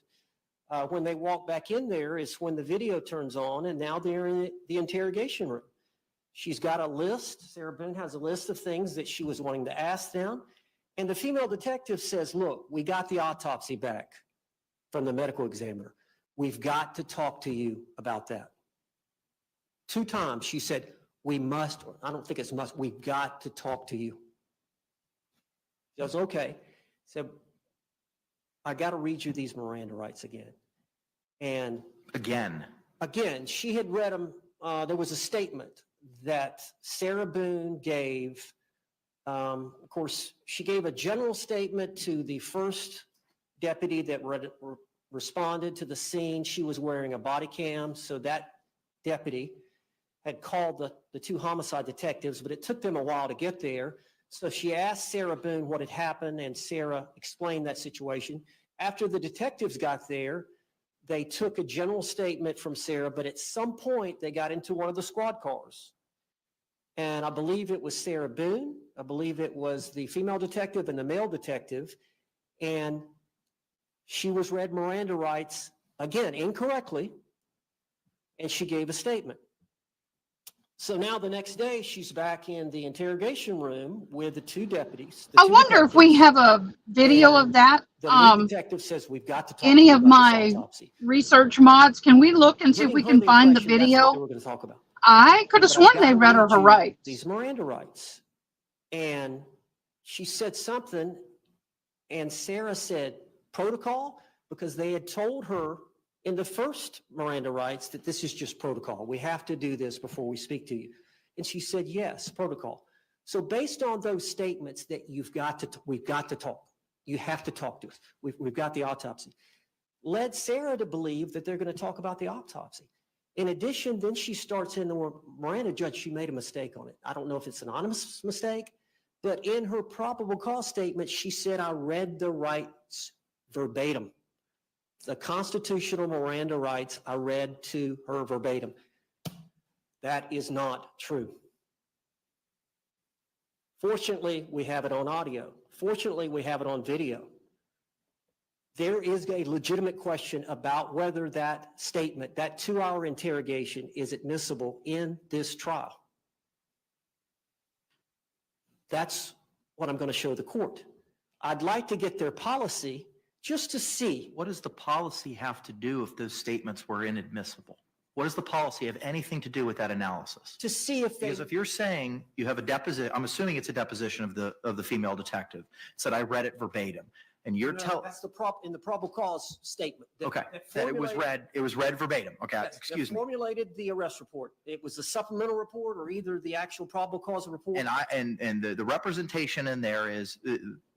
P: When they walk back in there is when the video turns on, and now they're in the interrogation room. She's got a list. Sarah Boone has a list of things that she was wanting to ask them. And the female detective says, look, we got the autopsy back from the medical examiner. We've got to talk to you about that. 2 times she said, we must, or I don't think it's must, we've got to talk to you. She goes, okay. So I got to read you these Miranda rights again. And again, she had read them. There was a statement that Sarah Boone gave. Of course, she gave a general statement to the first deputy that responded to the scene. She was wearing a body cam, so that deputy had called the 2 homicide detectives, but it took them a while to get there. So she asked Sarah Boone what had happened, and Sarah explained that situation. After the detectives got there, they took a general statement from Sarah, but at some point they got into one of the squad cars. And I believe it was Sarah Boone, I believe it was the female detective and the male detective, and she was read Miranda rights, again, incorrectly, and she gave a statement. So now the next day, she's back in the interrogation room with the 2 deputies.
O: I wonder if we have a video of that.
P: The lead detective says we've got to talk
O: Any
P: to
O: of
P: you about
O: my
P: this autopsy.
O: research mods, can we look and see if we can find the video?
P: We're going to talk about.
O: I could have
P: But I've
O: sworn
P: got
O: they
P: to
O: read her
P: you
O: rights.
P: These Miranda rights. And she said something, and Sarah said protocol, because they had told her in the first Miranda rights that this is just protocol. We have to do this before we speak to you. And she said, yes, protocol. So based on those statements that we've got to talk. You have to talk to us. We've got the autopsy. led Sarah to believe that they're going to talk about the autopsy. In addition, then she starts in the Miranda, judge, she made a mistake on it. I don't know if it's an anonymous mistake, but in her probable cause statement, she said, I read the rights verbatim. The constitutional Miranda rights, I read to her verbatim. That is not true. Fortunately, we have it on audio. Fortunately, we have it on video. There is a legitimate question about whether that statement, that 2-hour interrogation, is admissible in this trial. That's what I'm going to show the court. I'd like to get their policy just to see.
Q: What does the policy have to do if those statements were inadmissible? What does the policy have anything to do with that analysis?
P: To see if they.
Q: Because if you're saying you have a deposition, I'm assuming it's a deposition of the female detective, said I read it verbatim, and you're telling.
P: That's in the probable cause statement.
Q: Okay, that it was read verbatim. Okay,
P: Yes,
Q: excuse
P: they
Q: me.
P: formulated the arrest report. It was the supplemental report or either the actual probable cause report.
Q: And the representation in there is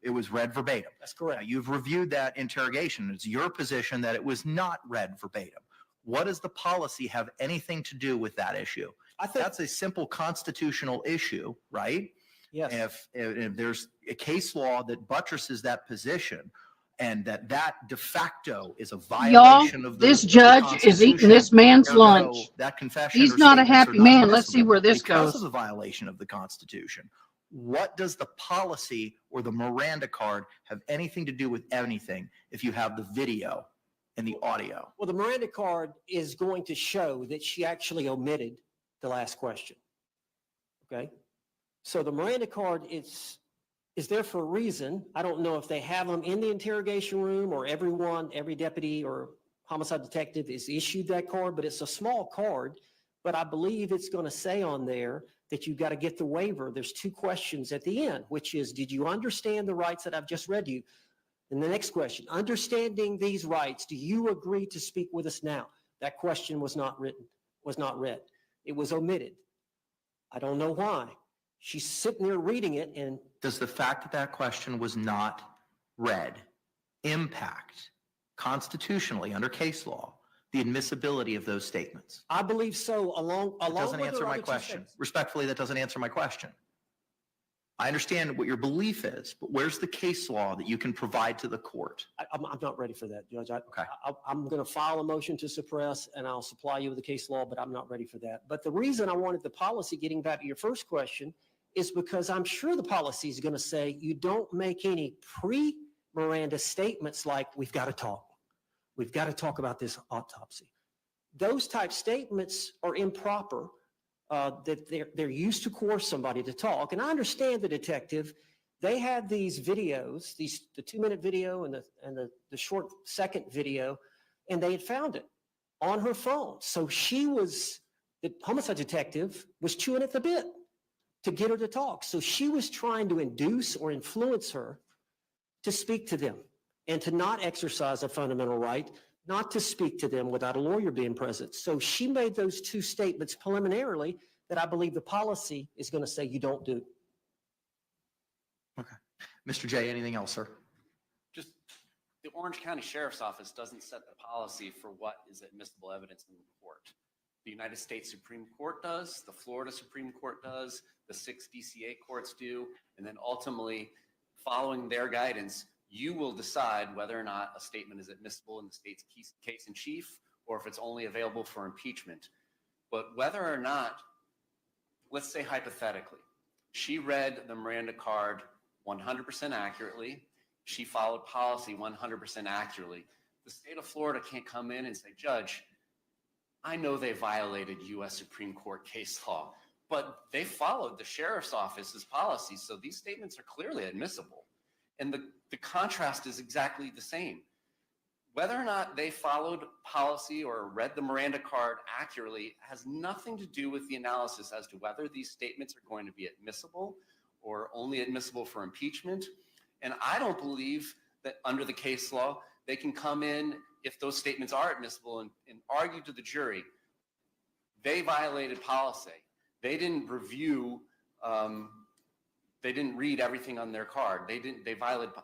Q: it was read verbatim.
P: That's correct.
Q: Now, you've reviewed that interrogation. It's your position that it was not read verbatim. What does the policy have anything to do with that issue?
P: I think
Q: that's a simple constitutional issue, right?
P: Yes.
Q: If there's a case law that buttresses that position, and that de facto is a violation of the
O: this judge is eating this man's lunch.
Q: That confession.
O: He's
Q: or
O: not a
Q: statements
O: happy
Q: are not
O: man. Let's see
Q: admissible
O: where this
Q: because
O: goes.
Q: of the violation of the Constitution. What does the policy or the Miranda card have anything to do with anything if you have the video and the audio?
P: Well, the Miranda card is going to show that she actually omitted the last question. Okay? So the Miranda card is there for a reason. I don't know if they have them in the interrogation room or every deputy or homicide detective is issued that card, but it's a small card. But I believe it's going to say on there that you've got to get the waiver. There's 2 questions at the end, which is, did you understand the rights that I've just read to you? And the next question, understanding these rights, do you agree to speak with us now? That question was not read. It was omitted. I don't know why. She's sitting there reading it, and
Q: does the fact that that question was not read impact constitutionally under case law the admissibility of those statements?
P: I believe so.
Q: That doesn't answer my question. Respectfully, that doesn't answer my question. I understand what your belief is, but where's the case law that you can provide to the court?
P: I'm not ready for that, Judge. I'm going to file a motion to suppress, and I'll supply you with the case law, but I'm not ready for that. But the reason I wanted the policy, getting back to your first question, is because I'm sure the policy is going to say you don't make any pre-Miranda statements like, we've got to talk. We've got to talk about this autopsy. Those type statements are improper. That they're used to coerce somebody to talk. And I understand the detective, they had these videos, the 2-minute video and the short second video, and they had found it on her phone. So the homicide detective was chewing at the bit to get her to talk. So she was trying to induce or influence her to speak to them and to not exercise a fundamental right, not to speak to them without a lawyer being present. So she made those 2 statements preliminarily that I believe the policy is going to say you don't do.
Q: Okay. Mr. J, anything else, sir?
R: Just the Orange County Sheriff's Office doesn't set the policy for what is admissible evidence in the report. The United States Supreme Court does, the Florida Supreme Court does, the 6 DCA courts do, and then ultimately, following their guidance, you will decide whether or not a statement is admissible in the state's case in chief, or if it's only available for impeachment. But whether or not, let's say hypothetically, she read the Miranda card 100% accurately, she followed policy 100% accurately. The state of Florida can't come in and say, Judge, I know they violated U.S. Supreme Court case law, but they followed the sheriff's office's policy, so these statements are clearly admissible. And the contrast is exactly the same. Whether or not they followed policy or read the Miranda card accurately has nothing to do with the analysis as to whether these statements are going to be admissible or only admissible for impeachment. And I don't believe that under the case law, they can come in if those statements are admissible and argue to the jury, they violated policy. They didn't review, they didn't read everything on their card. They violated.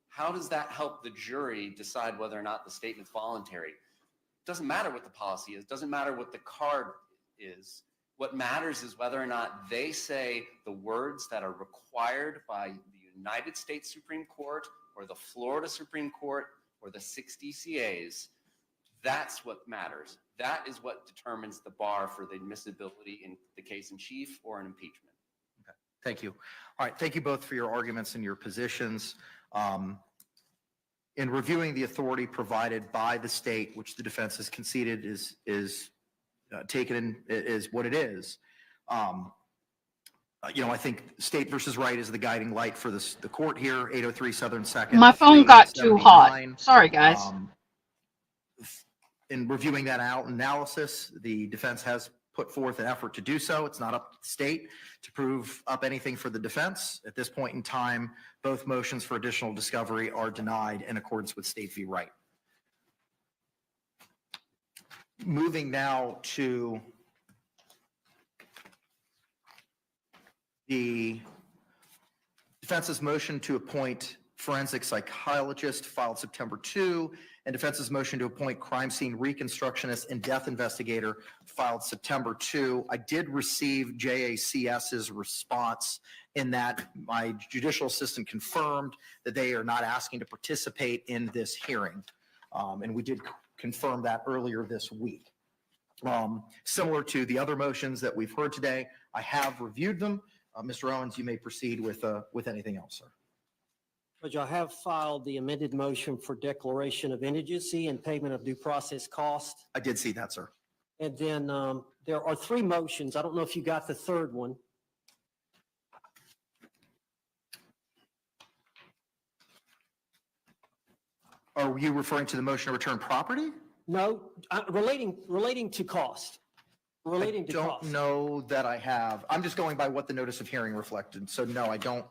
R: How does that help the jury decide whether or not the statement's voluntary? It doesn't matter what the policy is, doesn't matter what the card is. What matters is whether or not they say the words that are required by the United States Supreme Court or the Florida Supreme Court or the 6 DCAs. That's what matters. That is what determines the bar for the admissibility in the case in chief or an impeachment.
Q: Okay, thank you. All right, thank you both for your arguments and your positions. In reviewing the authority provided by the state, which the defense has conceded is taken in, is what it is. I think State versus Wright is the guiding light for the court here. 803 Southern Second.
O: My phone got too hot. Sorry, guys.
Q: In reviewing that analysis, the defense has put forth an effort to do so. It's not up to the state to prove up anything for the defense. At this point in time, both motions for additional discovery are denied in accordance with State v. Wright. Moving now to the defense's motion to appoint forensic psychologist filed September 2, and defense's motion to appoint crime scene reconstructionist and death investigator filed September 2. I did receive JACS's response in that my judicial assistant confirmed that they are not asking to participate in this hearing. And we did confirm that earlier this week. Similar to the other motions that we've heard today, I have reviewed them. Mr. Owens, you may proceed with anything else, sir.
P: Judge, I have filed the amended motion for declaration of indigency and payment of due process cost.
Q: I did see that, sir.
P: And then there are 3 motions. I don't know if you got the third one.
Q: Are you referring to the motion to return property?
P: No, relating to cost. Relating to cost.
Q: I don't know that I have. I'm just going by what the notice of hearing reflected. So no, I don't.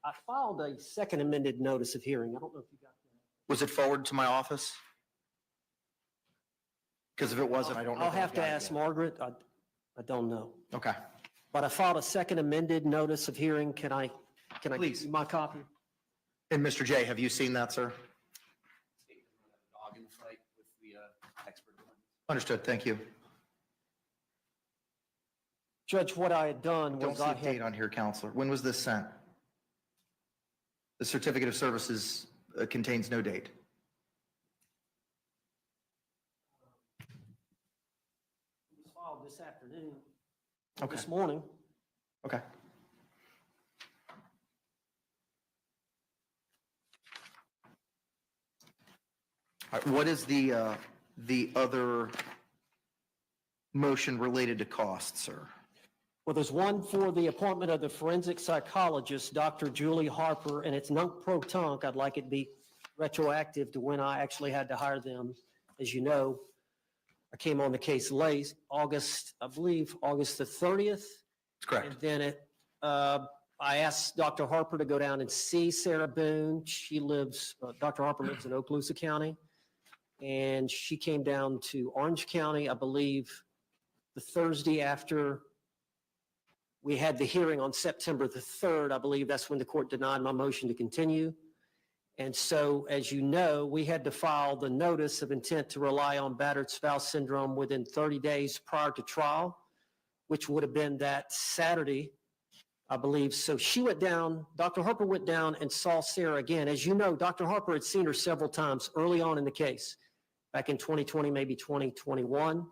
P: I filed a second amended notice of hearing. I don't know if you got that.
Q: Was it forwarded to my office? Because if it wasn't, I don't know.
P: I'll have to ask Margaret. I don't know.
Q: Okay.
P: But I filed a second amended notice of hearing. Can I
Q: Please.
P: give you my copy?
Q: And Mr. J, have you seen that, sir?
R: Dog in the fight with the expert.
Q: Understood. Thank you.
P: Judge, what I had done
Q: Don't
P: was
Q: see a date on here, Counselor. When was this sent? The certificate of services contains no date.
P: It was filed this afternoon.
Q: Okay.
P: This morning.
Q: Okay. All right, what is the other motion related to cost, sir?
P: Well, there's one for the appointment of the forensic psychologist, Dr. Julie Harper, and it's non-pro-tunc. I'd like it to be retroactive to when I actually had to hire them. As you know, I came on the case late, August the 30th.
Q: That's correct.
P: And then I asked Dr. Harper to go down and see Sarah Boone. Dr. Harper lives in Okaloosa County, and she came down to Orange County, I believe, the Thursday after we had the hearing on September the 3rd. I believe that's when the court denied my motion to continue. And so, as you know, we had to file the notice of intent to rely on battered spouse syndrome within 30 days prior to trial, which would have been that Saturday, I believe. So she went down, Dr. Harper went down and saw Sarah again. As you know, Dr. Harper had seen her several times early on in the case, back in 2020, maybe 2021.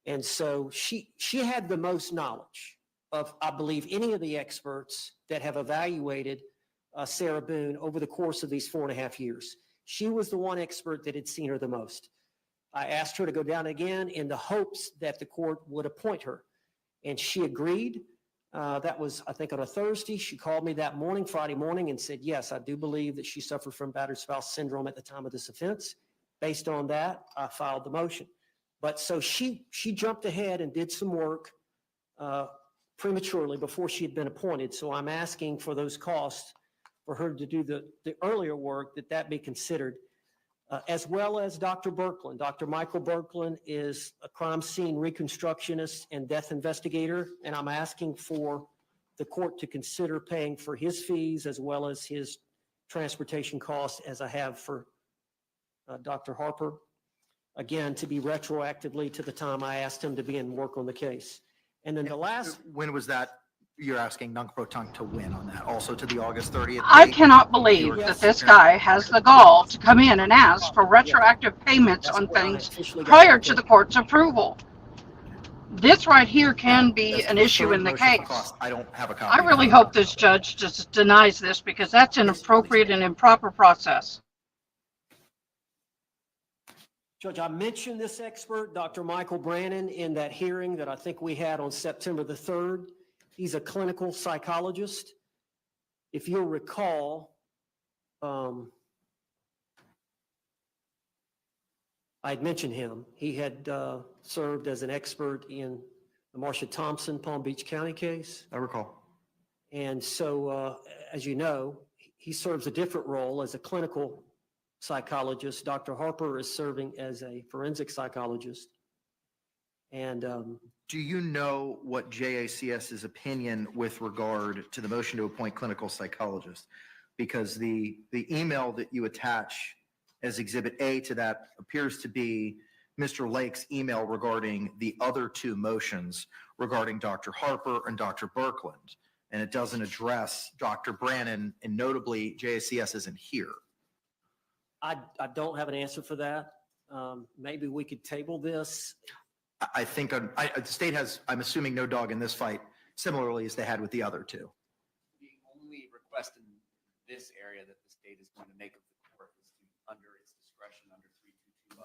P: And so she had the most knowledge of, I believe, any of the experts that have evaluated Sarah Boone over the course of these 4.5 years. She was the one expert that had seen her the most. I asked her to go down again in the hopes that the court would appoint her, and she agreed. That was, I think, on a Thursday. She called me that morning, Friday morning, and said, yes, I do believe that she suffered from battered spouse syndrome at the time of this offense. Based on that, I filed the motion. But so she jumped ahead and did some work prematurely before she had been appointed. So I'm asking for those costs for her to do the earlier work, that be considered, as well as Dr. Birkeland. Dr. Michael Birkeland is a crime scene reconstructionist and death investigator, and I'm asking for the court to consider paying for his fees as well as his transportation costs as I have for Dr. Harper. Again, to be retroactively to the time I asked him to be in work on the case. And then the last.
Q: When was that? You're asking Nunc-Pro-Tunc to win on that, also to the August 30th?
O: I
Q: date?
O: cannot believe that this guy has the gall to come in and ask for retroactive payments on things prior to the court's approval. This right here can be
Q: That's
O: an
Q: the
O: issue
Q: third
O: in the
Q: motion for
O: case.
Q: cost. I don't have a copy.
O: I really hope this judge just denies this because that's inappropriate and improper process.
P: Judge, I mentioned this expert, Dr. Michael Brannon, in that hearing that I think we had on September the 3rd. He's a clinical psychologist. If you'll recall, I'd mentioned him. He had served as an expert in the Marsha Thompson Palm Beach County case.
Q: I recall.
P: And so, as you know, he serves a different role as a clinical psychologist. Dr. Harper is serving as a forensic psychologist. And
Q: do you know what JACS's opinion with regard to the motion to appoint clinical psychologist? Because the email that you attach as Exhibit A to that appears to be Mr. Lake's email regarding the other two motions regarding Dr. Harper and Dr. Birkland. And it doesn't address Dr. Brannon, and notably JACS isn't here.
P: I don't have an answer for that. Maybe we could table this.
Q: I think the state has, I'm assuming, no dog in this fight, similarly as they had with the other two.
R: The only request in this area that the state is going to make of the court is to, under its discretion under 3220,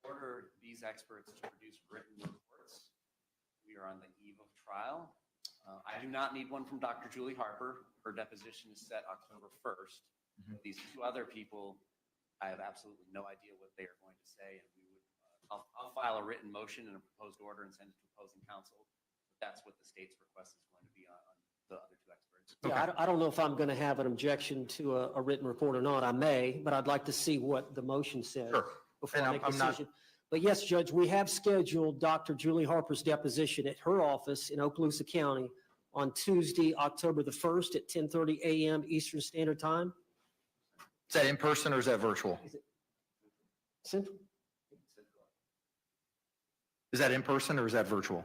R: order these experts to produce written reports. We are on the eve of trial. I do not need one from Dr. Julie Harper. Her deposition is set October 1st. These two other people, I have absolutely no idea what they are going to say, and we would, I'll file a written motion and a proposed order and send it to opposing counsel. That's what the state's request is going to be on the other two experts.
P: Yeah, I don't know if I'm going to have an objection to a written report or not. I may, but I'd like to see what the motion says before I make a decision. But yes, Judge, we have scheduled Dr. Julie Harper's deposition at her office in Okaloosa County on Tuesday, October the 1st at 10:30 a.m. Eastern Standard Time.
Q: Is that in person or is that virtual?
P: Central.
Q: Is that in person or is that virtual?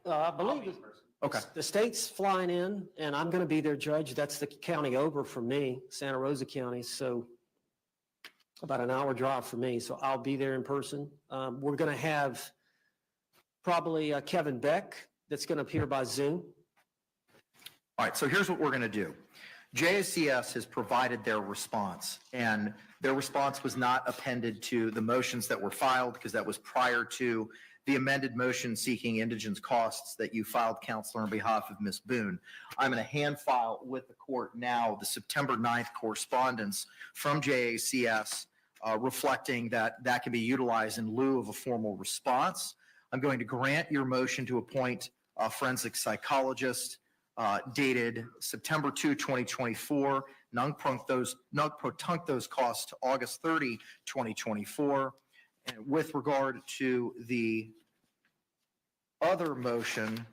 P: I believe
Q: Okay.
P: the state's flying in, and I'm going to be there, Judge. That's the county over from me, Santa Rosa County. So about an hour drive for me. So I'll be there in person. We're going to have probably Kevin Beck that's going to appear by Zoom.
Q: All right, so here's what we're going to do. JACS has provided their response, and their response was not appended to the motions that were filed because that was prior to the amended motion seeking indigent costs that you filed, Counselor, on behalf of Ms. Boone. I'm going to hand file with the court now the September 9th correspondence from JACS reflecting that that can be utilized in lieu of a formal response. I'm going to grant your motion to appoint a forensic psychologist dated September 2, 2024, nunc-pro-tunc those costs to August 30, 2024. And with regard to the other motion,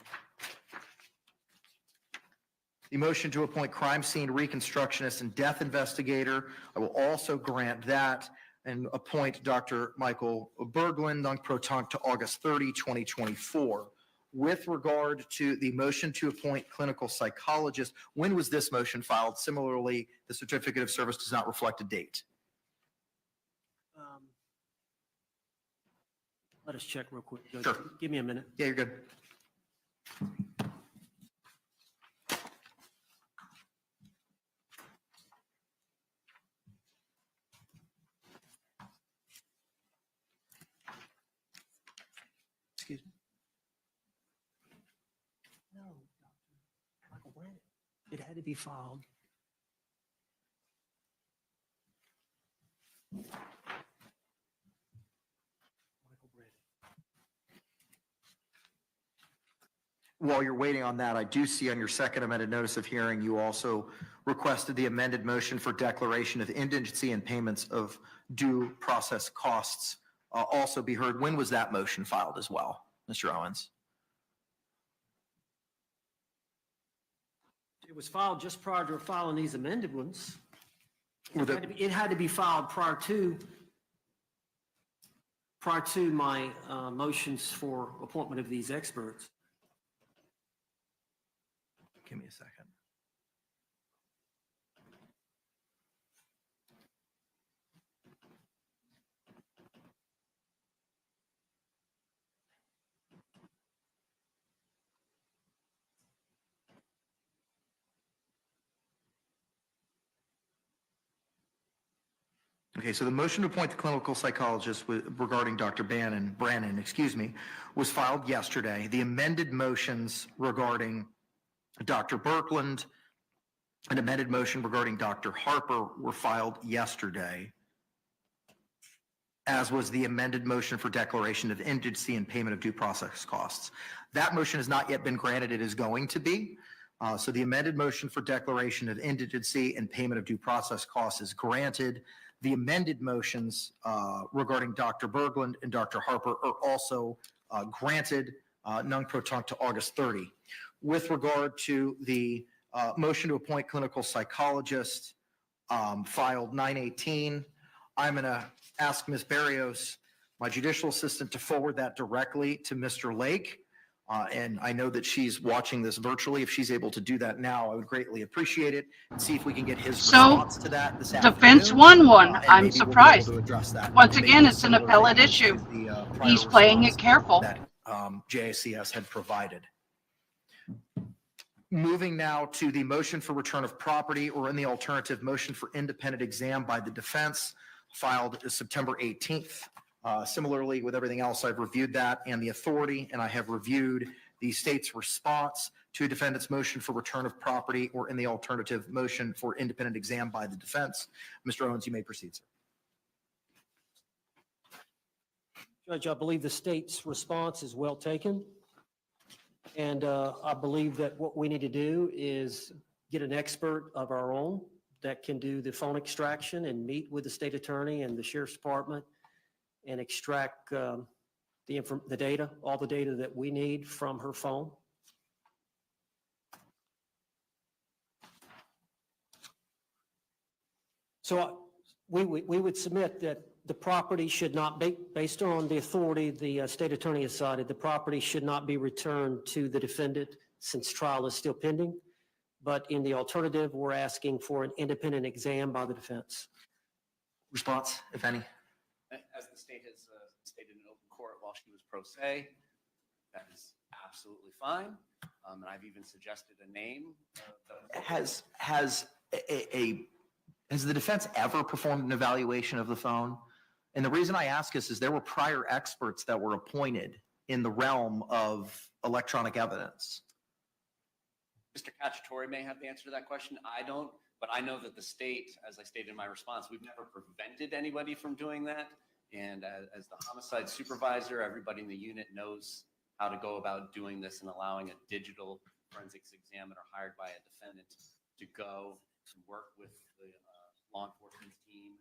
Q: the motion to appoint crime scene reconstructionist and death investigator, I will also grant that and appoint Dr. Michael Berglund, nunc-pro-tunc, to August 30, 2024. With regard to the motion to appoint clinical psychologist, when was this motion filed? Similarly, the certificate of service does not reflect a date.
P: Let us check real quick, Judge.
Q: Sure.
P: Give me a minute.
Q: Yeah, you're good.
P: Excuse me. No, Dr. Michael Brannon. It had to be filed.
Q: While you're waiting on that, I do see on your second amended notice of hearing, you also requested the amended motion for declaration of indigency and payments of due process costs also be heard. When was that motion filed as well, Mr. Owens?
P: It was filed just prior to filing these amended ones. It had to be filed prior to my motions for appointment of these experts.
Q: Give me a second. Okay, so the motion to appoint the clinical psychologist regarding Dr. Brannon, was filed yesterday. The amended motions regarding Dr. Birkeland, an amended motion regarding Dr. Harper were filed yesterday, as was the amended motion for declaration of indigency and payment of due process costs. That motion has not yet been granted. It is going to be. So the amended motion for declaration of indigency and payment of due process costs is granted. The amended motions regarding Dr. Birkeland and Dr. Harper are also granted non-protunct to August 30. With regard to the motion to appoint clinical psychologist filed 9/18, I'm going to ask Ms. Barrios, my judicial assistant, to forward that directly to Mr. Lake. And I know that she's watching this virtually. If she's able to do that now, I would greatly appreciate it, and see if we can get his response to that this afternoon.
O: Defense won one. I'm
Q: maybe we'll be able
O: surprised.
Q: to address that.
O: Once
Q: Maybe
O: again,
Q: a
O: it's an
Q: similar
O: appellate
Q: thing
O: issue.
Q: to the prior
O: He's playing it
Q: response
O: careful.
Q: that JACS had provided. Moving now to the motion for return of property, or in the alternative, motion for independent exam by the defense, filed September 18th. Similarly, with everything else, I've reviewed that and the authority, and I have reviewed the state's response to defendant's motion for return of property, or in the alternative, motion for independent exam by the defense. Mr. Owens, you may proceed, sir.
P: Judge, I believe the state's response is well taken. And I believe that what we need to do is get an expert of our own that can do the phone extraction and meet with the state attorney and the sheriff's department and extract the data, all the data that we need from her phone. So we would submit that the property should not be, based on the authority the state attorney has cited, the property should not be returned to the defendant since trial is still pending. But in the alternative, we're asking for an independent exam by the defense.
Q: Response, if any?
R: As the state has stated in open court while she was pro se, that is absolutely fine. And I've even suggested a name.
Q: Has the defense ever performed an evaluation of the phone? And the reason I ask is there were prior experts that were appointed in the realm of electronic evidence.
R: Mr. Cacciatore may have the answer to that question. I don't, but I know that the state, as I stated in my response, we've never prevented anybody from doing that. And as the homicide supervisor, everybody in the unit knows how to go about doing this and allowing a digital forensics examiner hired by a defendant to go and work with the law enforcement team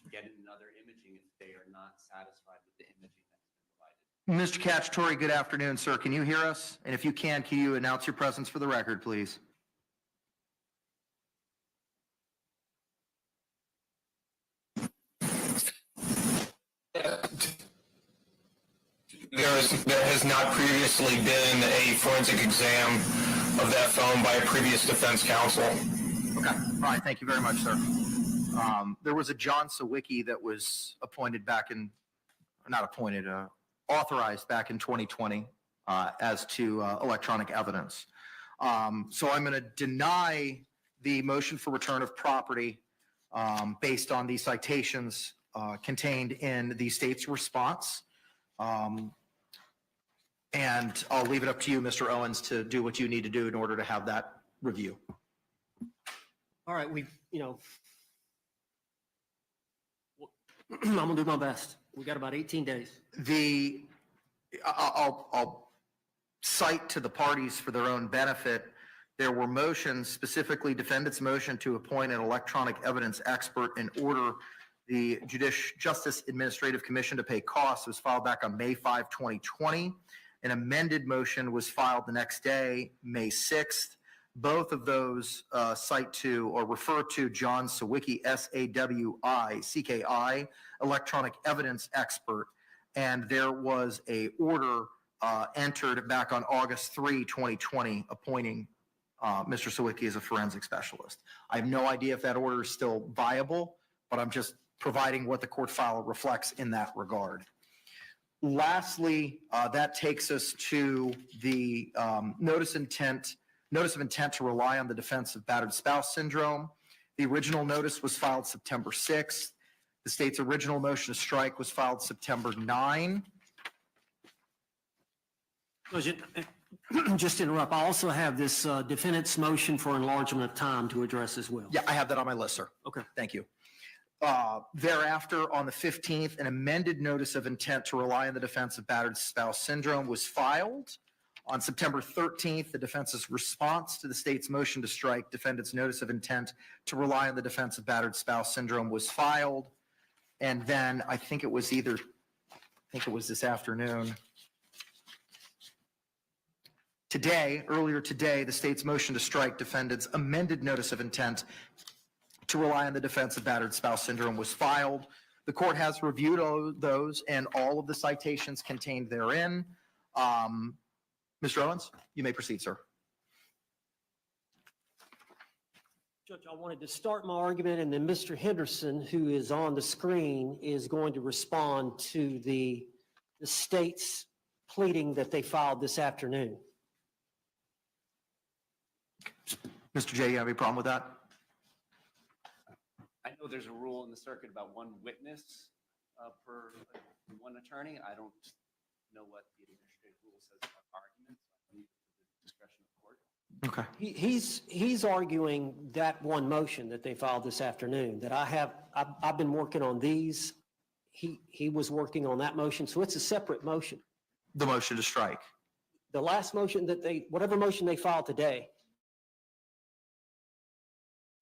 R: and get another imaging if they are not satisfied with the imaging that's been provided.
Q: Mr. Cacciatore, good afternoon, sir. Can you hear us? And if you can you announce your presence for the record, please?
S: There has not previously been a forensic exam of that phone by a previous defense counsel.
Q: Okay, all right, thank you very much, sir. There was a John Sawicki that was appointed back in, not appointed, authorized back in 2020 as to electronic evidence. So I'm going to deny the motion for return of property based on the citations contained in the state's response. And I'll leave it up to you, Mr. Owens, to do what you need to do in order to have that review.
P: All right, I'm gonna do my best. We got about 18 days.
Q: I'll cite to the parties for their own benefit. There were motions, specifically defendant's motion to appoint an electronic evidence expert and order the Justice Administrative Commission to pay costs. It was filed back on May 5, 2020. An amended motion was filed the next day, May 6th. Both of those cite to or refer to John Sawicki, Sawicki, electronic evidence expert. And there was a order entered back on August 3, 2020, appointing Mr. Sawicki as a forensic specialist. I have no idea if that order is still viable, but I'm just providing what the court file reflects in that regard. Lastly, that takes us to the notice of intent to rely on the defense of battered spouse syndrome. The original notice was filed September 6th. The state's original motion to strike was filed September 9.
P: Just to interrupt, I also have this defendant's motion for enlargement of time to address as well.
Q: Yeah, I have that on my list, sir.
P: Okay.
Q: Thank you. Thereafter, on the 15th, an amended notice of intent to rely on the defense of battered spouse syndrome was filed. On September 13th, the defense's response to the state's motion to strike defendant's notice of intent to rely on the defense of battered spouse syndrome was filed. And then I think it was this afternoon. Earlier today, the state's motion to strike defendant's amended notice of intent to rely on the defense of battered spouse syndrome was filed. The court has reviewed those and all of the citations contained therein. Mr. Owens, you may proceed, sir.
P: Judge, I wanted to start my argument, and then Mr. Henderson, who is on the screen, is going to respond to the state's pleading that they filed this afternoon.
Q: Mr. J, you have any problem with that?
R: I know there's a rule in the circuit about one witness per one attorney. I don't know what the administrative rule says about arguments. I leave it to the discretion of the court.
Q: Okay.
P: He's arguing that one motion that they filed this afternoon that I've been working on these. He was working on that motion, so it's a separate motion.
Q: The motion to strike.
P: The last motion whatever motion they filed today,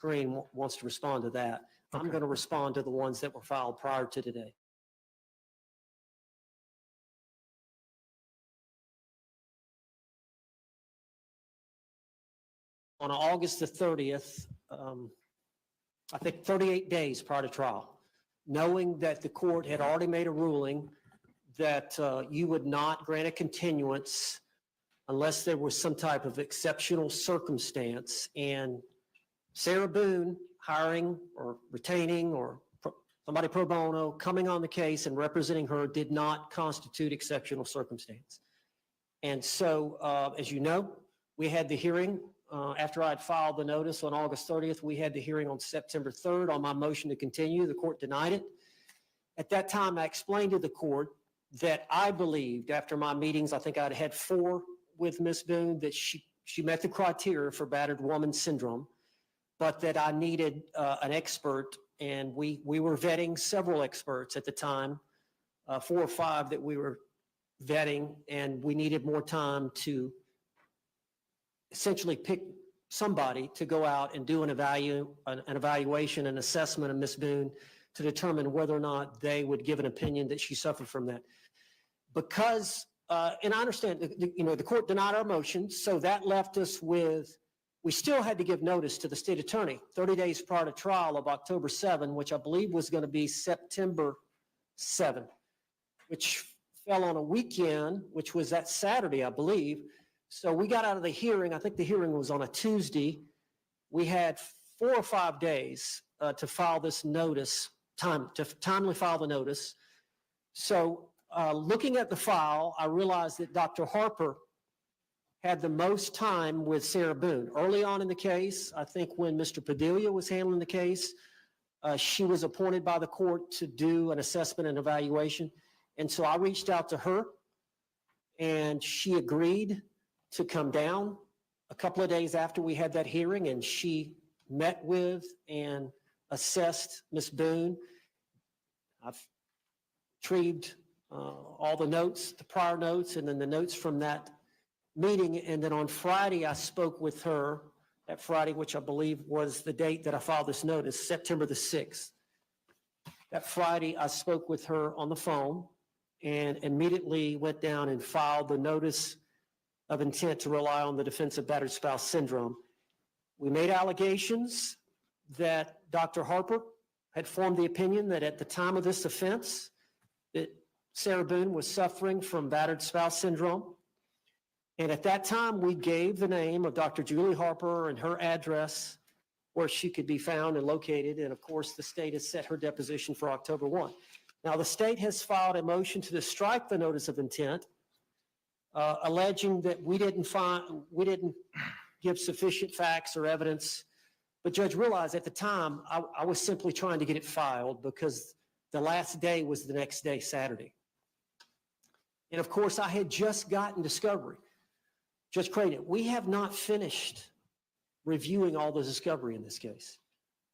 P: Green wants to respond to that. Okay. I'm going to respond to the ones that were filed prior to today. On August the 30th, I think 38 days prior to trial, knowing that the court had already made a ruling that you would not grant a continuance unless there was some type of exceptional circumstance, and Sarah Boone hiring or retaining or somebody pro bono coming on the case and representing her did not constitute exceptional circumstance. And so, as you know, we had the hearing after I had filed the notice on August 30th. We had the hearing on September 3rd on my motion to continue. The court denied it. At that time, I explained to the court that I believed, after my meetings, I think I'd had 4 with Ms. Boone, that she met the criteria for battered woman syndrome, but that I needed an expert, and we were vetting several experts at the time, 4 or 5 that we were vetting, and we needed more time to essentially pick somebody to go out and do an evaluation, an assessment of Ms. Boone to determine whether or not they would give an opinion that she suffered from that. Because, and I understand, the court denied our motion, so that left us with, we still had to give notice to the state attorney 30 days prior to trial of October 7, which I believe was going to be September 7, which fell on a weekend, which was that Saturday, I believe. So we got out of the hearing. I think the hearing was on a Tuesday. We had 4 or 5 days to file this notice, to timely file the notice. So looking at the file, I realized that Dr. Harper had the most time with Sarah Boone. Early on in the case, I think when Mr. Padilla was handling the case, she was appointed by the court to do an assessment and evaluation. And so I reached out to her, and she agreed to come down a couple of days after we had that hearing, and she met with and assessed Ms. Boone. I've retrieved all the notes, the prior notes, and then the notes from that meeting. And then on Friday, I spoke with her, that Friday, which I believe was the date that I filed this notice, September the 6th. That Friday, I spoke with her on the phone and immediately went down and filed the notice of intent to rely on the defense of battered spouse syndrome. We made allegations that Dr. Harper had formed the opinion that at the time of this offense, that Sarah Boone was suffering from battered spouse syndrome. And at that time, we gave the name of Dr. Julie Harper and her address where she could be found and located. And of course, the state has set her deposition for October 1. Now, the state has filed a motion to strike the notice of intent, alleging that we didn't give sufficient facts or evidence. But Judge, realized at the time, I was simply trying to get it filed because the last day was the next day, Saturday. And of course, I had just gotten discovery. Judge Creighton, we have not finished reviewing all the discovery in this case.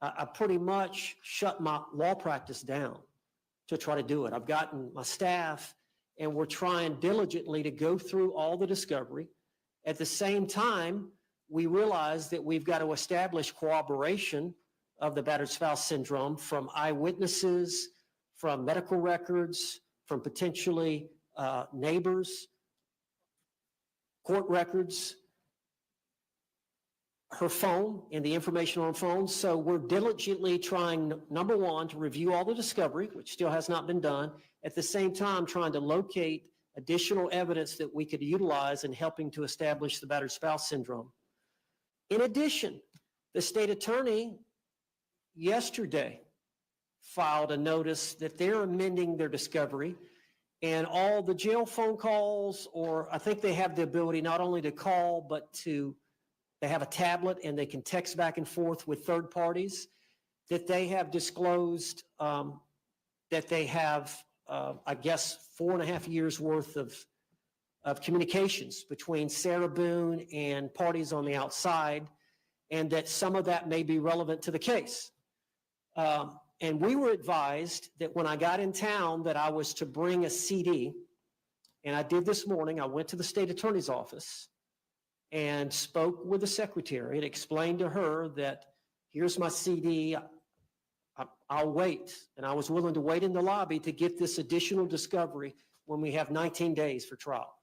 P: I pretty much shut my law practice down to try to do it. I've gotten my staff, and we're trying diligently to go through all the discovery. At the same time, we realize that we've got to establish corroboration of the battered spouse syndrome from eyewitnesses, from medical records, from potentially neighbors, court records, her phone and the information on her phone. So we're diligently trying, number one, to review all the discovery, which still has not been done. At the same time, trying to locate additional evidence that we could utilize in helping to establish the battered spouse syndrome. In addition, the state attorney yesterday filed a notice that they're amending their discovery, and all the jail phone calls, or I think they have the ability not only to call, but they have a tablet and they can text back and forth with third parties, that they have disclosed that they have, I guess, 4.5 years worth of communications between Sarah Boone and parties on the outside, and that some of that may be relevant to the case. And we were advised that when I got in town that I was to bring a CD, and I did this morning. I went to the state attorney's office and spoke with the secretary and explained to her that here's my CD, I'll wait. And I was willing to wait in the lobby to get this additional discovery when we have 19 days for trial.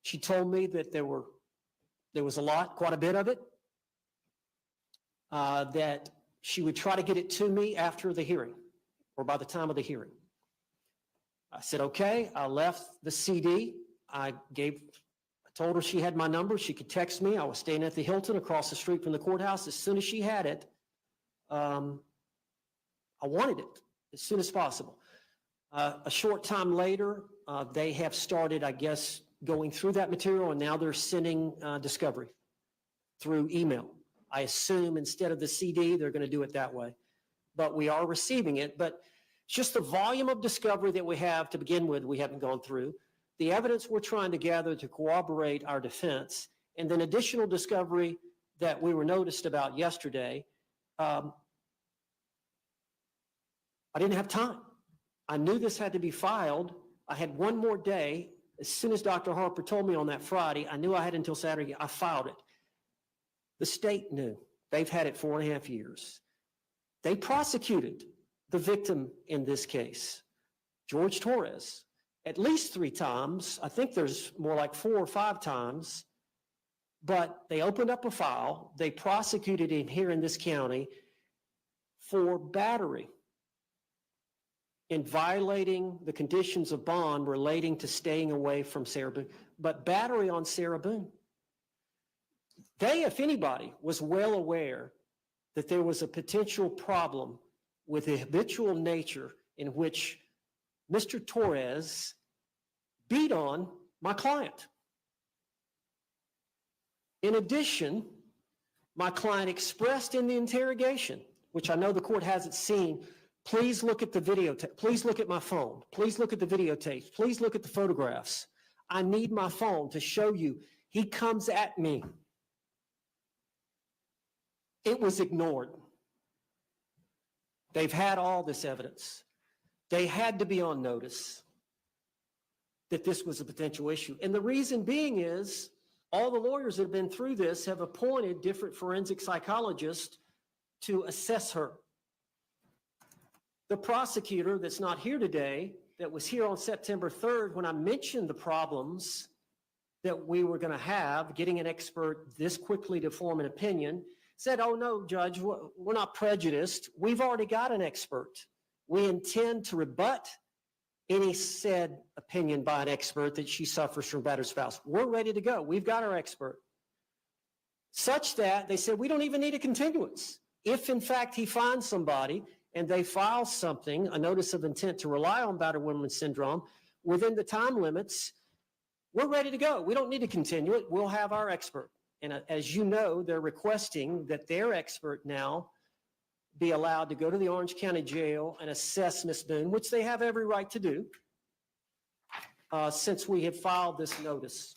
P: She told me that there was quite a bit of it, that she would try to get it to me after the hearing or by the time of the hearing. I said, okay. I left the CD. I told her she had my number. She could text me. I was staying at the Hilton across the street from the courthouse. As soon as she had it, I wanted it as soon as possible. A short time later, they have started, I guess, going through that material, and now they're sending discovery through email. I assume instead of the CD, they're going to do it that way. But we are receiving it. But just the volume of discovery that we have to begin with, we haven't gone through. The evidence we're trying to gather to corroborate our defense, and then additional discovery that we were noticed about yesterday. I didn't have time. I knew this had to be filed. I had one more day. As soon as Dr. Harper told me on that Friday, I knew I had until Saturday. I filed it. The state knew. They've had it 4.5 years. They prosecuted the victim in this case, George Torres, at least 3 times. I think there's more like 4 or 5 times. But they opened up a file. They prosecuted him here in this county for battery in violating the conditions of bond relating to staying away from Sarah Boone, but battery on Sarah Boone. They, if anybody, was well aware that there was a potential problem with the habitual nature in which Mr. Torres beat on my client. In addition, my client expressed in the interrogation, which I know the court hasn't seen, please look at the videotape, please look at my phone, please look at the videotapes, please look at the photographs. I need my phone to show you. He comes at me. It was ignored. They've had all this evidence. They had to be on notice that this was a potential issue. And the reason being is all the lawyers that have been through this have appointed different forensic psychologists to assess her. The prosecutor that's not here today, that was here on September 3rd, when I mentioned the problems that we were going to have, getting an expert this quickly to form an opinion, said, oh no, Judge, we're not prejudiced. We've already got an expert. We intend to rebut any said opinion by an expert that she suffers from battered spouse. We're ready to go. We've got our expert. Such that they said, we don't even need a continuance. If in fact he finds somebody and they file something, a notice of intent to rely on battered women syndrome within the time limits, we're ready to go. We don't need to continue it. We'll have our expert. And as you know, they're requesting that their expert now be allowed to go to the Orange County Jail and assess Ms. Boone, which they have every right to do, since we have filed this notice.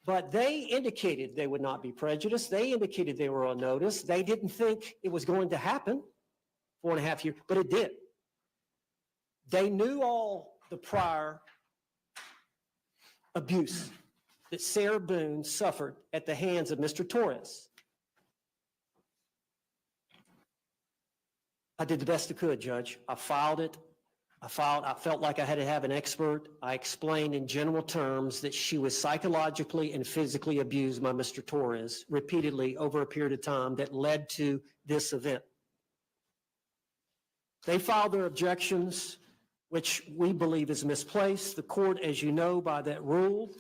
P: But they indicated they would not be prejudiced. They indicated they were on notice. They didn't think it was going to happen 4.5 years, but it did. They knew all the prior abuse that Sarah Boone suffered at the hands of Mr. Torres. I did the best I could, Judge. I filed it. I felt like I had to have an expert. I explained in general terms that she was psychologically and physically abused by Mr. Torres repeatedly over a period of time that led to this event. They filed their objections, which we believe is misplaced. The court, as you know, by that rule,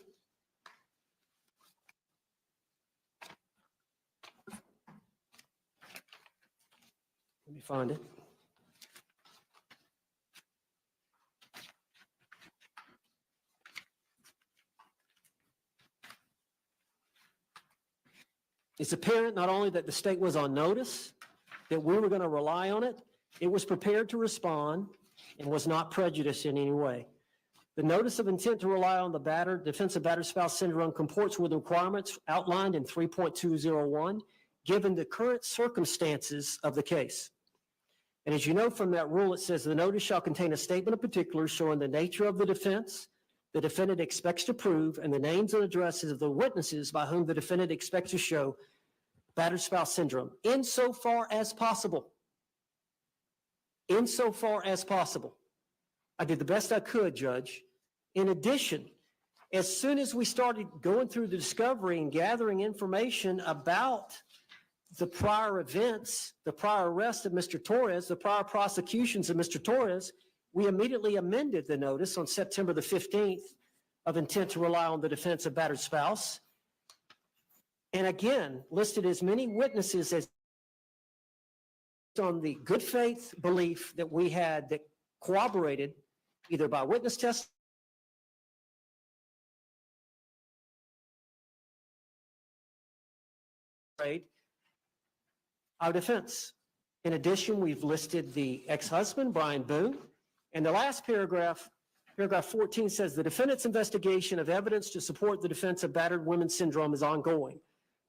P: let me find it. It's apparent not only that the state was on notice, that we were going to rely on it, it was prepared to respond and was not prejudiced in any way. The notice of intent to rely on the defense of battered spouse syndrome comports with the requirements outlined in 3.201, given the current circumstances of the case. And as you know from that rule, it says the notice shall contain a statement of particulars showing the nature of the defense the defendant expects to prove and the names and addresses of the witnesses by whom the defendant expects to show battered spouse syndrome, insofar as possible. Insofar as possible. I did the best I could, Judge. In addition, as soon as we started going through the discovery and gathering information about the prior events, the prior arrest of Mr. Torres, the prior prosecutions of Mr. Torres, we immediately amended the notice on September the 15th of intent to rely on the defense of battered spouse. And again, listed as many witnesses as on the good faith belief that we had that corroborated either by witness testimony our defense. In addition, we've listed the ex-husband, Brian Boone, and the last paragraph, paragraph 14 says the defendant's investigation of evidence to support the defense of battered women syndrome is ongoing.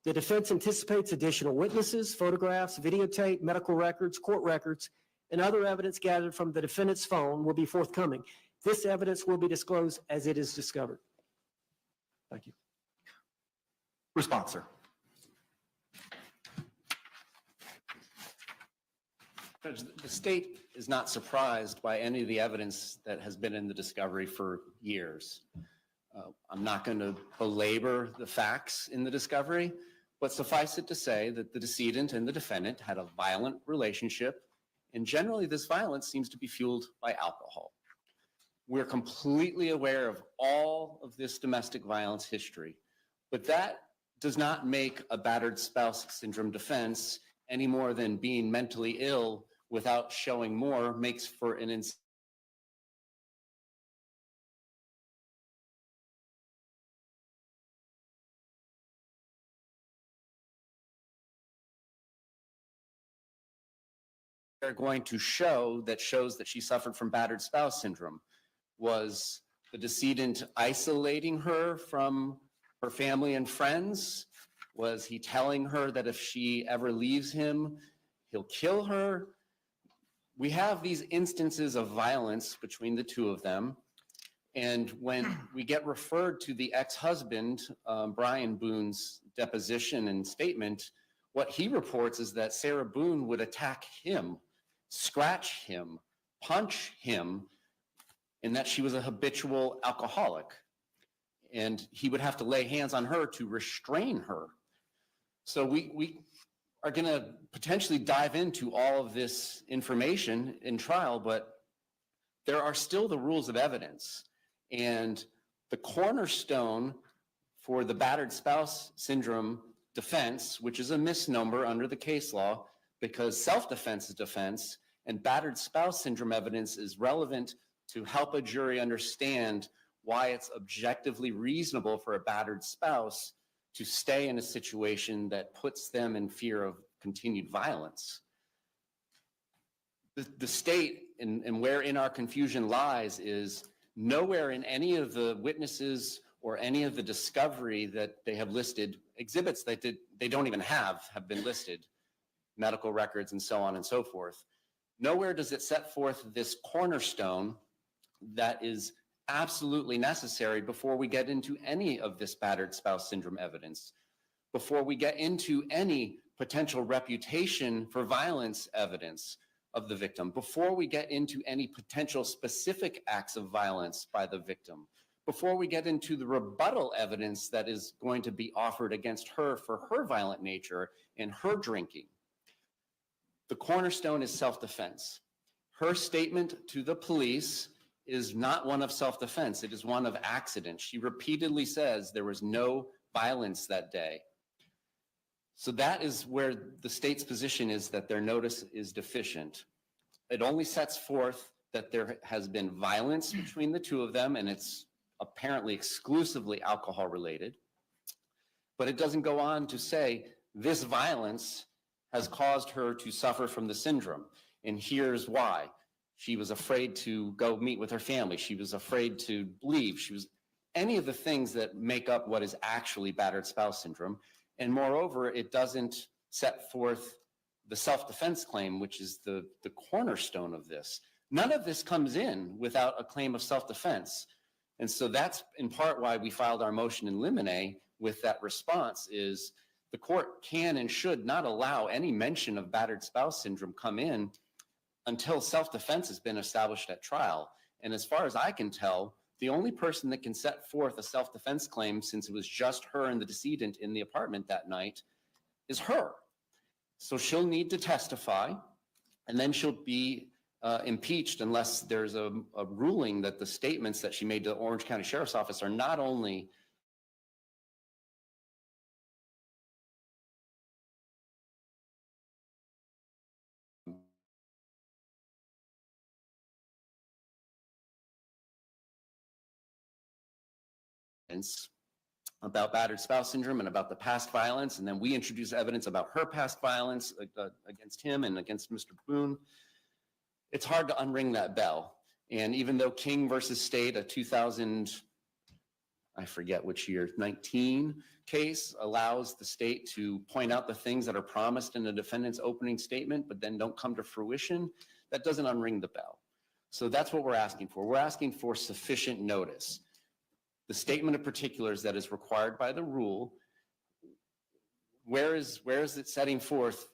P: The defense anticipates additional witnesses, photographs, videotape, medical records, court records, and other evidence gathered from the defendant's phone will be forthcoming. This evidence will be disclosed as it is discovered. Thank you.
Q: Response, sir.
R: Judge, the state is not surprised by any of the evidence that has been in the discovery for years. I'm not going to belabor the facts in the discovery, but suffice it to say that the decedent and the defendant had a violent relationship, and generally this violence seems to be fueled by alcohol. We're completely aware of all of this domestic violence history, but that does not make a battered spouse syndrome defense any more than being mentally ill without showing more makes for an they're going to show that shows that she suffered from battered spouse syndrome. Was the decedent isolating her from her family and friends? Was he telling her that if she ever leaves him, he'll kill her? We have these instances of violence between the two of them. And when we get referred to the ex-husband, Brian Boone's deposition and statement, what he reports is that Sarah Boone would attack him, scratch him, punch him, and that she was a habitual alcoholic. And he would have to lay hands on her to restrain her. So we are going to potentially dive into all of this information in trial, but there are still the rules of evidence. And the cornerstone for the battered spouse syndrome defense, which is a misnomer under the case law, because self-defense is defense and battered spouse syndrome evidence is relevant to help a jury understand why it's objectively reasonable for a battered spouse to stay in a situation that puts them in fear of continued violence. The state and wherein our confusion lies is nowhere in any of the witnesses or any of the discovery that they have listed, exhibits that they don't even have been listed, medical records and so on and so forth. Nowhere does it set forth this cornerstone that is absolutely necessary before we get into any of this battered spouse syndrome evidence, before we get into any potential reputation for violence evidence of the victim, before we get into any potential specific acts of violence by the victim, before we get into the rebuttal evidence that is going to be offered against her for her violent nature and her drinking. The cornerstone is self-defense. Her statement to the police is not one of self-defense, it is one of accident. She repeatedly says there was no violence that day. So that is where the state's position is, that their notice is deficient. It only sets forth that there has been violence between the two of them, and it's apparently exclusively alcohol related. But it doesn't go on to say this violence has caused her to suffer from the syndrome. And here's why. She was afraid to go meet with her family. She was afraid to leave. She was any of the things that make up what is actually battered spouse syndrome. And moreover, it doesn't set forth the self-defense claim, which is the cornerstone of this. None of this comes in without a claim of self-defense. And so that's in part why we filed our motion in limine with that response, is the court can and should not allow any mention of battered spouse syndrome come in until self-defense has been established at trial. And as far as I can tell, the only person that can set forth a self-defense claim, since it was just her and the decedent in the apartment that night, is her. So she'll need to testify, and then she'll be impeached unless there's a ruling that the statements that she made to the Orange County Sheriff's Office are not only about battered spouse syndrome and about the past violence, and then we introduce evidence about her past violence against him and against Mr. Boone. It's hard to unring that bell. And even though King versus State, a 2000, I forget which year, 19 case allows the state to point out the things that are promised in the defendant's opening statement, but then don't come to fruition, that doesn't unring the bell. So that's what we're asking for. We're asking for sufficient notice. The statement of particulars that is required by the rule, where is it setting forth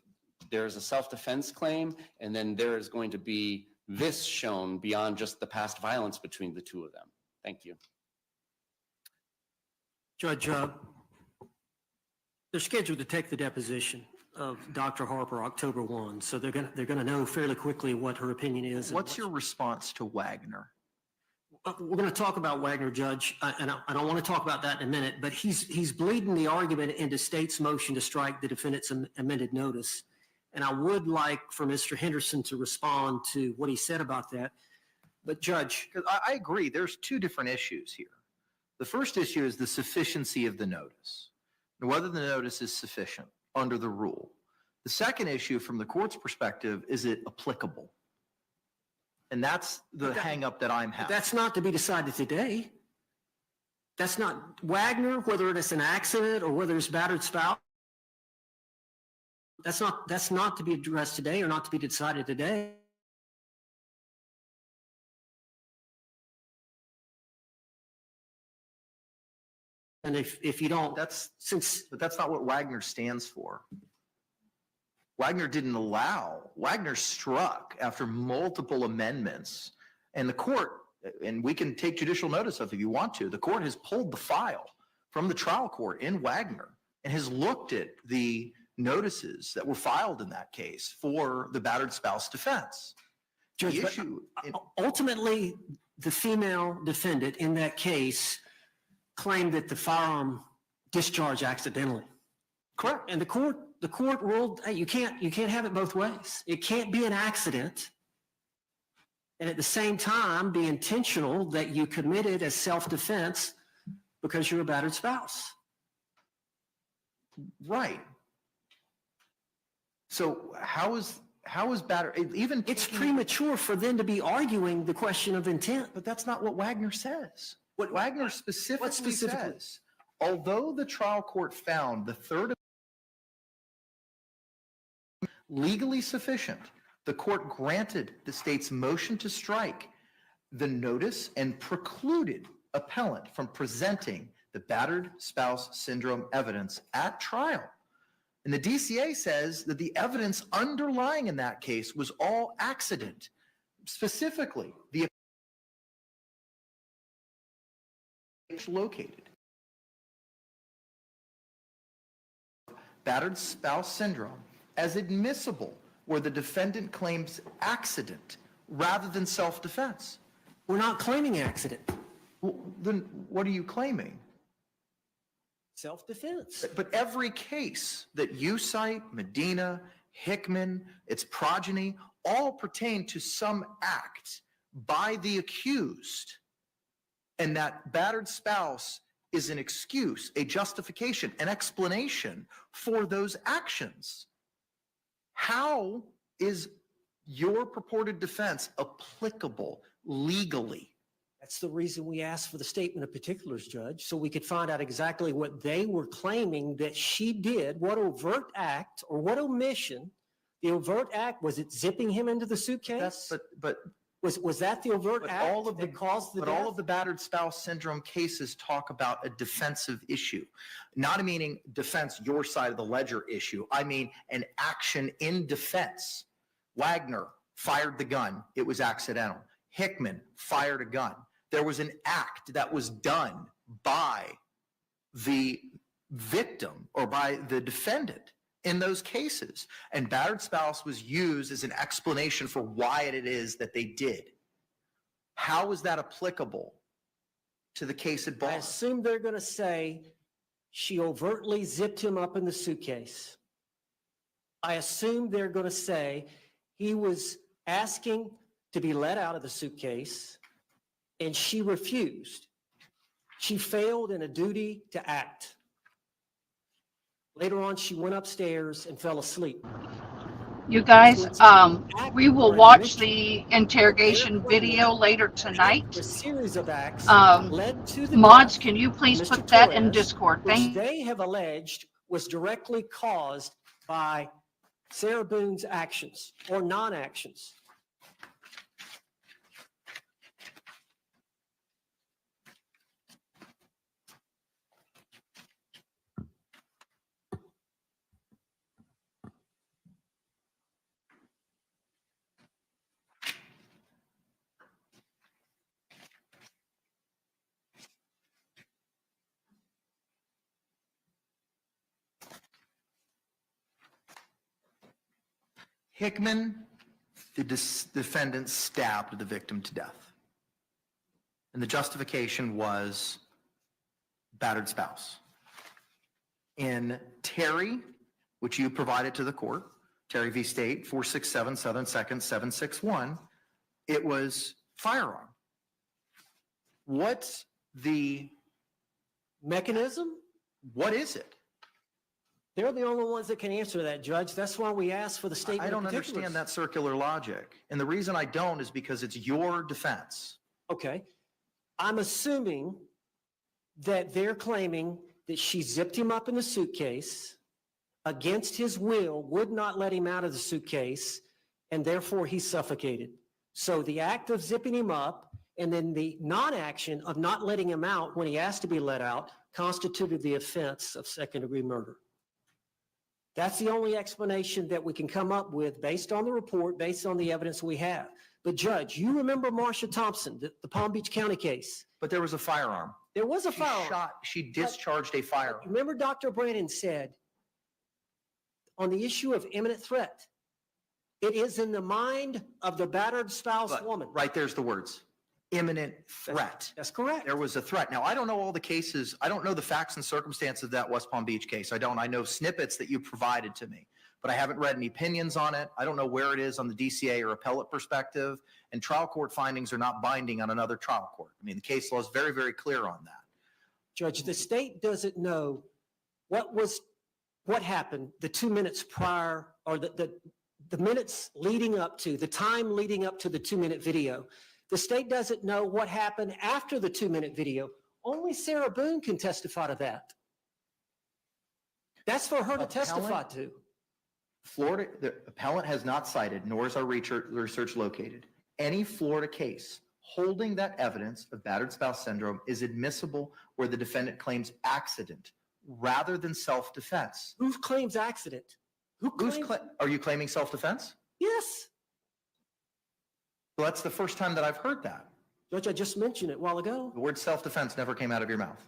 R: there's a self-defense claim, and then there is going to be this shown beyond just the past violence between the two of them. Thank you.
P: Judge, they're scheduled to take the deposition of Dr. Harper October 1, so they're gonna know fairly quickly what her opinion is.
Q: What's your response to Wagner?
P: We're going to talk about Wagner, Judge, and I don't want to talk about that in a minute, but he's bleeding the argument into state's motion to strike the defendant's amended notice. And I would like for Mr. Henderson to respond to what he said about that. But Judge.
Q: I agree. There's two different issues here. The first issue is the sufficiency of the notice, and whether the notice is sufficient under the rule. The second issue from the court's perspective, is it applicable? And that's the hang up that I'm having.
P: That's not to be decided today. That's not Wagner, whether it's an accident or whether it's battered spouse. That's not to be addressed today or not to be decided today. And if you don't,
Q: but that's not what Wagner stands for. Wagner didn't allow, Wagner struck after multiple amendments, and the court, and we can take judicial notice of it if you want to, the court has pulled the file from the trial court in Wagner and has looked at the notices that were filed in that case for the battered spouse defense.
P: Judge,
Q: The
P: but
Q: issue,
P: ultimately, the female defendant in that case claimed that the firearm discharged accidentally.
Q: Correct.
P: And the court ruled, hey, you can't have it both ways. It can't be an accident and at the same time be intentional that you committed as self-defense because you're a battered spouse.
Q: right. So how is battered, even
P: It's premature for them to be arguing the question of intent.
Q: But that's not what Wagner says.
P: What
Q: Wagner specifically
P: specifically?
Q: says, although the trial court found the third legally sufficient, the court granted the state's motion to strike the notice and precluded appellant from presenting the battered spouse syndrome evidence at trial. And the DCA says that the evidence underlying in that case was all accident. Specifically, the located battered spouse syndrome as admissible where the defendant claims accident rather than self-defense.
P: We're not claiming accident.
Q: Well, then what are you claiming?
P: Self-defense.
Q: But every case that you cite, Medina, Hickman, its progeny, all pertain to some act by the accused. And that battered spouse is an excuse, a justification, an explanation for those actions. How is your purported defense applicable legally?
P: That's the reason we asked for the statement of particulars, Judge, so we could find out exactly what they were claiming that she did, what overt act or what omission. The overt act, was it zipping him into the suitcase?
Q: But
P: was that the overt act that caused the death?
Q: But all of the battered spouse syndrome cases talk about a defensive issue. Not meaning defense, your side of the ledger issue. I mean an action in defense. Wagner fired the gun. It was accidental. Hickman fired a gun. There was an act that was done by the victim or by the defendant in those cases. And battered spouse was used as an explanation for why it is that they did. How is that applicable to the case at bar?
P: I assume they're going to say she overtly zipped him up in the suitcase. I assume they're going to say he was asking to be let out of the suitcase and she refused. She failed in a duty to act. Later on, she went upstairs and fell asleep.
O: You guys, we will watch the interrogation video later tonight.
P: A series of acts led to the
O: Mods,
P: death
O: can you please
P: of
O: put
P: Mr.
O: that in
P: Torres,
O: Discord?
P: which
O: Thank
P: they have alleged was directly caused by Sarah Boone's actions or non-actions.
Q: Hickman, the defendant, stabbed the victim to death. And the justification was battered spouse. In Terry, which you provided to the court, Terry v. State, 467 Southern 2nd 761, it was firearm. What's the
P: mechanism?
Q: What is it?
P: They're the only ones that can answer that, Judge. That's why we asked for the statement
Q: I don't
P: of particulars.
Q: understand that circular logic. And the reason I don't is because it's your defense.
P: Okay. I'm assuming that they're claiming that she zipped him up in the suitcase against his will, would not let him out of the suitcase, and therefore he suffocated. So the act of zipping him up and then the non-action of not letting him out when he asked to be let out constituted the offense of second-degree murder. That's the only explanation that we can come up with based on the report, based on the evidence we have. But Judge, you remember Marsha Thompson, the Palm Beach County case?
Q: But there was a firearm.
P: There was a firearm.
Q: She discharged a firearm.
P: Remember Dr. Brannon said, on the issue of imminent threat. It is in the mind of the battered spouse woman.
Q: Right there's the words. Imminent threat.
P: That's correct.
Q: There was a threat. Now, I don't know all the cases. I don't know the facts and circumstances of that West Palm Beach case. I don't. I know snippets that you provided to me, but I haven't read any opinions on it. I don't know where it is on the DCA or appellate perspective, and trial court findings are not binding on another trial court. I mean, the case law is very, very clear on that.
P: Judge, the state doesn't know what happened the 2 minutes prior, or the minutes leading up to, the time leading up to the 2-minute video. The state doesn't know what happened after the 2-minute video. Only Sarah Boone can testify to that. That's for her to testify to.
Q: Florida, the appellant has not cited, nor is our research located, any Florida case holding that evidence of battered spouse syndrome is admissible where the defendant claims accident rather than self-defense.
P: Who claims accident?
Q: Are you claiming self-defense?
P: Yes.
Q: Well, that's the first time that I've heard that.
P: Judge, I just mentioned it a while ago.
Q: The word self-defense never came out of your mouth.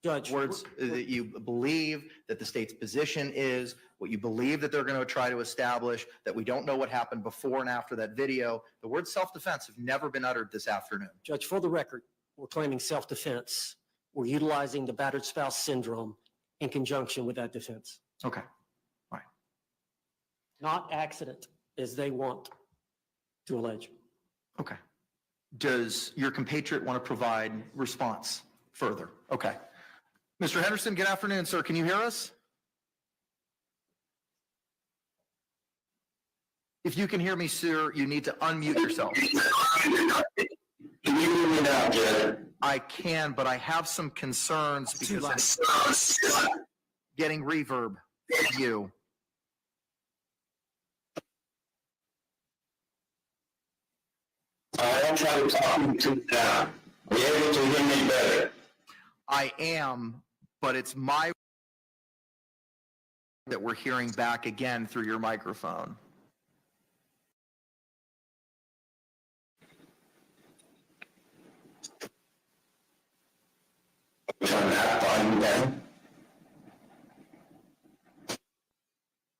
P: Judge.
Q: Words that you believe that the state's position is, what you believe that they're going to try to establish, that we don't know what happened before and after that video. The word self-defense have never been uttered this afternoon.
P: Judge, for the record, we're claiming self-defense. We're utilizing the battered spouse syndrome in conjunction with that defense.
Q: Okay. All right.
P: Not accident, as they want to allege.
Q: Okay. Does your compatriot want to provide response further? Okay. Mr. Henderson, good afternoon, sir. Can you hear us? If you can hear me, sir, you need to unmute yourself. Can you hear me now, Judge? I can, but I have some concerns because I'm getting reverb from you.
S: I'm trying to talk you to now. Are you able to hear me better?
Q: I am, but it's my that we're hearing back again through your microphone.
S: Turn that volume down.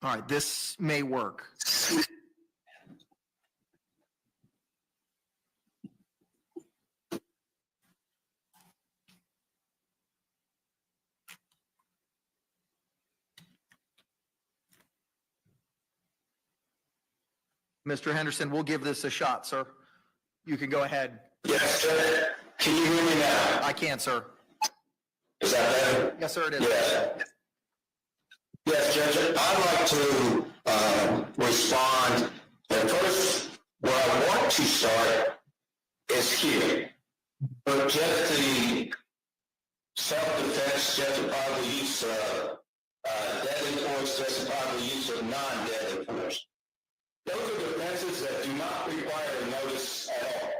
Q: All right, this may work. Mr. Henderson, we'll give this a shot, sir. You can go ahead.
S: Yes, sir. Can you hear me now?
Q: I can, sir.
S: Is that better?
Q: Yes, sir, it is.
S: Yes. Yes, Judge. I'd like to respond. And first, where I want to start is here. But just the self-defense, justifiable use of deadly force, justifiable use of non-deadly force. Those are defenses that do not require notice at all.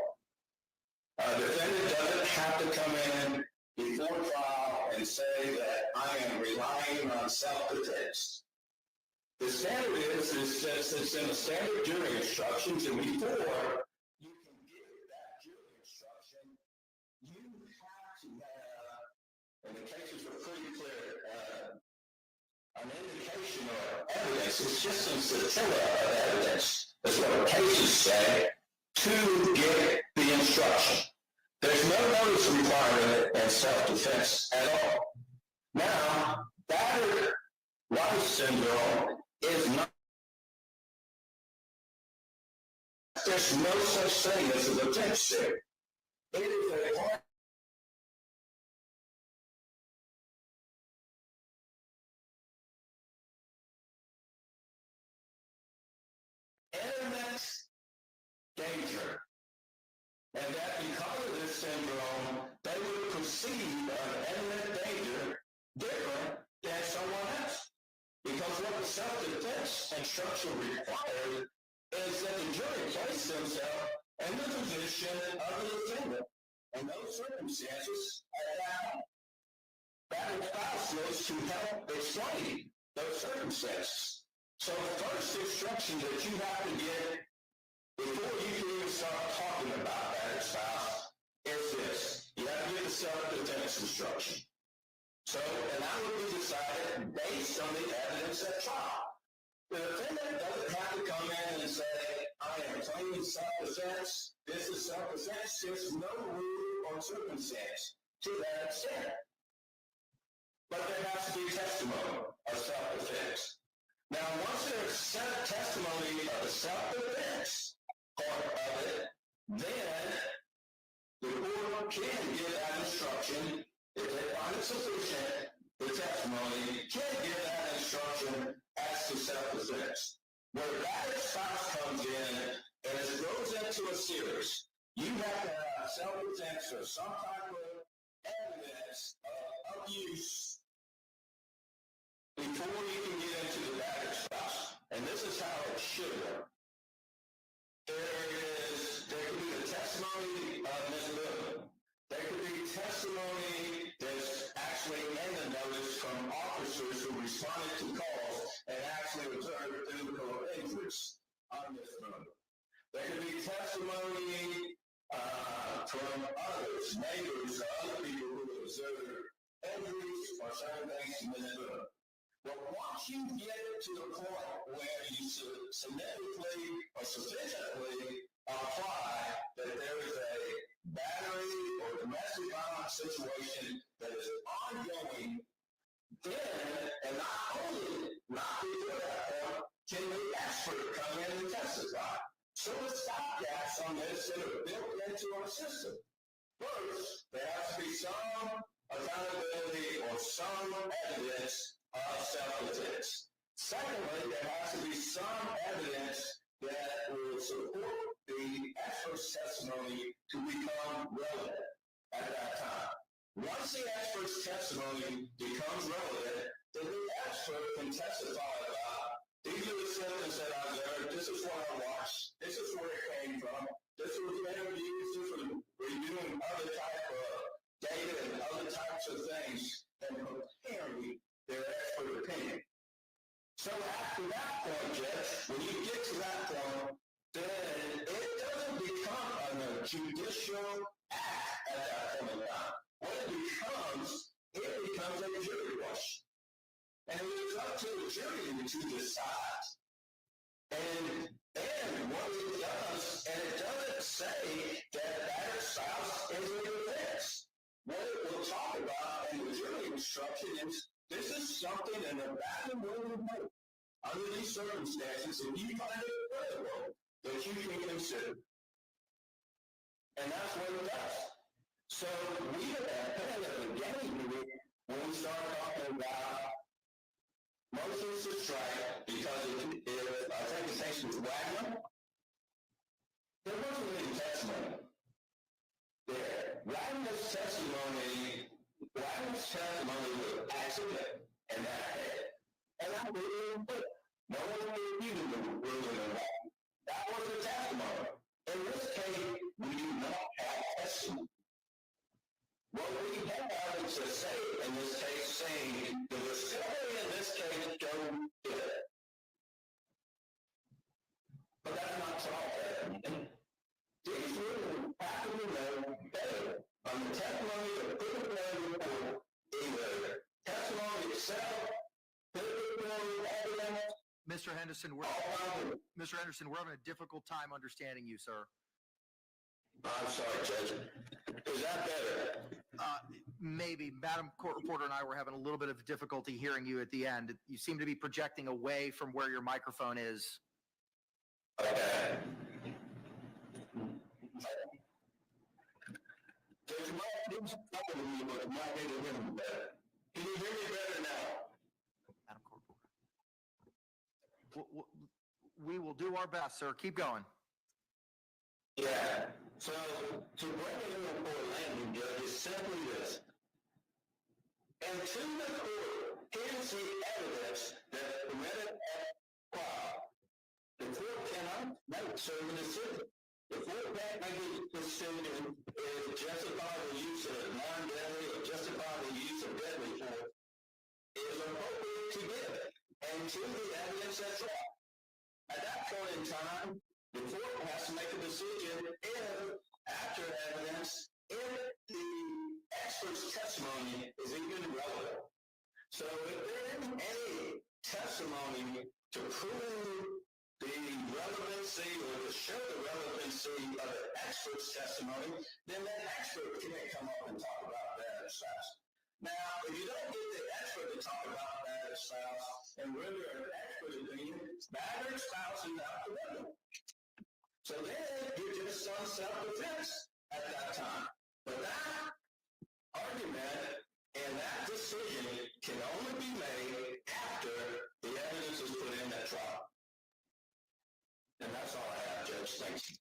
S: A defendant doesn't have to come in before trial and say that I am relying on self-defense. The standard is that it's in the standard jury instructions, and before you can give that jury instruction, you have to have, and the cases are pretty clear, an indication or evidence. It's just a scintilla of evidence. That's what the cases say to get the instruction. There's no notice requirement in self-defense at all. Now, battered wife syndrome is not. There's no such thing as a defense there. It is a part. Internet danger. And that because of this syndrome, they would perceive an internet danger different than someone else. Because what the self-defense instruction required is that the jury place themselves in the position of the defendant. In those circumstances, at that point, battered spouse knows to help explain those circumstances. So the first instruction that you have to get before you can even start talking about battered spouse is this. You have to get the self-defense instruction. So, and that will be decided based on the evidence at trial. testimony is self-defense. This is self-defense. There's no rule or circumstance to that extent. But there has to be testimony of self-defense. Now, once there's testimony of the self-defense part of it, then the court can give that instruction if they find it sufficient. The testimony can give that instruction as to self-defense. Where that spouse comes in and it goes into a series, you have to have self-defense or some type of evidence of abuse before you can get into the battered spouse. And this is how it should work. There could be the testimony of Ms. Miller. There could be testimony that's actually in the notice from officers who responded to calls and actually observed physical injuries on Ms. Miller. There could be testimony from others, neighbors, or other people who observed injuries or certain things to Ms. Miller. But once you get to the point where you significantly or sufficiently apply that there is a battery or domestic violence situation that is ongoing, then, and not before that point, can the expert come in and testify. So the stopgaps on this that are built into our system. First, there has to be some accountability or some evidence of self-defense. Secondly, there has to be some evidence that will support the expert's testimony to become relevant at that time. Once the expert's testimony becomes relevant, then the expert can testify about these are the symptoms that I observed, this is what I watched, this is where it came from, this was interviews, this was reviewing other type of data and other types of things, and preparing their expert opinion. So after that point, Judge, when you get to that point, then it doesn't become a judicial act at that point in time. What it becomes a jury question. And it is up to the jury to decide. And what it does, and it doesn't say that that spouse is a defense. What it will talk about in the jury instruction is this is something in the back of the room under these circumstances, and you find it credible that you can consider. And that's what it does. So we at the beginning, when we start talking about motions to strike, because I think the case with Wagner, there wasn't any testimony there. Wagner's testimony was accident, and I really did. No one reviewed the ruling of that. That was the testimony. In this case, we do not have testimony. What we have is a say in this case saying the discovery in this case don't get it. But that's not all. These rules have to be known better on the testimony of the preliminary report, either testimony itself, preliminary evidence.
Q: Mr. Henderson, we're having a difficult time understanding you, sir.
S: I'm sorry, Judge. Is that better?
Q: Maybe. Madam Court Reporter and I were having a little bit of difficulty hearing you at the end. You seem to be projecting away from where your microphone is.
S: Okay. Can you hear me better now?
Q: Madam Court Reporter. We will do our best, sir. Keep going.
S: Yeah. So to bring it in the court landing, Judge, is simply this. And to the court, here's the evidence that permitted at trial. The court cannot make certain decisions. The court can't make a decision if justifiable use of non-deadly or justifiable use of deadly force is appropriate to give and to the evidence at trial. At that point in time, the court has to make a decision if, after evidence, if the expert's testimony is even relevant. So if there isn't any testimony to prove the relevancy or to show the relevancy of an expert's testimony, then that expert can't come up and talk about battered spouse. Now, if you don't get the expert to talk about battered spouse and render an expert opinion, battered spouse is out the window. So then you're just on self-defense at that time. But that argument and that decision can only be made after the evidence is put in that trial. And that's all I have, Judge. Thank you.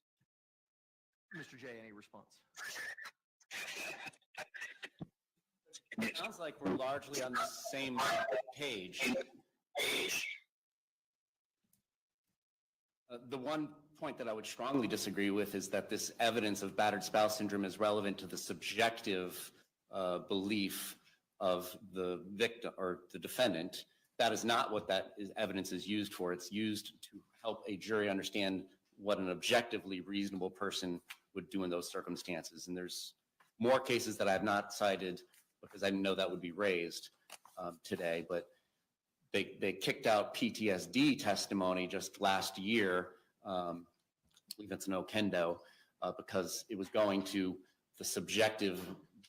Q: Mr. J, any response?
R: It sounds like we're largely on the same page. The one point that I would strongly disagree with is that this evidence of battered spouse syndrome is relevant to the subjective belief of the victim or the defendant. That is not what evidence is used for. It's used to help a jury understand what an objectively reasonable person would do in those circumstances. And there's more cases that I have not cited because I didn't know that would be raised today, but they kicked out PTSD testimony just last year, I believe it's an Okendo, because it was going to the subjective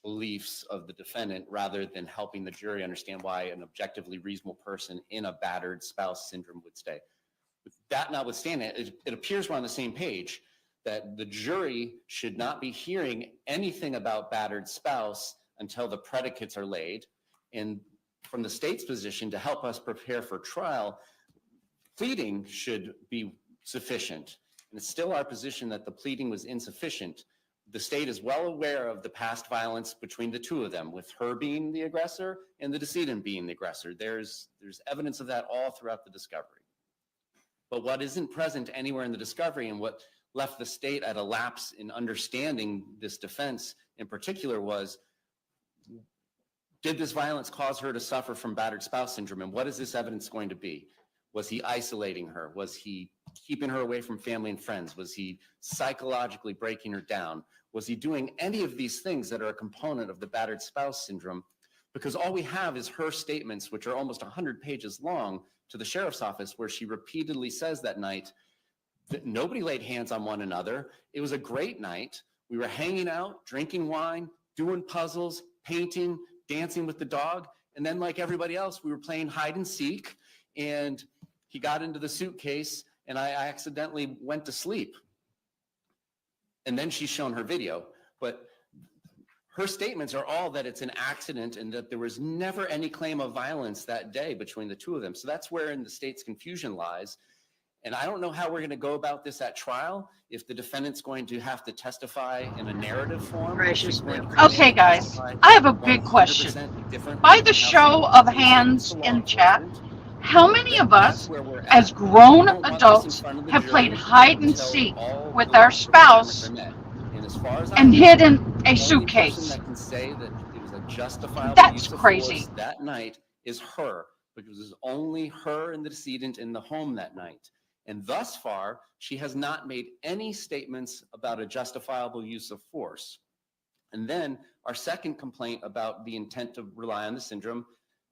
R: beliefs of the defendant rather than helping the jury understand why an objectively reasonable person in a battered spouse syndrome would stay. With that notwithstanding, it appears we're on the same page, that the jury should not be hearing anything about battered spouse until the predicates are laid. And from the state's position, to help us prepare for trial, pleading should be sufficient. And it's still our position that the pleading was insufficient. The state is well aware of the past violence between the two of them, with her being the aggressor and the decedent being the aggressor. There's evidence of that all throughout the discovery. But what isn't present anywhere in the discovery, and what left the state at a lapse in understanding this defense in particular, was, did this violence cause her to suffer from battered spouse syndrome? And what is this evidence going to be? Was he isolating her? Was he keeping her away from family and friends? Was he psychologically breaking her down? Was he doing any of these things that are a component of the battered spouse syndrome? Because all we have is her statements, which are almost 100 pages long, to the sheriff's office, where she repeatedly says that night that nobody laid hands on one another. It was a great night. We were hanging out, drinking wine, doing puzzles, painting, dancing with the dog. And then, like everybody else, we were playing hide and seek, and he got into the suitcase and I accidentally went to sleep. And then she's shown her video. But her statements are all that it's an accident and that there was never any claim of violence that day between the two of them. So that's wherein the state's confusion lies. And I don't know how we're going to go about this at trial, if the defendant's going to have to testify in a narrative form.
N: Okay, guys, I have a big question. By the show of hands in chat, how many of us, as grown adults, have played hide and seek with our spouse and hidden a suitcase? That's crazy.
R: That night is her, because it was only her and the decedent in the home that night. And thus far, she has not made any statements about a justifiable use of force. And then our second complaint about the intent to rely on the syndrome,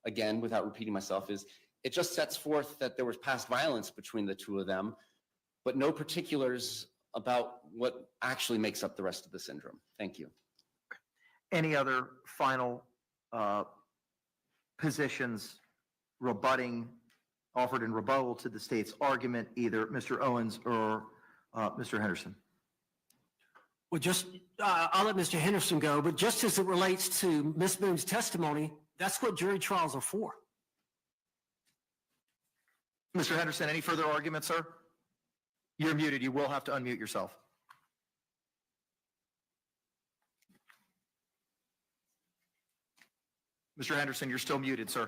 R: again, without repeating myself, is it just sets forth that there was past violence between the two of them, but no particulars about what actually makes up the rest of the syndrome. Thank you.
Q: Any other final positions offered in rebuttal to the state's argument, either Mr. Owens or Mr. Henderson?
P: Well, I'll let Mr. Henderson go, but just as it relates to Ms. Boone's testimony, that's what jury trials are for.
Q: Mr. Henderson, any further arguments, sir? You're muted. You will have to unmute yourself. Mr. Henderson, you're still muted, sir.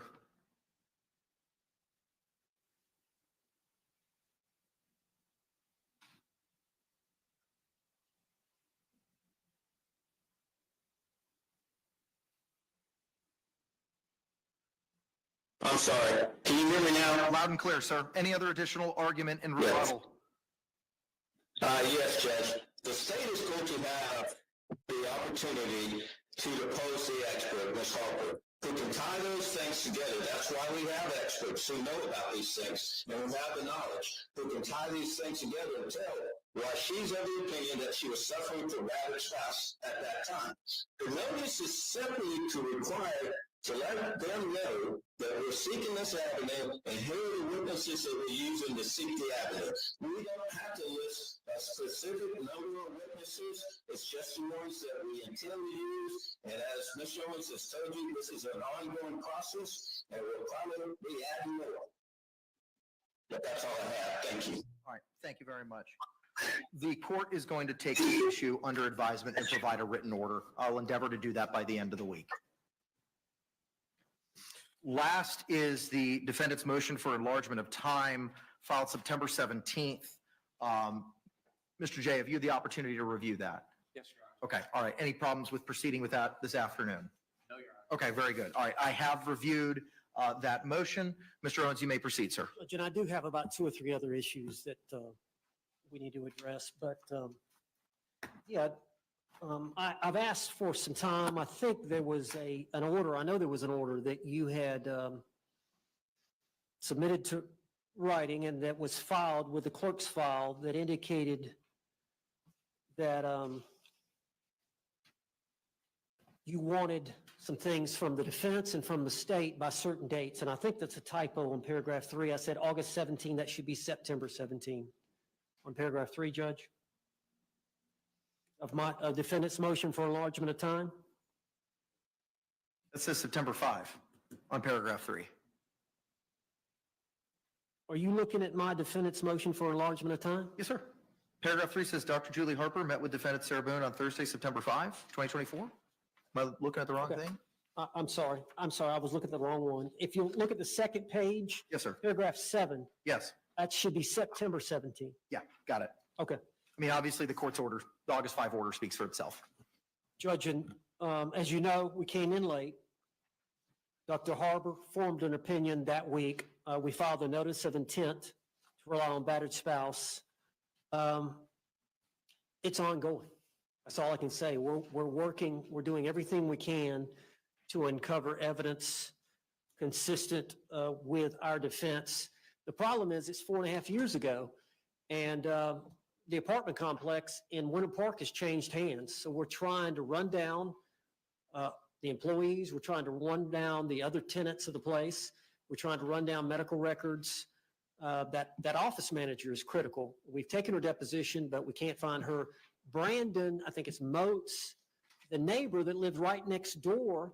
S: I'm sorry. Can you hear me now?
Q: Loud and clear, sir. Any other additional argument in rebuttal?
S: Yes, Judge. The state is going to have the opportunity to depose the expert, Ms. Harper. who can tie those things together. That's why we have experts who know about these things and who have the knowledge, who can tie these things together and tell why she's of the opinion that she was suffering from battered spouse at that time. The notice is simply to require to let them know that we're seeking this avenue, and here are the witnesses that we're using to seek the avenue. We don't have to list a specific number of witnesses. It's just the ones that we intend to use. And as Ms. Owens has told you, this is an ongoing process, and we'll probably be adding more. But that's all I have. Thank you.
Q: All right, thank you very much. The court is going to take the issue under advisement and provide a written order. I'll endeavor to do that by the end of the week. Last is the defendant's motion for enlargement of time filed September 17th. Mr. Jay, have you had the opportunity to review that?
T: Yes, Your Honor.
Q: Okay, all right. Any problems with proceeding with that this afternoon?
T: No, Your Honor.
Q: Okay, very good. All right, I have reviewed that motion. Mr. Owens, you may proceed, sir.
P: Judge, and I do have about 2 or 3 other issues that we need to address, but I've asked for some time. I think there was an order. I know there was an order that you had submitted to writing and that was filed with the clerk's file that indicated that you wanted some things from the defense and from the state by certain dates. And I think that's a typo on paragraph 3. I said August 17. That should be September 17. On paragraph 3, Judge, of my defendant's motion for enlargement of time.
Q: It says September 5 on paragraph 3.
P: Are you looking at my defendant's motion for enlargement of time?
Q: Yes, sir. Paragraph 3 says Dr. Julie Harper met with defendant Sarah Boone on Thursday, September 5, 2024. Am I looking at the wrong thing?
P: I'm sorry. I was looking at the wrong one. If you look at the second page.
Q: Yes, sir.
P: Paragraph 7.
Q: Yes.
P: That should be September 17.
Q: Yeah, got it.
P: Okay.
Q: I mean, obviously the court's order, the August 5 order speaks for itself.
P: Judge, and as you know, we came in late. Dr. Harper formed an opinion that week. We filed a notice of intent to rely on battered spouse. It's ongoing. That's all I can say. We're working, we're doing everything we can to uncover evidence consistent with our defense. The problem is it's 4.5 years ago, and the apartment complex in Winter Park has changed hands. So we're trying to run down the employees. We're trying to run down the other tenants of the place. We're trying to run down medical records. That office manager is critical. We've taken her deposition, but we can't find her. Brandon, I think it's Moats, the neighbor that lived right next door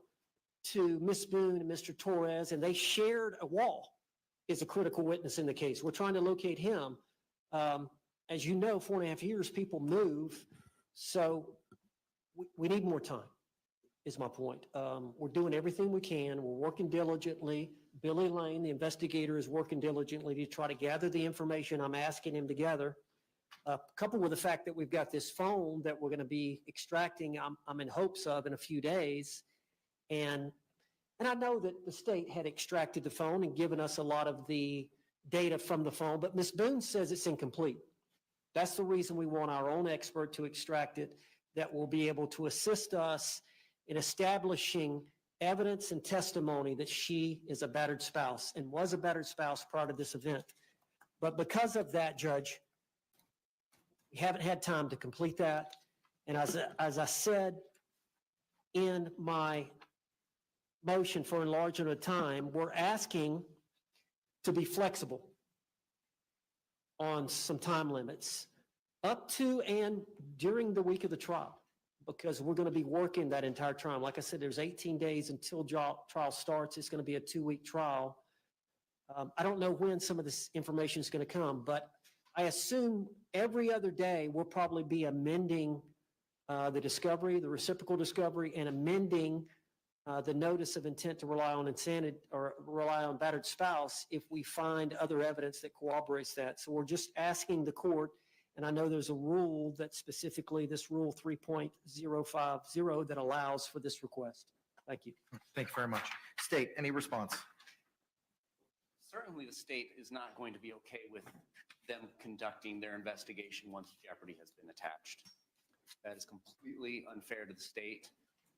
P: to Miss Boone and Mr. Torres, and they shared a wall, is a critical witness in the case. We're trying to locate him. As you know, 4.5 years, people move. So we need more time, is my point. We're doing everything we can. We're working diligently. Billy Lane, the investigator, is working diligently to try to gather the information I'm asking him to gather. Coupled with the fact that we've got this phone that we're going to be extracting, I'm in hopes of in a few days. And I know that the state had extracted the phone and given us a lot of the data from the phone, but Ms. Boone says it's incomplete. That's the reason we want our own expert to extract it, that will be able to assist us in establishing evidence and testimony that she is a battered spouse and was a battered spouse prior to this event. But because of that, Judge, we haven't had time to complete that. And as I said in my motion for enlargement of time, we're asking to be flexible on some time limits up to and during the week of the trial, because we're going to be working that entire trial. Like I said, there's 18 days until trial starts. It's going to be a 2-week trial. I don't know when some of this information is going to come, but I assume every other day we'll probably be amending the discovery, the reciprocal discovery, and amending the notice of intent to rely on insanity or rely on battered spouse if we find other evidence that corroborates that. So we're just asking the court, and I know there's a rule that specifically, this rule 3.050, that allows for this request. Thank you.
Q: Thank you very much. State, any response?
R: Certainly the state is not going to be okay with them conducting their investigation once jeopardy has been attached. That is completely unfair to the state.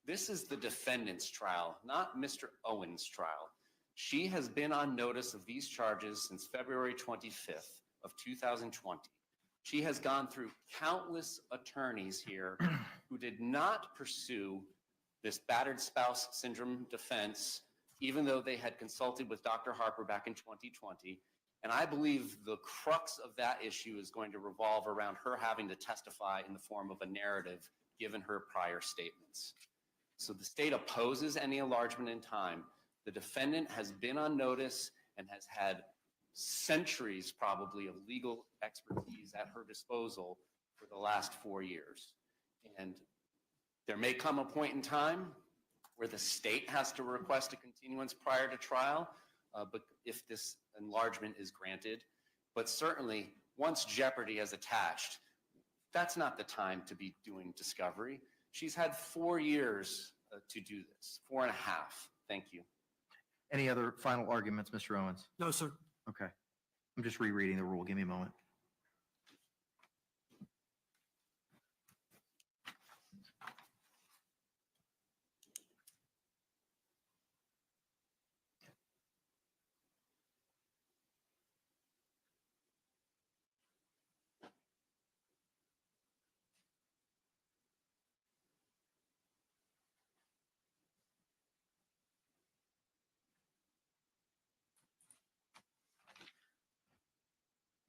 R: This is the defendant's trial, not Mr. Owen's trial. She has been on notice of these charges since February 25th of 2020. She has gone through countless attorneys here who did not pursue this battered spouse syndrome defense, even though they had consulted with Dr. Harper back in 2020. And I believe the crux of that issue is going to revolve around her having to testify in the form of a narrative given her prior statements. So the state opposes any enlargement in time. The defendant has been on notice and has had centuries probably of legal expertise at her disposal for the last 4 years. And there may come a point in time where the state has to request a continuance prior to trial, but if this enlargement is granted. But certainly, once jeopardy has attached, that's not the time to be doing discovery. She's had 4 years to do this, 4.5. Thank you.
Q: Any other final arguments, Mr. Owens?
P: No, sir.
Q: Okay. I'm just rereading the rule. Give me a moment.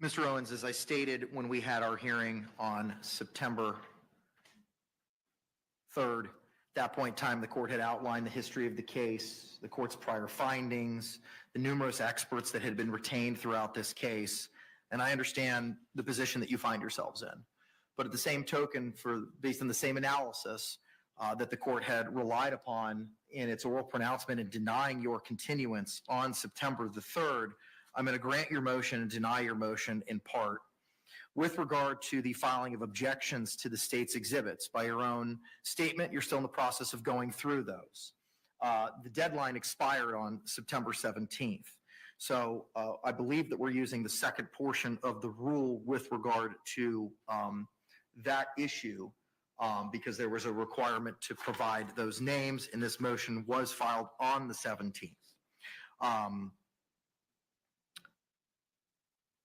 Q: Mr. Owens, as I stated when we had our hearing on September 3rd, at that point in time, the court had outlined the history of the case, the court's prior findings, the numerous experts that had been retained throughout this case, and I understand the position that you find yourselves in. But at the same token, based on the same analysis that the court had relied upon in its oral pronouncement in denying your continuance on September the 3rd, I'm going to grant your motion and deny your motion in part. With regard to the filing of objections to the state's exhibits, by your own statement, you're still in the process of going through those. The deadline expired on September 17th. So I believe that we're using the second portion of the rule with regard to that issue because there was a requirement to provide those names, and this motion was filed on the 17th.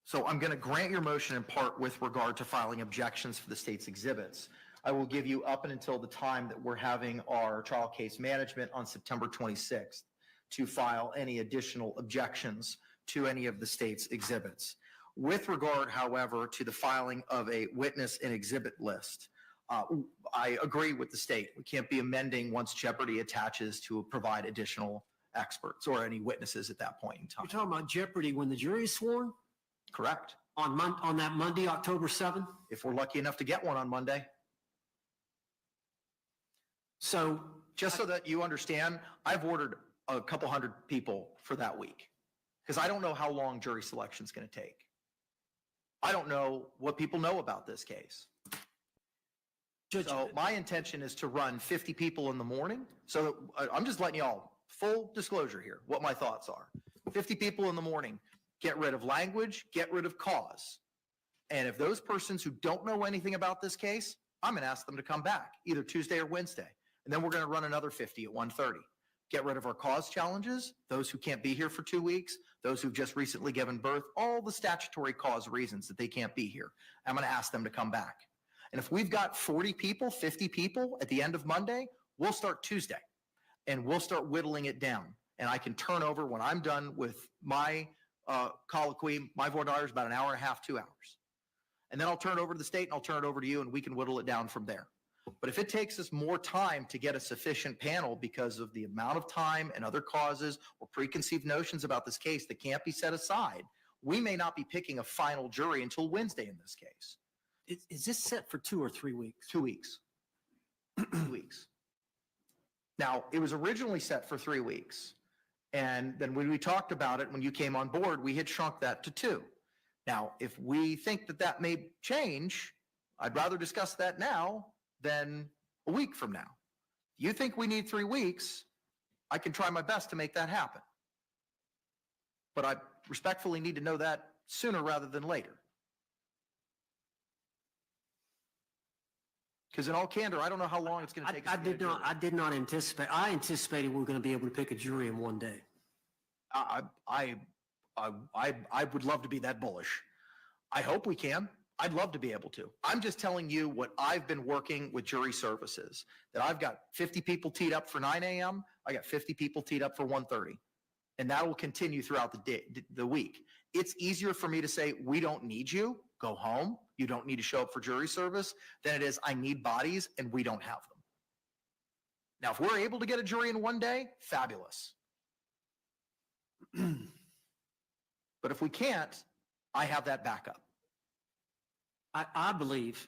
Q: So I'm going to grant your motion in part with regard to filing objections for the state's exhibits. I will give you up until the time that we're having our trial case management on September 26th to file any additional objections to any of the state's exhibits. With regard, however, to the filing of a witness and exhibit list, I agree with the state. We can't be amending once jeopardy attaches to provide additional experts or any witnesses at that point in time.
P: You're talking about jeopardy when the jury is sworn?
Q: Correct.
P: On that Monday, October 7th?
Q: If we're lucky enough to get one on Monday.
P: So
Q: just so that you understand, I've ordered a couple hundred people for that week because I don't know how long jury selection is going to take. I don't know what people know about this case. So my intention is to run 50 people in the morning. So I'm just letting y'all full disclosure here, what my thoughts are. 50 people in the morning. Get rid of language, get rid of cause. And if those persons who don't know anything about this case, I'm going to ask them to come back either Tuesday or Wednesday. And then we're going to run another 50 at 1:30. Get rid of our cause challenges, those who can't be here for 2 weeks, those who've just recently given birth, all the statutory cause reasons that they can't be here. I'm going to ask them to come back. And if we've got 40 people, 50 people at the end of Monday, we'll start Tuesday and we'll start whittling it down. And I can turn over when I'm done with my colloquy, my voir dire is about an hour and a half, 2 hours. And then I'll turn it over to the state and I'll turn it over to you and we can whittle it down from there. But if it takes us more time to get a sufficient panel because of the amount of time and other causes or preconceived notions about this case that can't be set aside, we may not be picking a final jury until Wednesday in this case.
P: Is this set for 2 or 3 weeks?
Q: 2 weeks. 2 weeks. Now, it was originally set for 3 weeks. And then when we talked about it, when you came on board, we had shrunk that to 2. Now, if we think that that may change, I'd rather discuss that now than a week from now. If you think we need 3 weeks, I can try my best to make that happen. But I respectfully need to know that sooner rather than later. Because in all candor, I don't know how long it's going to take us
P: I
Q: to get a
P: did not.
Q: jury.
P: I did not anticipate. I anticipated we were going to be able to pick a jury in one day.
Q: I would love to be that bullish. I hope we can. I'd love to be able to. I'm just telling you what I've been working with jury services, that I've got 50 people teed up for 9 a.m. I got 50 people teed up for 1:30. And that will continue throughout the day, the week. It's easier for me to say, we don't need you, go home. You don't need to show up for jury service, than it is, I need bodies and we don't have them. Now, if we're able to get a jury in one day, fabulous. But if we can't, I have that backup.
P: I believe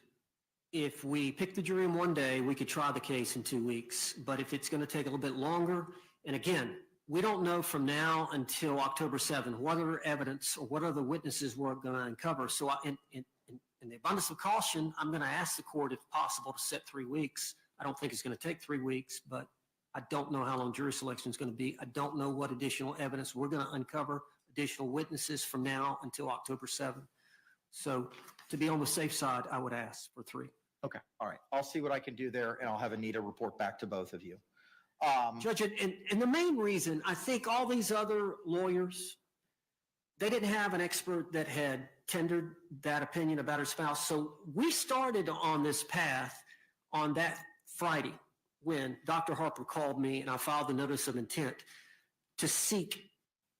P: if we pick the jury in one day, we could try the case in 2 weeks. But if it's going to take a little bit longer, and again, we don't know from now until October 7th what other evidence or what other witnesses we're going to uncover. So in the abundance of caution, I'm going to ask the court, if possible, to set 3 weeks. I don't think it's going to take 3 weeks, but I don't know how long jury selection is going to be. I don't know what additional evidence we're going to uncover, additional witnesses from now until October 7th. So to be on the safe side, I would ask for 3.
Q: Okay, all right. I'll see what I can do there, and I'll have Anita report back to both of you.
P: Judge, and the main reason, I think all these other lawyers, they didn't have an expert that had tendered that opinion about her spouse. So we started on this path on that Friday when Dr. Harper called me and I filed the notice of intent to seek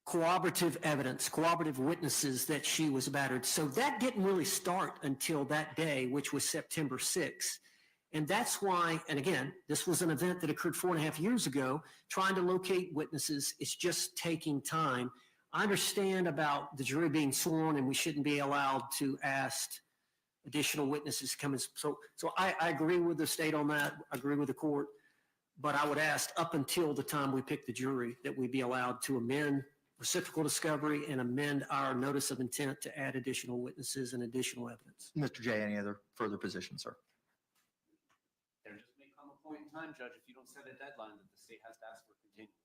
P: corroborative evidence, corroborative witnesses that she was battered. So that didn't really start until that day, which was September 6th. And that's why, and again, this was an event that occurred 4.5 years ago, trying to locate witnesses. It's just taking time. I understand about the jury being sworn and we shouldn't be allowed to ask additional witnesses to come in. So I agree with the state on that. I agree with the court. But I would ask up until the time we pick the jury that we be allowed to amend reciprocal discovery and amend our notice of intent to add additional witnesses and additional evidence.
Q: Mr. J, any other further positions, sir?
R: There just may come a point in time, Judge, if you don't set a deadline, that the state has to ask for continuance.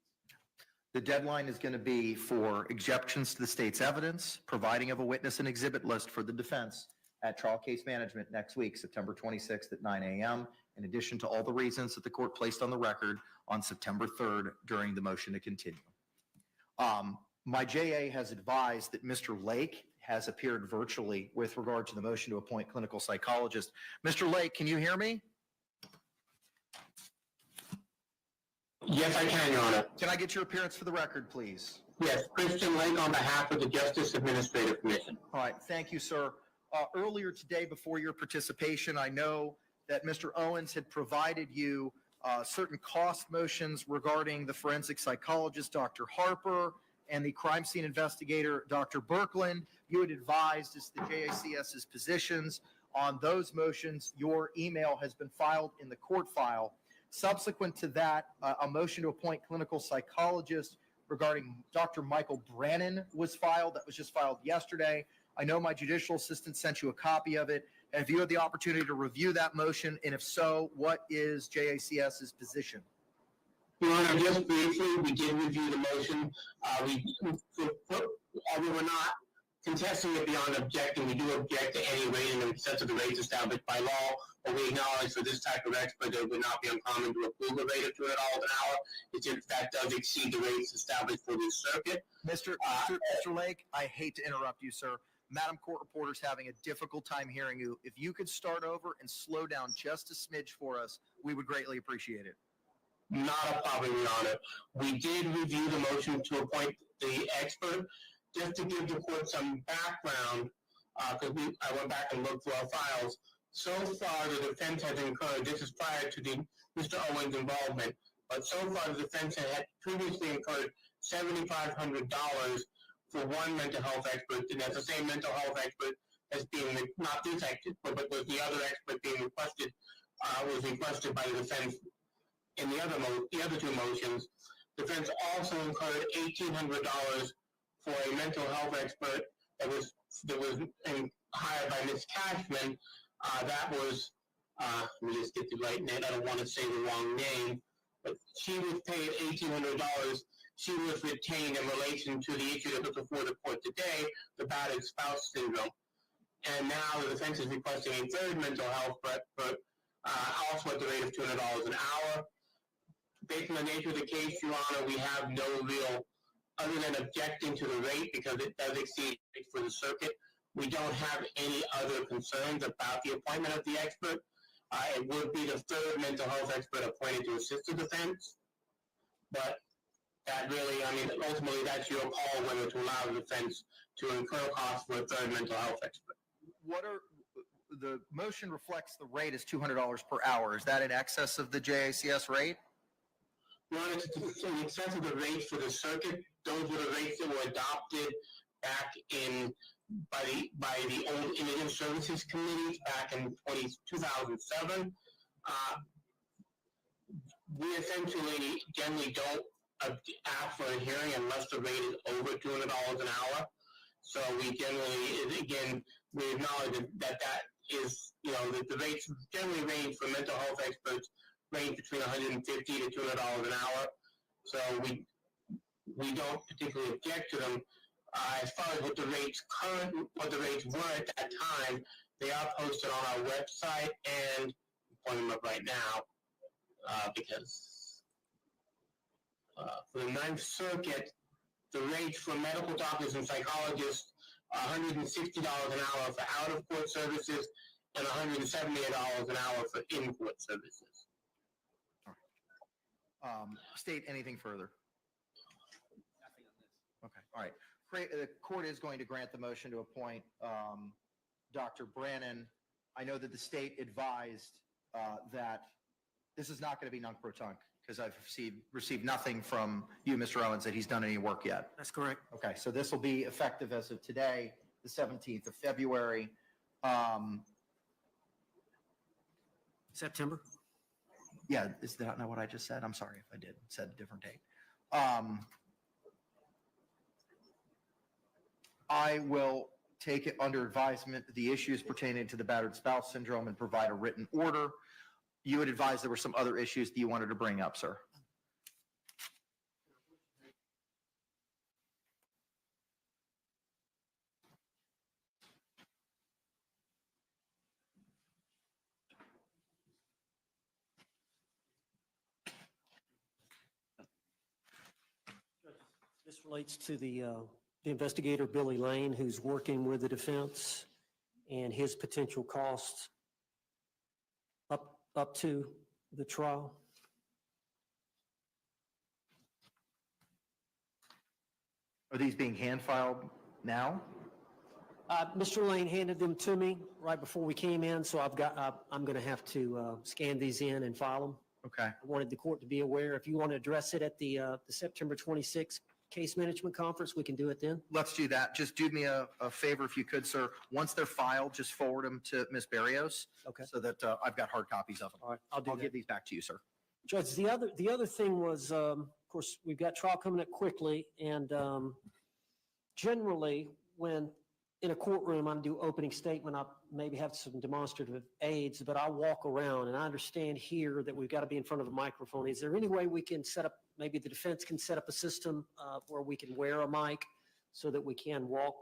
Q: The deadline is going to be for objections to the state's evidence, providing of a witness and exhibit list for the defense at trial case management next week, September 26th at 9 a.m., in addition to all the reasons that the court placed on the record on September 3rd during the motion to continue. My JA has advised that Mr. Lake has appeared virtually with regard to the motion to appoint clinical psychologist. Mr. Lake, can you hear me?
S: Yes, I can, Your Honor.
Q: Can I get your appearance for the record, please?
S: Yes, Christian Lake on behalf of the Justice Administrative Commission.
Q: All right, thank you, sir. Earlier today, before your participation, I know that Mr. Owens had provided you certain cost motions regarding the forensic psychologist, Dr. Harper, and the crime scene investigator, Dr. Birkland. You had advised as the JACS's positions on those motions. Your email has been filed in the court file. Subsequent to that, a motion to appoint clinical psychologist regarding Dr. Michael Brannon was filed. That was just filed yesterday. I know my judicial assistant sent you a copy of it. Have you had the opportunity to review that motion? And if so, what is JACS's position?
S: Your Honor, just briefly, we did review the motion. We were not contesting it beyond objecting. We do object to any rating in excess of the rates established by law, but we acknowledge for this type of expert that it would not be uncommon to approve a rate of $200 an hour. It's if that does exceed the rates established for this circuit.
Q: Mr. Lake, I hate to interrupt you, sir. Madam Court Reporter's having a difficult time hearing you. If you could start over and slow down just a smidge for us, we would greatly appreciate it.
S: Not a problem, Your Honor. We did review the motion to appoint the expert. Just to give the court some background, because I went back and looked through our files. So far, the defense has incurred, this is prior to Mr. Owens' involvement, but so far the defense had previously incurred $7,500 for one mental health expert, and that's the same mental health expert as being, not this expert, but was the other expert being requested, was requested by the defense in the other two motions. Defense also incurred $1,800 for a mental health expert that was hired by Ms. Cashman. That was, let me just get the right name. I don't want to say the wrong name, but she was paid $1,800. She was retained in relation to the issue that was before the court today, the battered spouse syndrome. And now the defense is requesting a third mental health expert also at the rate of $200 an hour. Based on the nature of the case, Your Honor, we have no real, other than objecting to the rate because it does exceed for the circuit, we don't have any other concerns about the appointment of the expert. It would be the third mental health expert appointed to assist the defense, but that really, I mean, ultimately that's your call whether to allow the defense to incur costs for a third mental health expert.
Q: What are, the motion reflects the rate is $200 per hour. Is that in excess of the JACS rate?
S: Your Honor, it's in excess of the rates for the circuit. Those were the rates that were adopted back in by the old Immigrant Services Committee back in 2007. We essentially generally don't ask for a hearing unless the rate is over $200 an hour. So we generally, again, we acknowledge that is, that the rates generally range for mental health experts range between $150 to $200 an hour. So we don't particularly object to them. As far as what the rates were at that time, they are posted on our website, and I'm pulling them up right now because for the Ninth Circuit, the rates for medical doctors and psychologists are $160 an hour for out-of-court services and $178 an hour for in-court services.
Q: State anything further? Okay, all right. The court is going to grant the motion to appoint Dr. Brannon. I know that the state advised that this is not going to be nunc-pro-tunc because I've received nothing from you, Mr. Owens, that he's done any work yet.
P: That's correct.
Q: Okay, so this will be effective as of today, the 17th of February.
P: September?
Q: Yeah, is that not what I just said? I'm sorry if I said a different date. I will take it under advisement the issues pertaining to the battered spouse syndrome and provide a written order. You would advise there were some other issues that you wanted to bring up, sir.
P: This relates to the investigator, Billy Lane, who's working with the defense and his potential costs up to the trial.
Q: Are these being hand filed now?
P: Mr. Lane handed them to me right before we came in, so I'm going to have to scan these in and file them.
Q: Okay.
P: I wanted the court to be aware. If you want to address it at the September 26th case management conference, we can do it then.
Q: Let's do that. Just do me a favor if you could, sir. Once they're filed, just forward them to Ms. Barrios.
P: Okay.
Q: So that I've got hard copies of them.
P: All right, I'll
Q: give these back to you, sir.
P: Judge, the other thing was, of course, we've got trial coming up quickly, and generally, when in a courtroom, I do opening statement, I maybe have some demonstrative aids, but I walk around, and I understand here that we've got to be in front of a microphone. Is there any way we can set up, maybe the defense can set up a system where we can wear a mic so that we can walk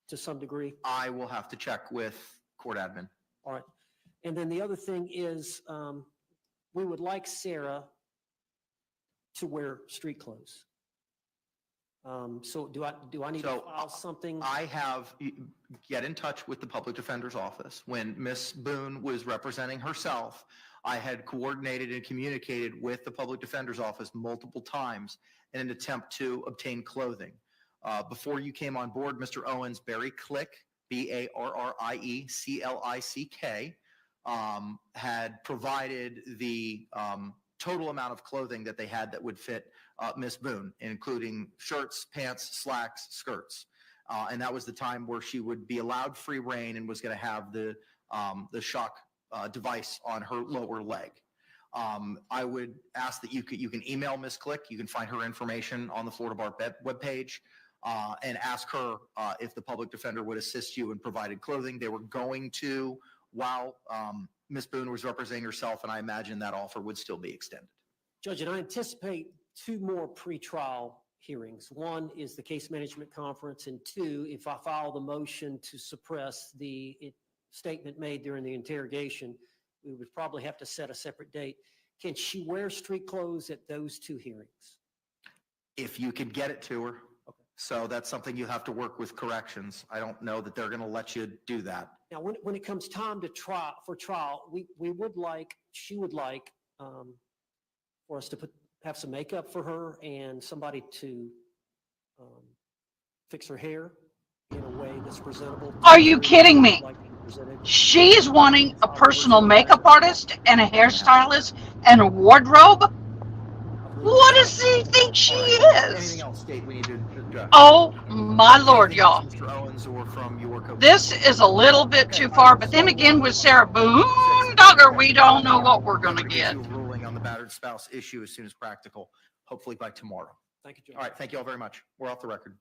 P: to some degree?
Q: I will have to check with court admin.
P: All right. And then the other thing is, we would like Sarah to wear street clothes. So do I need to file something?
Q: Get in touch with the public defender's office. When Ms. Boone was representing herself, I had coordinated and communicated with the public defender's office multiple times in an attempt to obtain clothing. Before you came on board, Mr. Owens, Barry Click, BARRIECLICK, had provided the total amount of clothing that they had that would fit Miss Boone, including shirts, pants, slacks, skirts. And that was the time where she would be allowed free reign and was going to have the shock device on her lower leg. I would ask that you can email Miss Click. You can find her information on the Florida Bar webpage and ask her if the public defender would assist you in provided clothing. They were going to while Ms. Boone was representing herself, and I imagine that offer would still be extended.
P: Judge, and I anticipate 2 more pretrial hearings. One is the case management conference, and 2, if I file the motion to suppress the statement made during the interrogation, we would probably have to set a separate date. Can she wear street clothes at those 2 hearings?
Q: If you can get it to her. So that's something you have to work with corrections. I don't know that they're going to let you do that.
P: Now, when it comes time to trial, we would like, she would like for us to have some makeup for her and somebody to fix her hair in a way that's presentable.
A: Are you kidding me? She's wanting a personal makeup artist and a hairstylist and a wardrobe? What does he think she is?
Q: Anything else, State, we need to address?
A: Oh my Lord,
Q: Anything else,
A: y'all.
Q: Mr. Owens, or from your co-
A: This is a little bit too far, but then again with Sarah Boondogger, we don't know what we're going to get.
Q: Ruling on the battered spouse issue as soon as practical, hopefully by tomorrow.
P: Thank you, Judge.
Q: All right, thank you all very much. We're off the record.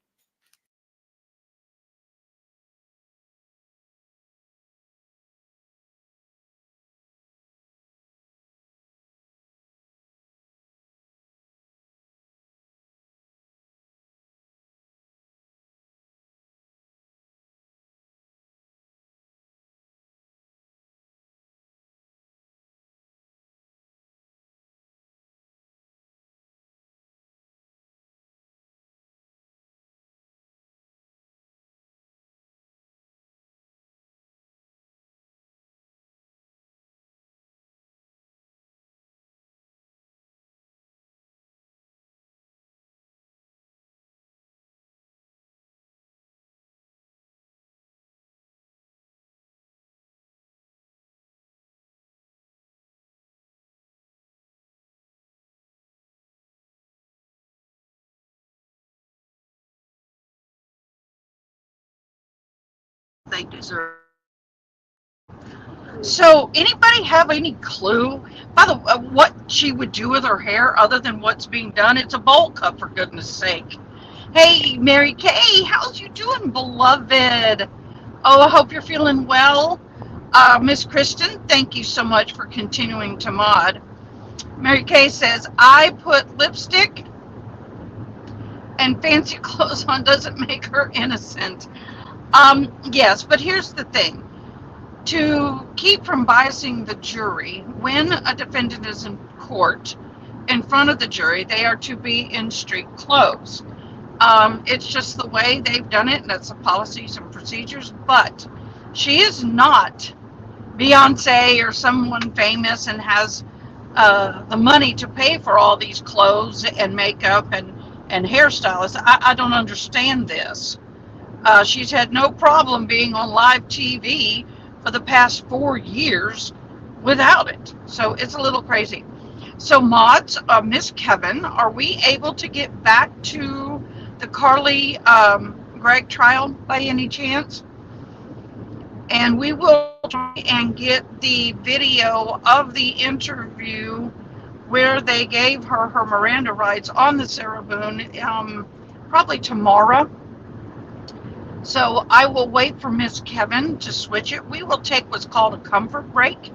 A: They deserve. So, anybody have any clue, by the way, what she would do with her hair other than what's being done? It's a bowl cut, for goodness sake. Hey, Mary Kay, how's you doing, beloved? Oh, I hope you're feeling well. Miss Kristen, thank you so much for continuing to mod. Mary Kay says, I put lipstick and fancy clothes on doesn't make her innocent. Yes, but here's the thing. To keep from biasing the jury, when a defendant is in court in front of the jury, they are to be in street clothes. It's just the way they've done it, and that's the policies and procedures. But she is not Beyonce or someone famous and has the money to pay for all these clothes and makeup and hairstylists. I don't understand this. She's had no problem being on live TV for the past 4 years without it. So it's a little crazy. So mods, Miss Kevin, are we able to get back to the Carly Gregg trial by any chance? And we will try and get the video of the interview where they gave her her Miranda rights on the Sarah Boone probably tomorrow. So I will wait for Miss Kevin to switch it. We will take what's called a comfort break.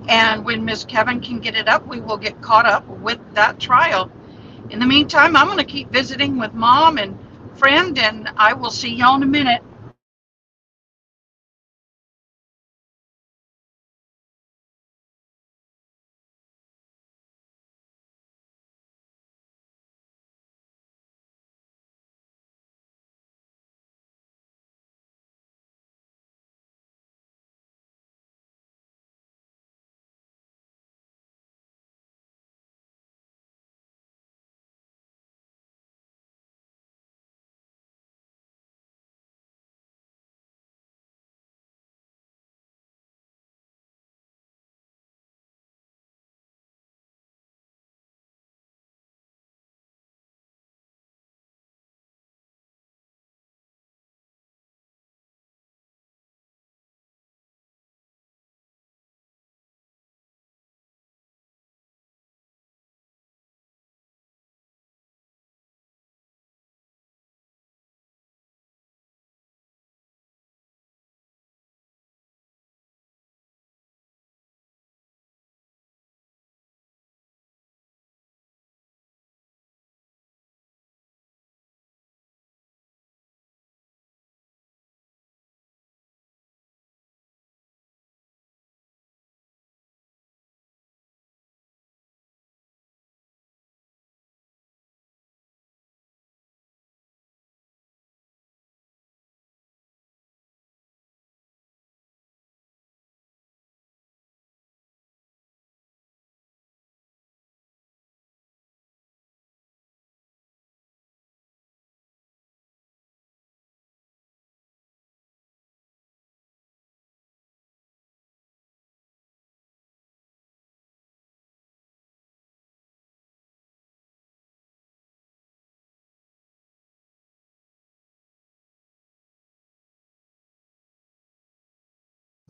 A: And when Miss Kevin can get it up, we will get caught up with that trial. In the meantime, I'm going to keep visiting with mom and friend, and I will see y'all in a minute.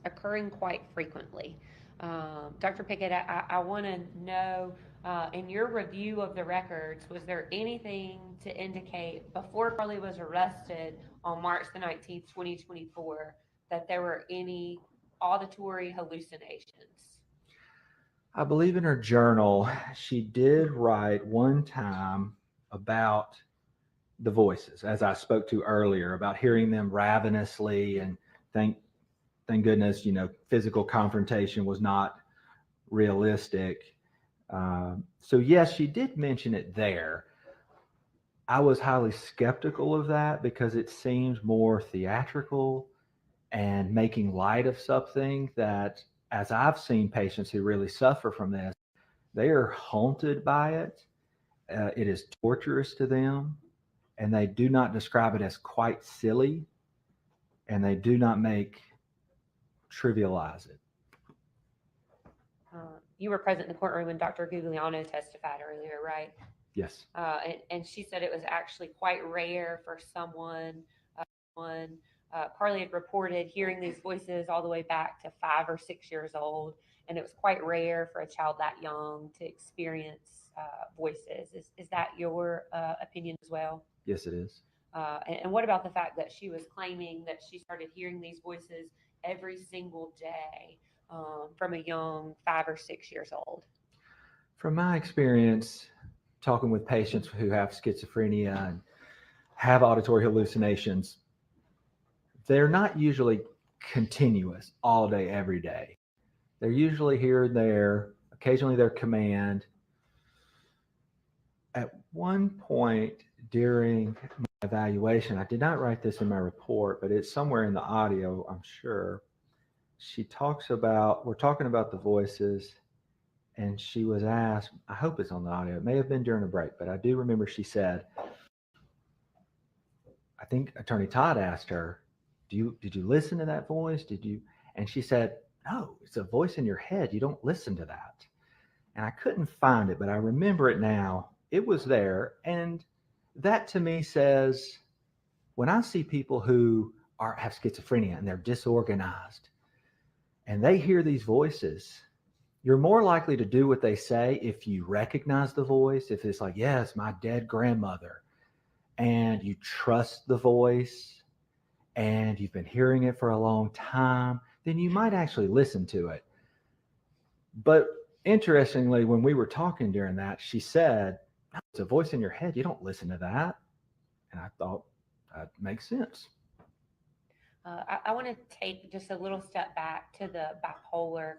C: occurring quite frequently. Dr. Pickett, I want to know, in your review of the records, was there anything to indicate before Carly was arrested on March the 19th, 2024, that there were any auditory hallucinations?
T: I believe in her journal, she did write one time about the voices, as I spoke to earlier, about hearing them ravenously, and thank goodness, physical confrontation was not realistic. So yes, she did mention it there. I was highly skeptical of that because it seems more theatrical and making light of something that, as I've seen patients who really suffer from this, they are haunted by it. It is torturous to them, and they do not describe it as quite silly, and they do not trivialize it.
C: You were present in the courtroom when Dr. Gugliano testified earlier, right?
T: Yes.
C: And she said it was actually quite rare for someone. Carly had reported hearing these voices all the way back to 5 or 6 years old, and it was quite rare for a child that young to experience voices. Is that your opinion as well?
T: Yes, it is.
C: And what about the fact that she was claiming that she started hearing these voices every single day from a young 5 or 6 years old?
T: From my experience, talking with patients who have schizophrenia and have auditory hallucinations, they're not usually continuous all day, every day. They're usually here and there. Occasionally they're command. At one point during my evaluation, I did not write this in my report, but it's somewhere in the audio, I'm sure. We're talking about the voices, and she was asked, I hope it's on the audio, it may have been during a break, but I do remember she said, I think Attorney Todd asked her, did you listen to that voice? And she said, no, it's a voice in your head. You don't listen to that. And I couldn't find it, but I remember it now. It was there. And that to me says, when I see people who have schizophrenia and they're disorganized and they hear these voices, you're more likely to do what they say if you recognize the voice. If it's like, yes, my dead grandmother, and you trust the voice and you've been hearing it for a long time, then you might actually listen to it. But interestingly, when we were talking during that, she said, no, it's a voice in your head. You don't listen to that. And I thought, that makes sense.
C: I want to take just a little step back to the bipolar.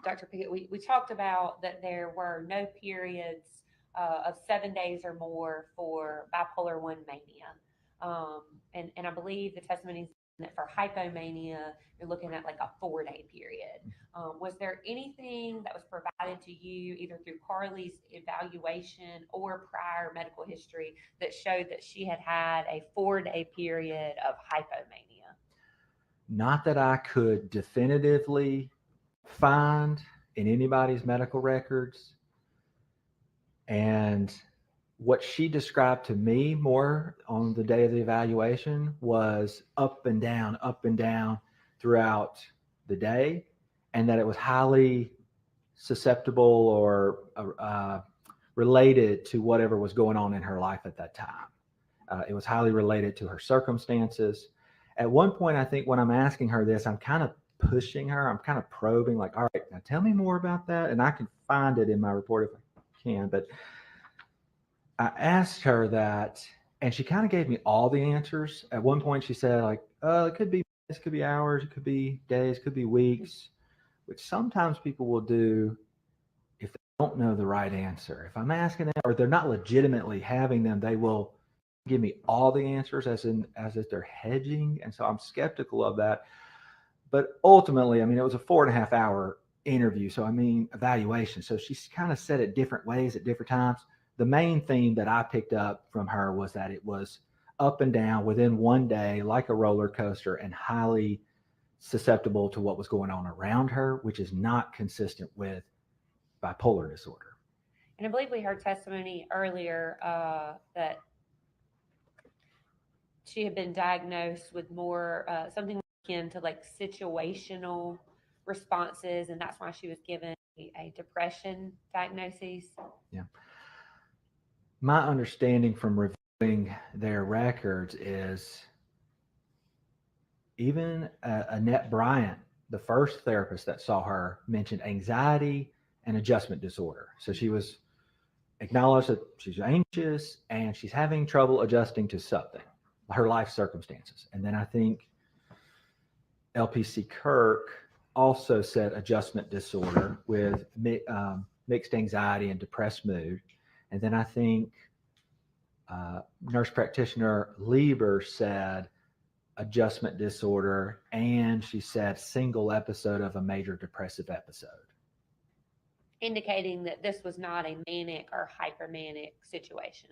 C: Dr. Pickett, we talked about that there were no periods of 7 days or more for bipolar 1 mania. And I believe the testimony is that for hypomania, you're looking at like a 4-day period. Was there anything that was provided to you either through Carly's evaluation or prior medical history that showed that she had had a 4-day period of hypomania?
T: Not that I could definitively find in anybody's medical records. And what she described to me more on the day of the evaluation was up and down throughout the day, and that it was highly susceptible or related to whatever was going on in her life at that time. It was highly related to her circumstances. At one point, I think when I'm asking her this, I'm kind of pushing her, I'm kind of probing, like, all right, now tell me more about that. And I can find it in my report if I can, but I asked her that, and she kind of gave me all the answers. At one point, she said, like, it could be days, it could be hours, it could be days, it could be weeks, which sometimes people will do if they don't know the right answer. If I'm asking them, or they're not legitimately having them, they will give me all the answers as if they're hedging. And so I'm skeptical of that. But ultimately, I mean, it was a 4.5 hour interview. So, I mean, evaluation. So she's kind of said it different ways at different times. The main theme that I picked up from her was that it was up and down within one day, like a roller coaster, and highly susceptible to what was going on around her, which is not consistent with bipolar disorder.
C: And I believe we heard testimony earlier that she had been diagnosed with more something into like situational responses, and that's why she was given a depression diagnosis.
T: Yeah. My understanding from reviewing their records is even Annette Bryant, the first therapist that saw her, mentioned anxiety and adjustment disorder. So she was acknowledged that she's anxious and she's having trouble adjusting to something, her life circumstances. And then I think LPC Kirk also said adjustment disorder with mixed anxiety and depressed mood. And then I think nurse practitioner Lieber said adjustment disorder, and she said single episode of a major depressive episode.
C: Indicating that this was not a manic or hypermanic situation.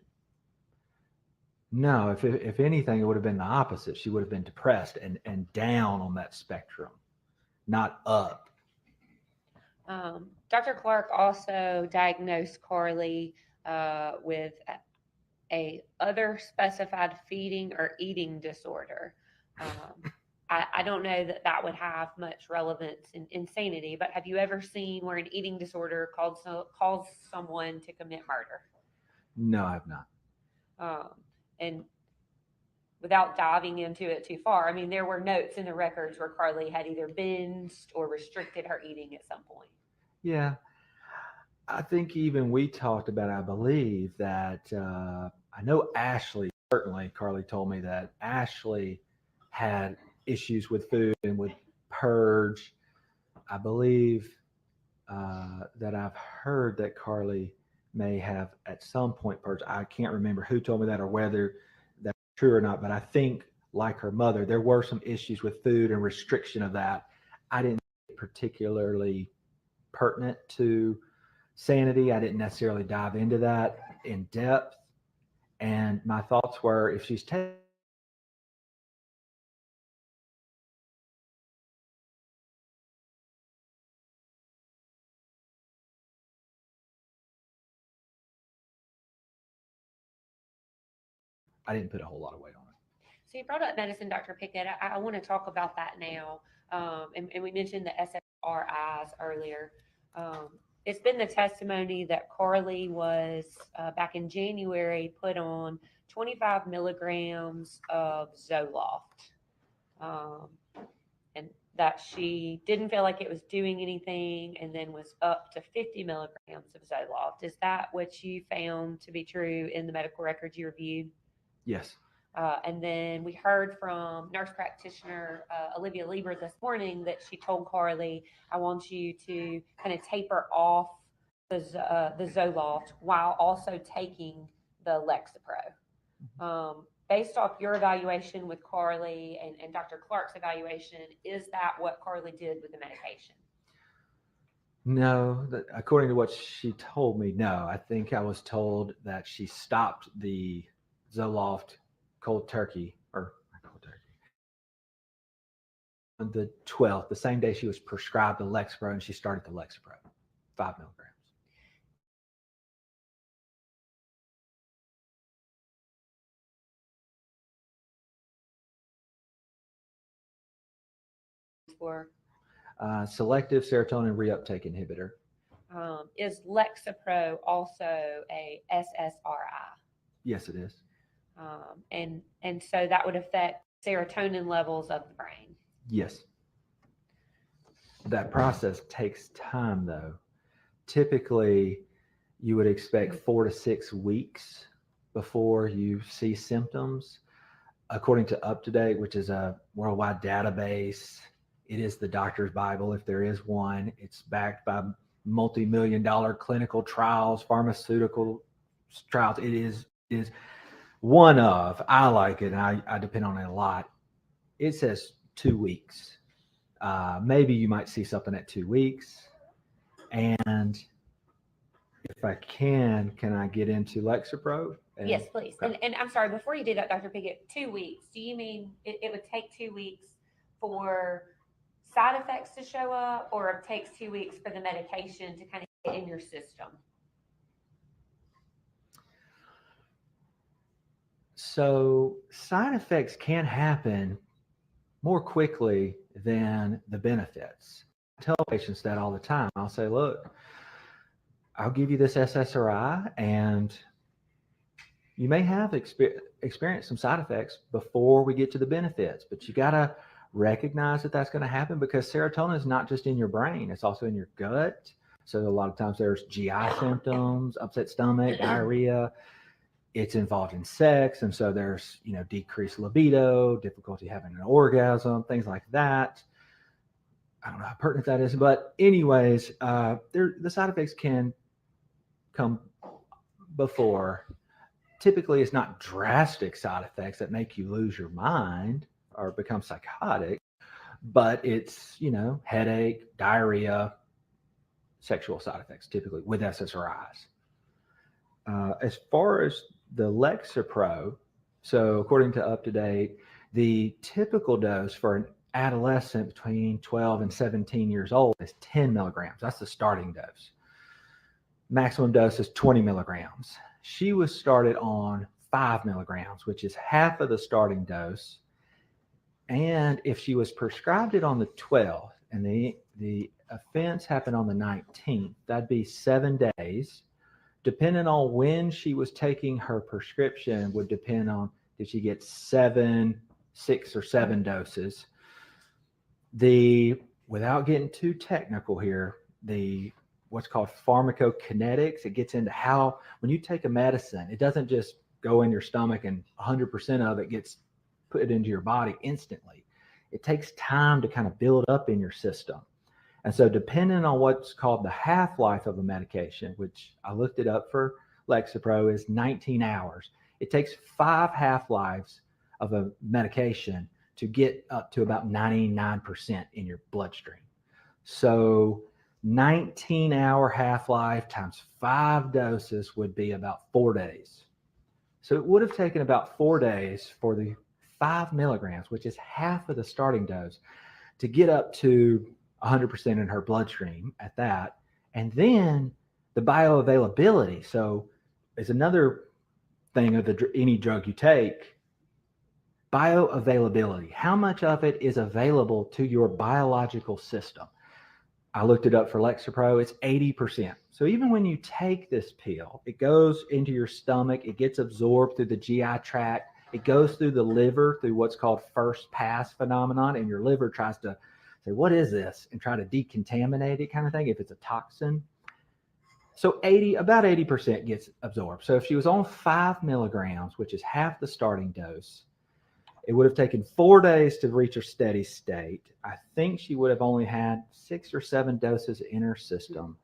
T: No, if anything, it would have been the opposite. She would have been depressed and down on that spectrum, not up.
C: Dr. Clark also diagnosed Carly with a other specified feeding or eating disorder. I don't know that that would have much relevance in insanity, but have you ever seen where an eating disorder calls someone to commit murder?
T: No, I have not.
C: And without diving into it too far, I mean, there were notes in the records where Carly had either binged or restricted her eating at some point.
T: Yeah. I think even we talked about, I believe that I know Ashley, certainly Carly told me that Ashley had issues with food and would purge. I believe that I've heard that Carly may have at some point purged. I can't remember who told me that or whether that's true or not, but I think like her mother, there were some issues with food and restriction of that. I didn't think particularly pertinent to sanity. I didn't necessarily dive into that in depth. And my thoughts were, if she's taking I didn't put a whole lot of weight on it.
C: So you brought up medicine, Dr. Pickett. I want to talk about that now. And we mentioned the SSRIs earlier. It's been the testimony that Carly was, back in January, put on 25 milligrams of Zoloft. And that she didn't feel like it was doing anything, and then was up to 50 milligrams of Zoloft. Is that what you found to be true in the medical records you reviewed?
T: Yes.
C: And then we heard from nurse practitioner Olivia Lieber this morning that she told Carly, I want you to kind of taper off the Zoloft while also taking the Lexapro. Based off your evaluation with Carly and Dr. Clark's evaluation, is that what Carly did with the medication?
T: No, according to what she told me, no. I think I was told that she stopped the Zoloft cold turkey, or not cold turkey, on the 12th, the same day she was prescribed the Lexapro, and she started the Lexapro, 5 milligrams.
C: For
T: Selective serotonin reuptake inhibitor.
C: is Lexapro also a SSRI?
T: Yes, it is.
C: And so that would affect serotonin levels of the brain.
T: Yes. That process takes time, though. Typically, you would expect 4 to 6 weeks before you see symptoms. According to UpToDate, which is a worldwide database, it is the doctor's Bible, if there is one. It's backed by multi-million-dollar clinical trials, pharmaceutical trials. It is one of, I like it, and I depend on it a lot. It says 2 weeks. Maybe you might see something at 2 weeks. And if I can I get into Lexapro?
C: Yes, please.
T: Okay.
C: And I'm sorry, before you do that, Dr. Pickett, 2 weeks, do you mean it would take 2 weeks for side effects to show up, or it takes 2 weeks for the medication to kind of get in your system?
T: So side effects can happen more quickly than the benefits. I tell patients that all the time. I'll say, look, I'll give you this SSRI, and you may have experienced some side effects before we get to the benefits, but you got to recognize that that's going to happen, because serotonin is not just in your brain, it's also in your gut. So a lot of times there's GI symptoms, upset stomach, diarrhea. It's involved in sex, and so there's, decreased libido, difficulty having an orgasm, things like that. I don't know how pertinent that is, but anyways, the side effects can come before. Typically, it's not drastic side effects that make you lose your mind or become psychotic, but it's, headache, diarrhea, sexual side effects, typically with SSRIs. As far as the Lexapro, so according to UpToDate, the typical dose for an adolescent between 12 and 17 years old is 10 milligrams. That's the starting dose. Maximum dose is 20 milligrams. She was started on 5 milligrams, which is half of the starting dose. And if she was prescribed it on the 12th and the offense happened on the 19th, that'd be 7 days. Depending on when she was taking her prescription would depend on if she gets 6 or 7 doses. Without getting too technical here, what's called pharmacokinetics, it gets into how, when you take a medicine, it doesn't just go in your stomach and 100% of it gets put into your body instantly. It takes time to kind of build up in your system. And so depending on what's called the half-life of a medication, which I looked it up for Lexapro, is 19 hours. It takes 5 half-lives of a medication to get up to about 99% in your bloodstream. So 19-hour half-life times 5 doses would be about 4 days. So it would have taken about 4 days for the 5 milligrams, which is half of the starting dose, to get up to 100% in her bloodstream at that. And then the bioavailability. So it's another thing of any drug you take, bioavailability. How much of it is available to your biological system? I looked it up for Lexapro. It's 80%. So even when you take this pill, it goes into your stomach, it gets absorbed through the GI tract, it goes through the liver through what's called first pass phenomenon, and your liver tries to say, what is this? And try to decontaminate it, kind of thing, if it's a toxin. So about 80% gets absorbed. So if she was on 5 milligrams, which is half the starting dose, it would have taken 4 days to reach her steady state. I think she would have only had 6 or 7 doses in her system.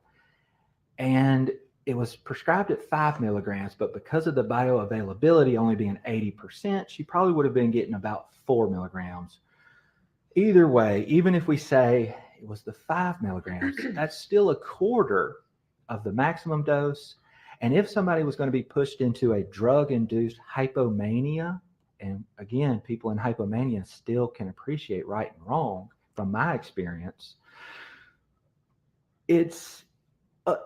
T: And it was prescribed at 5 milligrams, but because of the bioavailability only being 80%, she probably would have been getting about 4 milligrams. Either way, even if we say it was the 5 milligrams, that's still a quarter of the maximum dose. And if somebody was going to be pushed into a drug-induced hypomania, and again, people in hypomania still can appreciate right and wrong from my experience, it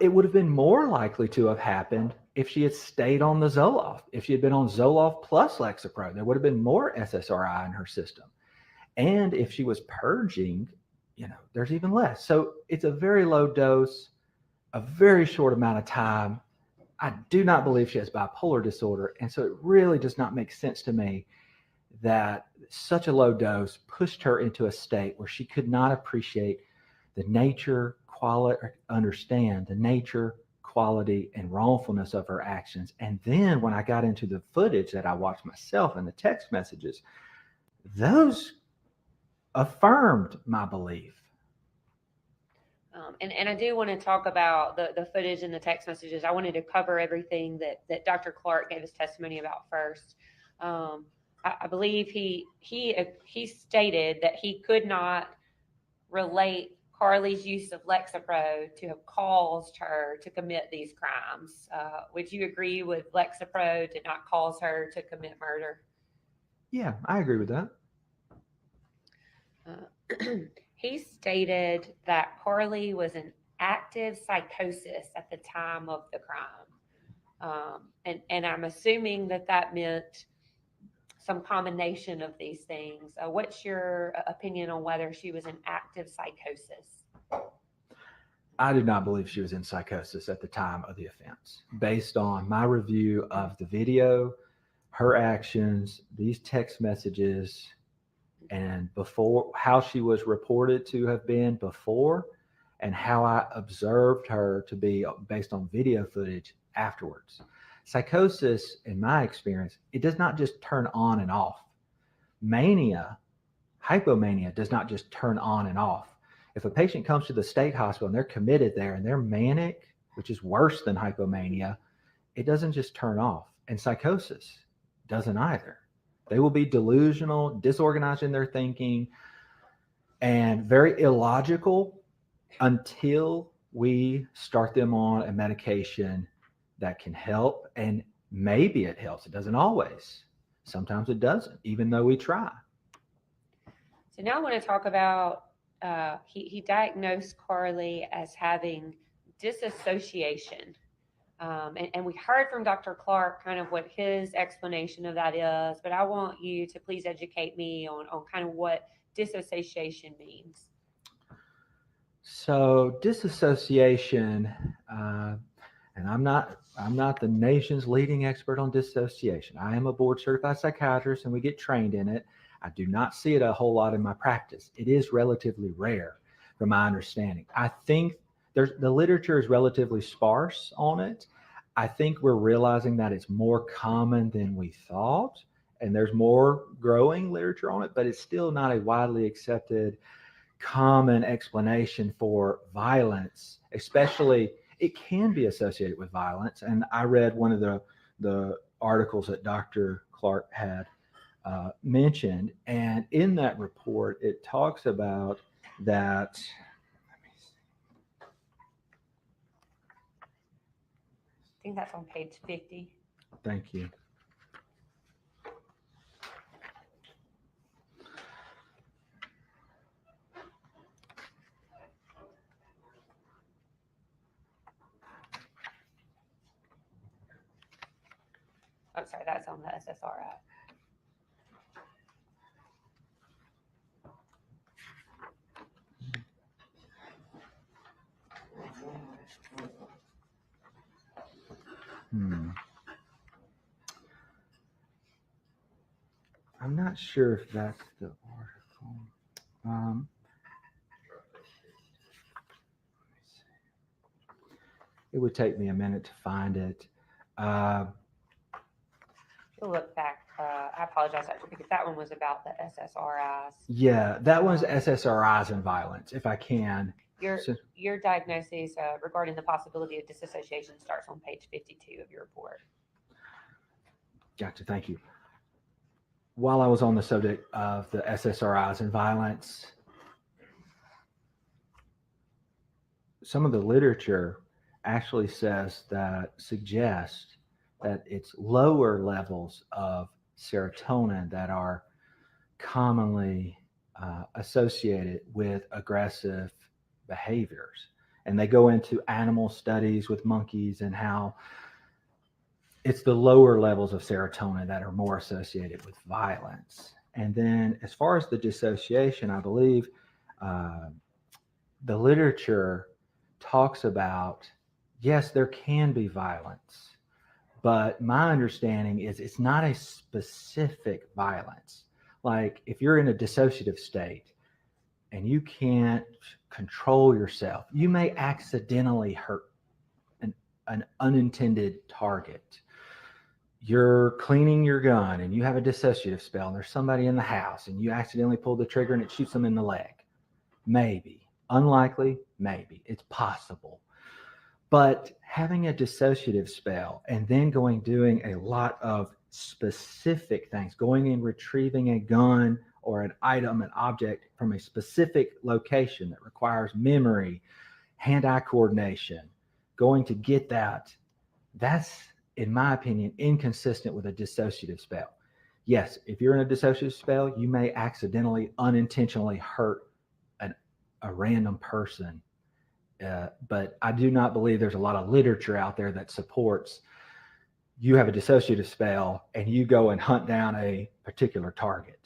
T: would have been more likely to have happened if she had stayed on the Zoloft. If she had been on Zoloft plus Lexapro, there would have been more SSRI in her system. And if she was purging, there's even less. So it's a very low dose, a very short amount of time. I do not believe she has bipolar disorder. And so it really does not make sense to me that such a low dose pushed her into a state where she could not appreciate the nature, quality, or understand the nature, quality, and wrongfulness of her actions. And then when I got into the footage that I watched myself and the text messages, those affirmed my belief.
C: And I do want to talk about the footage and the text messages. I wanted to cover everything that Dr. Clark gave his testimony about first. I believe he stated that he could not relate Carly's use of Lexapro to have caused her to commit these crimes. Would you agree with Lexapro did not cause her to commit murder?
T: Yeah, I agree with that.
C: He stated that Carly was in active psychosis at the time of the crime. And I'm assuming that meant some combination of these things. What's your opinion on whether she was in active psychosis?
T: I do not believe she was in psychosis at the time of the offense. Based on my review of the video, her actions, these text messages, and before how she was reported to have been before, and how I observed her to be based on video footage afterwards. Psychosis, in my experience, it does not just turn on and off. Mania, hypomania, does not just turn on and off. If a patient comes to the state hospital and they're committed there and they're manic, which is worse than hypomania, it doesn't just turn off. And psychosis doesn't either. They will be delusional, disorganized in their thinking, and very illogical until we start them on a medication that can help. And maybe it helps. It doesn't always. Sometimes it doesn't, even though we try.
C: So now I want to talk about, he diagnosed Carly as having disassociation. And we heard from Dr. Clark kind of what his explanation of that is, but I want you to please educate me on kind of what disassociation means.
T: So disassociation, and I'm not the nation's leading expert on dissociation. I am a board certified psychiatrist and we get trained in it. I do not see it a whole lot in my practice. It is relatively rare from my understanding. I think the literature is relatively sparse on it. I think we're realizing that it's more common than we thought, and there's more growing literature on it, but it's still not a widely accepted common explanation for violence, especially it can be associated with violence. And I read one of the articles that Dr. Clark had mentioned, and in that report, it talks about that.
C: I think that's on page 50.
T: Thank you.
C: Oh, sorry, that's on the SSRI.
T: I'm not sure if that's the article. It would take me a minute to find it.
C: You'll look back. I apologize, actually, because that one was about the SSRIs.
T: Yeah, that one's SSRIs and violence, if I can.
C: Your diagnosis regarding the possibility of disassociation starts on page 52 of your report.
T: Gotcha, thank you. While I was on the subject of the SSRIs and violence, some of the literature actually suggests that it's lower levels of serotonin that are commonly associated with aggressive behaviors. And they go into animal studies with monkeys and how it's the lower levels of serotonin that are more associated with violence. And then as far as the dissociation, I believe the literature talks about, yes, there can be violence, but my understanding is it's not a specific violence. Like if you're in a dissociative state and you can't control yourself, you may accidentally hurt an unintended target. You're cleaning your gun and you have a dissociative spell and there's somebody in the house and you accidentally pull the trigger and it shoots them in the leg. Maybe. Unlikely, maybe. It's possible. But having a dissociative spell and then doing a lot of specific things, going and retrieving a gun or an item, an object from a specific location that requires memory, hand-eye coordination, going to get that's, in my opinion, inconsistent with a dissociative spell. Yes, if you're in a dissociative spell, you may accidentally, unintentionally hurt a random person. But I do not believe there's a lot of literature out there that supports you have a dissociative spell and you go and hunt down a particular target.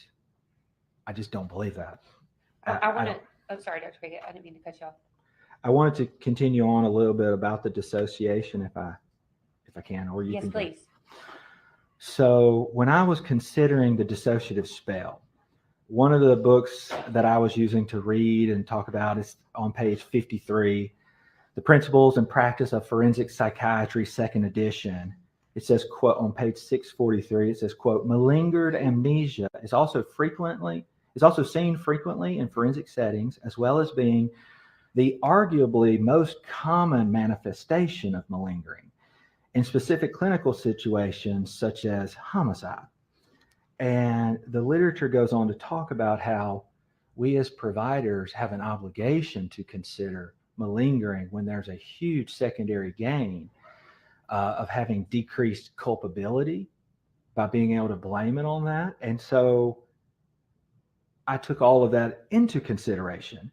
T: I just don't believe that.
C: I want to, oh, sorry, Dr. Pickett, I didn't mean to cut you off.
T: I wanted to continue on a little bit about the dissociation if I can, or you
C: Yes,
T: can.
C: please.
T: So when I was considering the dissociative spell, one of the books that I was using to read and talk about is on page 53, The Principles and Practice of Forensic Psychiatry, second edition. It says, quote, on page 643, it says, quote, malingered amnesia is also seen frequently in forensic settings, as well as being the arguably most common manifestation of malingering in specific clinical situations such as homicide. And the literature goes on to talk about how we as providers have an obligation to consider malingering when there's a huge secondary gain of having decreased culpability by being able to blame it on that. And so I took all of that into consideration.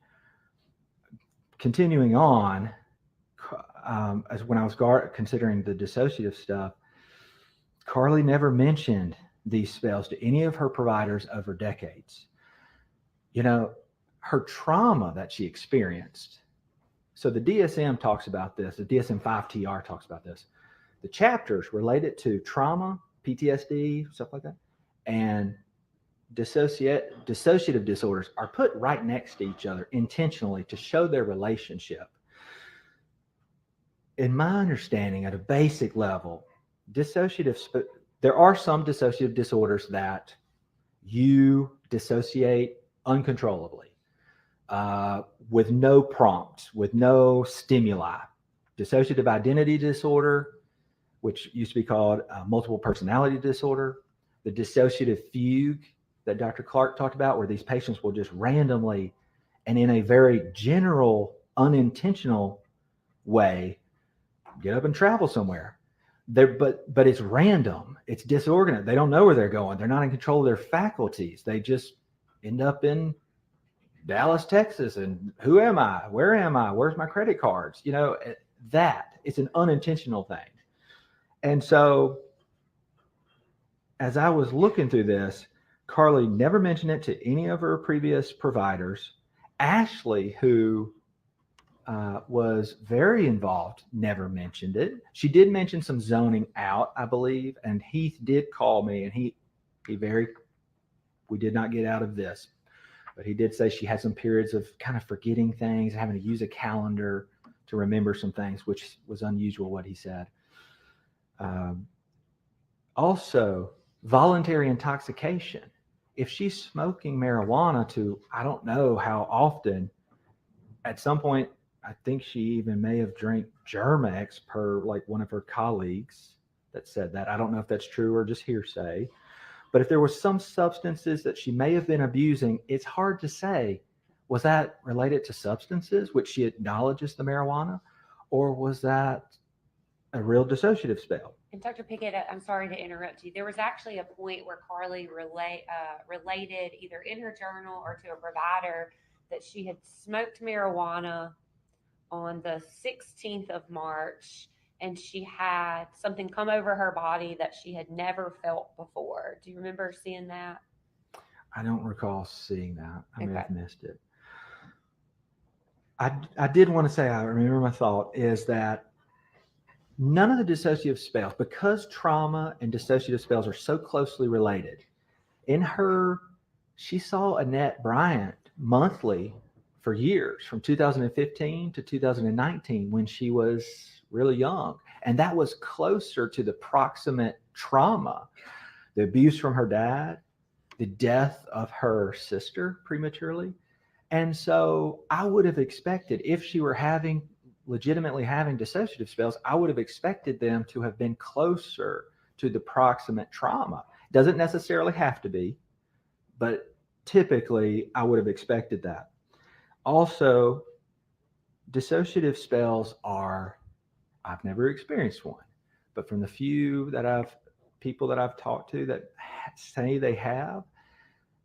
T: Continuing on, as when I was considering the dissociative stuff, Carly never mentioned these spells to any of her providers over decades. You know, her trauma that she experienced. So the DSM talks about this, the DSM-5-TR talks about this. The chapters related to trauma, PTSD, stuff like that, and dissociative disorders are put right next to each other intentionally to show their relationship. In my understanding, at a basic level, there are some dissociative disorders that you dissociate uncontrollably, with no prompt, with no stimuli. Dissociative identity disorder, which used to be called multiple personality disorder, the dissociative fugue that Dr. Clark talked about, where these patients will just randomly and in a very general, unintentional way get up and travel somewhere. But it's random. It's disorganized. They don't know where they're going. They're not in control of their faculties. They just end up in Dallas, Texas, and who am I? Where am I? Where's my credit cards? You know, it's an unintentional thing. And so as I was looking through this, Carly never mentioned it to any of her previous providers. Ashley, who was very involved, never mentioned it. She did mention some zoning out, I believe, and Heath did call me, and we did not get out of this, but he did say she had some periods of kind of forgetting things, having to use a calendar to remember some things, which was unusual what he said. Also, voluntary intoxication. If she's smoking marijuana to, I don't know how often, at some point, I think she even may have drank Germ-X per like one of her colleagues that said that. I don't know if that's true or just hearsay. But if there was some substances that she may have been abusing, it's hard to say, was that related to substances, which she acknowledges the marijuana, or was that a real dissociative spell?
C: And Dr. Pickett, I'm sorry to interrupt you. There was actually a point where Carly related either in her journal or to a provider that she had smoked marijuana on the 16th of March, and she had something come over her body that she had never felt before. Do you remember seeing that?
T: I don't recall seeing that. I may have
C: Okay.
T: missed it. I did want to say, I remember my thought is that none of the dissociative spells, because trauma and dissociative spells are so closely related, she saw Annette Bryant monthly for years, from 2015 to 2019, when she was really young. And that was closer to the proximate trauma, the abuse from her dad, the death of her sister prematurely. And so I would have expected, if she were legitimately having dissociative spells, I would have expected them to have been closer to the proximate trauma. Doesn't necessarily have to be, but typically I would have expected that. Also, dissociative spells I've never experienced one, but from the few people that I've talked to that say they have,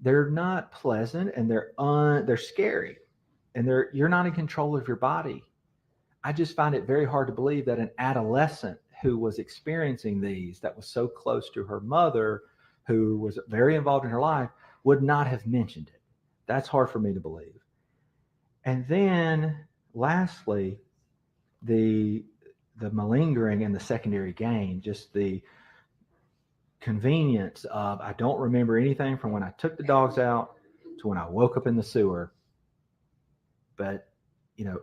T: they're not pleasant, and they're scary, and you're not in control of your body. I just find it very hard to believe that an adolescent who was experiencing these, that was so close to her mother, who was very involved in her life, would not have mentioned it. That's hard for me to believe. And then lastly, the malingering and the secondary gain, just the convenience of, I don't remember anything from when I took the dogs out to when I woke up in the sewer. But, you know,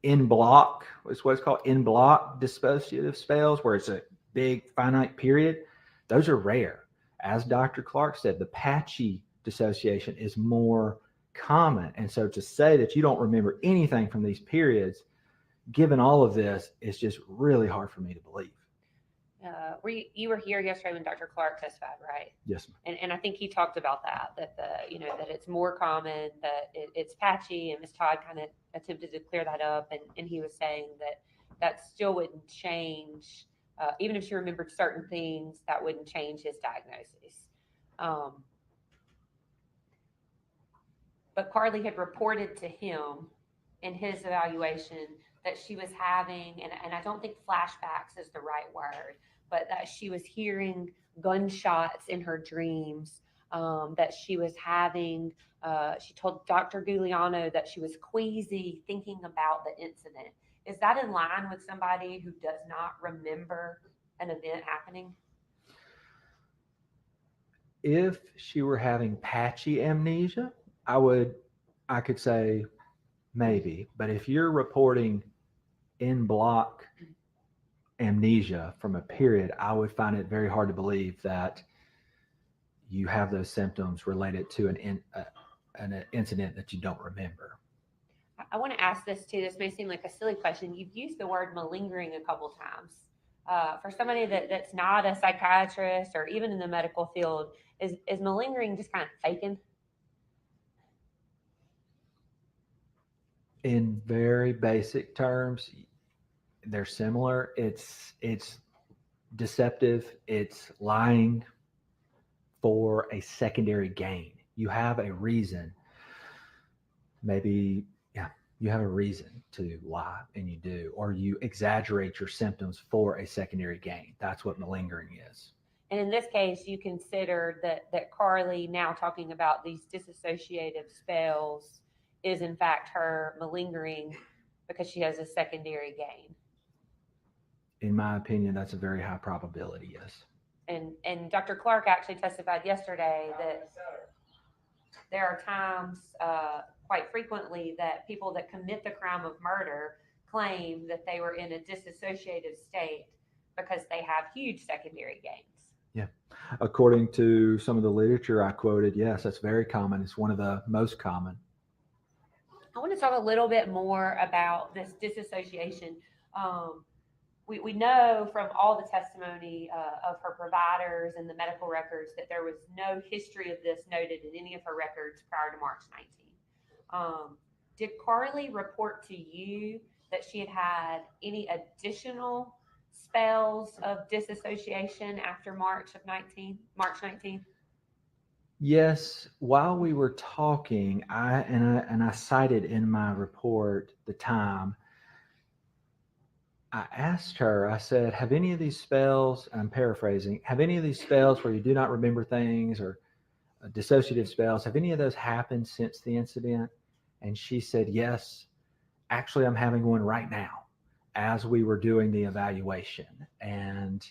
T: in block is what it's called, in block dissociative spells, where it's a big finite period. Those are rare. As Dr. Clark said, the patchy dissociation is more common. And so to say that you don't remember anything from these periods, given all of this, is just really hard for me to believe.
C: You were here yesterday when Dr. Clark testified, right?
T: Yes, ma'am.
C: And I think he talked about that that it's more common, that it's patchy, and Ms. Todd kind of attempted to clear that up, and he was saying that still wouldn't change, even if she remembered certain things, that wouldn't change his diagnosis. But Carly had reported to him in his evaluation that she was having, and I don't think flashbacks is the right word, but that she was hearing gunshots in her dreams, that she was having, she told Dr. Giuliano that she was queasy thinking about the incident. Is that in line with somebody who does not remember an event happening?
T: If she were having patchy amnesia, I could say maybe. But if you're reporting in block amnesia from a period, I would find it very hard to believe that you have those symptoms related to an incident that you don't remember.
C: I want to ask this too. This may seem like a silly question. You've used the word malingering a couple times. For somebody that's not a psychiatrist or even in the medical field, is malingering just kind of faking?
T: In very basic terms, they're similar. It's deceptive. It's lying for a secondary gain. You have a reason. Maybe, you have a reason to lie, and you do, or you exaggerate your symptoms for a secondary gain. That's what malingering is.
C: And in this case, you considered that Carly, now talking about these dissociative spells, is in fact her malingering because she has a secondary gain.
T: In my opinion, that's a very high probability, yes.
C: And Dr. Clark actually testified yesterday that there are times, quite frequently, that people that commit the crime of murder claim that they were in a dissociative state because they have huge secondary gains.
T: Yeah. According to some of the literature I quoted, yes, that's very common. It's one of the most common.
C: I want to talk a little bit more about this dissociation. We know from all the testimony of her providers and the medical records that there was no history of this noted in any of her records prior to March 19. Did Carly report to you that she had had any additional spells of disassociation after March 19?
T: Yes, while we were talking, I cited in my report the time. I asked her, I said, have any of these spells, I'm paraphrasing, have any of these spells where you do not remember things, or dissociative spells, have any of those happened since the incident? And she said, yes, actually, I'm having one right now as we were doing the evaluation. And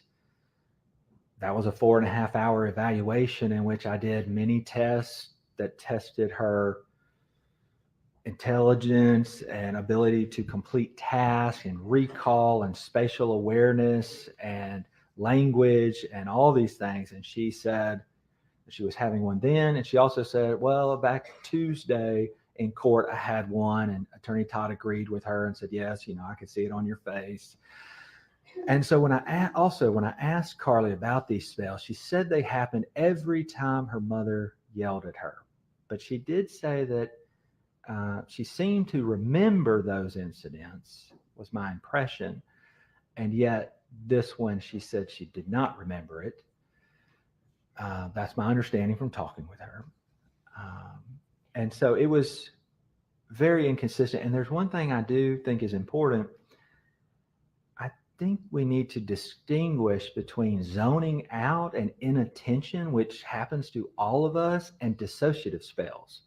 T: that was a 4.5 hour evaluation in which I did many tests that tested her intelligence and ability to complete tasks and recall and spatial awareness and language and all these things. And she said that she was having one then. And she also said, well, back Tuesday in court, I had one, and Attorney Todd agreed with her and said, yes, I could see it on your face. And so when I asked Carly about these spells, she said they happened every time her mother yelled at her. But she did say that she seemed to remember those incidents, was my impression. And yet this one, she said she did not remember it. That's my understanding from talking with her. And so it was very inconsistent. And there's one thing I do think is important. think we need to distinguish between zoning out and inattention, which happens to all of us, and dissociative spells.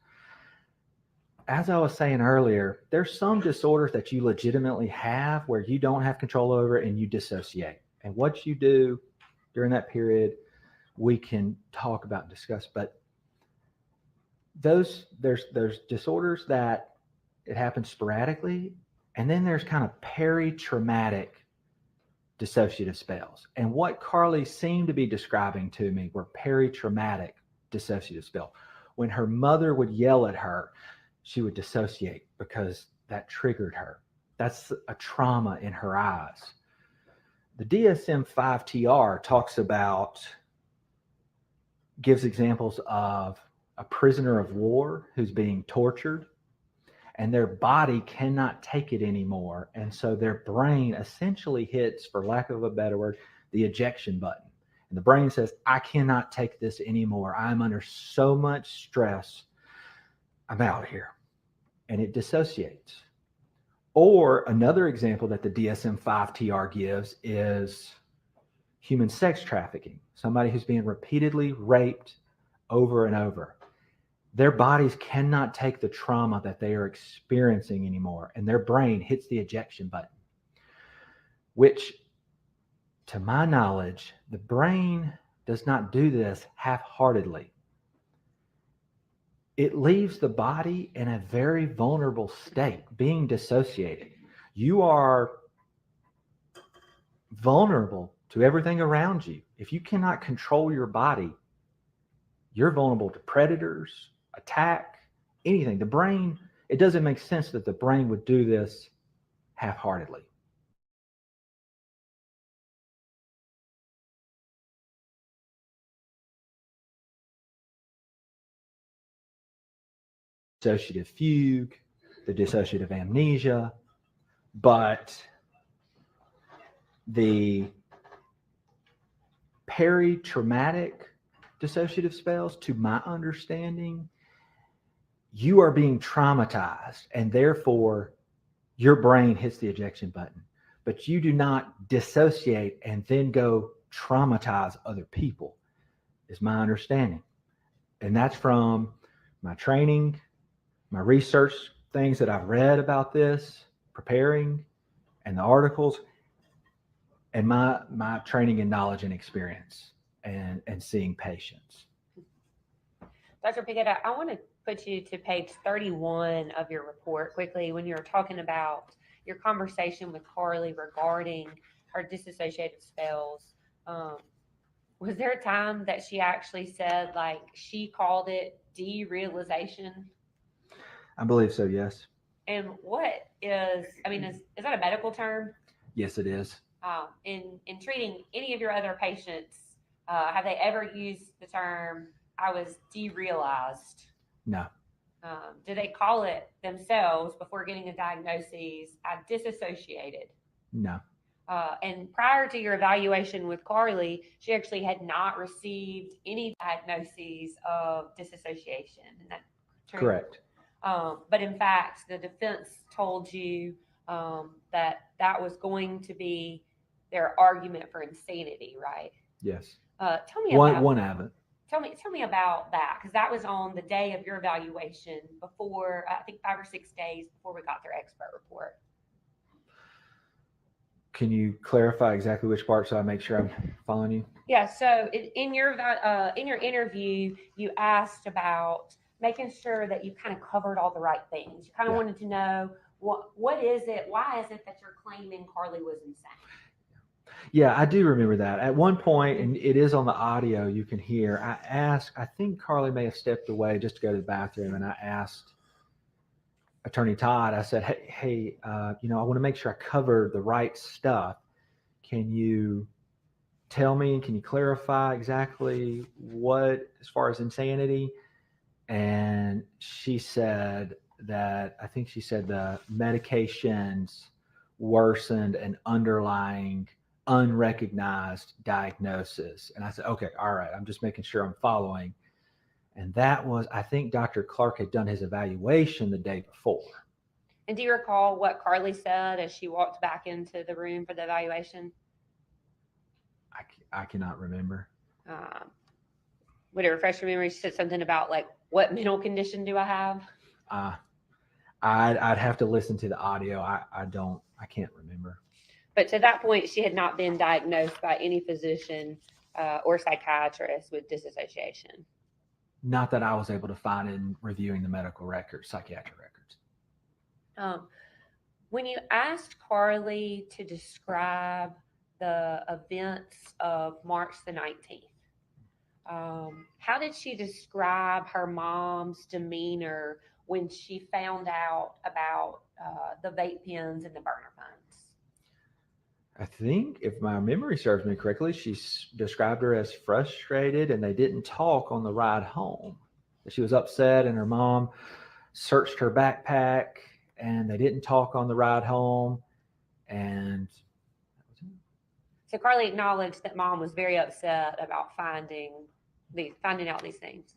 T: As I was saying earlier, there's some disorders that you legitimately have where you don't have control over and you dissociate. And what you do during that period, we can talk about and discuss. But there's disorders that it happens sporadically, and then there's kind of peri-traumatic dissociative spells. And what Carly seemed to be describing to me were peri-traumatic dissociative spells. When her mother would yell at her, she would dissociate because that triggered her. That's a trauma in her eyes. The DSM-5-TR talks about, gives examples of a prisoner of war who's being tortured, and their body cannot take it anymore. And so their brain essentially hits, for lack of a better word, the ejection button. And the brain says, I cannot take this anymore. I'm under so much stress. I'm out here. And it dissociates. Or another example that the DSM-5-TR gives is human sex trafficking. Somebody who's being repeatedly raped over and over. Their bodies cannot take the trauma that they are experiencing anymore, and their brain hits the ejection button, which, to my knowledge, the brain does not do this half-heartedly. It leaves the body in a very vulnerable state, being dissociated. You are vulnerable to everything around you. If you cannot control your body, you're vulnerable to predators, attack, anything. The brain, it doesn't make sense that the brain would do this half-heartedly. Dissociative fugue, the dissociative amnesia, but the peri-traumatic dissociative spells, to my understanding, you are being traumatized, and therefore your brain hits the ejection button. But you do not dissociate and then go traumatize other people, is my understanding. And that's from my training, my research, things that I've read about this, preparing, and the articles, and my training and knowledge and experience and seeing patients.
C: Dr. Pickett, I want to put you to page 31 of your report quickly when you were talking about your conversation with Carly regarding her dissociative spells. Was there a time that she actually said, like, she called it derealization?
T: I believe so, yes.
C: And what is, I mean, is that a medical term?
T: Yes, it is.
C: In treating any of your other patients, have they ever used the term, I was derealized?
T: No.
C: Do they call it themselves before getting a diagnosis, I disassociated?
T: No.
C: And prior to your evaluation with Carly, she actually had not received any diagnoses of dissociation. Isn't that true?
T: Correct.
C: But in fact, the defense told you that was going to be their argument for insanity, right?
T: Yes.
C: Tell me about
T: one of it.
C: Tell me about that, because that was on the day of your evaluation before, I think 5 or 6 days before we got their expert report.
T: Can you clarify exactly which part so I make sure I'm following you?
C: Yeah. So in your interview, you asked about making sure that you kind of covered all the right things. You kind of wanted to know what is it? Why is it that you're claiming Carly was insane?
T: Yeah, I do remember that. At one point, and it is on the audio, you can hear, I asked, I think Carly may have stepped away just to go to the bathroom, and I asked Attorney Todd, I said, hey, I want to make sure I cover the right stuff. Can you tell me, can you clarify exactly what, as far as insanity? And she said that, I think she said the medications worsened an underlying unrecognized diagnosis. And I said, okay, all right, I'm just making sure I'm following. And that was, I think Dr. Clark had done his evaluation the day before.
C: And do you recall what Carly said as she walked back into the room for the evaluation?
T: I cannot remember.
C: Would it refresh your memory? She said something about like, what mental condition do I have?
T: I'd have to listen to the audio. I can't remember.
C: But to that point, she had not been diagnosed by any physician or psychiatrist with disassociation.
T: Not that I was able to find in reviewing the medical records, psychiatric records.
C: When you asked Carly to describe the events of March the 19th, how did she describe her mom's demeanor when she found out about the vape pens and the burner phones?
T: I think, if my memory serves me correctly, she described her as frustrated, and they didn't talk on the ride home. She was upset, and her mom searched her backpack, and they didn't talk on the ride home. And
C: so Carly acknowledged that mom was very upset about finding out these things.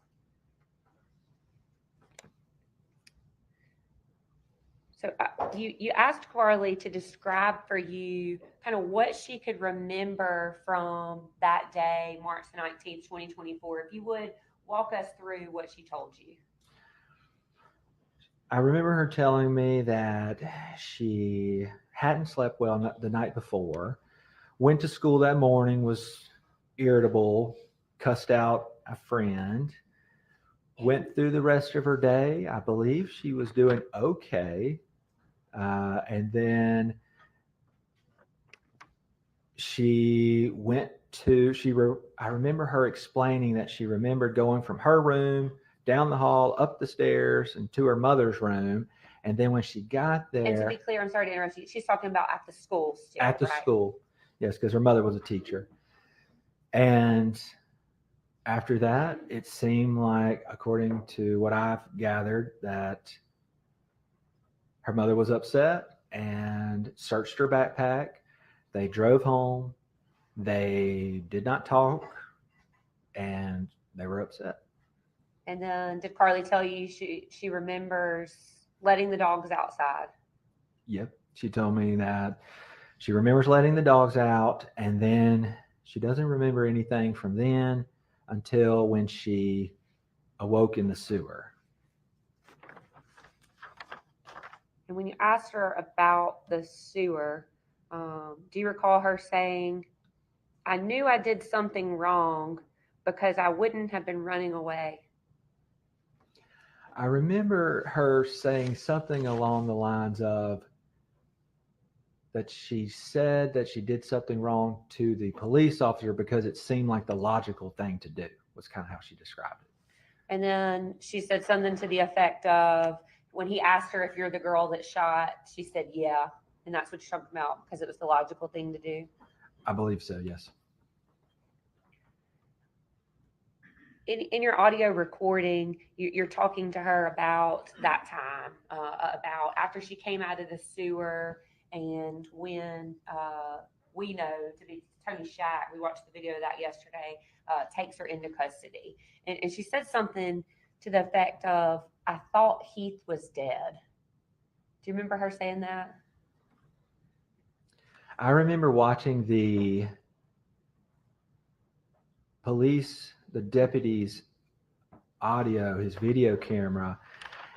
C: So you asked Carly to describe for you kind of what she could remember from that day, March the 19th, 2024. If you would walk us through what she told you.
T: I remember her telling me that she hadn't slept well the night before, went to school that morning, was irritable, cussed out a friend, went through the rest of her day. I believe she was doing okay. And then she went to, I remember her explaining that she remembered going from her room down the hall, up the stairs, and to her mother's room. And then when she got there.
C: And to be clear, I'm sorry to interrupt you. She's talking about at the school still,
T: at the
C: right?
T: school. Yes, because her mother was a teacher. And after that, it seemed like, according to what I've gathered, that her mother was upset and searched her backpack. They drove home. They did not talk, and they were upset.
C: And then did Carly tell you she remembers letting the dogs outside?
T: Yep. She told me that she remembers letting the dogs out, and then she doesn't remember anything from then until when she awoke in the sewer.
C: And when you asked her about the sewer, do you recall her saying, I knew I did something wrong because I wouldn't have been running away?
T: I remember her saying something along the lines of that she said that she did something wrong to the police officer because it seemed like the logical thing to do, was kind of how she described it.
C: And then she said something to the effect of, when he asked her if you're the girl that shot, she said, yeah. And that's what you're talking about, because it was the logical thing to do.
T: I believe so, yes.
C: In your audio recording, you're talking to her about that time, about after she came out of the sewer, and when we know to be Tony Shack, we watched the video of that yesterday, takes her into custody. And she said something to the effect of, I thought Heath was dead. Do you remember her saying that?
T: I remember watching the deputy's audio, his video camera,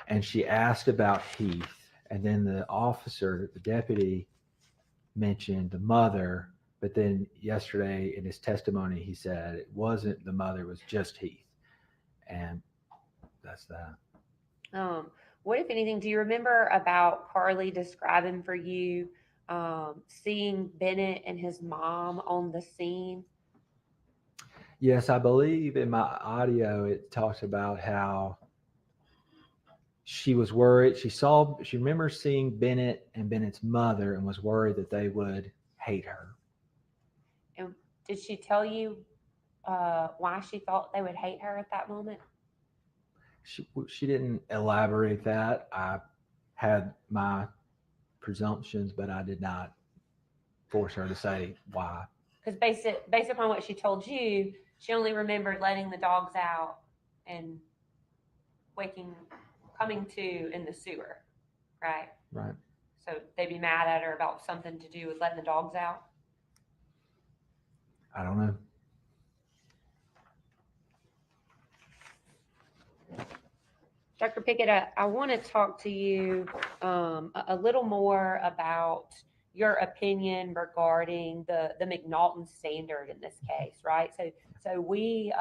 T: and she asked about Heath. And then the officer, the deputy, mentioned the mother. But then yesterday in his testimony, he said it wasn't the mother, it was just Heath. And that's that.
C: What, if anything, do you remember about Carly describing for you seeing Bennett and his mom on the scene?
T: Yes, I believe in my audio it talks about how she was worried. She remembers seeing Bennett and Bennett's mother and was worried that they would hate her.
C: And did she tell you why she thought they would hate her at that moment?
T: She didn't elaborate that. I had my presumptions, but I did not force her to say why.
C: Because based upon what she told you, she only remembered letting the dogs out and coming to in the sewer, right?
T: Right.
C: So they'd be mad at her about something to do with letting the dogs out?
T: I don't know.
C: Dr. Pickett, I want to talk to you a little more about your opinion regarding the McNaughton standard in this case, right? So we,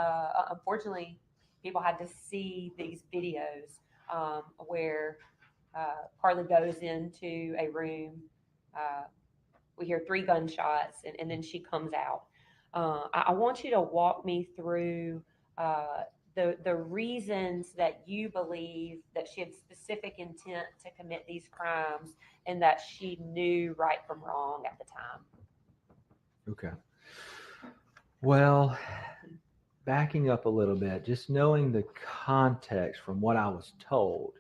C: unfortunately, people had to see these videos where Carly goes into a room, we hear 3 gunshots, and then she comes out. I want you to walk me through the reasons that you believe that she had specific intent to commit these crimes and that she knew right from wrong at the time.
T: Okay. Well, backing up a little bit, just knowing the context from what I was told,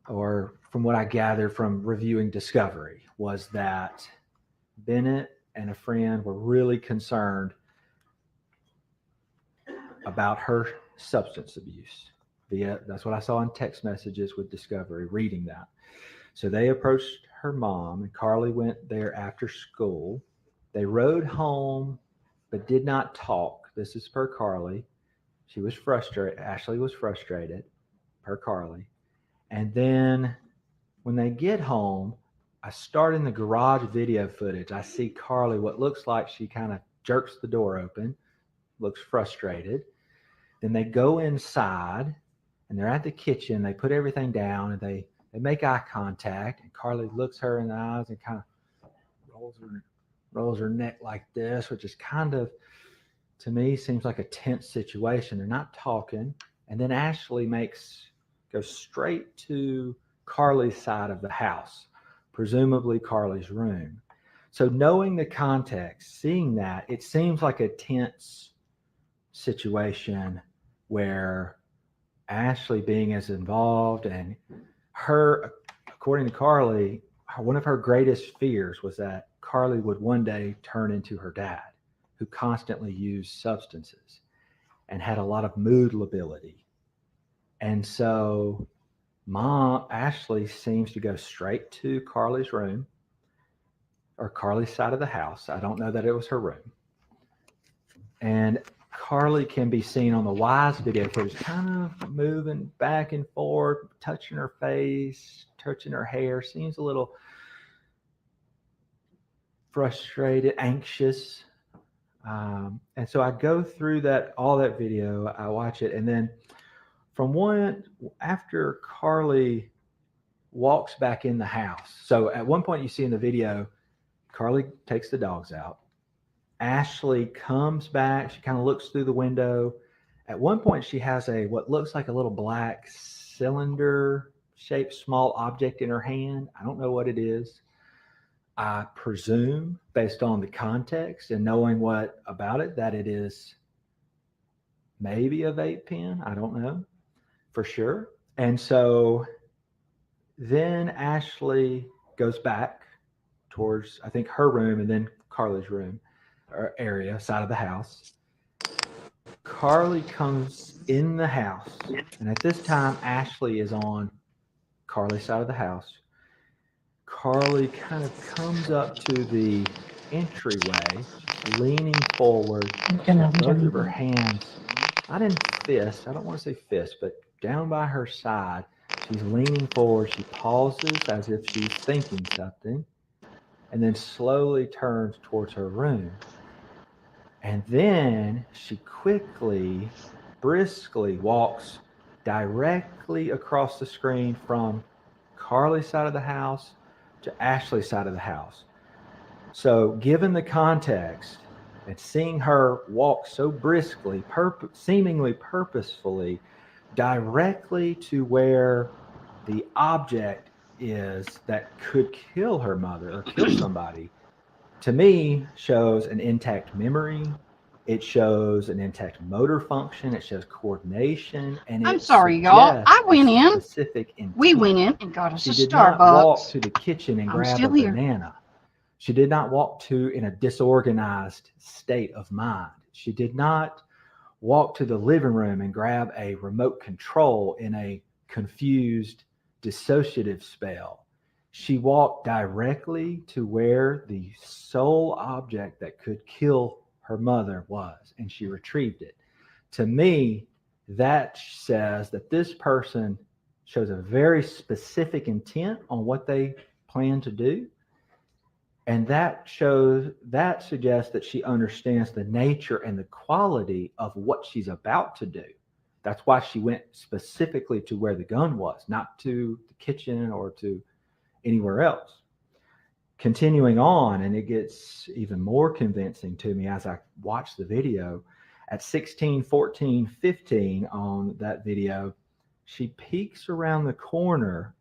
T: or from what I gathered from reviewing discovery, was that Bennett and a friend were really concerned about her substance abuse. That's what I saw in text messages with discovery, reading that. So they approached her mom, and Carly went there after school. They rode home, but did not talk. This is per Carly. She was frustrated. Ashley was frustrated, per Carly. And then when they get home, I start in the garage video footage. I see Carly, what looks like she kind of jerks the door open, looks frustrated. Then they go inside, and they're at the kitchen. They put everything down, and they make eye contact. And Carly looks her in the eyes and kind of rolls her neck like this, which is kind of, to me, seems like a tense situation. They're not talking. And then Ashley goes straight to Carly's side of the house, presumably Carly's room. So knowing the context, seeing that, it seems like a tense situation where Ashley being as involved, and her, according to Carly, one of her greatest fears was that Carly would one day turn into her dad, who constantly used substances and had a lot of mood lability. And so Ashley seems to go straight to Carly's room, or Carly's side of the house. I don't know that it was her room. And Carly can be seen on the Wise video footage kind of moving back and forth, touching her face, touching her hair, seems a little frustrated, anxious. And so I go through all that video, I watch it, and then after Carly walks back in the house. So at one point you see in the video, Carly takes the dogs out. Ashley comes back. She kind of looks through the window. At one point she has what looks like a little black cylinder shaped small object in her hand. I don't know what it is. I presume, based on the context and knowing what about it, that it is maybe a vape pen. I don't know for sure. And so then Ashley goes back towards, I think, her room, and then Carly's room or area, side of the house. Carly comes in the house, and at this time Ashley is on Carly's side of the house. Carly kind of comes up to the entryway, leaning forward, both of her hands, not in fists, I don't want to say fist, but down by her side. She's leaning forward. She pauses as if she's thinking something, and then slowly turns towards her room. And then she quickly, briskly walks directly across the screen from Carly's side of the house to Ashley's side of the house. So given the context and seeing her walk so briskly, seemingly purposefully, directly to where the object is that could kill her mother or kill somebody, to me shows an intact memory. It shows an intact motor function. It shows coordination. And
O: I'm sorry, y'all. I went in. We went in and got us
T: she
O: a
T: did
O: Starbucks.
T: not walk to the kitchen and
O: I'm
T: grab a
O: still here.
T: banana. She did not walk in a disorganized state of mind. She did not walk to the living room and grab a remote control in a confused, dissociative spell. She walked directly to where the sole object that could kill her mother was, and she retrieved it. To me, that says that this person shows a very specific intent on what they plan to do. And that suggests that she understands the nature and the quality of what she's about to do. That's why she went specifically to where the gun was, not to the kitchen or to anywhere else. Continuing on, and it gets even more convincing to me as I watch the video, at 16, 14, 15 on that video, she peeks around the corner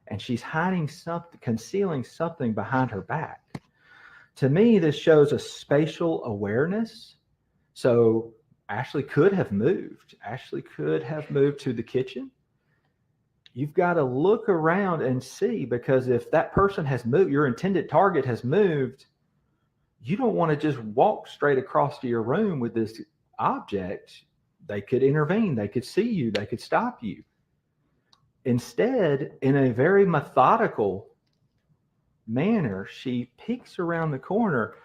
T: and she's hiding something, concealing something behind her back. To me, this shows a spatial awareness. So Ashley could have moved. Ashley could have moved to the kitchen. You've got to look around and see, because if that person has moved, your intended target has moved, you don't want to just walk straight across to your room with this object. They could intervene. They could see you. They could stop you. Instead, in a very methodical manner, she peeks around the corner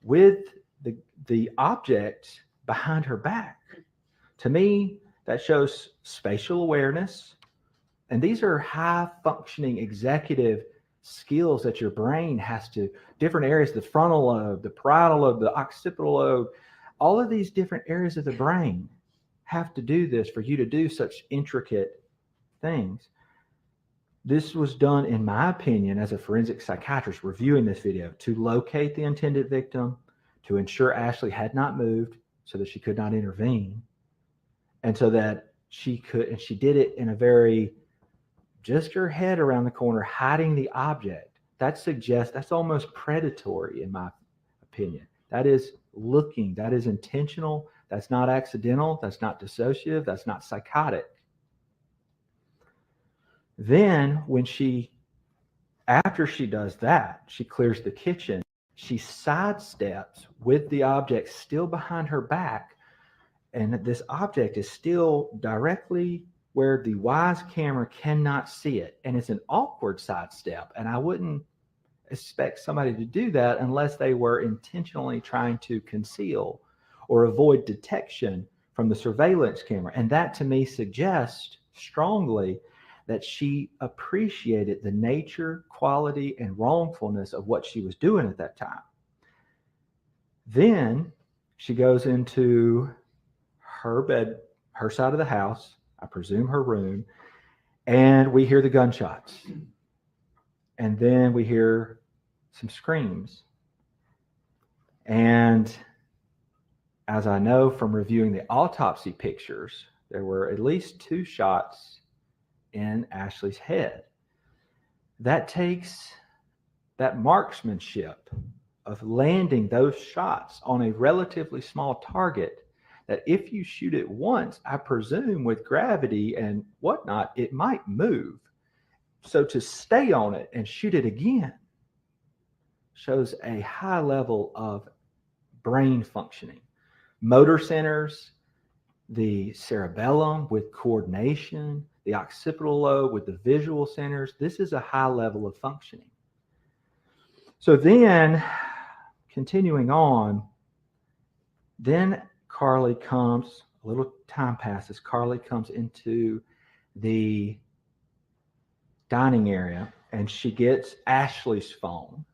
T: with the object behind her back. To me, that shows spatial awareness. And these are high functioning executive skills that your brain has to, different areas, the frontal lobe, the parietal lobe, the occipital lobe, all of these different areas of the brain have to do this for you to do such intricate things. This was done, in my opinion, as a forensic psychiatrist reviewing this video, to locate the intended victim, to ensure Ashley had not moved so that she could not intervene, and so that she could, and she did it in a very, just her head around the corner, hiding the object. That suggests, that's almost predatory in my opinion. That is looking, that is intentional, that's not accidental, that's not dissociative, that's not psychotic. Then when after she does that, she clears the kitchen, she sidesteps with the object still behind her back, and this object is still directly where the WISE camera cannot see it. And it's an awkward sidestep, and I wouldn't expect somebody to do that unless they were intentionally trying to conceal or avoid detection from the surveillance camera. And that to me suggests strongly that she appreciated the nature, quality, and wrongfulness of what she was doing at that time. Then she goes into her bed, her side of the house, I presume her room, and we hear the gunshots. And then we hear some screams. And as I know from reviewing the autopsy pictures, there were at least 2 shots in Ashley's head. That takes that marksmanship of landing those shots on a relatively small target, that if you shoot it once, I presume with gravity and whatnot, it might move. So to stay on it and shoot it again shows a high level of brain functioning. Motor centers, the cerebellum with coordination, the occipital lobe with the visual centers. This is a high level of functioning. So then, continuing on, then Carly comes, a little time passes, Carly comes into the dining area and she gets Ashley's phone.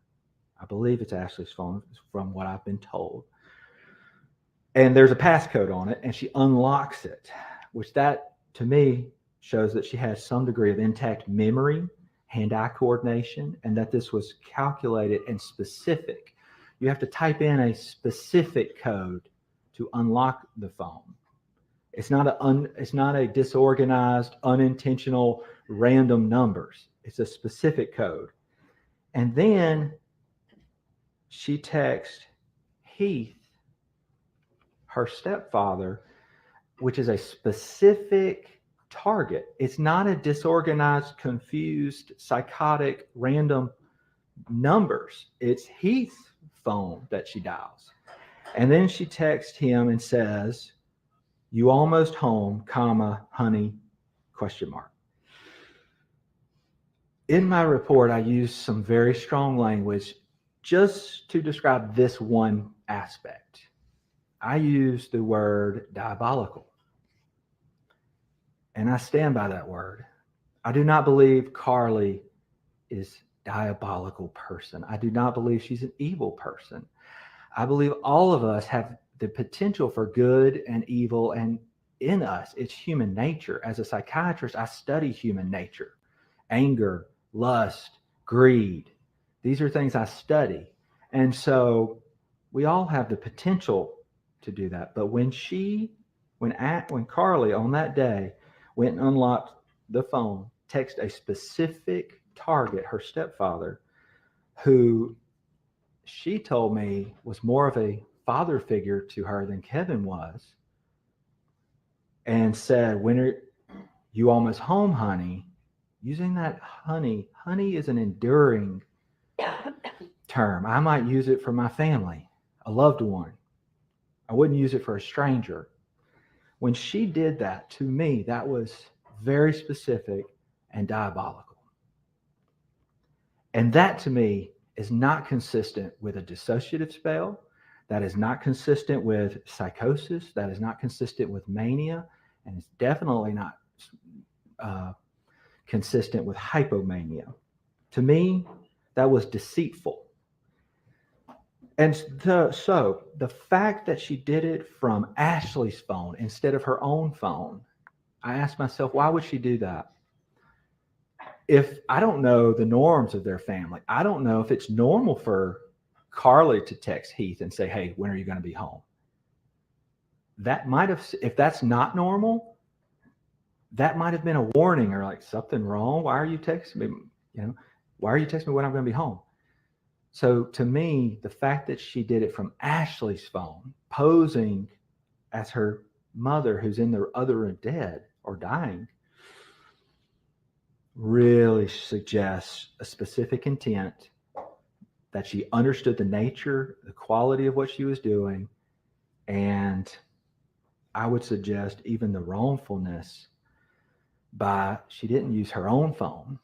T: I believe it's Ashley's phone from what I've been told. And there's a passcode on it and she unlocks it, which that to me shows that she has some degree of intact memory, hand-eye coordination, and that this was calculated and specific. You have to type in a specific code to unlock the phone. It's not a disorganized, unintentional, random numbers. It's a specific code. And then she texts Heath, her stepfather, which is a specific target. It's not a disorganized, confused, psychotic, random numbers. It's Heath's phone that she dials. And then she texts him and says, "You almost home, comma, honey, question mark." In my report, I used some very strong language just to describe this one aspect. I used the word diabolical. And I stand by that word. I do not believe Carly is a diabolical person. I do not believe she's an evil person. I believe all of us have the potential for good and evil, and in us, it's human nature. As a psychiatrist, I study human nature, anger, lust, greed. These are things I study. And so we all have the potential to do that. But when Carly on that day went and unlocked the phone, text a specific target, her stepfather, who she told me was more of a father figure to her than Kevin was, and said, "When are you almost home, honey?" Using that honey is an enduring term. I might use it for my family, a loved one. I wouldn't use it for a stranger. When she did that to me, that was very specific and diabolical. And that to me is not consistent with a dissociative spell. That is not consistent with psychosis. That is not consistent with mania. And it's definitely not consistent with hypomania. To me, that was deceitful. And so the fact that she did it from Ashley's phone instead of her own phone, I asked myself, why would she do that? If I don't know the norms of their family, I don't know if it's normal for Carly to text Heath and say, "Hey, when are you going to be home?" That might have, if that's not normal, that might have been a warning, or like, something wrong. Why are you texting me? Why are you texting me when I'm going to be home? So to me, the fact that she did it from Ashley's phone, posing as her mother who's in the other room dead or dying, really suggests a specific intent, that she understood the nature, the quality of what she was doing, and I would suggest even the wrongfulness by she didn't use her own phone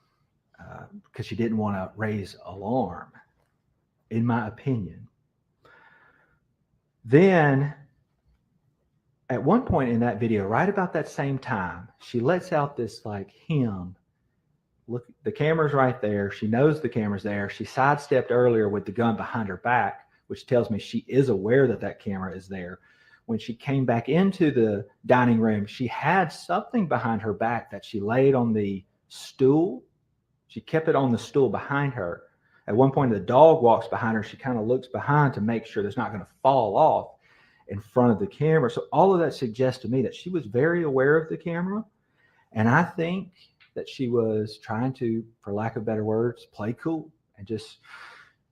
T: because she didn't want to raise alarm, in my opinion. Then at one point in that video, right about that same time, she lets out this like hymn. Look, the camera's right there. She knows the camera's there. She sidestepped earlier with the gun behind her back, which tells me she is aware that that camera is there. When she came back into the dining room, she had something behind her back that she laid on the stool. She kept it on the stool behind her. At one point, the dog walks behind her. She kind of looks behind to make sure there's not going to fall off in front of the camera. So all of that suggests to me that she was very aware of the camera. And I think that she was trying to, for lack of better words, play cool and just,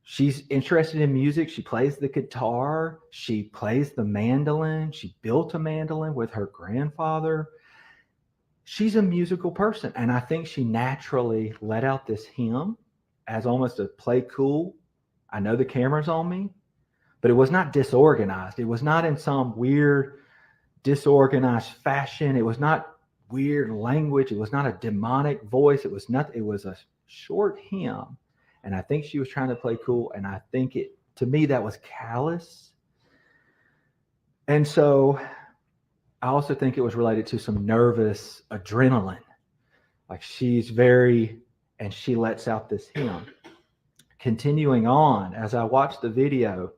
T: she's interested in music. She plays the guitar. She plays the mandolin. She built a mandolin with her grandfather. She's a musical person. And I think she naturally let out this hymn as almost a play cool. I know the camera's on me, but it was not disorganized. It was not in some weird disorganized fashion. It was not weird language. It was not a demonic voice. It was a short hymn. And I think she was trying to play cool. And I think to me, that was callous. And so I also think it was related to some nervous adrenaline. Like and she lets out this hymn. Continuing on, as I watched the video,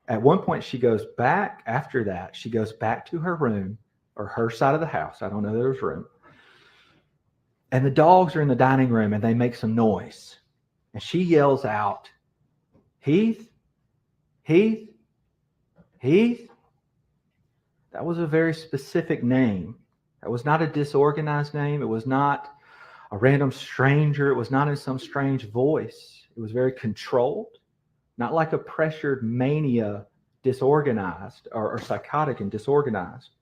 T: at one point she goes back to her room, or her side of the house. I don't know there's room. And the dogs are in the dining room and they make some noise. And she yells out, "Heath, Heath, Heath." That was a very specific name. That was not a disorganized name. It was not a random stranger. It was not in some strange voice. It was very controlled, not like a pressured mania, disorganized or psychotic and disorganized.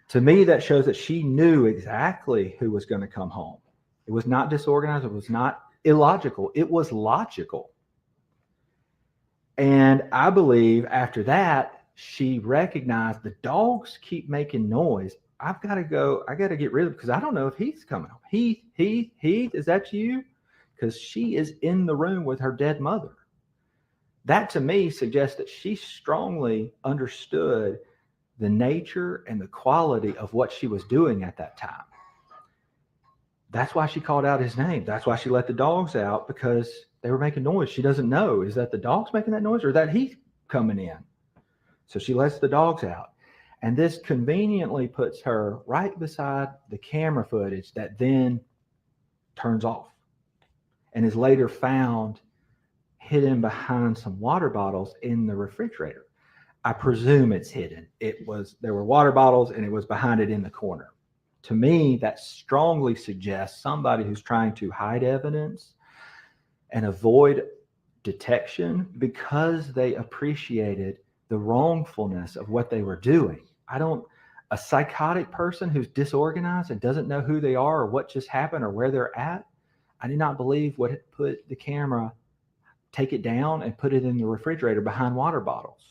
T: To me, that shows that she knew exactly who was going to come home. It was not disorganized. It was not illogical. It was logical. And I believe after that, she recognized the dogs keep making noise. I've got to go. I got to get rid of, because I don't know if Heath's coming home. Heath, is that you? Because she is in the room with her dead mother. That to me suggests that she strongly understood the nature and the quality of what she was doing at that time. That's why she called out his name. That's why she let the dogs out, because they were making noise. She doesn't know, is that the dogs making that noise or is that Heath coming in? So she lets the dogs out. And this conveniently puts her right beside the camera footage that then turns off and is later found hidden behind some water bottles in the refrigerator. I presume it's hidden. There were water bottles and it was behind it in the corner. To me, that strongly suggests somebody who's trying to hide evidence and avoid detection because they appreciated the wrongfulness of what they were doing. A psychotic person who's disorganized and doesn't know who they are or what just happened or where they're at, I do not believe would put the camera, take it down and put it in the refrigerator behind water bottles.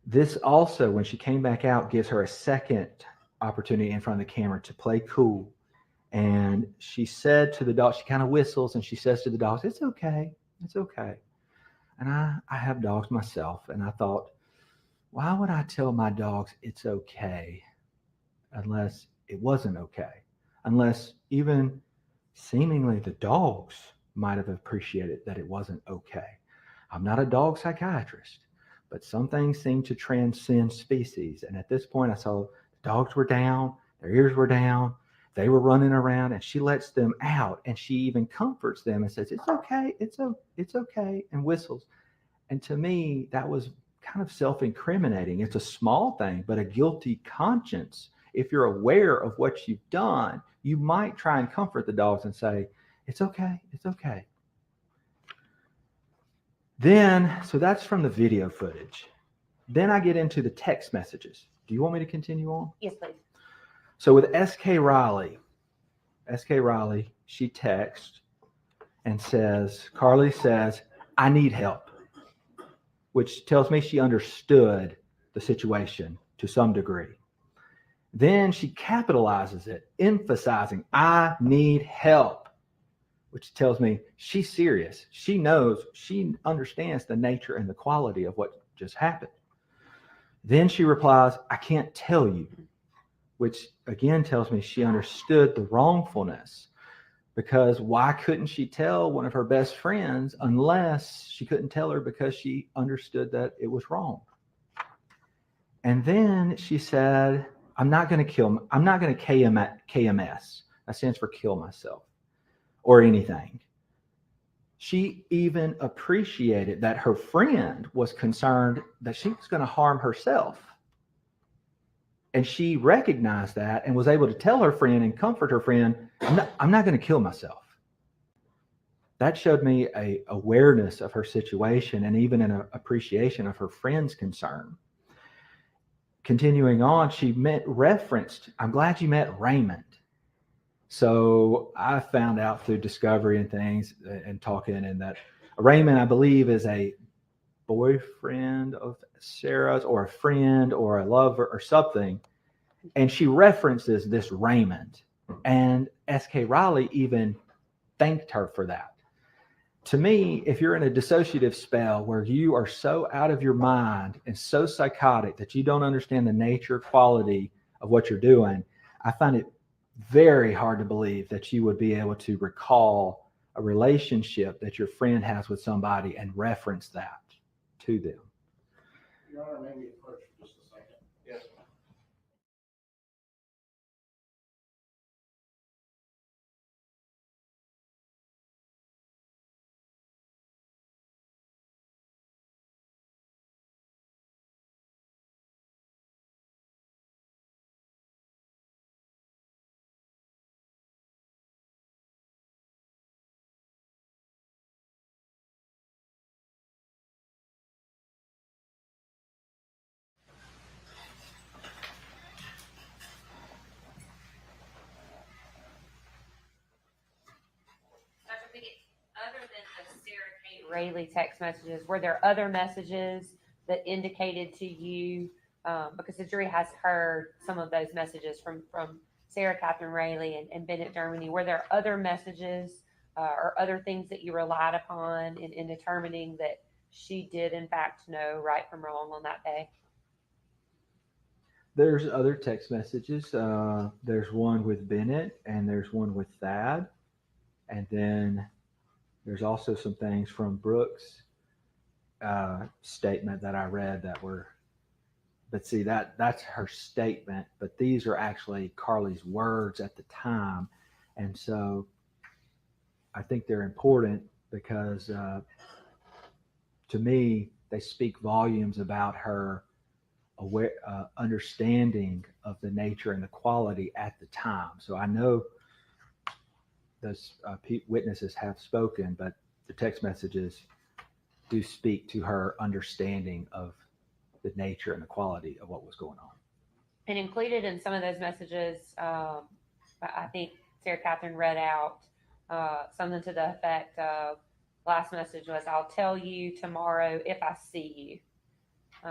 T: This also, when she came back out, gives her a second opportunity in front of the camera to play cool. And she said to the dog, she kind of whistles and she says to the dogs, "It's okay, it's okay." And I have dogs myself, and I thought, why would I tell my dogs it's okay unless it wasn't okay? Unless even seemingly the dogs might have appreciated that it wasn't okay. I'm not a dog psychiatrist, but some things seem to transcend species. And at this point, I saw dogs were down, their ears were down, they were running around, and she lets them out, and she even comforts them and says, "It's okay, it's okay," and whistles. And to me, that was kind of self-incriminating. It's a small thing, but a guilty conscience. If you're aware of what you've done, you might try and comfort the dogs and say, "It's okay, it's okay." Then, so that's from the video footage. Then I get into the text messages. Do you want me to continue on?
C: Yes, please.
T: So with S.K. Riley, she texts and says, Carly says, "I need help," which tells me she understood the situation to some degree. Then she capitalizes it, emphasizing, "I need help," which tells me she's serious. She knows, she understands the nature and the quality of what just happened. Then she replies, "I can't tell you," which again tells me she understood the wrongfulness, because why couldn't she tell one of her best friends unless she couldn't tell her because she understood that it was wrong? And then she said, I'm not going to KMS. That stands for kill myself or anything. She even appreciated that her friend was concerned that she was going to harm herself. And she recognized that and was able to tell her friend and comfort her friend, I'm not going to kill myself. That showed me an awareness of her situation and even an appreciation of her friend's concern. Continuing on, she referenced, "I'm glad you met Raymond." So I found out through discovery and things and talking, and that Raymond, I believe, is a boyfriend of Sarah's or a friend or a lover or something. And she references this Raymond, and S.K. Riley even thanked her for that. To me, if you're in a dissociative spell where you are so out of your mind and so psychotic that you don't understand the nature, quality of what you're doing, I find it very hard to believe that you would be able to recall a relationship that your friend has with somebody and reference that to them.
S: Your Honor, maybe approach for just a second. Yes.
C: Dr. Pickett, other than the Sarah Kate Rayleigh text messages, were there other messages that indicated to you because the jury has heard some of those messages from Sarah Catherine Rayleigh and Bennett Germany. Were there other messages or other things that you relied upon in determining that she did in fact know right from wrong on that day?
T: There's other text messages. There's one with Bennett and there's one with Thad. And then there's also some things from Brooks' statement that I read that were, but see, that's her statement, but these are actually Carly's words at the time. And so I think they're important because to me, they speak volumes about her understanding of the nature and the quality at the time. So I know those witnesses have spoken, but the text messages do speak to her understanding of the nature and the quality of what was going on.
C: And included in some of those messages, I think Sarah Catherine read out something to the effect of, last message was, "I'll tell you tomorrow if I see you."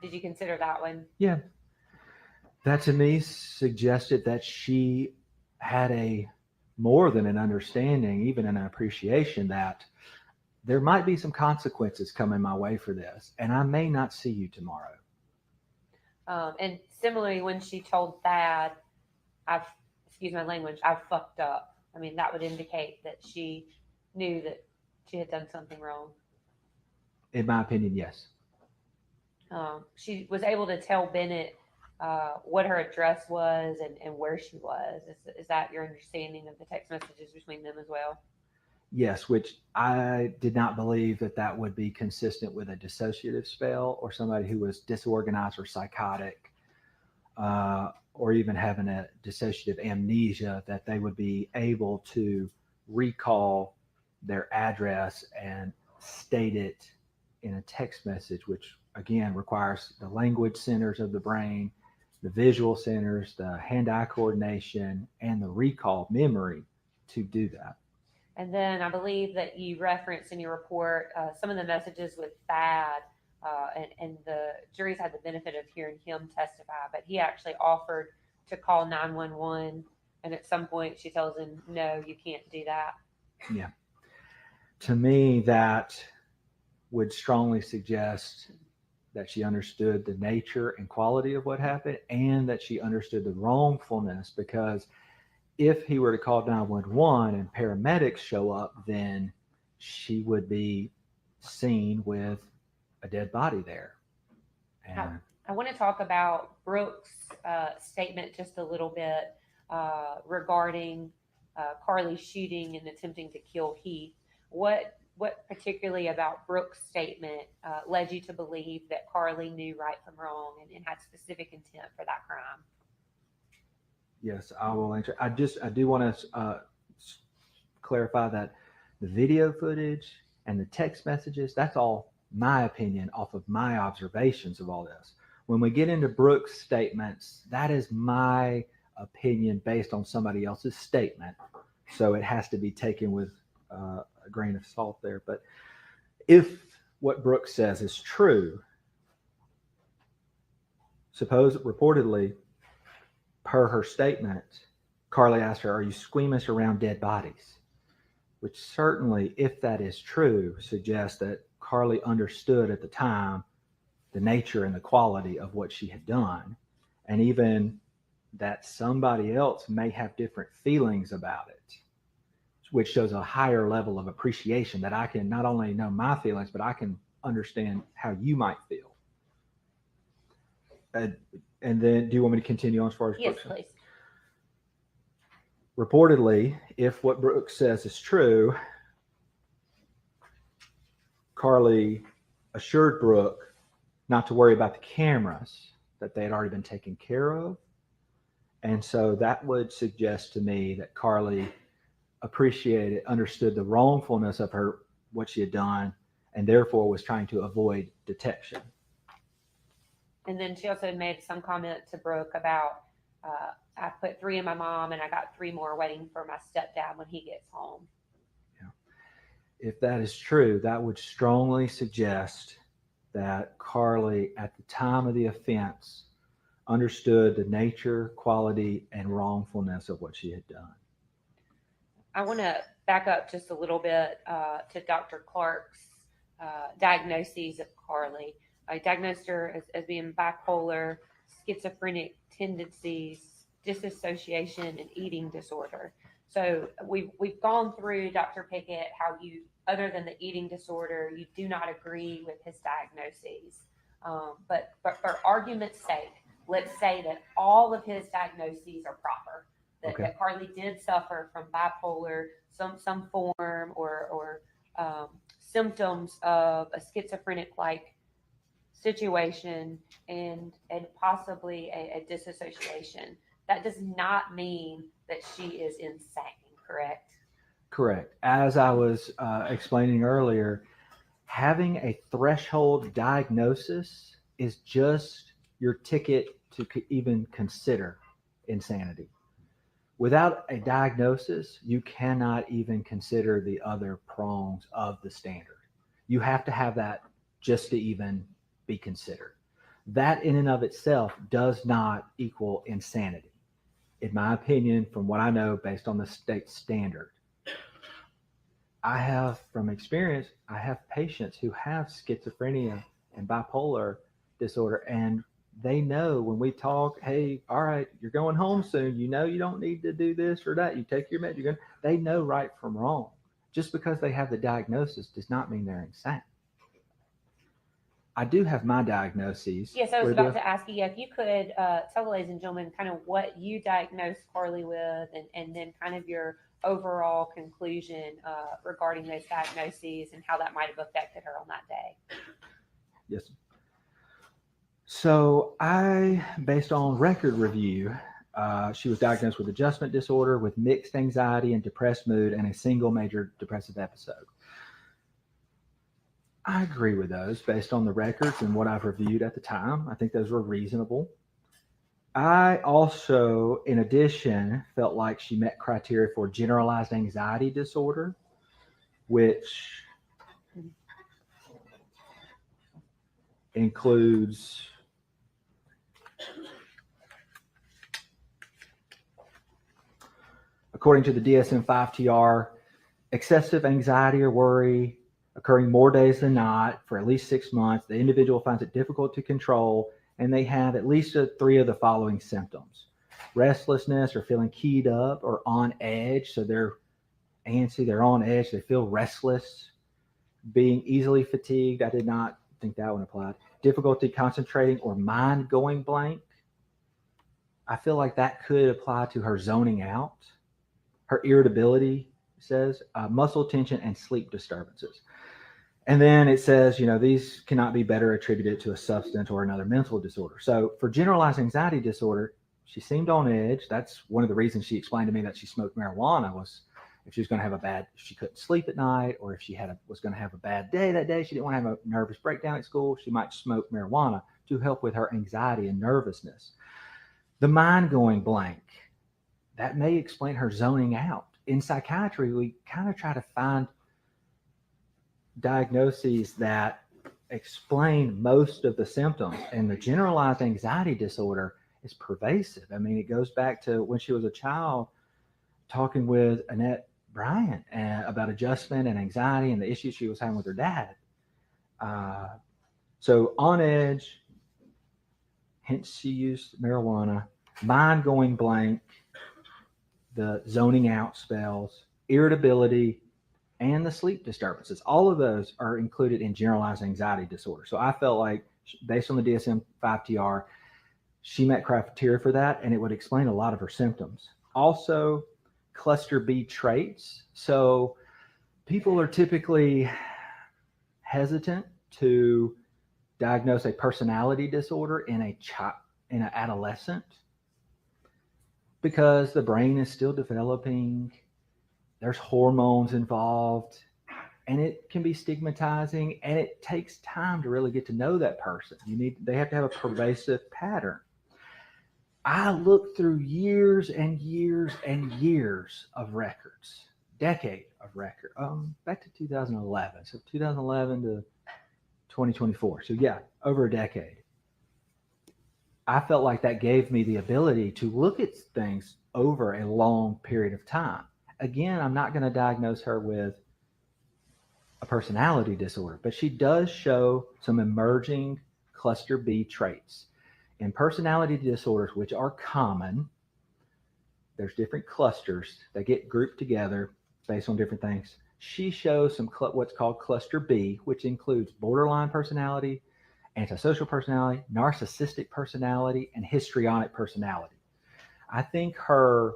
C: Did you consider that one?
T: Yeah. That to me suggested that she had a more than an understanding, even an appreciation that there might be some consequences coming my way for this, and I may not see you tomorrow.
C: And similarly, when she told Thad, excuse my language, "I've fucked up." I mean, that would indicate that she knew that she had done something wrong.
T: In my opinion, yes.
C: She was able to tell Bennett what her address was and where she was. Is that your understanding of the text messages between them as well?
T: Yes, which I did not believe that would be consistent with a dissociative spell or somebody who was disorganized or psychotic, or even having a dissociative amnesia, that they would be able to recall their address and state it in a text message, which again requires the language centers of the brain, the visual centers, the hand-eye coordination, and the recall memory to do that.
C: And then I believe that you referenced in your report some of the messages with Thad, and the jury's had the benefit of hearing him testify, but he actually offered to call 911, and at some point she tells him, "No, you can't do that."
T: Yeah. To me, that would strongly suggest that she understood the nature and quality of what happened, and that she understood the wrongfulness, because if he were to call 911 and paramedics show up, then she would be seen with a dead body there. And
C: I want to talk about Brooks' statement just a little bit regarding Carly shooting and attempting to kill Heath. What particularly about Brooks' statement led you to believe that Carly knew right from wrong and had specific intent for that crime?
T: yes, I will answer. I do want to clarify that the video footage and the text messages, that's all my opinion off of my observations of all this. When we get into Brooks' statements, that is my opinion based on somebody else's statement. So it has to be taken with a grain of salt there. But if what Brooks says is true, reportedly, per her statement, Carly asked her, "Are you squeamish around dead bodies?" Which certainly, if that is true, suggests that Carly understood at the time the nature and the quality of what she had done, and even that somebody else may have different feelings about it, which shows a higher level of appreciation, that I can not only know my feelings, but I can understand how you might feel. And then, do you want me to continue on as far as
C: Yes,
T: Brooks?
C: please.
T: Reportedly, if what Brooks says is true, Carly assured Brooke not to worry about the cameras, that they had already been taken care of. And so that would suggest to me that Carly understood the wrongfulness of what she had done, and therefore was trying to avoid detection.
C: And then she also made some comment to Brooke about, I put 3 in my mom and I got 3 more waiting for my stepdad when he gets home.
T: Yeah. If that is true, that would strongly suggest that Carly, at the time of the offense, understood the nature, quality, and wrongfulness of what she had done.
C: I want to back up just a little bit to Dr. Clark's diagnoses of Carly. I diagnosed her as being bipolar, schizophrenic tendencies, disassociation, and eating disorder. So we've gone through, Dr. Pickett, how you, other than the eating disorder, you do not agree with his diagnoses. But for argument's sake, let's say that all of his diagnoses are proper. That Carly did suffer from bipolar, some form or symptoms of a schizophrenic-like situation and possibly a disassociation. That does not mean that she is insane, correct?
T: Correct. As I was explaining earlier, having a threshold diagnosis is just your ticket to even consider insanity. Without a diagnosis, you cannot even consider the other prongs of the standard. You have to have that just to even be considered. That in and of itself does not equal insanity, in my opinion, from what I know based on the state standard. I have, from experience, I have patients who have schizophrenia and bipolar disorder, and they know when we talk, hey, all right, you're going home soon. You know you don't need to do this or that. You take your meds. They know right from wrong. Just because they have the diagnosis does not mean they're insane. I do have my diagnoses.
C: Yes, I was about to ask you if you could tell the ladies and gentlemen kind of what you diagnosed Carly with and then kind of your overall conclusion regarding those diagnoses and how that might have affected her on that day.
T: Yes. So based on record review, she was diagnosed with adjustment disorder with mixed anxiety and depressed mood and a single major depressive episode. I agree with those based on the records and what I've reviewed at the time. I think those were reasonable. I also, in addition, felt like she met criteria for generalized anxiety disorder, which includes according to the DSM-5-TR, excessive anxiety or worry occurring more days than not for at least 6 months. The individual finds it difficult to control, and they have at least 3 of the following symptoms: restlessness or feeling keyed up or on edge. So they're antsy, they're on edge, they feel restless, being easily fatigued. I did not think that one applied. Difficulty concentrating or mind going blank. I feel like that could apply to her zoning out. Her irritability, says, muscle tension and sleep disturbances. And then it says, these cannot be better attributed to a substance or another mental disorder. So for generalized anxiety disorder, she seemed on edge. That's one of the reasons she explained to me that she smoked marijuana was if she was going to have if she couldn't sleep at night, or if she was going to have a bad day that day, she didn't want to have a nervous breakdown at school, she might smoke marijuana to help with her anxiety and nervousness. The mind going blank, that may explain her zoning out. In psychiatry, we kind of try to find diagnoses that explain most of the symptoms, and the generalized anxiety disorder is pervasive. I mean, it goes back to when she was a child talking with Annette Bryant about adjustment and anxiety and the issues she was having with her dad. So on edge, hence she used marijuana, mind going blank, the zoning out spells, irritability, and the sleep disturbances. All of those are included in generalized anxiety disorder. So I felt like, based on the DSM-5-TR, she met criteria for that, and it would explain a lot of her symptoms. Also, cluster B traits. So people are typically hesitant to diagnose a personality disorder in an adolescent because the brain is still developing. There's hormones involved, and it can be stigmatizing, and it takes time to really get to know that person. They have to have a pervasive pattern. I looked through years and years and years of records, decade of record, back to 2011. So 2011 to 2024. So yeah, over a decade. I felt like that gave me the ability to look at things over a long period of time. Again, I'm not going to diagnose her with a personality disorder, but she does show some emerging cluster B traits. In personality disorders, which are common, there's different clusters that get grouped together based on different things. She shows some what's called cluster B, which includes borderline personality, antisocial personality, narcissistic personality, and histrionic personality. I think her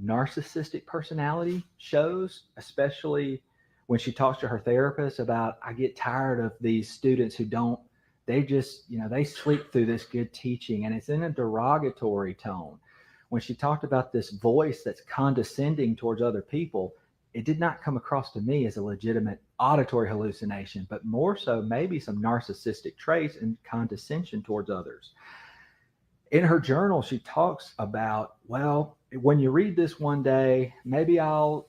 T: narcissistic personality shows, especially when she talks to her therapist about, I get tired of these students who don't, they just, they sleep through this good teaching, and it's in a derogatory tone. When she talked about this voice that's condescending towards other people, it did not come across to me as a legitimate auditory hallucination, but more so maybe some narcissistic traits and condescension towards others. In her journal, she talks about, well, when you read this one day, maybe I'll,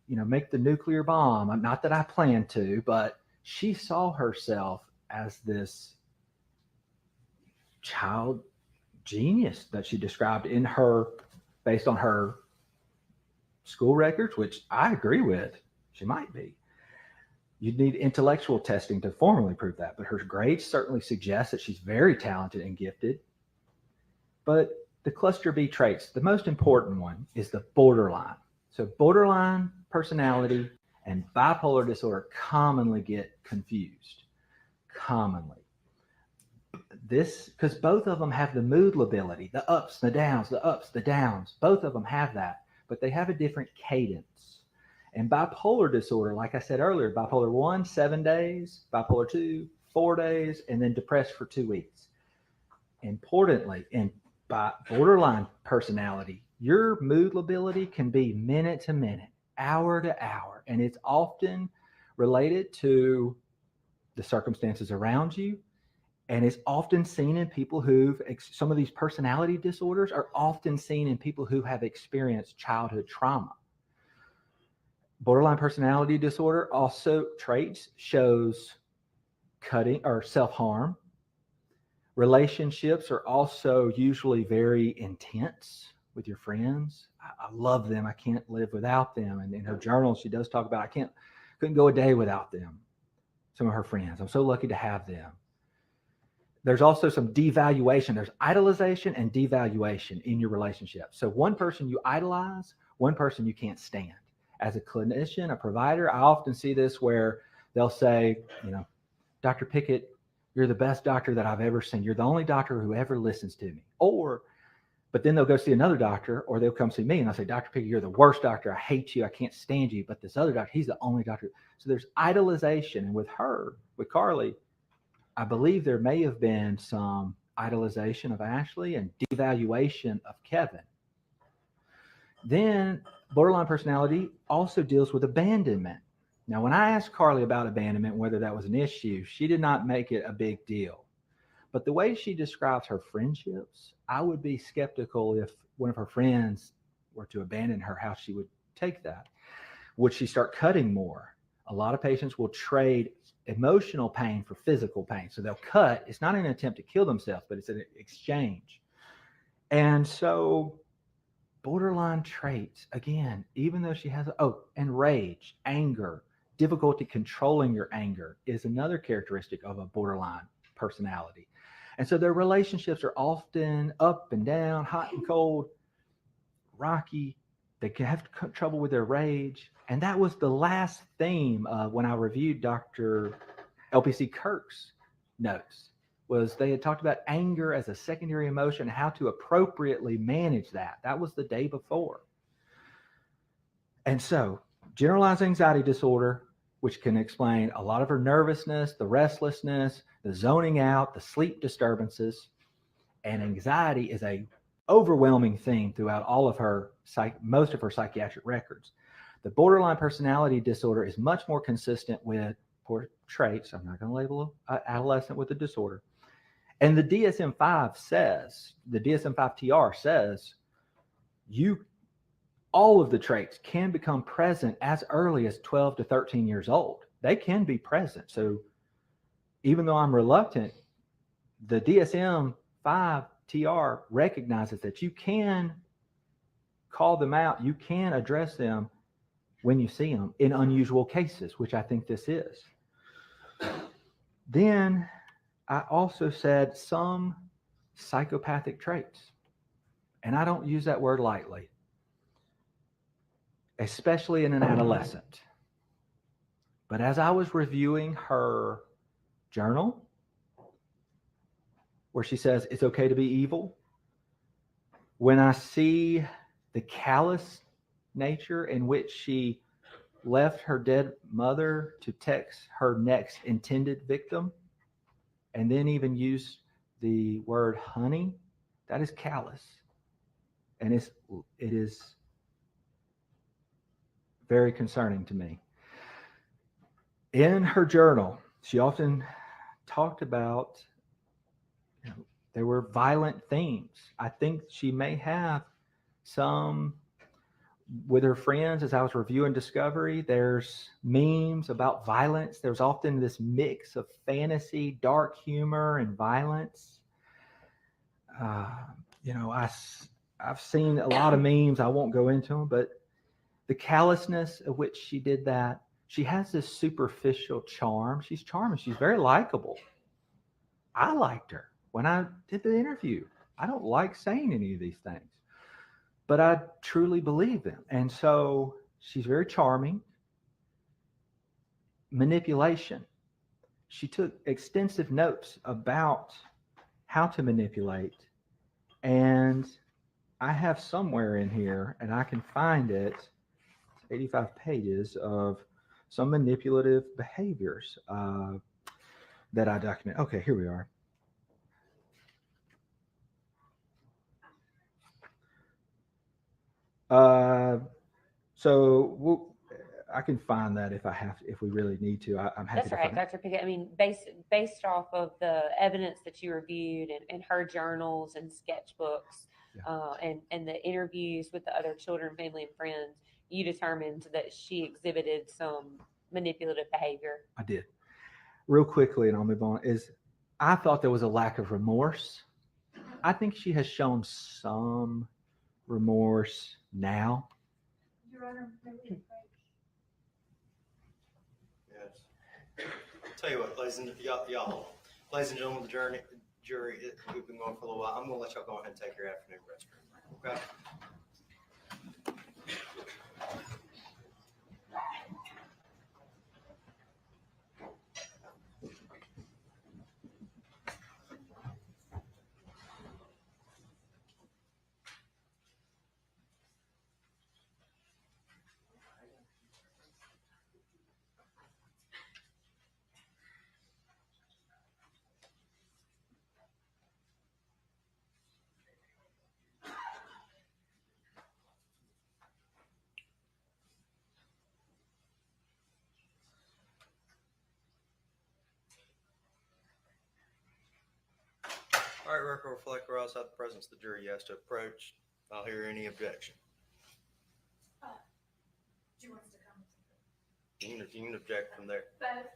T: make the nuclear bomb. Not that I plan to, but she saw herself as this child genius that she described in her, based on her school records, which I agree with. She might be. You'd need intellectual testing to formally prove that, but her grades certainly suggest that she's very talented and gifted. But the cluster B traits, the most important one is the borderline. So borderline personality and bipolar disorder commonly get confused. Commonly. This, because both of them have the mood lability, the ups, the downs, the ups, the downs. Both of them have that, but they have a different cadence. And bipolar disorder, like I said earlier, bipolar 1, 7 days, bipolar 2, 4 days, and then depressed for 2 weeks. Importantly, in borderline personality, your mood lability can be minute to minute, hour to hour, and it's often related to the circumstances around you. And it's often seen in people who've, some of these personality disorders are often seen in people who have experienced childhood trauma. Borderline personality disorder also traits shows cutting or self-harm. Relationships are also usually very intense with your friends. I love them. I can't live without them. And in her journal, she does talk about, couldn't go a day without them. Some of her friends. I'm so lucky to have them. There's also some devaluation. There's idolization and devaluation in your relationship. So one person you idolize, one person you can't stand. As a clinician, a provider, I often see this where they'll say, Dr. Pickett, you're the best doctor that I've ever seen. You're the only doctor who ever listens to me. But then they'll go see another doctor, or they'll come see me and I'll say, Dr. Pickett, you're the worst doctor. I hate you. I can't stand you. But this other doctor, he's the only doctor. So there's idolization. And with her, with Carly, I believe there may have been some idolization of Ashley and devaluation of Kevin. Then borderline personality also deals with abandonment. Now, when I asked Carly about abandonment, whether that was an issue, she did not make it a big deal. But the way she describes her friendships, I would be skeptical if one of her friends were to abandon her, how she would take that. Would she start cutting more? A lot of patients will trade emotional pain for physical pain. So they'll cut. It's not an attempt to kill themselves, but it's an exchange. And so borderline traits, again, even though she has, and rage, anger, difficulty controlling your anger is another characteristic of a borderline personality. And so their relationships are often up and down, hot and cold, rocky. They can have trouble with their rage. And that was the last theme when I reviewed Dr. LPC Kirk's notes, was they had talked about anger as a secondary emotion, how to appropriately manage that. That was the day before. And so generalized anxiety disorder, which can explain a lot of her nervousness, the restlessness, the zoning out, the sleep disturbances, and anxiety is a overwhelming theme throughout all of her, most of her psychiatric records. The borderline personality disorder is much more consistent with poor traits. I'm not going to label an adolescent with a disorder. And the DSM-5 says, the DSM-5 TR says, all of the traits can become present as early as 12 to 13 years old. They can be present. So even though I'm reluctant, the DSM-5 TR recognizes that you can call them out, you can address them when you see them in unusual cases, which I think this is. Then I also said some psychopathic traits, and I don't use that word lightly, especially in an adolescent. But as I was reviewing her journal, where she says it's okay to be evil, when I see the callous nature in which she left her dead mother to text her next intended victim, and then even used the word honey, that is callous. And it is very concerning to me. In her journal, she often talked about, there were violent themes. I think she may have some with her friends. As I was reviewing Discovery, there's memes about violence. There's often this mix of fantasy, dark humor, and violence. I've seen a lot of memes. I won't go into them, but the callousness of which she did that, she has this superficial charm. She's charming. She's very likable. I liked her when I did the interview. I don't like saying any of these things, but I truly believe them. And so she's very charming. Manipulation. She took extensive notes about how to manipulate. And I have somewhere in here, and I can find it, 85 pages of some manipulative behaviors that I document. Okay, here we are. I can find that if we really need to. I'm happy
C: That's
T: to
C: right,
T: find it.
C: Dr. Pickett. I mean, based off of the evidence that you reviewed and her journals and sketchbooks, and the interviews with the other children, family, and friends, you determined that she exhibited some manipulative behavior.
T: I did. Real quickly, and I'll move on, I thought there was a lack of remorse. I think she has shown some remorse now.
G: Your Honor,
B: Yes. Tell you what, ladies and gentlemen of the jury, we've been going for a little while. I'm going to let y'all go ahead and take your afternoon rest break. Okay? All right, record reflect we're outside the presence of the jury. You have to approach. I'll hear any objection.
G: do you want us to come?
B: You can object from there.
E: Both,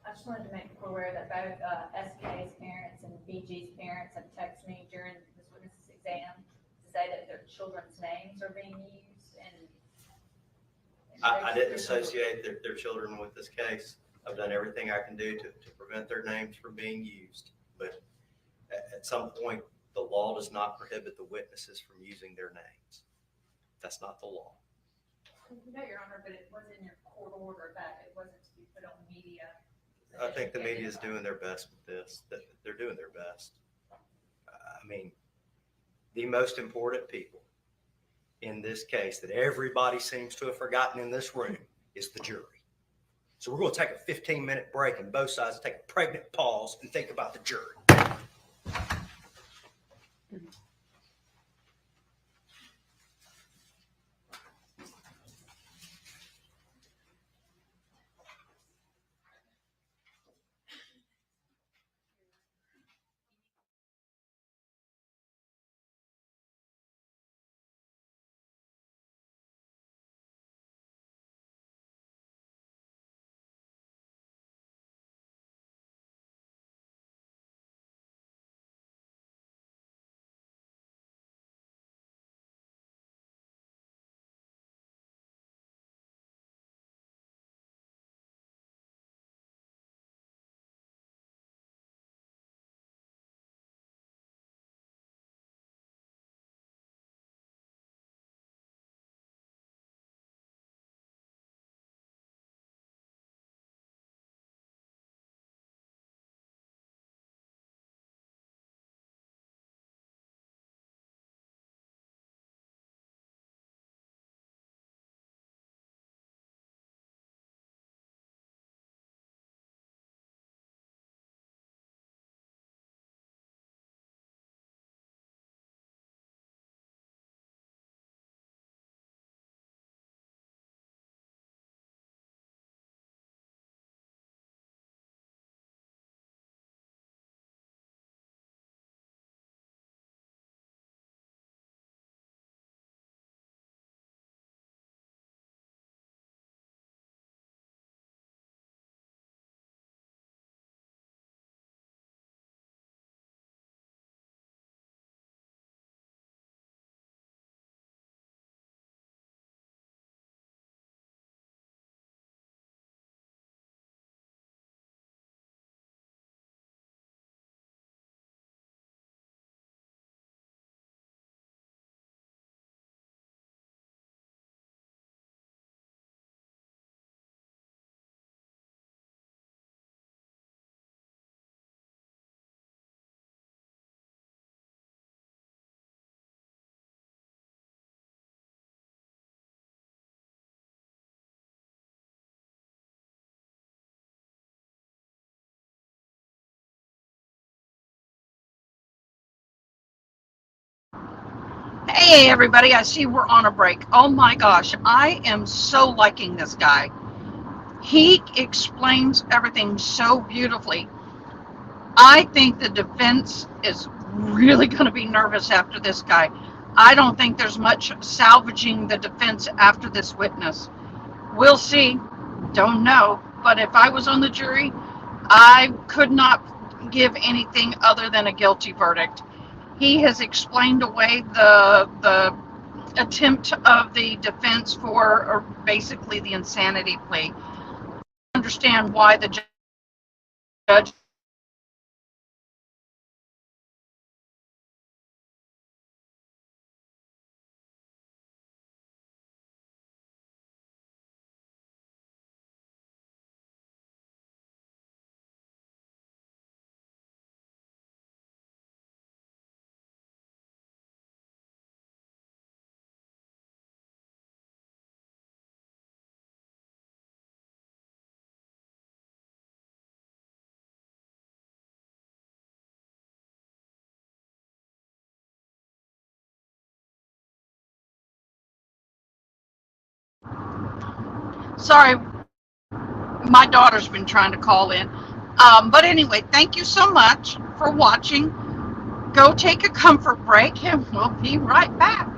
E: I just wanted to make people aware that both SK's parents and BG's parents have texted me during this witness's exam to say that their children's names are being used. And
B: I didn't associate their children with this case. I've done everything I can do to prevent their names from being used. But at some point, the law does not prohibit the witnesses from using their names. That's not the law.
E: No, Your Honor, but it was in your court order that it wasn't to be put on media.
B: I think the media is doing their best with this. They're doing their best. I mean, the most important people in this case that everybody seems to have forgotten in this room is the jury. So we're going to take a 15-minute break and both sides take a pregnant pause and think about the jury.
A: Hey, everybody. I see we're on a break. Oh my gosh. I am so liking this guy. He explains everything so beautifully. I think the defense is really going to be nervous after this guy. I don't think there's much salvaging the defense after this witness. We'll see. Don't know. But if I was on the jury, I could not give anything other than a guilty verdict. He has explained away the attempt of the defense for basically the insanity plea. I understand why the judge sorry, my daughter's been trying to call in. But anyway, thank you so much for watching. Go take a comfort break and we'll be right back.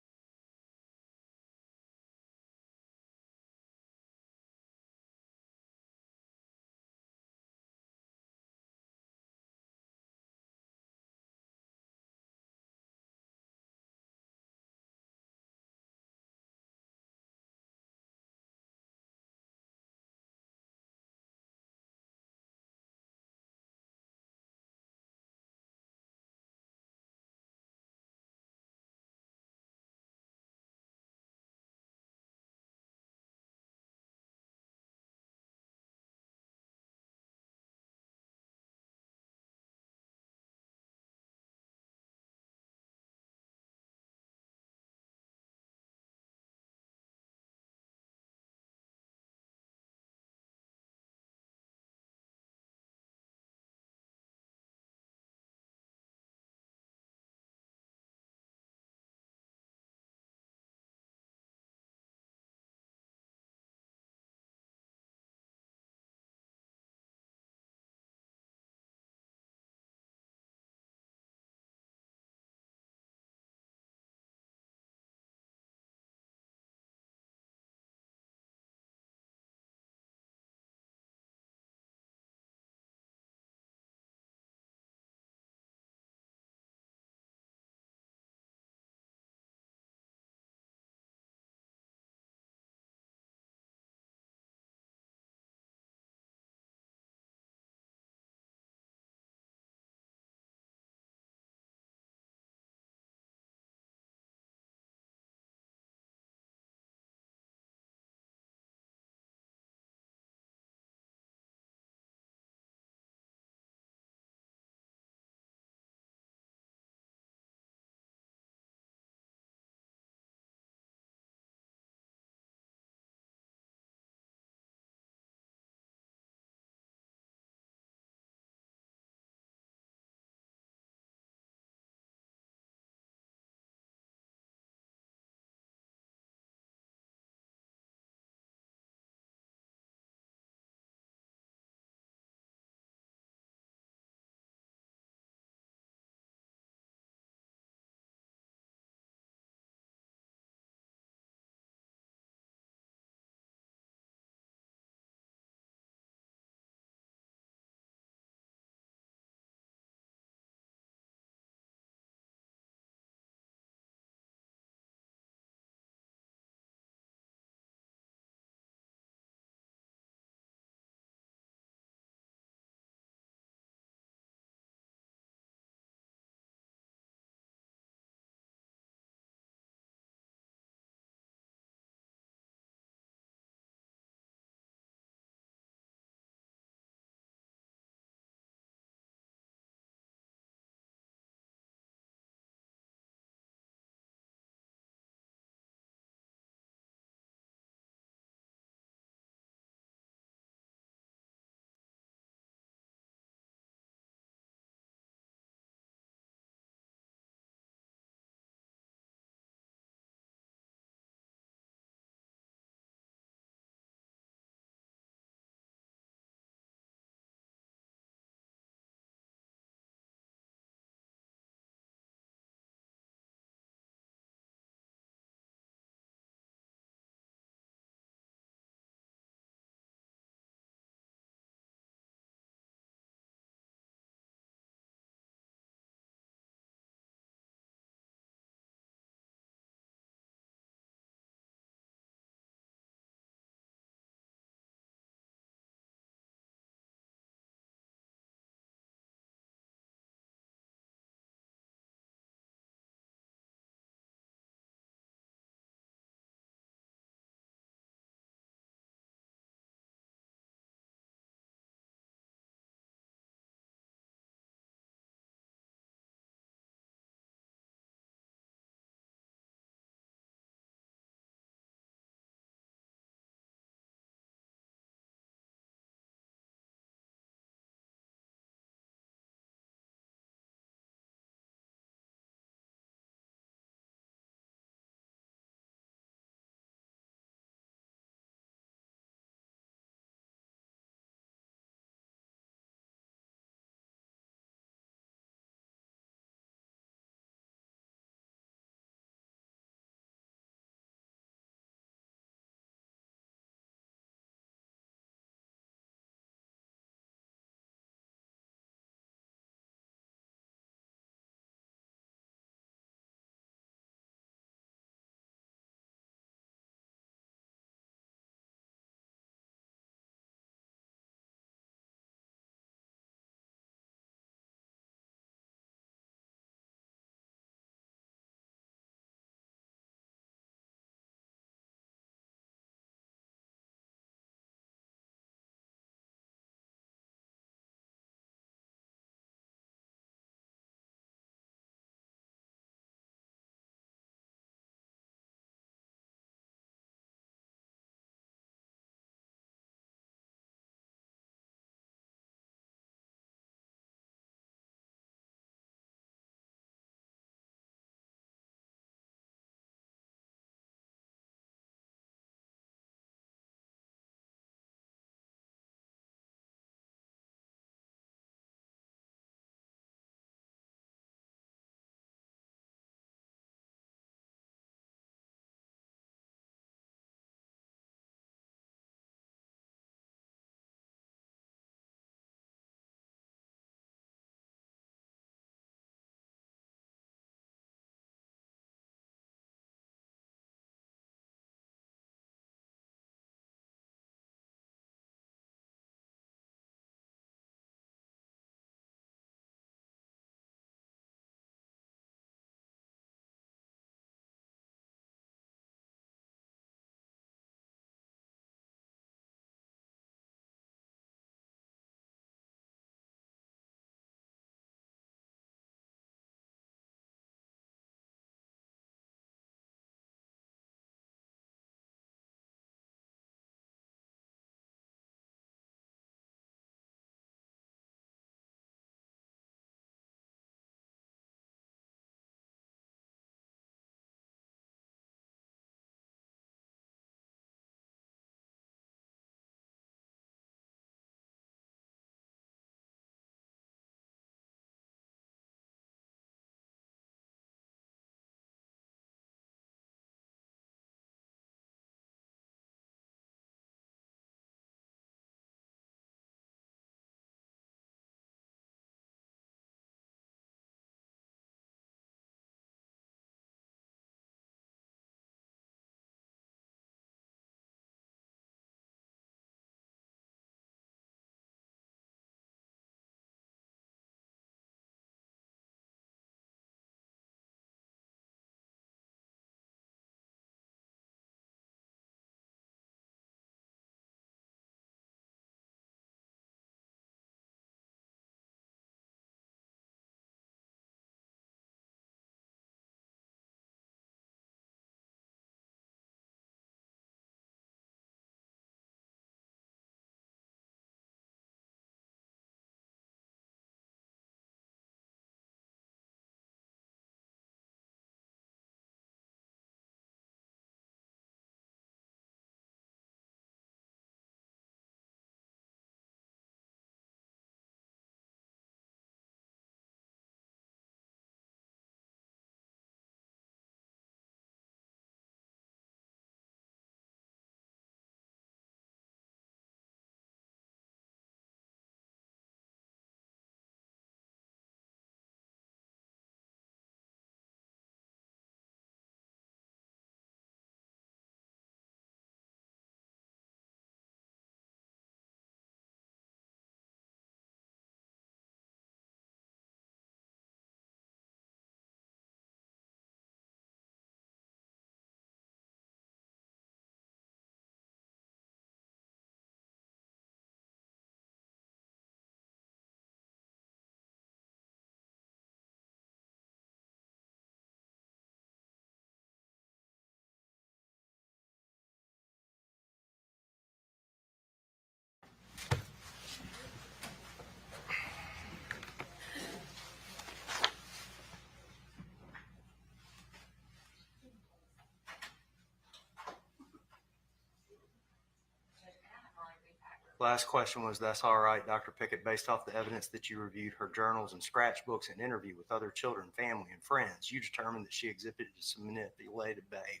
B: Last question was, that's all right, Dr. Pickett, based off the evidence that you reviewed her journals and scratchbooks and interview with other children, family, and friends, you determined that she exhibited some manipulative behavior.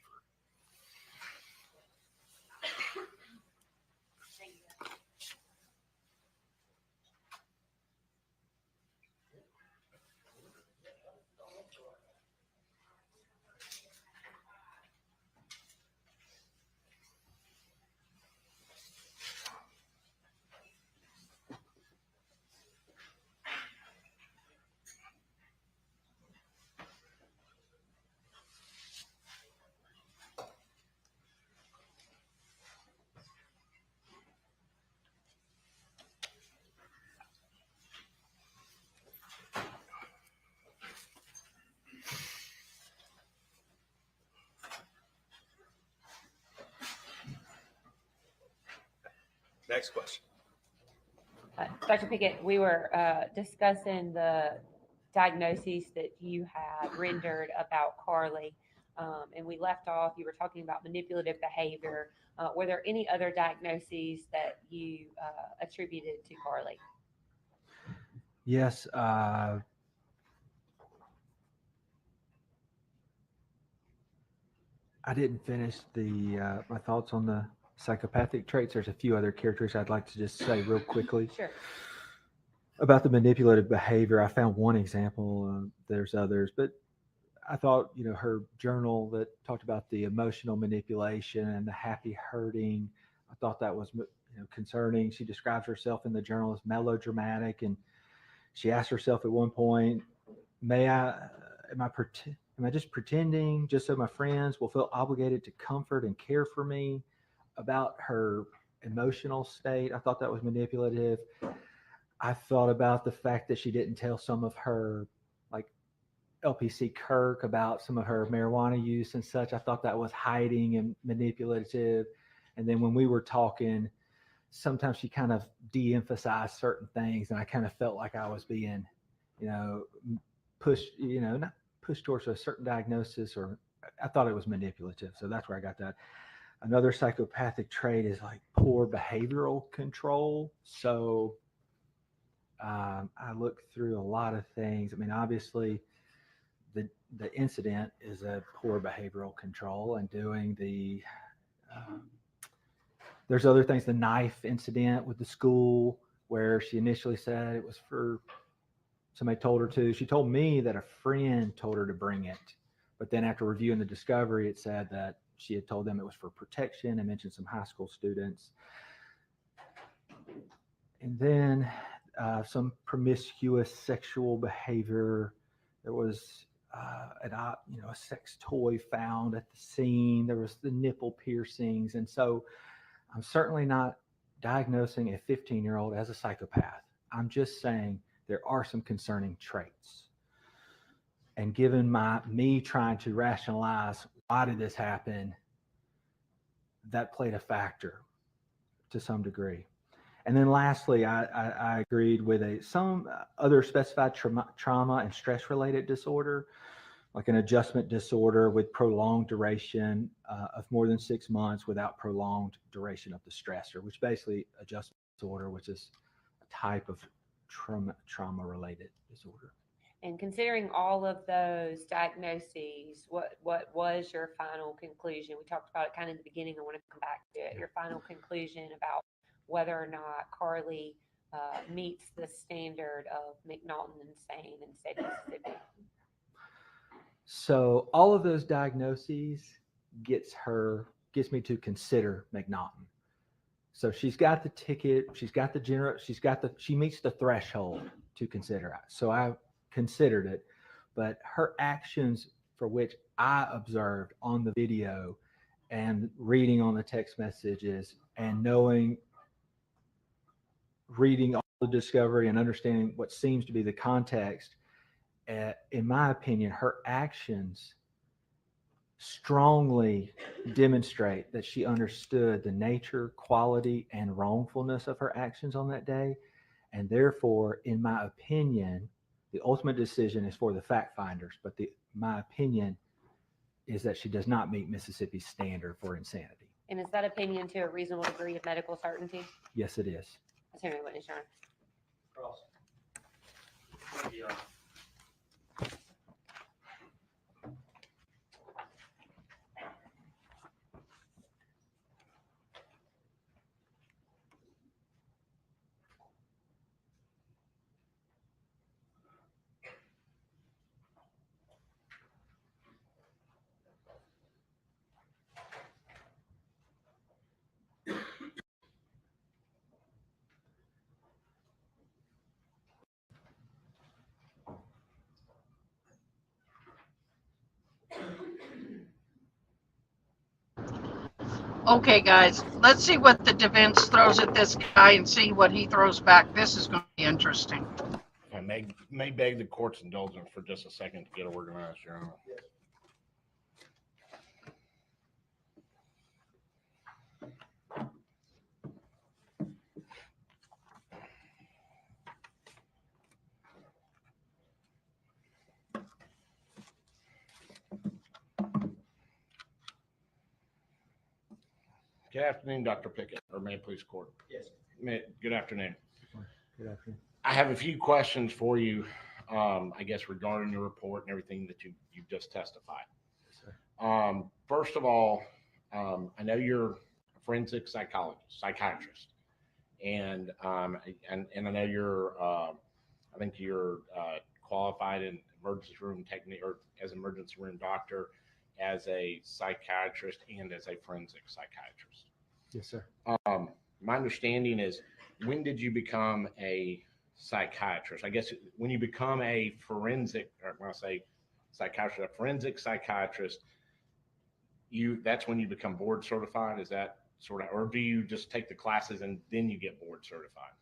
B: Next question.
C: Dr. Pickett, we were discussing the diagnoses that you had rendered about Carly, and we left off, you were talking about manipulative behavior. Were there any other diagnoses that you attributed to Carly?
T: Yes. I didn't finish my thoughts on the psychopathic traits. There's a few other characters I'd like to just say real quickly.
C: Sure.
T: About the manipulative behavior. I found one example. There's others, but I thought, her journal that talked about the emotional manipulation and the happy hurting, I thought that was concerning. She describes herself in the journal as melodramatic, and she asked herself at one point, am I just pretending just so my friends will feel obligated to comfort and care for me? About her emotional state, I thought that was manipulative. I thought about the fact that she didn't tell some of her, like LPC Kirk, about some of her marijuana use and such. I thought that was hiding and manipulative. And then when we were talking, sometimes she kind of de-emphasized certain things, and I kind of felt like I was being, pushed, not pushed towards a certain diagnosis, or I thought it was manipulative. So that's where I got that. Another psychopathic trait is like poor behavioral control. So I looked through a lot of things. I mean, obviously, the incident is a poor behavioral control, and doing there's other things. The knife incident with the school, where she initially said it was for somebody told her to. She told me that a friend told her to bring it, but then after reviewing the discovery, it said that she had told them it was for protection, and mentioned some high school students. And then some promiscuous sexual behavior. There was a sex toy found at the scene. There was the nipple piercings. And so I'm certainly not diagnosing a 15-year-old as a psychopath. I'm just saying there are some concerning traits. And given me trying to rationalize why did this happen, that played a factor to some degree. And then lastly, I agreed with some other specified trauma and stress-related disorder, like an adjustment disorder with prolonged duration of more than 6 months without prolonged duration of the stressor, which basically adjustment disorder, which is a type of trauma-related disorder.
C: And considering all of those diagnoses, what was your final conclusion? We talked about it kind of in the beginning. I want to come back to it. Your final conclusion about whether or not Carly meets the standard of McNaughton insane in the state of Mississippi.
T: So all of those diagnoses gets me to consider McNaughton. So she's got the ticket, she meets the threshold to consider it. So I considered it, but her actions, for which I observed on the video and reading on the text messages and reading all the discovery and understanding what seems to be the context, in my opinion, her actions strongly demonstrate that she understood the nature, quality, and wrongfulness of her actions on that day. And therefore, in my opinion, the ultimate decision is for the fact finders, but my opinion is that she does not meet Mississippi's standard for insanity.
C: And is that opinion to a reasonable degree of medical certainty?
T: Yes, it is.
C: Attorney witness, Your Honor.
O: Okay, guys, let's see what the defense throws at this guy and see what he throws back. This is going to be interesting.
U: I may beg the court's indulgence for just a second to get organized, Your Honor. Good afternoon, Dr. Pickett, or may it please court.
B: Yes.
U: Good afternoon.
T: Good afternoon.
U: I have a few questions for you, I guess, regarding your report and everything that you've just testified.
T: Yes, sir.
U: First of all, I know you're a forensic psychiatrist, and I know you're, I think you're qualified in emergency room technique or as an emergency room doctor, as a psychiatrist and as a forensic psychiatrist.
T: Yes, sir.
U: My understanding is, when did you become a psychiatrist? I guess when you become a forensic, or when I say psychiatrist, a forensic psychiatrist, that's when you become board certified. Is that sort of, or do you just take the classes and then you get board certified?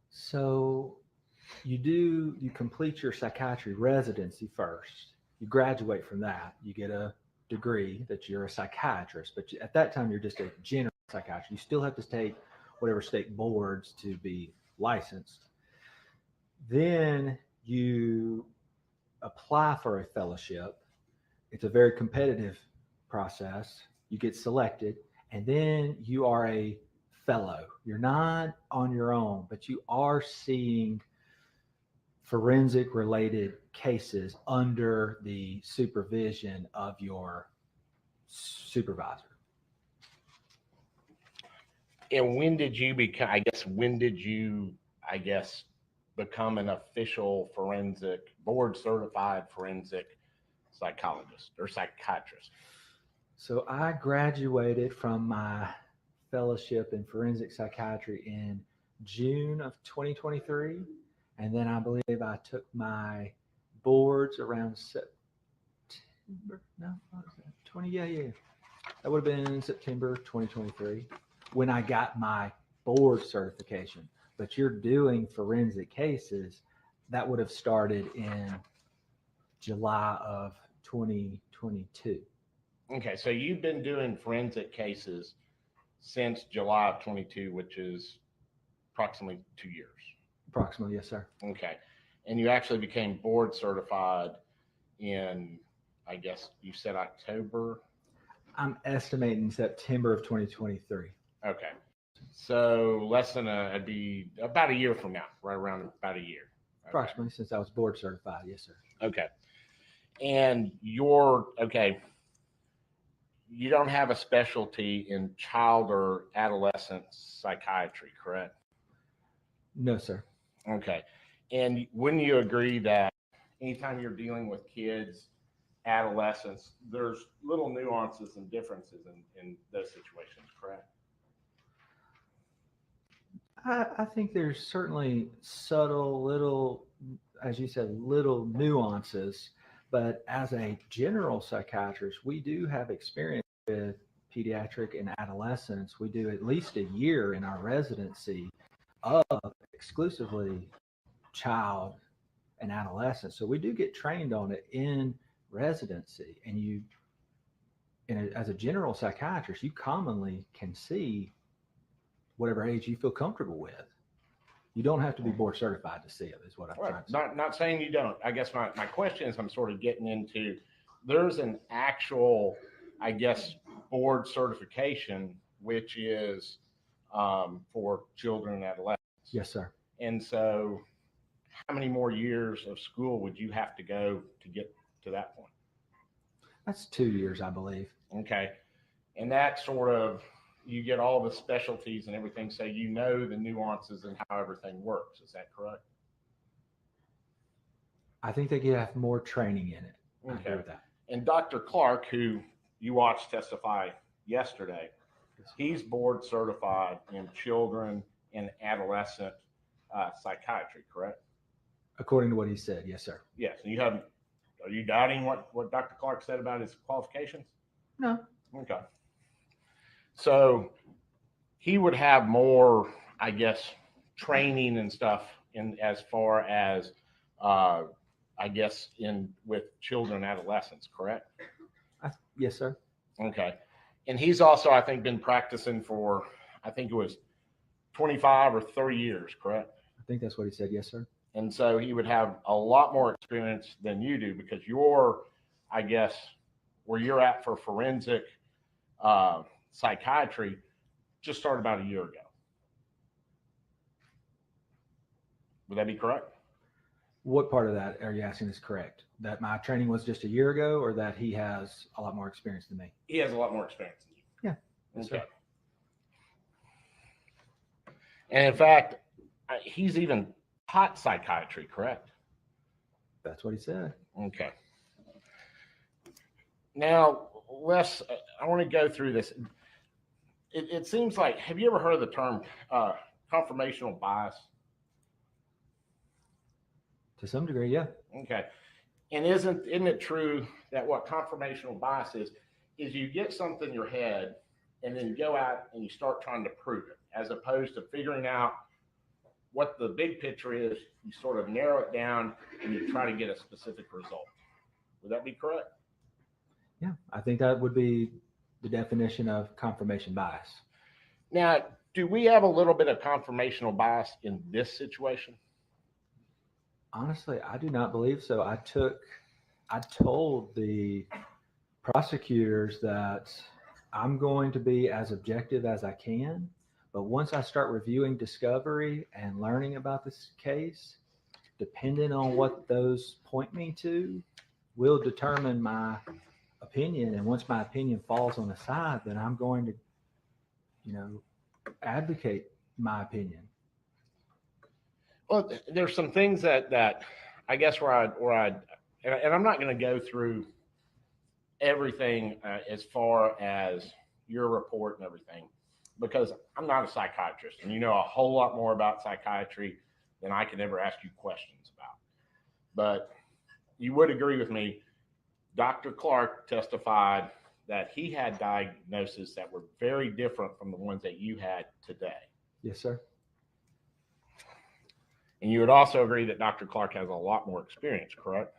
T: So you complete your psychiatry residency first. You graduate from that. You get a degree that you're a psychiatrist, but at that time you're just a general psychiatrist. You still have to take whatever state boards to be licensed. Then you apply for a fellowship. It's a very competitive process. You get selected, and then you are a fellow. You're not on your own, but you are seeing forensic related cases under the supervision of your supervisor.
U: And when did you become, become an official board certified forensic psychologist or psychiatrist?
T: So I graduated from my fellowship in forensic psychiatry in June of 2023. And then I believe I took my boards around September. No, what was that? That would have been September 2023 when I got my board certification. But you're doing forensic cases, that would have started in July of 2022.
U: Okay, so you've been doing forensic cases since July of 22, which is approximately 2 years.
T: Approximately, yes, sir.
U: Okay. And you actually became board certified in, I guess you said October?
T: I'm estimating September of 2023.
U: Okay. So it'd be about a year from now, right around about a year. Okay.
T: Approximately, since I was board certified, yes, sir.
U: Okay. And you don't have a specialty in child or adolescent psychiatry, correct?
T: No, sir.
U: Okay. And wouldn't you agree that anytime you're dealing with kids, adolescents, there's little nuances and differences in those situations, correct?
T: I think there's certainly subtle, as you said, little nuances. But as a general psychiatrist, we do have experience with pediatric and adolescents. We do at least a year in our residency of exclusively child and adolescent. So we do get trained on it in residency. And as a general psychiatrist, you commonly can see whatever age you feel comfortable with. You don't have to be board certified to see it, is what I'm trying to say.
U: Not saying you don't. I guess my question is, I'm sort of getting into, there's an actual, I guess, board certification, which is for children and adolescents.
T: Yes, sir.
U: And so how many more years of school would you have to go to get to that point?
T: That's 2 years, I believe.
U: Okay. And that sort of, you get all the specialties and everything, so you know the nuances and how everything works. Is that correct?
T: I think they could have more training in it. I agree
U: Okay.
T: with that.
U: And Dr. Clark, who you watched testify yesterday, he's board certified in children and adolescent psychiatry, correct?
T: According to what he said, yes, sir.
U: Yes. And you haven't, are you doubting what Dr. Clark said about his qualifications?
T: No.
U: Okay. So he would have more, I guess, training and stuff in as far as, I guess, in with children and adolescents, correct?
T: Yes, sir.
U: Okay. And he's also, I think, been practicing for, I think it was 25 or 30 years, correct?
T: I think that's what he said. Yes, sir.
U: And so he would have a lot more experience than you do because you're, I guess, where you're at for forensic psychiatry just started about a year ago. Would that be correct?
T: What part of that are you asking is correct? That my training was just a year ago, or that he has a lot more experience than me?
U: He has a lot more experience than you.
T: Yeah. Yes,
U: Okay.
T: sir.
U: And in fact, he's even taught psychiatry, correct?
T: That's what he said.
U: Okay. Now, Les, I want to go through this. It seems like, have you ever heard of the term confirmational bias?
T: To some degree, yeah.
U: Okay. And isn't it true that what confirmational bias is you get something in your head and then you go out and you start trying to prove it, as opposed to figuring out what the big picture is, you sort of narrow it down and you try to get a specific result. Would that be correct?
T: Yeah, I think that would be the definition of confirmation bias.
U: Now, do we have a little bit of confirmational bias in this situation?
T: Honestly, I do not believe so. I told the prosecutors that I'm going to be as objective as I can, but once I start reviewing discovery and learning about this case, depending on what those point me to, will determine my opinion. And once my opinion falls on the side, then I'm going to, advocate my opinion.
U: Well, there's some things that I guess where I'm not going to go through everything as far as your report and everything, because I'm not a psychiatrist and you know a whole lot more about psychiatry than I can ever ask you questions about. But you would agree with me, Dr. Clark testified that he had diagnoses that were very different from the ones that you had today.
T: Yes, sir.
U: And you would also agree that Dr. Clark has a lot more experience, correct?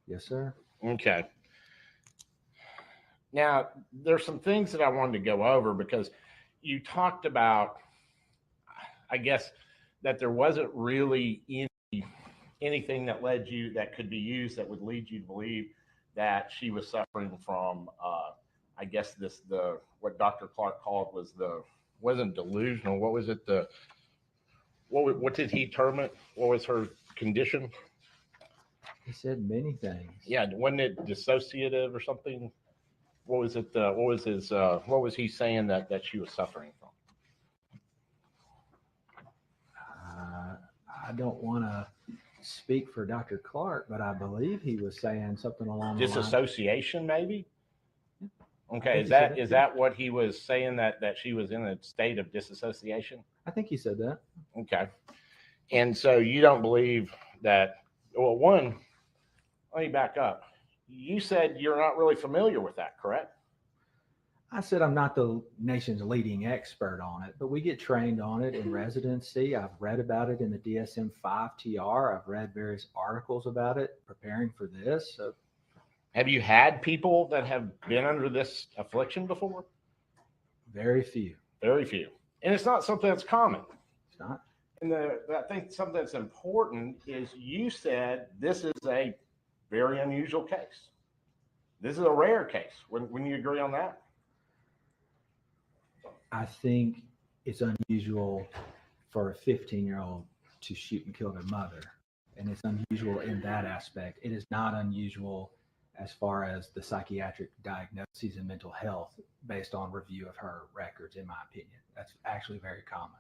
T: Yes, sir.
U: Okay. Now, there's some things that I wanted to go over because you talked about, I guess, that there wasn't really anything that led you, that could be used that would lead you to believe that she was suffering from, I guess, what Dr. Clark called wasn't delusional. What was it? What did he term it? What was her condition?
T: He said many things.
U: Yeah, wasn't it dissociative or something? What was it? What was he saying that she was suffering from?
T: I don't want to speak for Dr. Clark, but I believe he was saying something along the lines.
U: Disassociation, maybe? Okay, is that what he was saying, that she was in a state of disassociation?
T: I think he said that.
U: Okay. And so you don't believe that, well, one, let me back up. You said you're not really familiar with that, correct?
T: I said I'm not the nation's leading expert on it, but we get trained on it in residency. I've read about it in the DSM-5 TR. I've read various articles about it preparing for this. So,
U: have you had people that have been under this affliction before?
T: Very few.
U: Very few. And it's not something that's common.
T: It's not.
U: And I think something that's important is you said this is a very unusual case. This is a rare case. Wouldn't you agree on that?
T: I think it's unusual for a 15-year-old to shoot and kill their mother. And it's unusual in that aspect. It is not unusual as far as the psychiatric diagnoses and mental health based on review of her records, in my opinion. That's actually very common.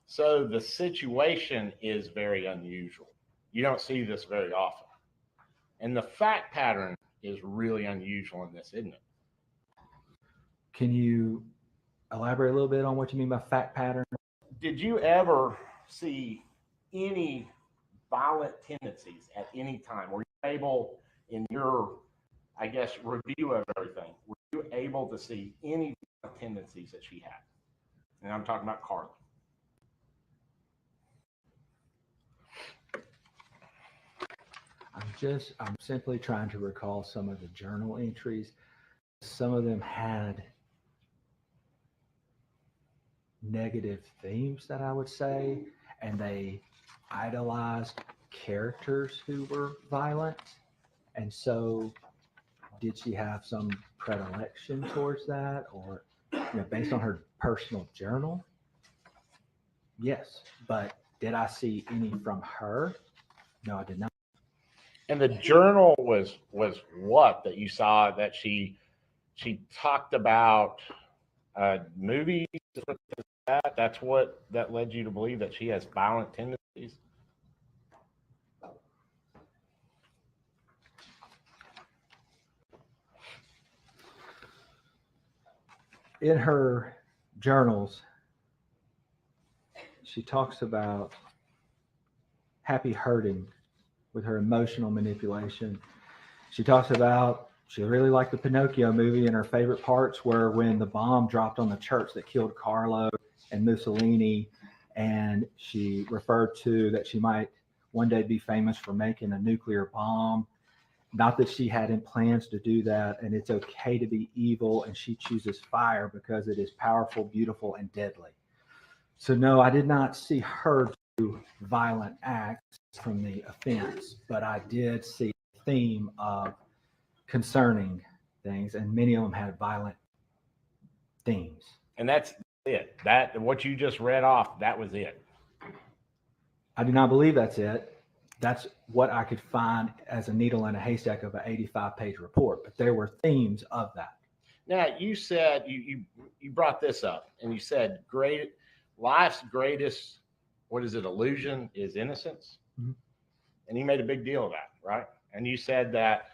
U: So the situation is very unusual. You don't see this very often. And the fact pattern is really unusual in this, isn't it?
T: Can you elaborate a little bit on what you mean by fact pattern?
U: Did you ever see any violent tendencies at any time? Were you able, in your, I guess, review of everything, were you able to see any tendencies that she had? And I'm talking about Carly.
T: I'm simply trying to recall some of the journal entries. Some of them had negative themes, that I would say, and they idolized characters who were violent. And so did she have some predilection towards that, or based on her personal journal? Yes. But did I see any from her? No, I did not.
U: And the journal was what that you saw, that she talked about movies? That's what that led you to believe that she has violent tendencies?
T: In her journals, she talks about happy hurting with her emotional manipulation. She talks about she really liked the Pinocchio movie, and her favorite parts were when the bomb dropped on the church that killed Carlo and Mussolini. And she referred to that she might one day be famous for making a nuclear bomb. Not that she had in plans to do that, and it's okay to be evil, and she chooses fire because it is powerful, beautiful, and deadly. So no, I did not see her do violent acts from the offense, but I did see a theme of concerning things, and many of them had violent themes.
U: And that's it. That what you just read off, that was it.
T: I do not believe that's it. That's what I could find as a needle in a haystack of an 85-page report, but there were themes of that.
U: Now, you said, you brought this up, and you said life's greatest, what is it, illusion is innocence?
T: Mm-hmm.
U: And you made a big deal of that, right? And you said that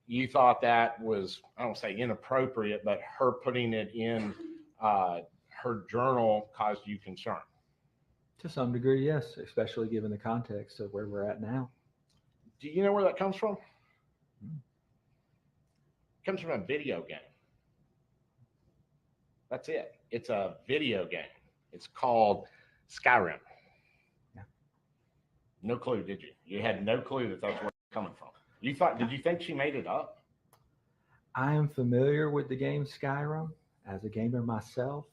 U: you thought that was, I don't say inappropriate, but her putting it in her journal caused you concern.
T: To some degree, yes, especially given the context of where we're at now.
U: Do you know where that comes from? It comes from a video game. That's it. It's a video game. It's called Skyrim.
T: Yeah.
U: No clue, did you? You had no clue that that's where it's coming from. Did you think she made it up?
T: I am familiar with the game Skyrim as a gamer myself.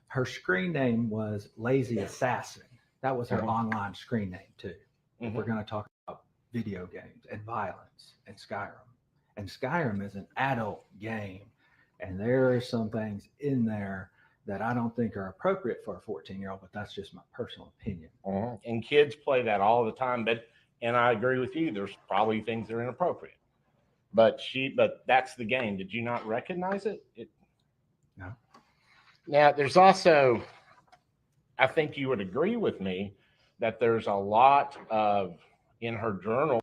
T: Her screen name was Lazy Assassin. That was her online screen name too. We're going to talk about video games and violence and Skyrim. And Skyrim is an adult game, and there are some things in there that I don't think are appropriate for a 14-year-old, but that's just my personal opinion.
U: And kids play that all the time, and I agree with you. There's probably things that are inappropriate, but that's the game. Did you not recognize it?
T: No.
U: Now, there's also, I think you would agree with me that there's a lot of, in her journal,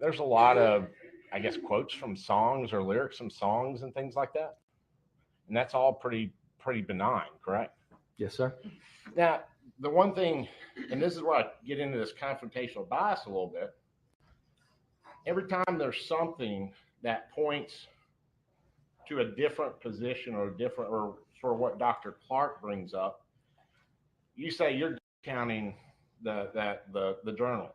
U: there's a lot of, I guess, quotes from songs or lyrics from songs and things like that. And that's all pretty benign, correct?
T: Yes, sir.
U: Now, the one thing, and this is where I get into this confrontational bias a little bit, every time there's something that points to a different position or for what Dr. Clark brings up, you say you're discounting the journal,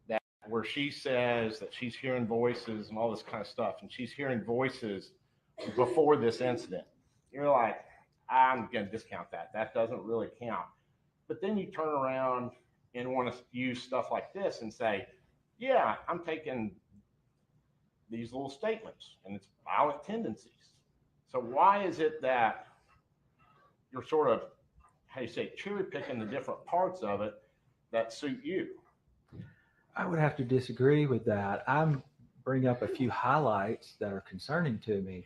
U: that where she says that she's hearing voices and all this kind of stuff, and she's hearing voices before this incident. You're like, I'm going to discount that. That doesn't really count. But then you turn around and want to use stuff like this and say, yeah, I'm taking these little statements and it's violent tendencies. So why is it that you're sort of, how you say, cherry picking the different parts of it that suit you.
T: I would have to disagree with that. I'm bring up a few highlights that are concerning to me.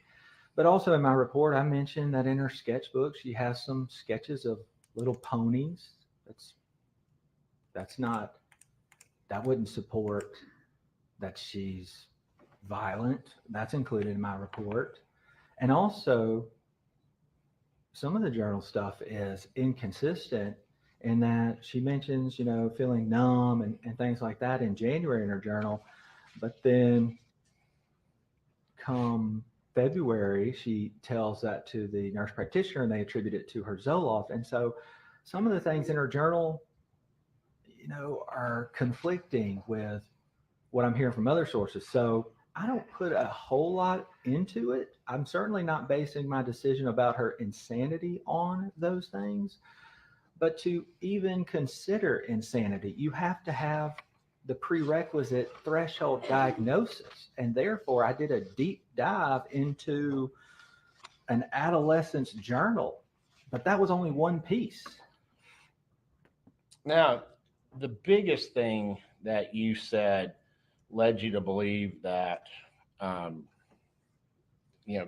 T: But also in my report, I mentioned that in her sketchbook, she has some sketches of little ponies. That wouldn't support that she's violent. That's included in my report. And also, some of the journal stuff is inconsistent in that she mentions, feeling numb and things like that in January in her journal. But then come February, she tells that to the nurse practitioner and they attribute it to her Zoloft. And so some of the things in her journal, are conflicting with what I'm hearing from other sources. So I don't put a whole lot into it. I'm certainly not basing my decision about her insanity on those things. But to even consider insanity, you have to have the prerequisite threshold diagnosis. And therefore, I did a deep dive into an adolescent's journal, but that was only one piece.
U: Now, the biggest thing that you said led you to believe that,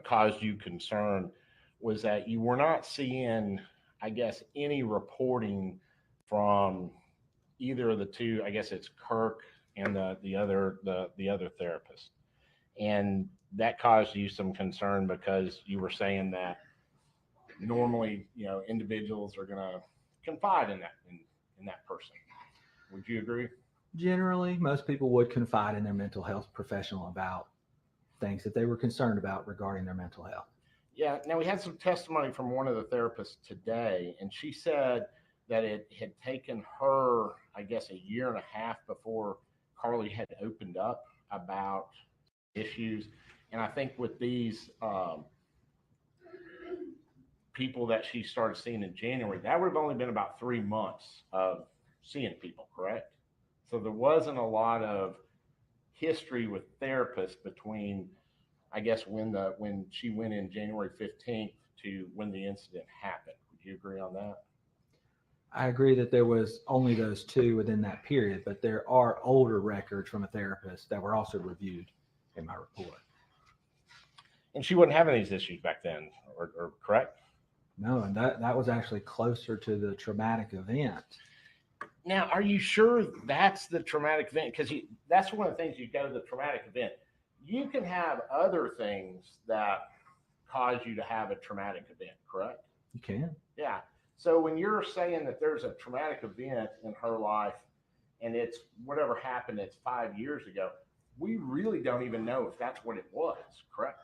U: caused you concern was that you were not seeing, I guess, any reporting from either of the two. I guess it's Kirk and the other therapist, and that caused you some concern because you were saying that normally, individuals are going to confide in that person. Would you agree?
T: Generally, most people would confide in their mental health professional about things that they were concerned about regarding their mental health.
U: Yeah. Now, we had some testimony from one of the therapists today, and she said that it had taken her, I guess, a year and a half before Carly had opened up about issues. And I think with these people that she started seeing in January, that would have only been about 3 months of seeing people, correct? So there wasn't a lot of history with therapists between, I guess, when she went in January 15th to when the incident happened. Would you agree on that?
T: I agree that there was only those two within that period, but there are older records from a therapist that were also reviewed in my report.
U: And she wasn't having these issues back then, or correct?
T: No, and that was actually closer to the traumatic event.
U: Now, are you sure that's the traumatic event? Because that's one of the things you go to the traumatic event. You can have other things that cause you to have a traumatic event, correct?
T: You can.
U: Yeah. So when you're saying that there's a traumatic event in her life and it's whatever happened, it's 5 years ago, we really don't even know if that's what it was, correct?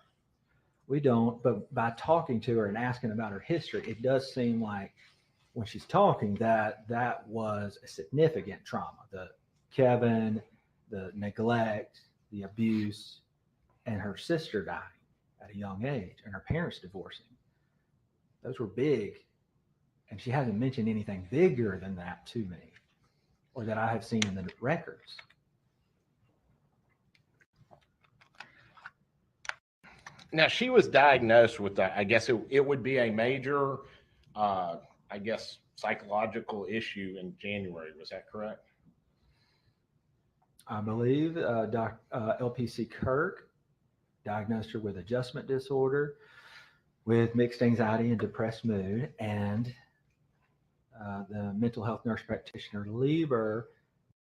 T: We don't, but by talking to her and asking about her history, it does seem like when she's talking that was a significant trauma. The Kevin, the neglect, the abuse, and her sister dying at a young age, and her parents divorcing. Those were big, and she hasn't mentioned anything bigger than that to me, or that I have seen in the records.
U: Now, she was diagnosed with that. I guess it would be a major, I guess, psychological issue in January. Was that correct?
T: I believe LPC Kirk diagnosed her with adjustment disorder, with mixed anxiety and depressed mood, and the mental health nurse practitioner Lieber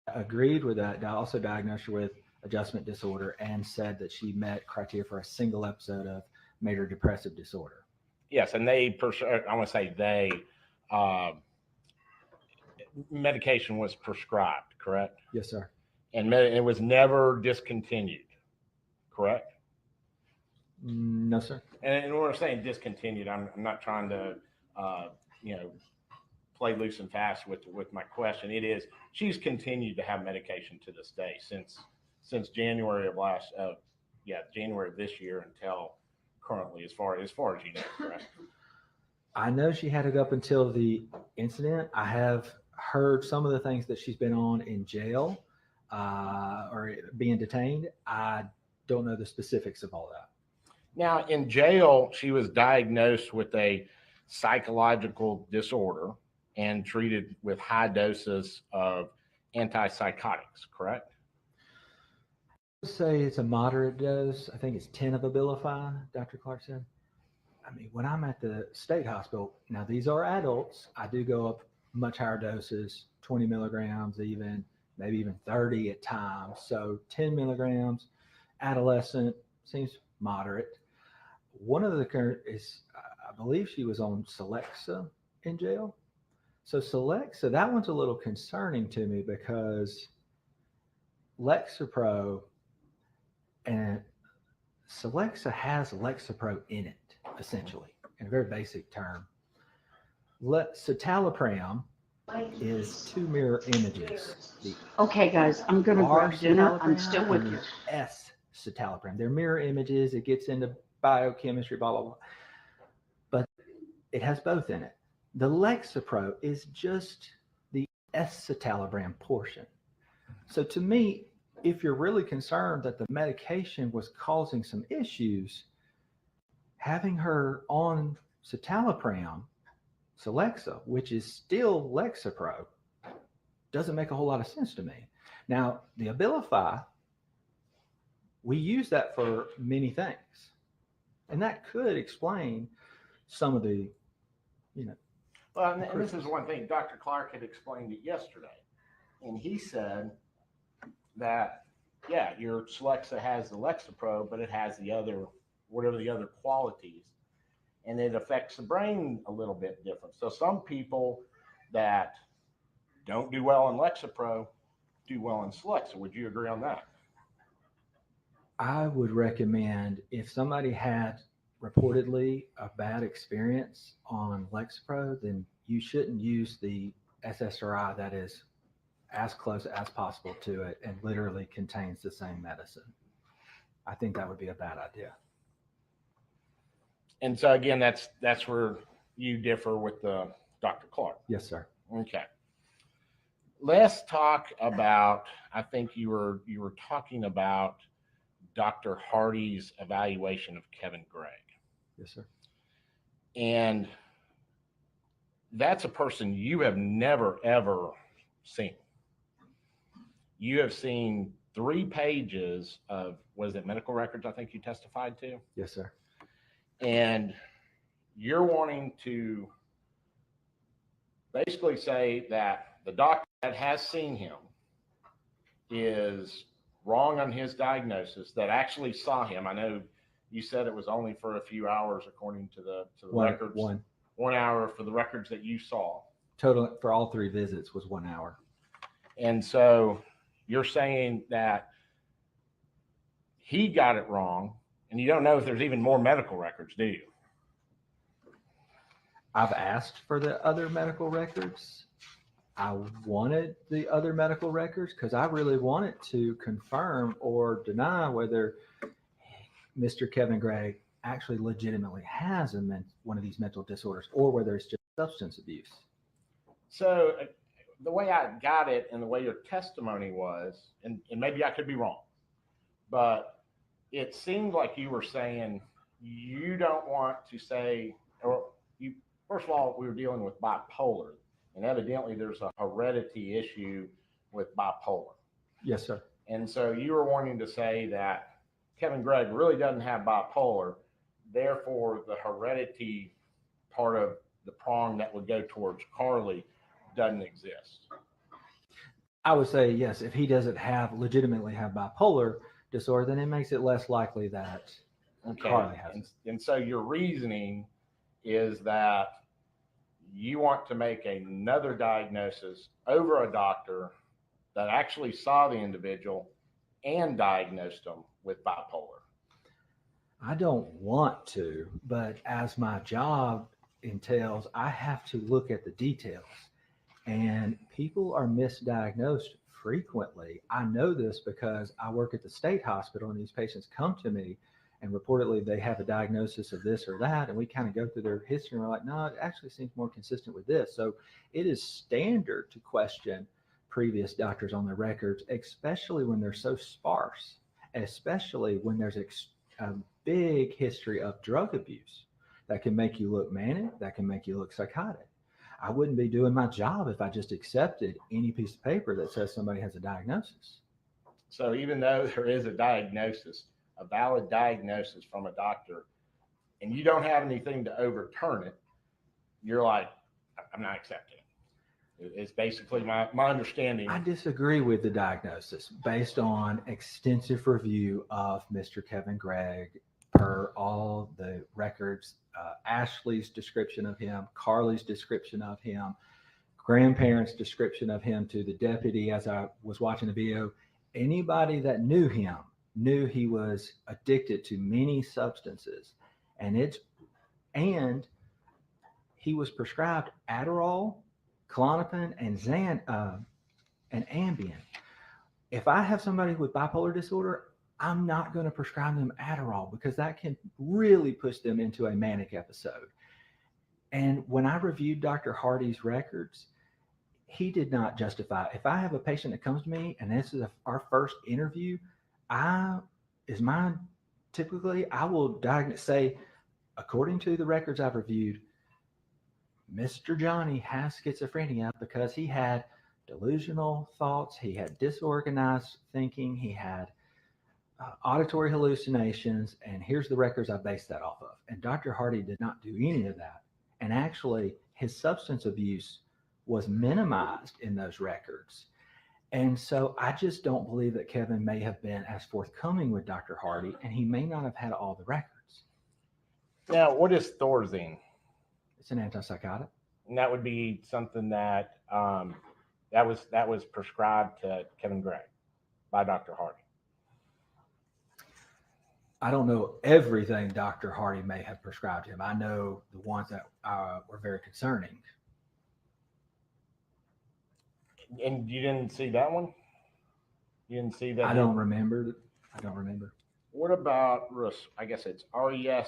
T: agreed with that. Also diagnosed her with adjustment disorder and said that she met criteria for a single episode of major depressive disorder.
U: Yes, and I want to say medication was prescribed, correct?
T: Yes, sir.
U: And it was never discontinued, correct?
T: No, sir.
U: And when we're saying discontinued, I'm not trying to, play loose and fast with my question. It is, she's continued to have medication to this day since January of January of this year until currently, as far as you know, correct?
T: I know she had it up until the incident. I have heard some of the things that she's been on in jail or being detained. I don't know the specifics of all that.
U: Now, in jail, she was diagnosed with a psychological disorder and treated with high doses of antipsychotics, correct?
T: Say it's a moderate dose. I think it's 10 of Abilify, Dr. Clark said. I mean, when I'm at the state hospital, now these are adults, I do go up much higher doses, 20 milligrams even, maybe even 30 at times. So 10 milligrams, adolescent, seems moderate. One of the current is, I believe she was on Celexa in jail. So Celexa, that one's a little concerning to me because Lexapro and Celexa has Lexapro in it, essentially, in a very basic term. Citalopram is two mirror images.
F: Okay, guys, I'm going to grab dinner. I'm still with you.
T: Citalopram. They're mirror images. It gets into biochemistry, blah, blah, blah. But it has both in it. The Lexapro is just the escitalopram portion. So to me, if you're really concerned that the medication was causing some issues, having her on citalopram, Celexa, which is still Lexapro, doesn't make a whole lot of sense to me. Now, the Abilify, we use that for many things. And that could explain some of the,
U: Well, and this is one thing Dr. Clark had explained it yesterday. And he said that, yeah, your Celexa has the Lexapro, but it has the other, whatever the other qualities, and it affects the brain a little bit different. So some people that don't do well in Lexapro do well in Celexa. Would you agree on that?
T: I would recommend if somebody had reportedly a bad experience on Lexapro, then you shouldn't use the SSRI that is as close as possible to it and literally contains the same medicine. I think that would be a bad idea.
U: And so again, that's where you differ with Dr. Clark.
T: Yes, sir.
U: Okay. Let's talk about, I think you were talking about Dr. Hardy's evaluation of Kevin Gregg.
T: Yes, sir.
U: And that's a person you have never, ever seen. You have seen 3 pages of, was it medical records I think you testified to?
T: Yes, sir.
U: And you're wanting to basically say that the doctor that has seen him is wrong on his diagnosis, that actually saw him. I know you said it was only for a few hours according to the records. 1 hour for the records that you saw.
T: Total for all 3 visits was 1 hour.
U: And so you're saying that he got it wrong, and you don't know if there's even more medical records, do you?
T: I've asked for the other medical records. I wanted the other medical records because I really wanted to confirm or deny whether Mr. Kevin Gregg actually legitimately has one of these mental disorders or whether it's just substance abuse.
U: So the way I got it and the way your testimony was, and maybe I could be wrong, but it seemed like you were saying you don't want to say, or you, first of all, we were dealing with bipolar, and evidently there's a heredity issue with bipolar.
T: Yes, sir.
U: And so you were wanting to say that Kevin Gregg really doesn't have bipolar, therefore the heredity part of the prong that would go towards Carly doesn't exist.
T: I would say yes, if he doesn't legitimately have bipolar disorder, then it makes it less likely that Carly has it.
U: And so your reasoning is that you want to make another diagnosis over a doctor that actually saw the individual and diagnosed them with bipolar.
T: I don't want to, but as my job entails, I have to look at the details. And people are misdiagnosed frequently. I know this because I work at the state hospital and these patients come to me and reportedly they have a diagnosis of this or that. And we kind of go through their history and we're like, no, it actually seems more consistent with this. So it is standard to question previous doctors on their records, especially when they're so sparse, especially when there's a big history of drug abuse. that can make you look manic, that can make you look psychotic. I wouldn't be doing my job if I just accepted any piece of paper that says somebody has a diagnosis.
U: So even though there is a diagnosis, a valid diagnosis from a doctor, and you don't have anything to overturn it, you're like, I'm not accepting it. It's basically my understanding.
T: I disagree with the diagnosis based on extensive review of Mr. Kevin Gregg per all the records, Ashley's description of him, Carly's description of him, grandparents' description of him to the deputy as I was watching the video. Anybody that knew him knew he was addicted to many substances, and he was prescribed Adderall, Klonopin, and Ambien. If I have somebody with bipolar disorder, I'm not going to prescribe them Adderall because that can really push them into a manic episode. And when I reviewed Dr. Hardy's records, he did not justify. If I have a patient that comes to me and this is our first interview, I will diagnose, say, according to the records I've reviewed, Mr. Johnny has schizophrenia because he had delusional thoughts, he had disorganized thinking, he had auditory hallucinations, and here's the records I based that off of. And Dr. Hardy did not do any of that. And actually, his substance abuse was minimized in those records. And so I just don't believe that Kevin may have been as forthcoming with Dr. Hardy, and he may not have had all the records.
U: Now, what is Thorazine?
T: It's an antipsychotic.
U: And that would be something that that was prescribed to Kevin Gregg by Dr. Hardy.
T: I don't know everything Dr. Hardy may have prescribed him. I know the ones that were very concerning.
U: And you didn't see that one? You didn't see that?
T: I don't remember.
U: What about, I guess it's Respira?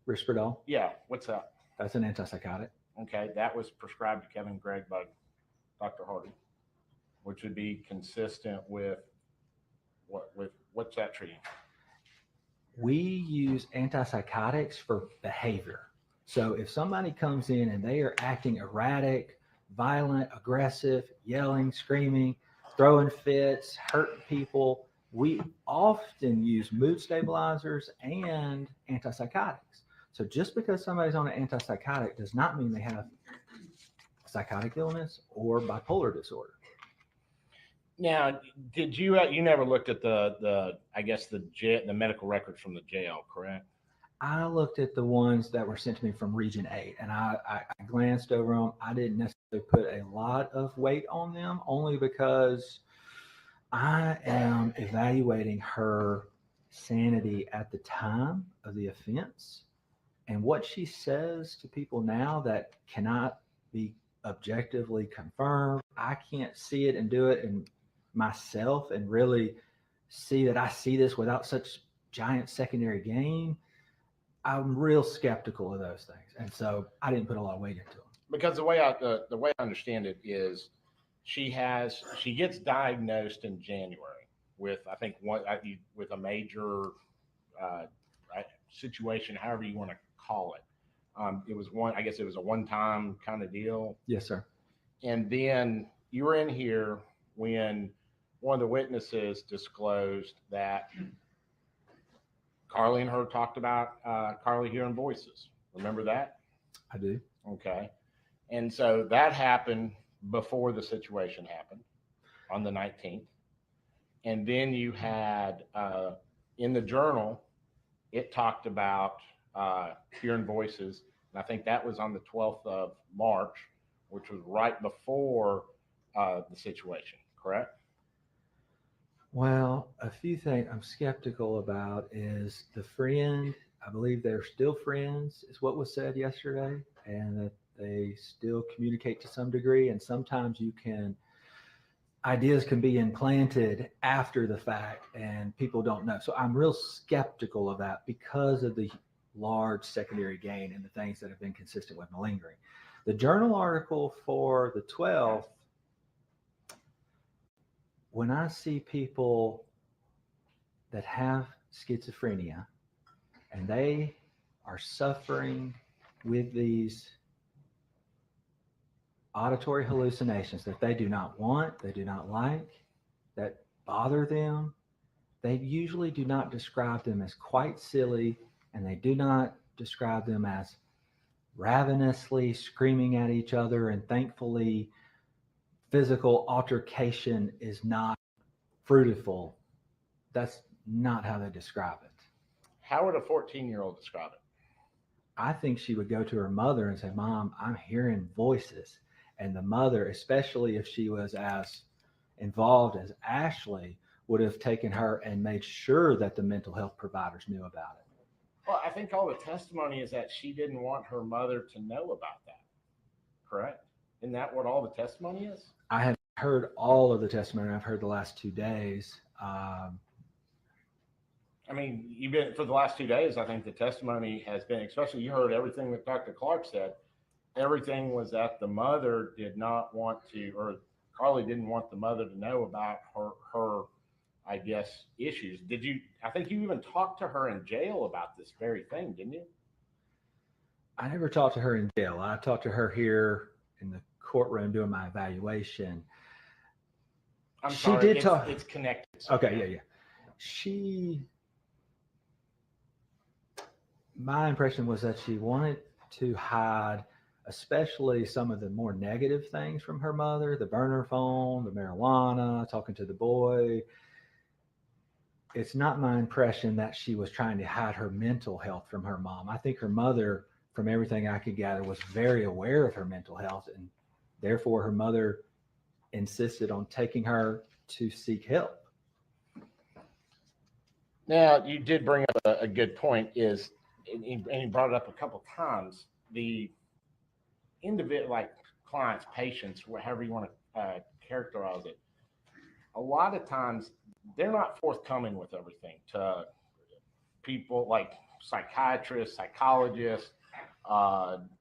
T: Risperdal?
U: Yeah, what's that?
T: That's an antipsychotic.
U: Okay, that was prescribed to Kevin Gregg by Dr. Hardy, which would be consistent with what's that treating?
T: We use antipsychotics for behavior. So if somebody comes in and they are acting erratic, violent, aggressive, yelling, screaming, throwing fits, hurting people, we often use mood stabilizers and antipsychotics. So just because somebody's on an antipsychotic does not mean they have psychotic illness or bipolar disorder.
U: Now, did you never looked at the medical records from the jail, correct?
T: I looked at the ones that were sent to me from Region 8, and I glanced over them. I didn't necessarily put a lot of weight on them, only because I am evaluating her sanity at the time of the offense. And what she says to people now that cannot be objectively confirmed, I can't see it and do it in myself and really see that I see this without such giant secondary gain. I'm real skeptical of those things, and so I didn't put a lot of weight into them.
U: Because the way I understand it is, she gets diagnosed in January with with a major situation, however you want to call it. It was a one-time kind of deal.
T: Yes, sir.
U: And then you were in here when one of the witnesses disclosed that Carly and her talked about Carly hearing voices. Remember that?
T: I do.
U: Okay. And so that happened before the situation happened on the 19th. And then you had in the journal, it talked about hearing voices. And I think that was on the 12th of March, which was right before the situation, correct?
T: Well, a few things I'm skeptical about is the friend. I believe they're still friends, is what was said yesterday, and that they still communicate to some degree. And sometimes ideas can be implanted after the fact and people don't know. So I'm real skeptical of that because of the large secondary gain and the things that have been consistent with malingering. The journal article for the 12th, when I see people that have schizophrenia and they are suffering with these auditory hallucinations that they do not want, they do not like, that bother them. They usually do not describe them as quite silly, and they do not describe them as ravenously screaming at each other, and thankfully physical altercation is not fruitful. That's not how they describe it.
U: How would a 14-year-old describe it?
T: I think she would go to her mother and say, Mom, I'm hearing voices. And the mother, especially if she was as involved as Ashley, would have taken her and made sure that the mental health providers knew about it.
U: Well, I think all the testimony is that she didn't want her mother to know about that. Correct? Isn't that what all the testimony is?
T: I have heard all of the testimony. I've heard the last 2 days.
U: I mean, you've been for the last 2 days. I think the testimony has been, especially you heard everything that Dr. Clark said. Everything was that the mother did not want to, or Carly didn't want the mother to know about her, I guess, issues. Did you? I think you even talked to her in jail about this very thing, didn't you?
T: I never talked to her in jail. I talked to her here in the courtroom doing my evaluation.
U: I'm
T: She
U: sorry,
T: did talk.
U: It's connected.
T: Okay, yeah. My impression was that she wanted to hide, especially some of the more negative things from her mother, the burner phone, the marijuana, talking to the boy. It's not my impression that she was trying to hide her mental health from her mom. I think her mother, from everything I could gather, was very aware of her mental health, and therefore her mother insisted on taking her to seek help.
U: Now, you did bring up a good point, and you brought it up a couple times, the individual, like clients, patients, however you want to characterize it, a lot of times they're not forthcoming with everything to people like psychiatrists, psychologists,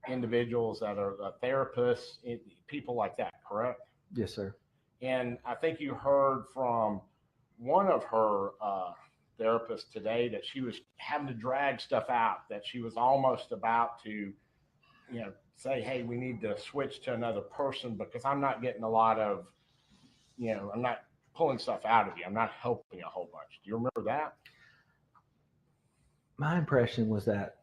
U: individuals that are therapists, people like that, correct?
T: Yes, sir.
U: And I think you heard from one of her therapists today that she was having to drag stuff out, that she was almost about to, say, hey, we need to switch to another person because I'm not getting a lot of, I'm not pulling stuff out of you. I'm not helping a whole bunch. Do you remember that?
T: My impression was that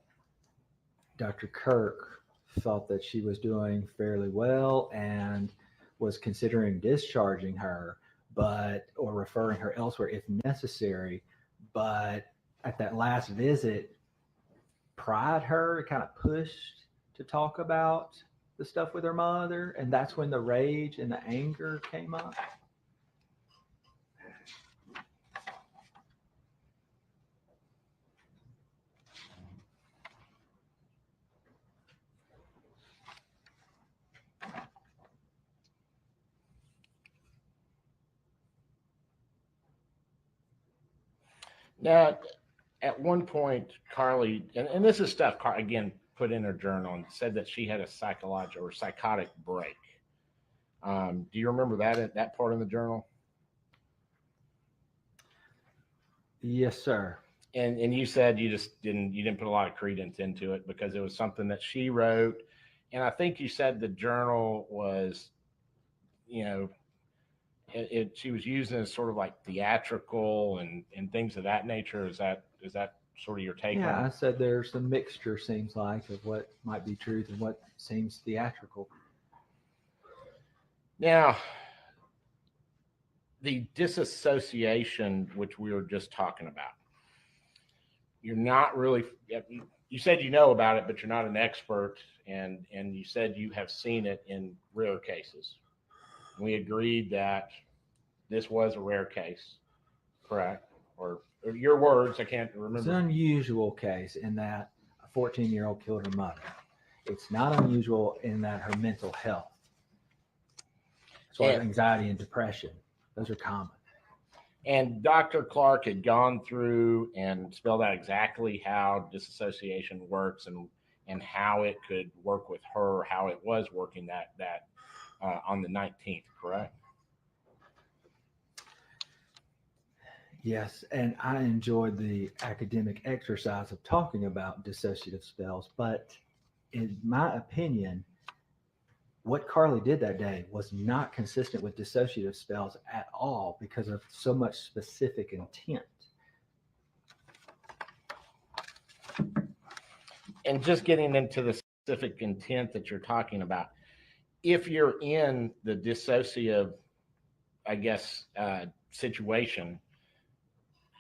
T: Dr. Kirk felt that she was doing fairly well and was considering discharging her, or referring her elsewhere if necessary. But at that last visit, pried her, kind of pushed to talk about the stuff with her mother. And that's when the rage and the anger came up.
U: Now, at one point, Carly, and this is stuff, again, put in her journal and said that she had a psychological or psychotic break. Do you remember that part in the journal?
T: Yes, sir.
U: And you said you didn't put a lot of credence into it because it was something that she wrote. And I think you said the journal was, she was using as sort of like theatrical and things of that nature. Is that sort of your take on it?
T: Yeah, I said there's a mixture, seems like, of what might be truth and what seems theatrical.
U: Now, the disassociation, which we were just talking about, you're not really, you said you know about it, but you're not an expert, and you said you have seen it in rare cases. We agreed that this was a rare case, correct? Or your words, I can't remember.
T: It's an unusual case in that a 14-year-old killed her mother. It's not unusual in that her mental health, as well as anxiety and depression, those are common.
U: And Dr. Clark had gone through and spelled out exactly how disassociation works and how it could work with her, how it was working that on the 19th, correct?
T: Yes, and I enjoyed the academic exercise of talking about dissociative spells, but in my opinion, what Carly did that day was not consistent with dissociative spells at all because of so much specific intent.
U: And just getting into the specific intent that you're talking about, if you're in the dissociative, I guess, situation,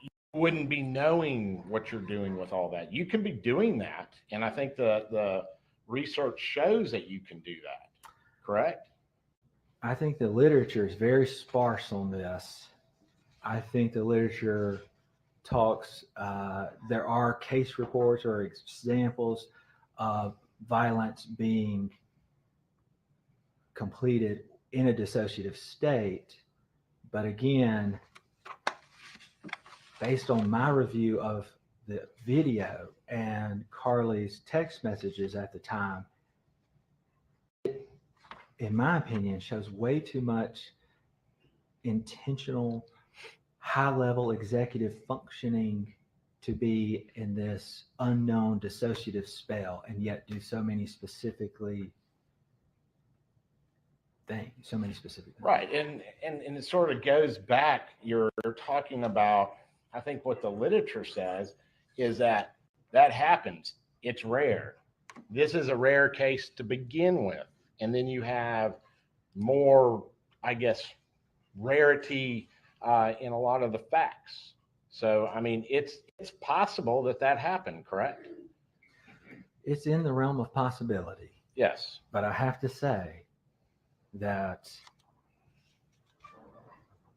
U: you wouldn't be knowing what you're doing with all that. You can be doing that, and I think the research shows that you can do that. Correct?
T: I think the literature is very sparse on this. I think the literature talks, there are case reports or examples of violence being completed in a dissociative state. But again, based on my review of the video and Carly's text messages at the time, it, in my opinion, shows way too much intentional, high-level executive functioning to be in this unknown dissociative spell and yet do so many specific things.
U: Right, and it sort of goes back. You're talking about, I think what the literature says is that happens. It's rare. This is a rare case to begin with, and then you have more, I guess, rarity in a lot of the facts. So, I mean, it's possible that happened, correct?
T: It's in the realm of possibility.
U: Yes.
T: But I have to say that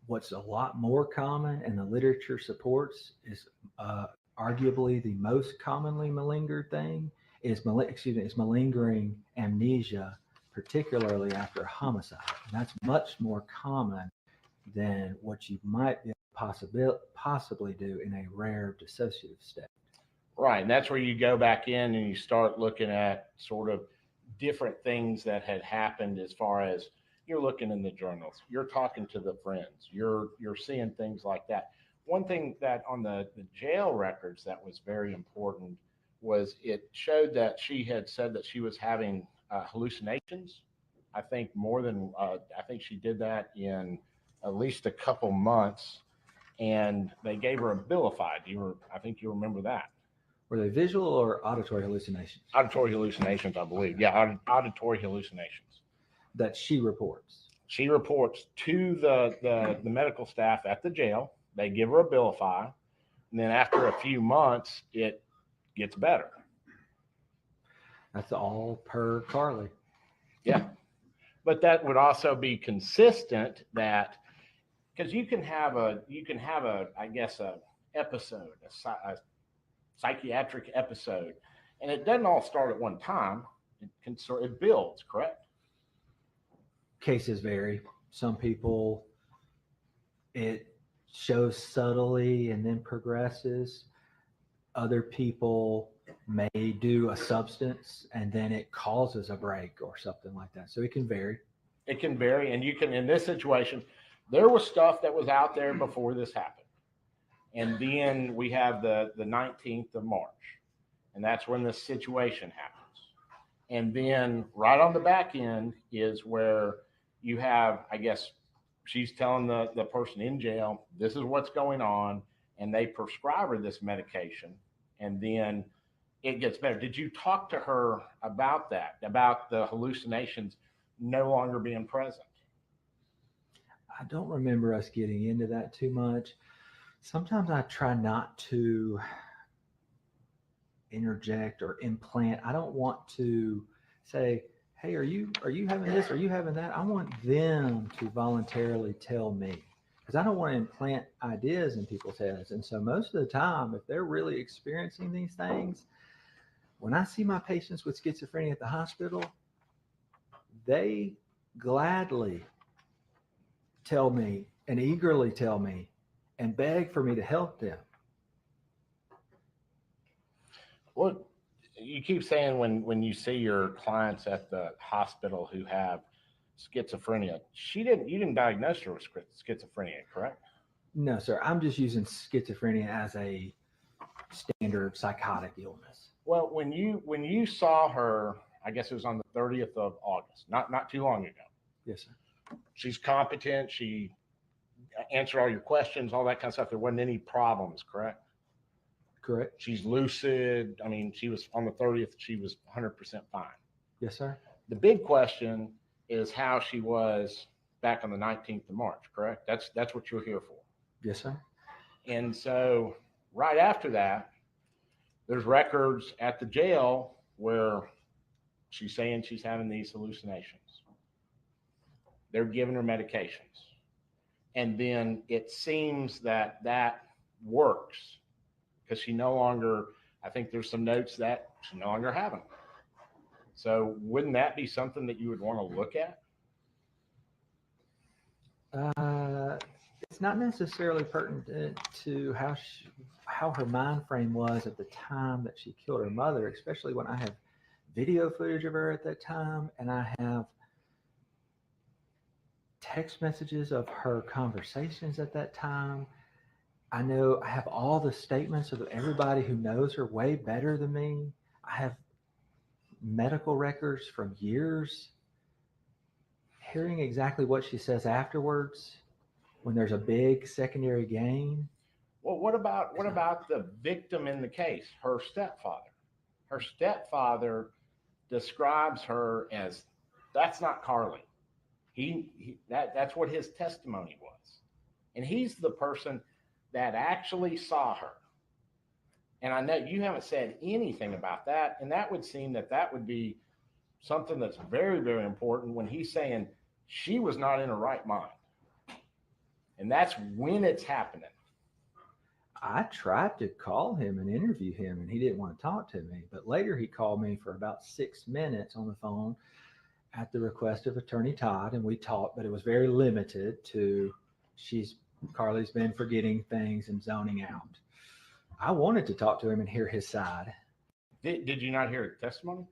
T: what's a lot more common and the literature supports is arguably the most commonly malingered thing is malingering amnesia, particularly after homicide. And that's much more common than what you might be possibly do in a rare dissociative state.
U: Right, and that's where you go back in and you start looking at sort of different things that had happened as far as you're looking in the journals, you're talking to the friends, you're seeing things like that. One thing that on the jail records that was very important was it showed that she had said that she was having hallucinations. I think more than, I think she did that in at least a couple months, and they gave her Abilify. I think you remember that.
T: Were they visual or auditory hallucinations?
U: Auditory hallucinations, I believe. Yeah, auditory hallucinations.
T: That she reports.
U: She reports to the medical staff at the jail. They give her Abilify, and then after a few months, it gets better.
T: That's all per Carly.
U: Yeah, but that would also be consistent that because you can have a I guess a episode, a psychiatric episode, and it doesn't all start at one time. It builds, correct?
T: Cases vary. Some people, it shows subtly and then progresses. Other people may do a substance and then it causes a break or something like that. So it can vary.
U: It can vary, and you can, in this situation, there was stuff that was out there before this happened. And then we have the 19th of March, and that's when this situation happens. And then right on the back end is where you have, I guess, she's telling the person in jail, this is what's going on, and they prescribe her this medication, and then it gets better. Did you talk to her about that, about the hallucinations no longer being present?
T: I don't remember us getting into that too much. Sometimes I try not to interject or implant. I don't want to say, hey, are you having this? Are you having that? I want them to voluntarily tell me, because I don't want to implant ideas in people's heads. And so most of the time, if they're really experiencing these things, when I see my patients with schizophrenia at the hospital, they gladly tell me and eagerly tell me and beg for me to help them.
U: Well, you keep saying when you see your clients at the hospital who have schizophrenia, you didn't diagnose her with schizophrenia, correct?
T: No, sir. I'm just using schizophrenia as a standard psychotic illness.
U: Well, when you saw her, I guess it was on the 30th of August, not too long ago.
T: Yes, sir.
U: She's competent. She answered all your questions, all that kind of stuff. There wasn't any problems, correct?
T: Correct.
U: She's lucid. I mean, she was on the 30th. She was 100% fine.
T: Yes, sir.
U: The big question is how she was back on the 19th of March, correct? That's what you're here for.
T: Yes, sir.
U: And so right after that, there's records at the jail where she's saying she's having these hallucinations. They're giving her medications. And then it seems that works because she no longer, I think there's some notes that she's no longer having them. So wouldn't that be something that you would want to look at?
T: It's not necessarily pertinent to how her mind frame was at the time that she killed her mother, especially when I have video footage of her at that time, and I have text messages of her conversations at that time. I know I have all the statements of everybody who knows her way better than me. I have medical records from years, hearing exactly what she says afterwards when there's a big secondary gain.
U: Well, what about the victim in the case, her stepfather? Her stepfather describes her as, that's not Carly. That's what his testimony was. And he's the person that actually saw her. And I know you haven't said anything about that. And that would seem that would be something that's very, very important when he's saying she was not in her right mind. And that's when it's happening.
T: I tried to call him and interview him, and he didn't want to talk to me. But later he called me for about 6 minutes on the phone at the request of Attorney Todd, and we talked, but it was very limited to Carly's been forgetting things and zoning out. I wanted to talk to him and hear his side.
U: Did you not hear testimony?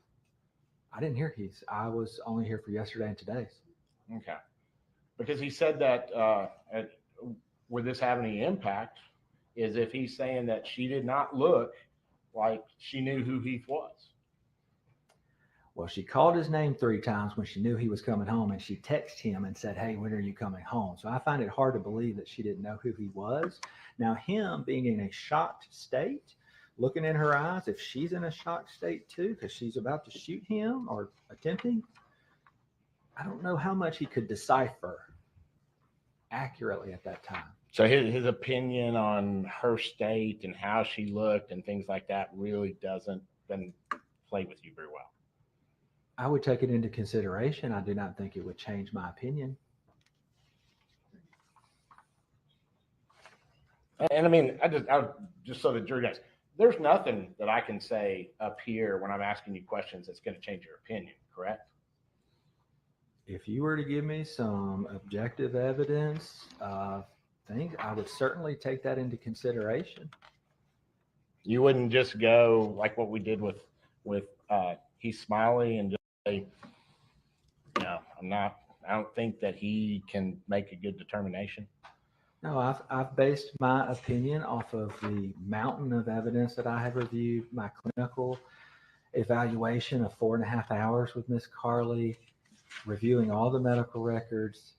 T: I didn't hear his. I was only here for yesterday and today's.
U: Okay. Because he said that would this have any impact is if he's saying that she did not look like she knew who Heath was.
T: Well, she called his name 3 times when she knew he was coming home, and she texted him and said, "Hey, when are you coming home?" So I find it hard to believe that she didn't know who he was. Now, him being in a shocked state, looking in her eyes, if she's in a shocked state too, because she's about to shoot him or attempting, I don't know how much he could decipher accurately at that time.
U: So his opinion on her state and how she looked and things like that really doesn't play with you very well.
T: I would take it into consideration. I do not think it would change my opinion.
U: And I mean, I just so the jury knows, there's nothing that I can say up here when I'm asking you questions that's going to change your opinion, correct?
T: If you were to give me some objective evidence of things, I would certainly take that into consideration.
U: You wouldn't just go like what we did with Heath Smylie and just say, no, I don't think that he can make a good determination.
T: No, I've based my opinion off of the mountain of evidence that I have reviewed, my clinical evaluation of 4.5 hours with Miss Carly, reviewing all the medical records.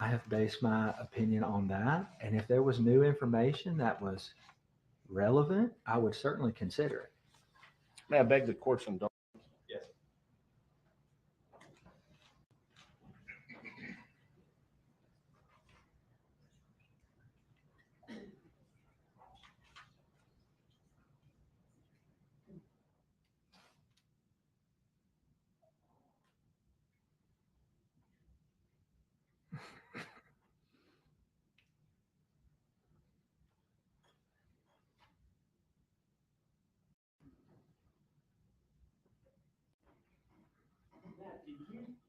T: I have based my opinion on that. And if there was new information that was relevant, I would certainly consider it.
U: May I beg the court's indulgence?
T: Yes.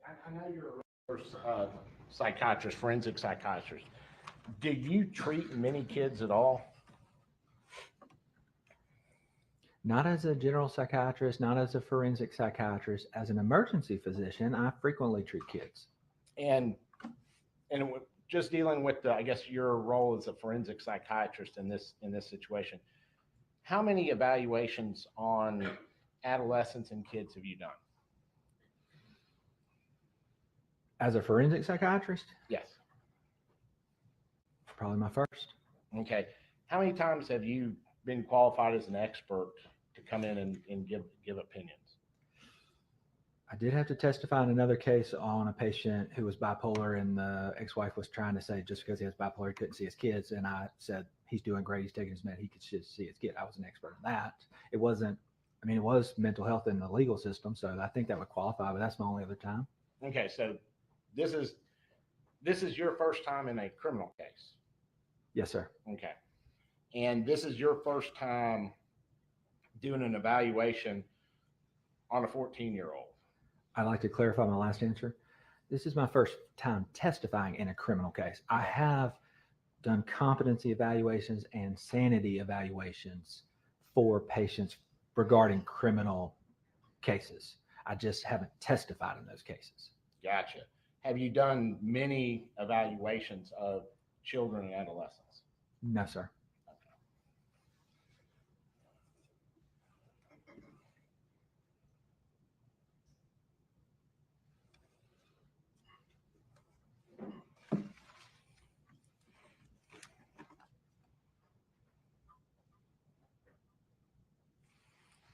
U: I know you're a psychiatrist, forensic psychiatrist. Did you treat many kids at all?
T: Not as a general psychiatrist, not as a forensic psychiatrist. As an emergency physician, I frequently treat kids.
U: And just dealing with the, I guess your role as a forensic psychiatrist in this situation, how many evaluations on adolescents and kids have you done?
T: As a forensic psychiatrist,
U: Yes.
T: probably my first.
U: Okay. How many times have you been qualified as an expert to come in and give opinions?
T: I did have to testify in another case on a patient who was bipolar, and the ex-wife was trying to say just because he has bipolar, he couldn't see his kids. And I said, he's doing great. He's taking his med. He could just see his kid. I was an expert in that. It wasn't, I mean, it was mental health in the legal system. So I think that would qualify, but that's my only other time.
U: Okay. So this is your first time in a criminal case.
T: Yes, sir.
U: Okay. And this is your first time doing an evaluation on a 14-year-old.
T: I'd like to clarify my last answer. This is my first time testifying in a criminal case. I have done competency evaluations and sanity evaluations for patients regarding criminal cases. I just haven't testified in those cases.
U: Gotcha. Have you done many evaluations of children and adolescents?
T: No, sir.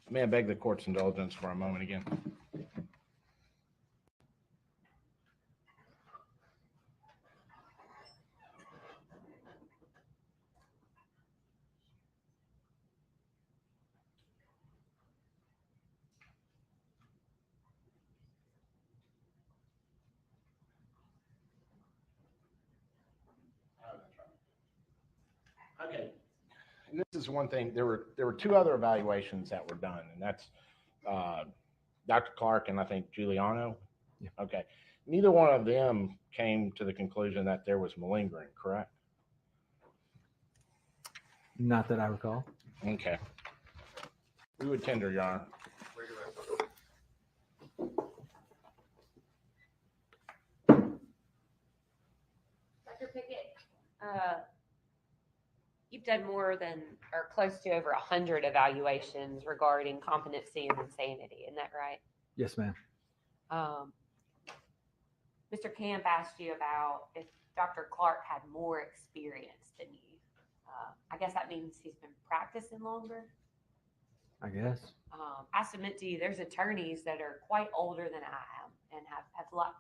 U: May I beg the court's indulgence for a moment again? Okay. And this is one thing. There were two other evaluations that were done, and that's Dr. Clark and I think Giuliano.
T: Yeah.
U: Okay. Neither one of them came to the conclusion that there was malingering, correct?
T: Not that I recall.
U: Okay. We would tender, Your Honor.
C: Dr. Pickett, you've done more than or close to over 100 evaluations regarding competency and insanity. Isn't that right?
T: Yes, ma'am.
C: Mr. Camp asked you about if Dr. Clark had more experience than you. I guess that means he's been practicing longer.
T: I guess.
C: I submit to you, there's attorneys that are quite older than I am and have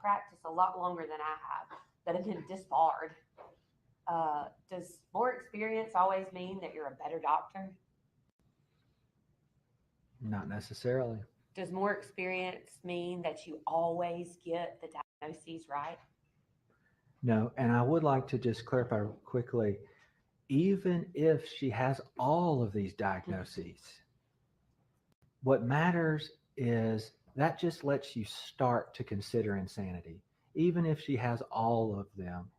C: practiced a lot longer than I have that have been disbarred. Does more experience always mean that you're a better doctor?
T: Not necessarily.
C: Does more experience mean that you always get the diagnoses right?
T: No, and I would like to just clarify quickly, even if she has all of these diagnoses, what matters is that just lets you start to consider insanity. Even if she has all of them,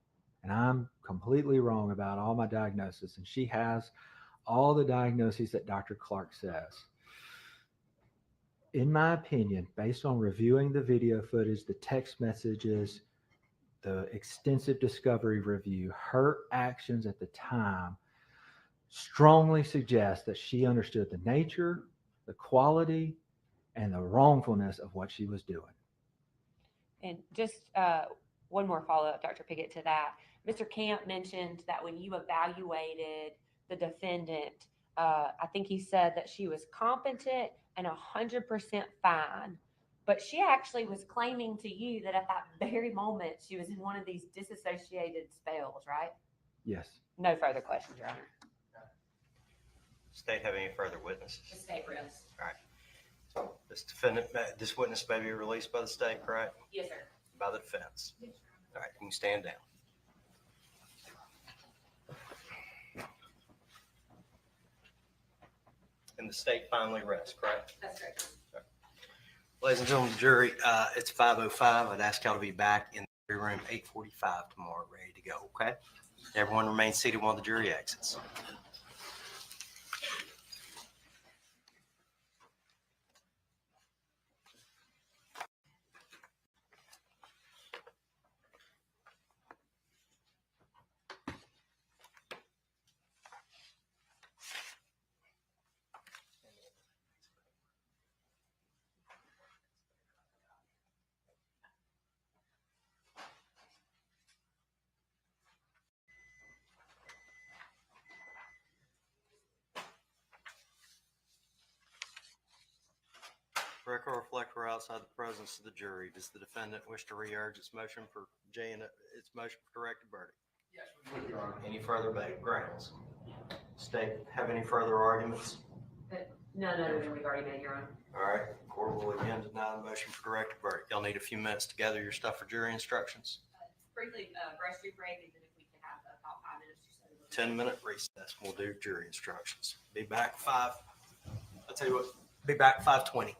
T: and I'm completely wrong about all my diagnoses, and she has all the diagnoses that Dr. Clark says. In my opinion, based on reviewing the video footage, the text messages, the extensive discovery review, her actions at the time strongly suggest that she understood the nature, the quality, and the wrongfulness of what she was doing.
C: And just one more follow-up, Dr. Pickett, to that. Mr. Camp mentioned that when you evaluated the defendant, I think he said that she was competent and 100% fine. But she actually was claiming to you that at that very moment, she was in one of these disassociated spells, right?
T: Yes.
C: No further questions, Your Honor.
B: State have any further witnesses?
C: The state rests.
B: All right. So this witness may be released by the state, correct?
C: Yes, sir.
B: By the defense. Yes, all right, you can stand down. And the state finally rests, correct?
C: That's correct.
B: Right. Ladies and gentlemen, jury, it's 5:05. I'd ask y'all to be back in the jury room 8:45 tomorrow, ready to go, okay? Everyone remain seated while the jury exits. Record reflect we're outside the presence of the jury. Does the defendant wish to re-urge its motion for its motion for directed verdict?
U: Yes, Your Honor.
B: Any further grounds? State, have any further arguments?
D: None other than we've already made, Your Honor.
B: All right, court will again deny the motion for directed verdict. Y'all need a few minutes to gather your stuff for jury instructions.
C: Briefly, grocery break, and then if we can have about 5 minutes or so.
B: 10-minute recess. We'll do jury instructions. Be back 5. I'll tell you what, be back 5:20.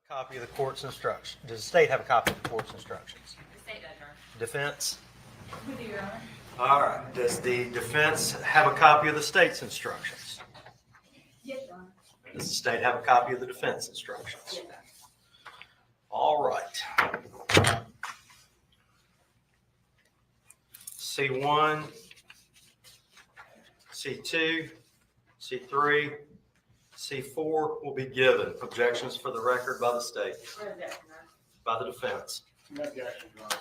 B: Copy of the court's instructions. Does the state have a copy of the court's instructions?
C: The state does, Your Honor.
B: Defense?
C: We do, Your Honor.
B: All right. Does the defense have a copy of the state's instructions?
C: Yes, Your Honor.
B: Does the state have a copy of the defense instructions?
C: Yes.
B: All right. C1, C2, C3, C4 will be given. Objections for the record by the state,
C: No objection, Your Honor.
B: by the defense.
U: No objection, Your Honor.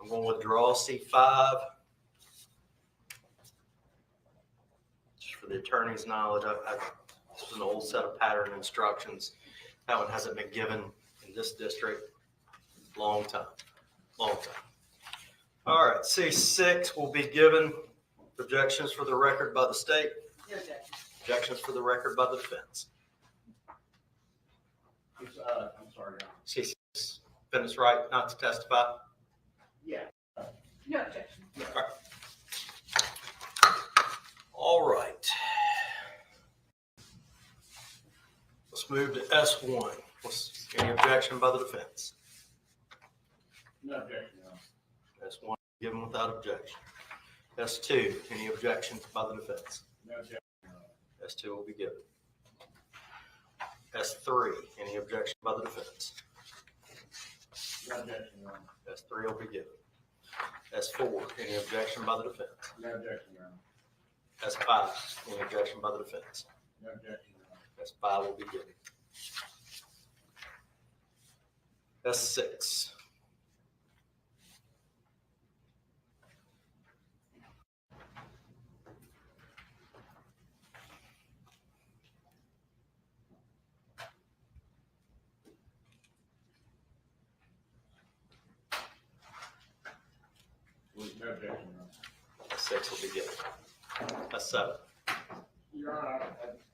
B: I'm going to withdraw C5. Just for the attorney's knowledge, this was an old set of pattern instructions. That one hasn't been given in this district. Long time. All right, C6 will be given. Objections for the record by the state.
C: No objection.
B: Objections for the record by the defense.
U: I'm sorry, Your Honor.
B: C6, defendant's right not to testify.
U: Yeah.
C: No objection.
B: All right. Let's move to S1. Any objection by the defense?
U: No objection, Your Honor.
B: S1 given without objection. S2, any objections by the defense?
U: No objection, Your Honor.
B: S2 will be given. S3, any objection by the defense?
U: No objection, Your Honor.
B: S3 will be given. S4, any objection by the defense?
U: No objection, Your Honor.
B: S5, any objection by the defense?
U: No objection, Your Honor.
B: S5 will be given. S6.
U: No objection, Your Honor.
B: S6 will be given. S7.
U: Your Honor, I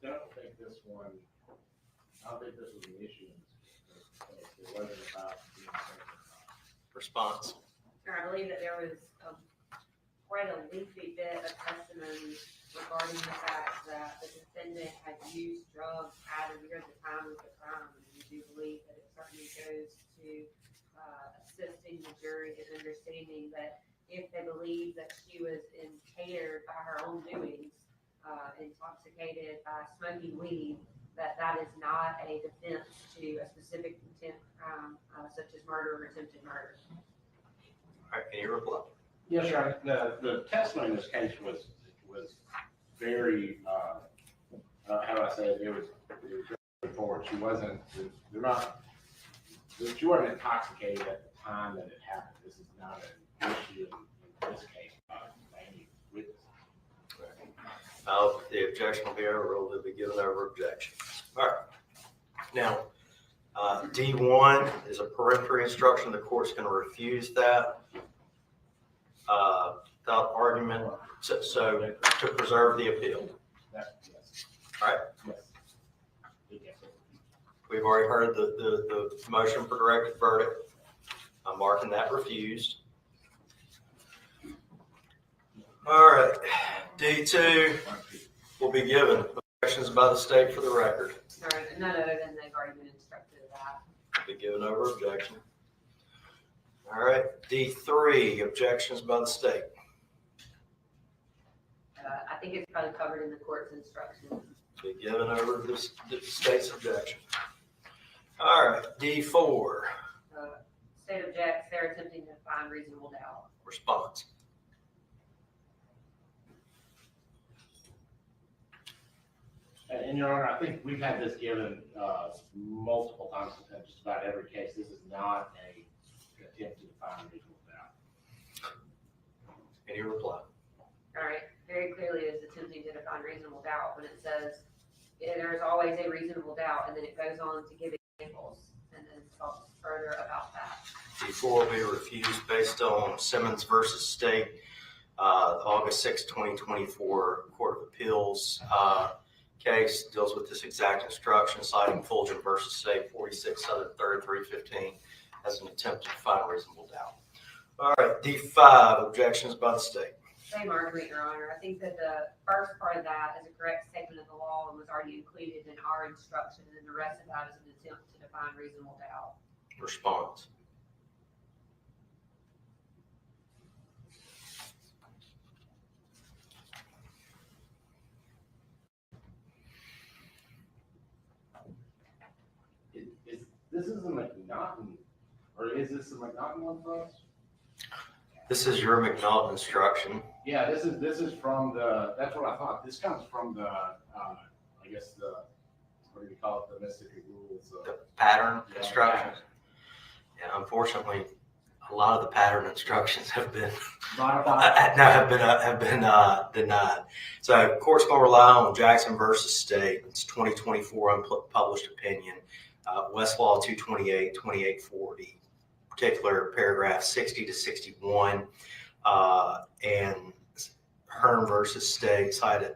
U: don't think this was an issue in this case. It wasn't about being certified.
B: Response.
C: I believe that there was quite a lengthy bit of testimony regarding the fact that the defendant had used drugs at or near the time of the crime. And we do believe that it certainly goes to assisting the jury in understanding that if they believe that she was impaired by her own doings, intoxicated by smoking weed, that is not a defense to a specific intent crime such as murder or attempted murder.
B: All right, any reply?
U: Yes, Your Honor. The testimony in this case was very, how do I say it? It was very straightforward. She wasn't intoxicated at the time that it happened. This is not an issue in this case by any witness.
B: The objection will be overruled. It will be given over objection. All right. Now, D1 is a peremptory instruction. The court's going to refuse that without argument, so to preserve the appeal.
U: Yes.
B: All right.
U: Yes.
B: We've already heard the motion for directed verdict. I'm marking that refused. All right. D2 will be given. Objections by the state for the record.
C: Right, none other than they've already been instructed of that.
B: Be given over objection. All right. D3, objections by the state.
C: I think it's probably covered in the court's instructions.
B: Be given over the state's objection. All right. D4,
C: State objects, they're attempting to find reasonable doubt.
B: response.
U: And Your Honor, I think we've had this given multiple times in just about every case. This is not an attempt to find reasonable doubt.
B: Any reply?
C: All right, very clearly is attempting to define reasonable doubt when it says there's always a reasonable doubt, and then it goes on to give examples and then talks further about that.
B: D4 will be refused based on Simmons versus State, August 6, 2024 Court of Appeals case deals with this exact instruction, citing Fulgen versus State 46 Southern 3rd 315 as an attempt to find reasonable doubt. All right, D5, objections by the state.
C: Same argument, Your Honor. I think that the first part of that is a correct statement of the law and was already included in our instruction, and the rest of that is an attempt to define reasonable doubt.
B: Response.
U: This is a McNaughton, or is this a McNaughton one for us?
B: This is your McNaughton instruction.
U: Yeah, this is from the, that's what I thought. This comes from the, I guess what do you call it, the Mississippi rules?
B: The pattern
U: Yeah,
B: instructions. Yeah, unfortunately, a lot of the pattern instructions have been denied. So court's going to rely on Jackson versus State. It's 2024 unpublished opinion. Westlaw 228, 2840, particular paragraph 60 to 61, and Hearn versus State, cited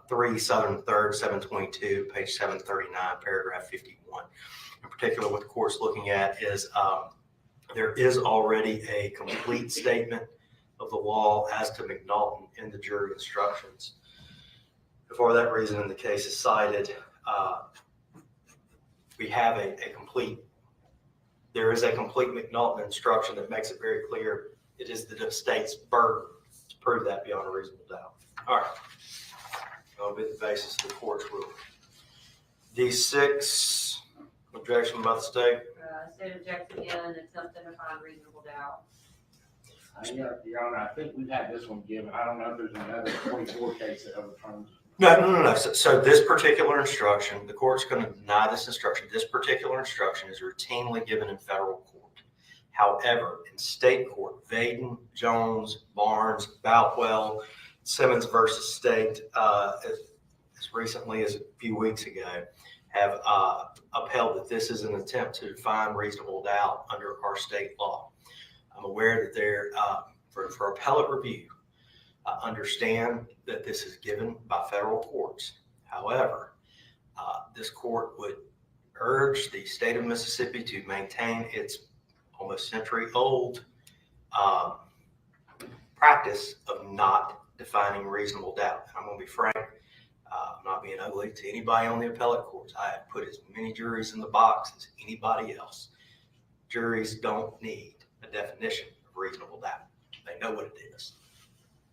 B: 3 Southern 3rd, 722, page 739, paragraph 51. In particular, what the court's looking at is there is already a complete statement of the law as to McNaughton in the jury instructions. For that reason, in the case is cited, we have there is a complete McNaughton instruction that makes it very clear it is the state's burden to prove that beyond a reasonable doubt. All right. That'll be the basis of the court's ruling. D6, objection by the state.
C: State objects again, attempt to define reasonable doubt.
U: Your Honor, I think we've had this one given. I don't know if there's another 24 case that overturns.
B: No. So this particular instruction, the court's going to deny this instruction. This particular instruction is routinely given in federal court. However, in state court, Vaden, Jones, Barnes, Boutwell, Simmons versus State, as recently as a few weeks ago, have upheld that this is an attempt to define reasonable doubt under our state law. I'm aware that they're, for appellate review, understand that this is given by federal courts. However, this court would urge the state of Mississippi to maintain its almost century-old practice of not defining reasonable doubt. And I'm going to be frank, I'm not being ugly to anybody on the appellate courts. I have put as many juries in the box as anybody else. Juries don't need a definition of reasonable doubt. They know what it is.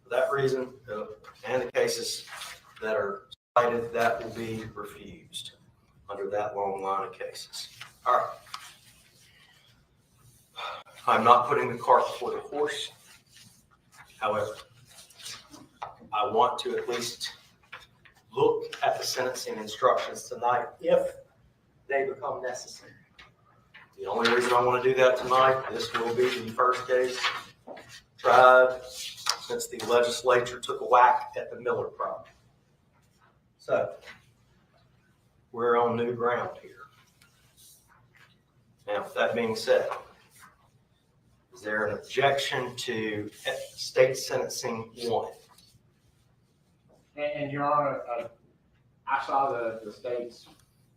B: For that reason, and the cases that are cited, that will be refused under that long line of cases. All right. I'm not putting the cart before the horse. However, I want to at least look at the sentencing instructions tonight if they become necessary. The only reason I want to do that tonight, this will be the first case tried since the legislature took a whack at the Miller problem. So we're on new ground here. Now, with that being said, is there an objection to state sentencing 1?
U: And Your Honor, I saw the states,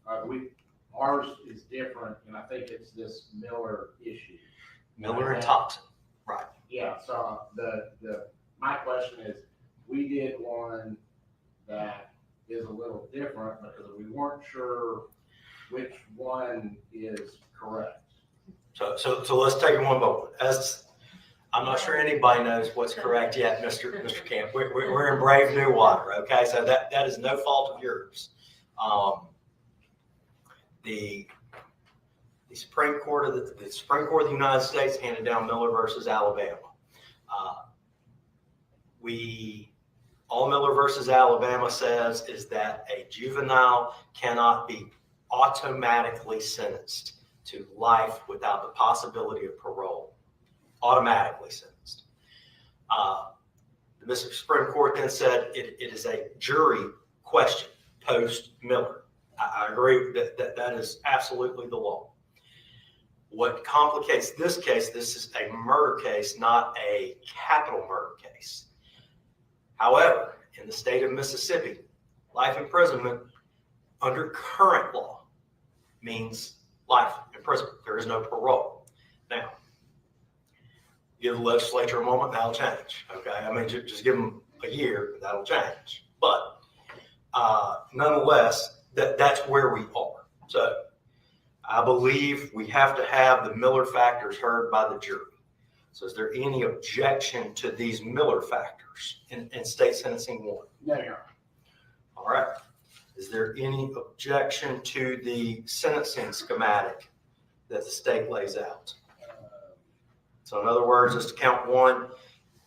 U: ours is different, and I think it's this Miller issue.
B: Miller and Thompson, right.
U: Yeah, so my question is, we did one that is a little different because we weren't sure which one is correct.
B: So let's take it one by one. As I'm not sure anybody knows what's correct yet, Mr. Camp. We're in brave new water, okay? So that is no fault of yours. The Supreme Court of the United States handed down Miller versus Alabama. All Miller versus Alabama says is that a juvenile cannot be automatically sentenced to life without the possibility of parole. Automatically sentenced. The Mississippi Supreme Court then said it is a jury question post Miller. I agree that is absolutely the law. What complicates this case, this is a murder case, not a capital murder case. However, in the state of Mississippi, life imprisonment under current law means life imprisonment. There is no parole. Now, Give the legislature a moment, that'll change. Okay, I mean, just give them a year, that'll change. But nonetheless, that's where we are. So I believe we have to have the Miller factors heard by the jury. So is there any objection to these Miller factors in state sentencing 1?
U: No, Your Honor.
B: All right. Is there any objection to the sentencing schematic that the state lays out? So in other words, just to count 1,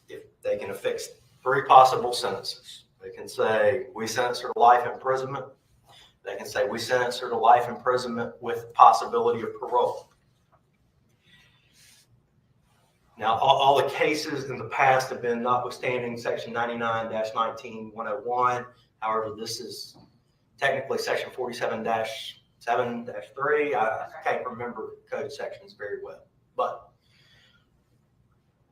B: if they can affix 3 possible sentences. They can say, we sentence her to life imprisonment. They can say, we sentence her to life imprisonment with possibility of parole. Now, all the cases in the past have been notwithstanding section 99-19-101. However, this is technically section 47-7-3. I can't remember code sections very well, but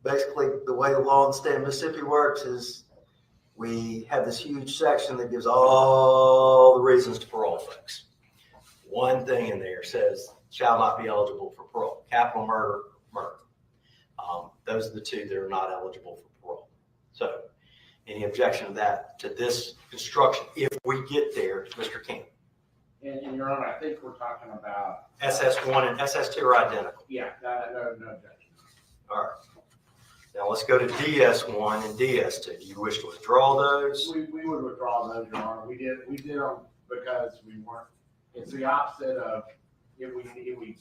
B: basically the way the law in the state of Mississippi works is we have this huge section that gives all the reasons to parole folks. One thing in there says shall not be eligible for parole. Capital murder, murder. Those are the 2 that are not eligible for parole. So any objection to that, to this instruction, if we get there, Mr. King?
U: And Your Honor, I think we're talking about
B: SS1 and SS2 are identical.
U: Yeah, no objection.
B: All right. Now let's go to DS1 and DS2. Do you wish to withdraw those?
U: We would withdraw those, Your Honor. We did them because we weren't. It's the opposite of if we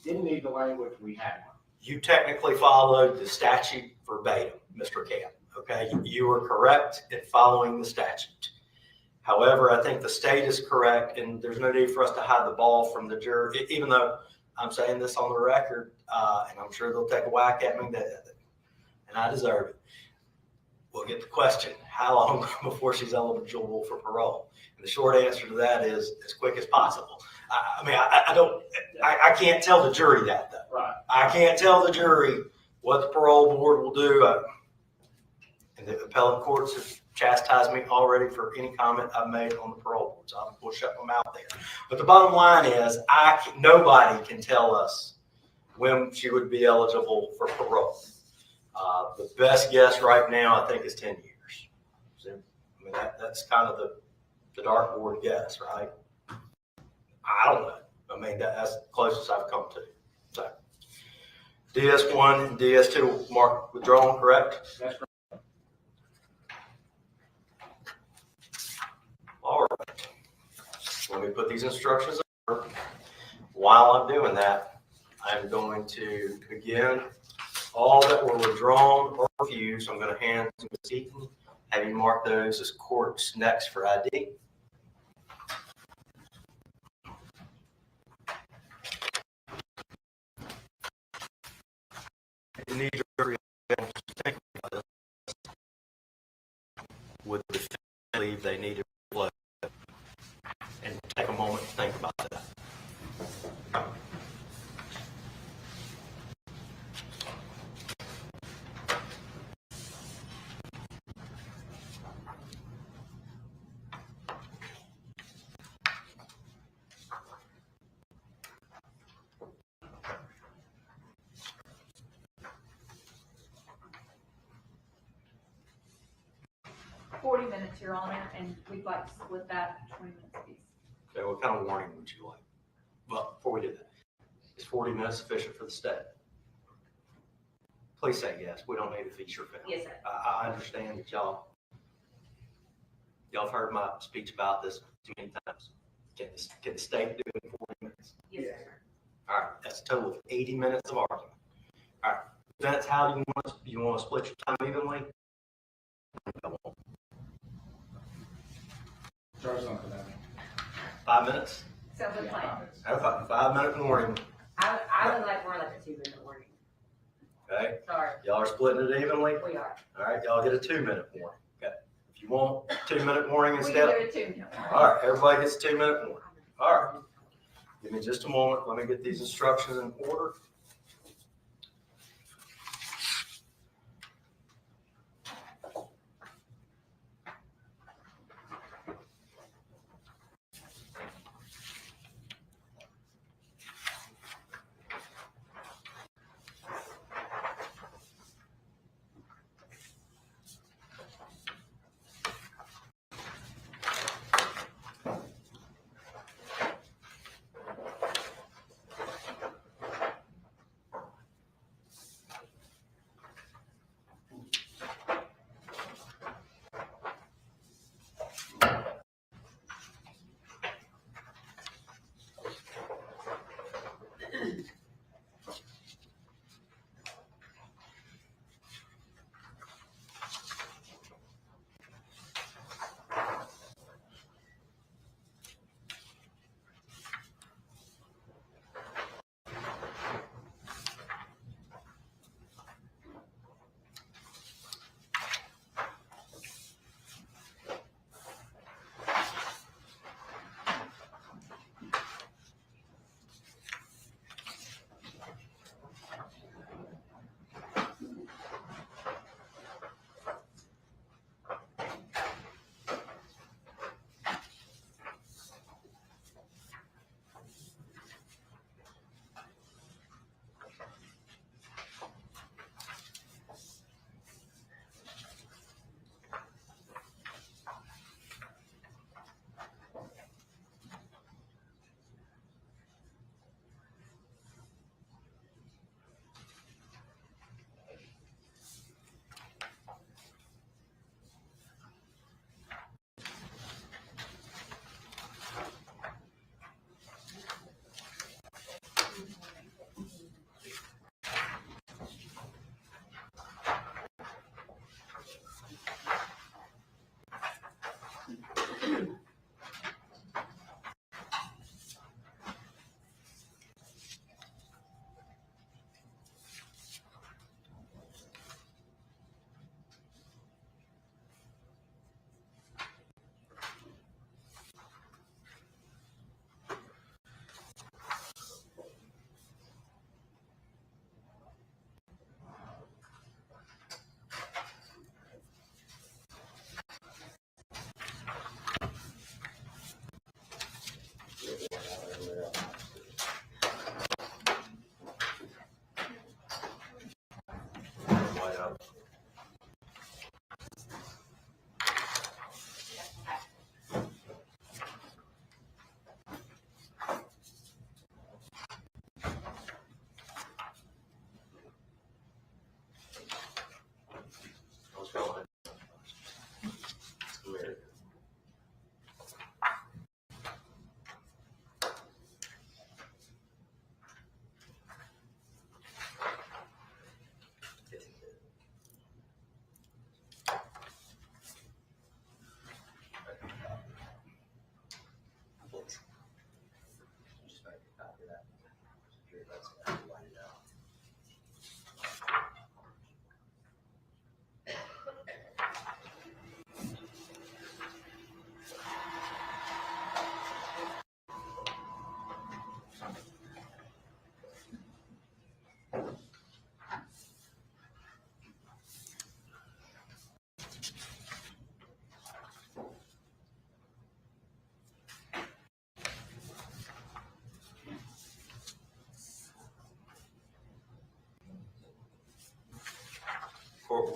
U: didn't need the language, we had one.
B: You technically followed the statute verbatim, Mr. Camp. Okay, you were correct in following the statute. However, I think the state is correct, and there's no need for us to hide the ball from the jury, even though I'm saying this on the record, and I'm sure they'll take a whack at me, and I deserve it. We'll get the question, how long before she's eligible for parole? And the short answer to that is as quick as possible. I can't tell the jury that, though.
U: Right.
B: I can't tell the jury what the parole board will do. And the appellate courts have chastised me already for any comment I've made on the parole board, so we'll shut my mouth there. But the bottom line is, nobody can tell us when she would be eligible for parole. The best guess right now, I think, is 10 years. So, I mean, that's kind of the dartboard guess, right? I don't know. I mean, that's the closest I've come to. So, DS1 and DS2 mark withdrawn, correct?
U: That's correct.
B: All right. Let me put these instructions over. While I'm doing that, I'm going to begin all that were withdrawn or refused. I'm going to hand to Ms. Eaton, have you mark those as courts next for ID. You need to think about this. Would the defendant believe they need to flow? And take a moment to think about that.
G: Minutes, Your Honor, and we'd like to split that 20 minutes apiece.
B: Okay, what kind of warning would you like? Well, before we do that, is 40 minutes sufficient for the state? Please say yes. We don't need a feature film.
C: Yes, sir.
B: I understand that y'all have heard my speech about this too many times. Can the state do it in 40 minutes?
C: Yes, sir.
B: All right, that's a total of 80 minutes of argument. All right, Vince, how do you want to split your time evenly?
U: Throw something at me.
B: 5 minutes?
C: Sounds like a plan.
B: Okay, 5 minute warning.
C: I would like more like a 2-minute warning.
B: Okay,
C: Sorry.
B: y'all are splitting it evenly?
C: We are.
B: All right, y'all get a 2-minute warning. Okay, if you want 2-minute warning
G: We
B: instead.
G: can do a 2-minute warning.
B: All right, everybody gets a 2-minute warning. All right, give me just a moment. Let me get these instructions in order.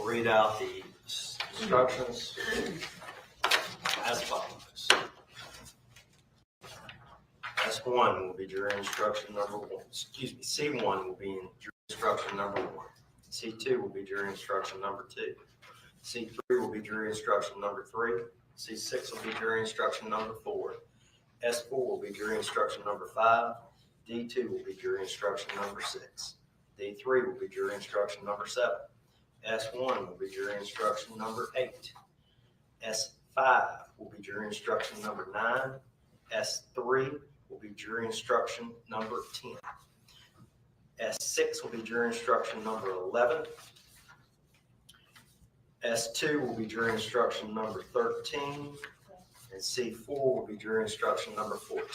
B: We'll read out the instructions as follows. S1 will be jury instruction number 1. Excuse me, C1 will be in jury instruction number 1. C2 will be jury instruction number 2. C3 will be jury instruction number 3. C6 will be jury instruction number 4. S4 will be jury instruction number 5. D2 will be jury instruction number 6. D3 will be jury instruction number 7. S1 will be jury instruction number 8. S5 will be jury instruction number 9. S3 will be jury instruction number 10. S6 will be jury instruction number 11. S2 will be jury instruction number 13. And C4 will be jury instruction number 14.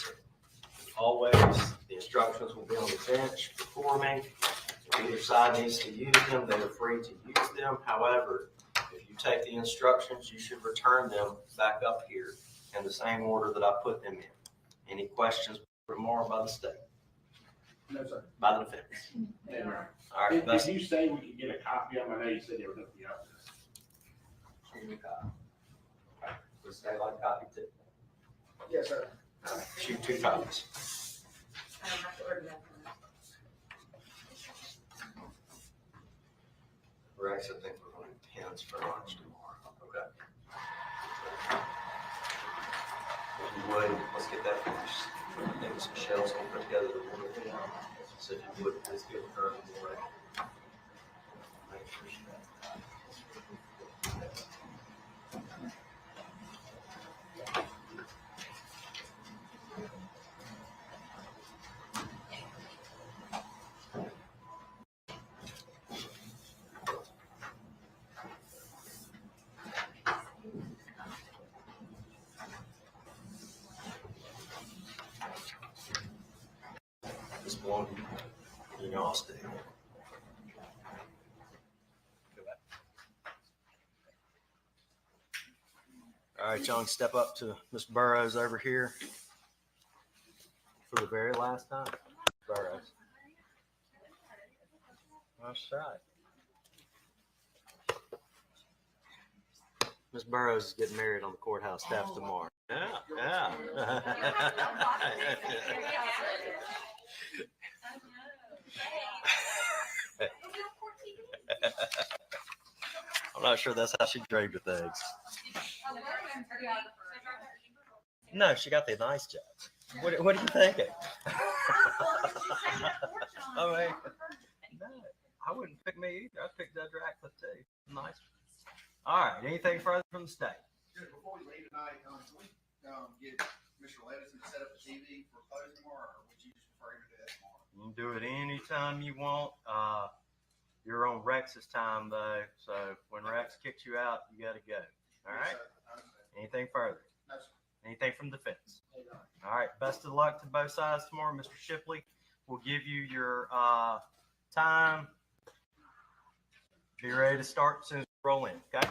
B: Always, the instructions will be on the bench before me. If either side needs to use them, they are free to use them. However, if you take the instructions, you should return them back up here in the same order that I put them in. Any questions or more by the state?
U: No, sir.
B: By the defense?
U: No.
B: All right.
U: Did you say we could get a copy of them? I know you said they were going to be out there.
B: Shoot me a copy. Okay. The state like a copy too?
U: Yes, sir.
B: All right. Shoot 2 copies. Rex, I think we're going to pens for lunch tomorrow. Okay. If you would, let's get that finished. I think some shells will put together the wood. So if you would, please give her a more. Make sure she just one, you know, I'll stay. All right, John, step up to Miss Burrows over here for the very last time. Burrows. That's right. Miss Burrows is getting married on the courthouse steps tomorrow. Yeah, yeah. I'm not sure that's how she draped her things. No, she got the nice job. What are you thinking? I mean, no, I wouldn't pick me either. I'd pick Judge Ratcliffe too. Nice. All right. Anything further from the state?
H: Before we leave tonight, can we get Mr. Levinson to set up the TV for closing tomorrow, or would you just prefer him to do that tomorrow?
B: You can do it anytime you want. You're on Rex's time though, so when Rex kicks you out, you got to go. All right. Anything further?
H: No, sir.
B: Anything from defense? All right. Best of luck to both sides tomorrow. Mr. Shipley will give you your time. Be ready to start as soon as we roll in. Okay.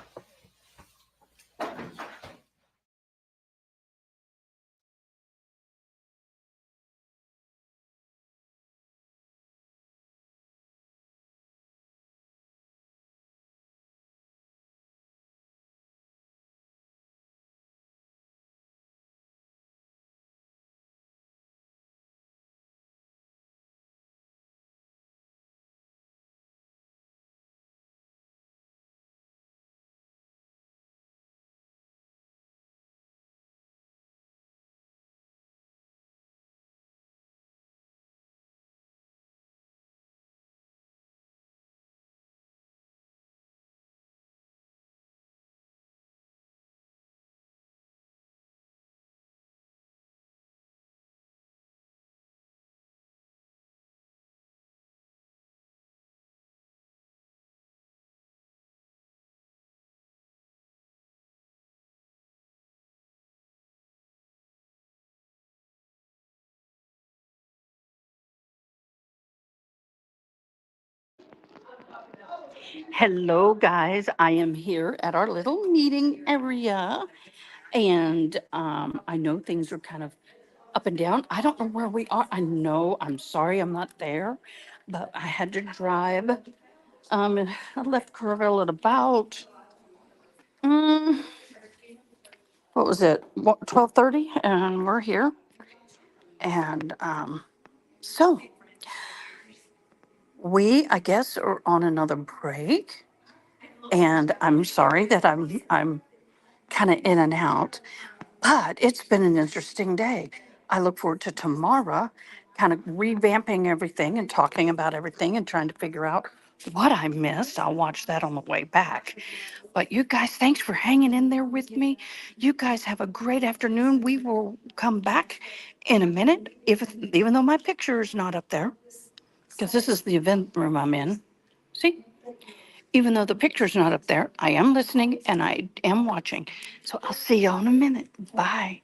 F: Hello, guys. I am here at our little meeting area, and I know things are kind of up and down. I don't know where we are. I know, I'm sorry I'm not there, but I had to drive I left Kerrville at about, what was it, 12:30, and we're here. And so we, I guess, are on another break. And I'm sorry that I'm kind of in and out, but it's been an interesting day. I look forward to tomorrow, kind of revamping everything and talking about everything and trying to figure out what I missed. I'll watch that on the way back. But you guys, thanks for hanging in there with me. You guys have a great afternoon. We will come back in a minute, even though my picture is not up there, because this is the event room I'm in. See? Even though the picture's not up there, I am listening and I am watching. So I'll see y'all in a minute. Bye.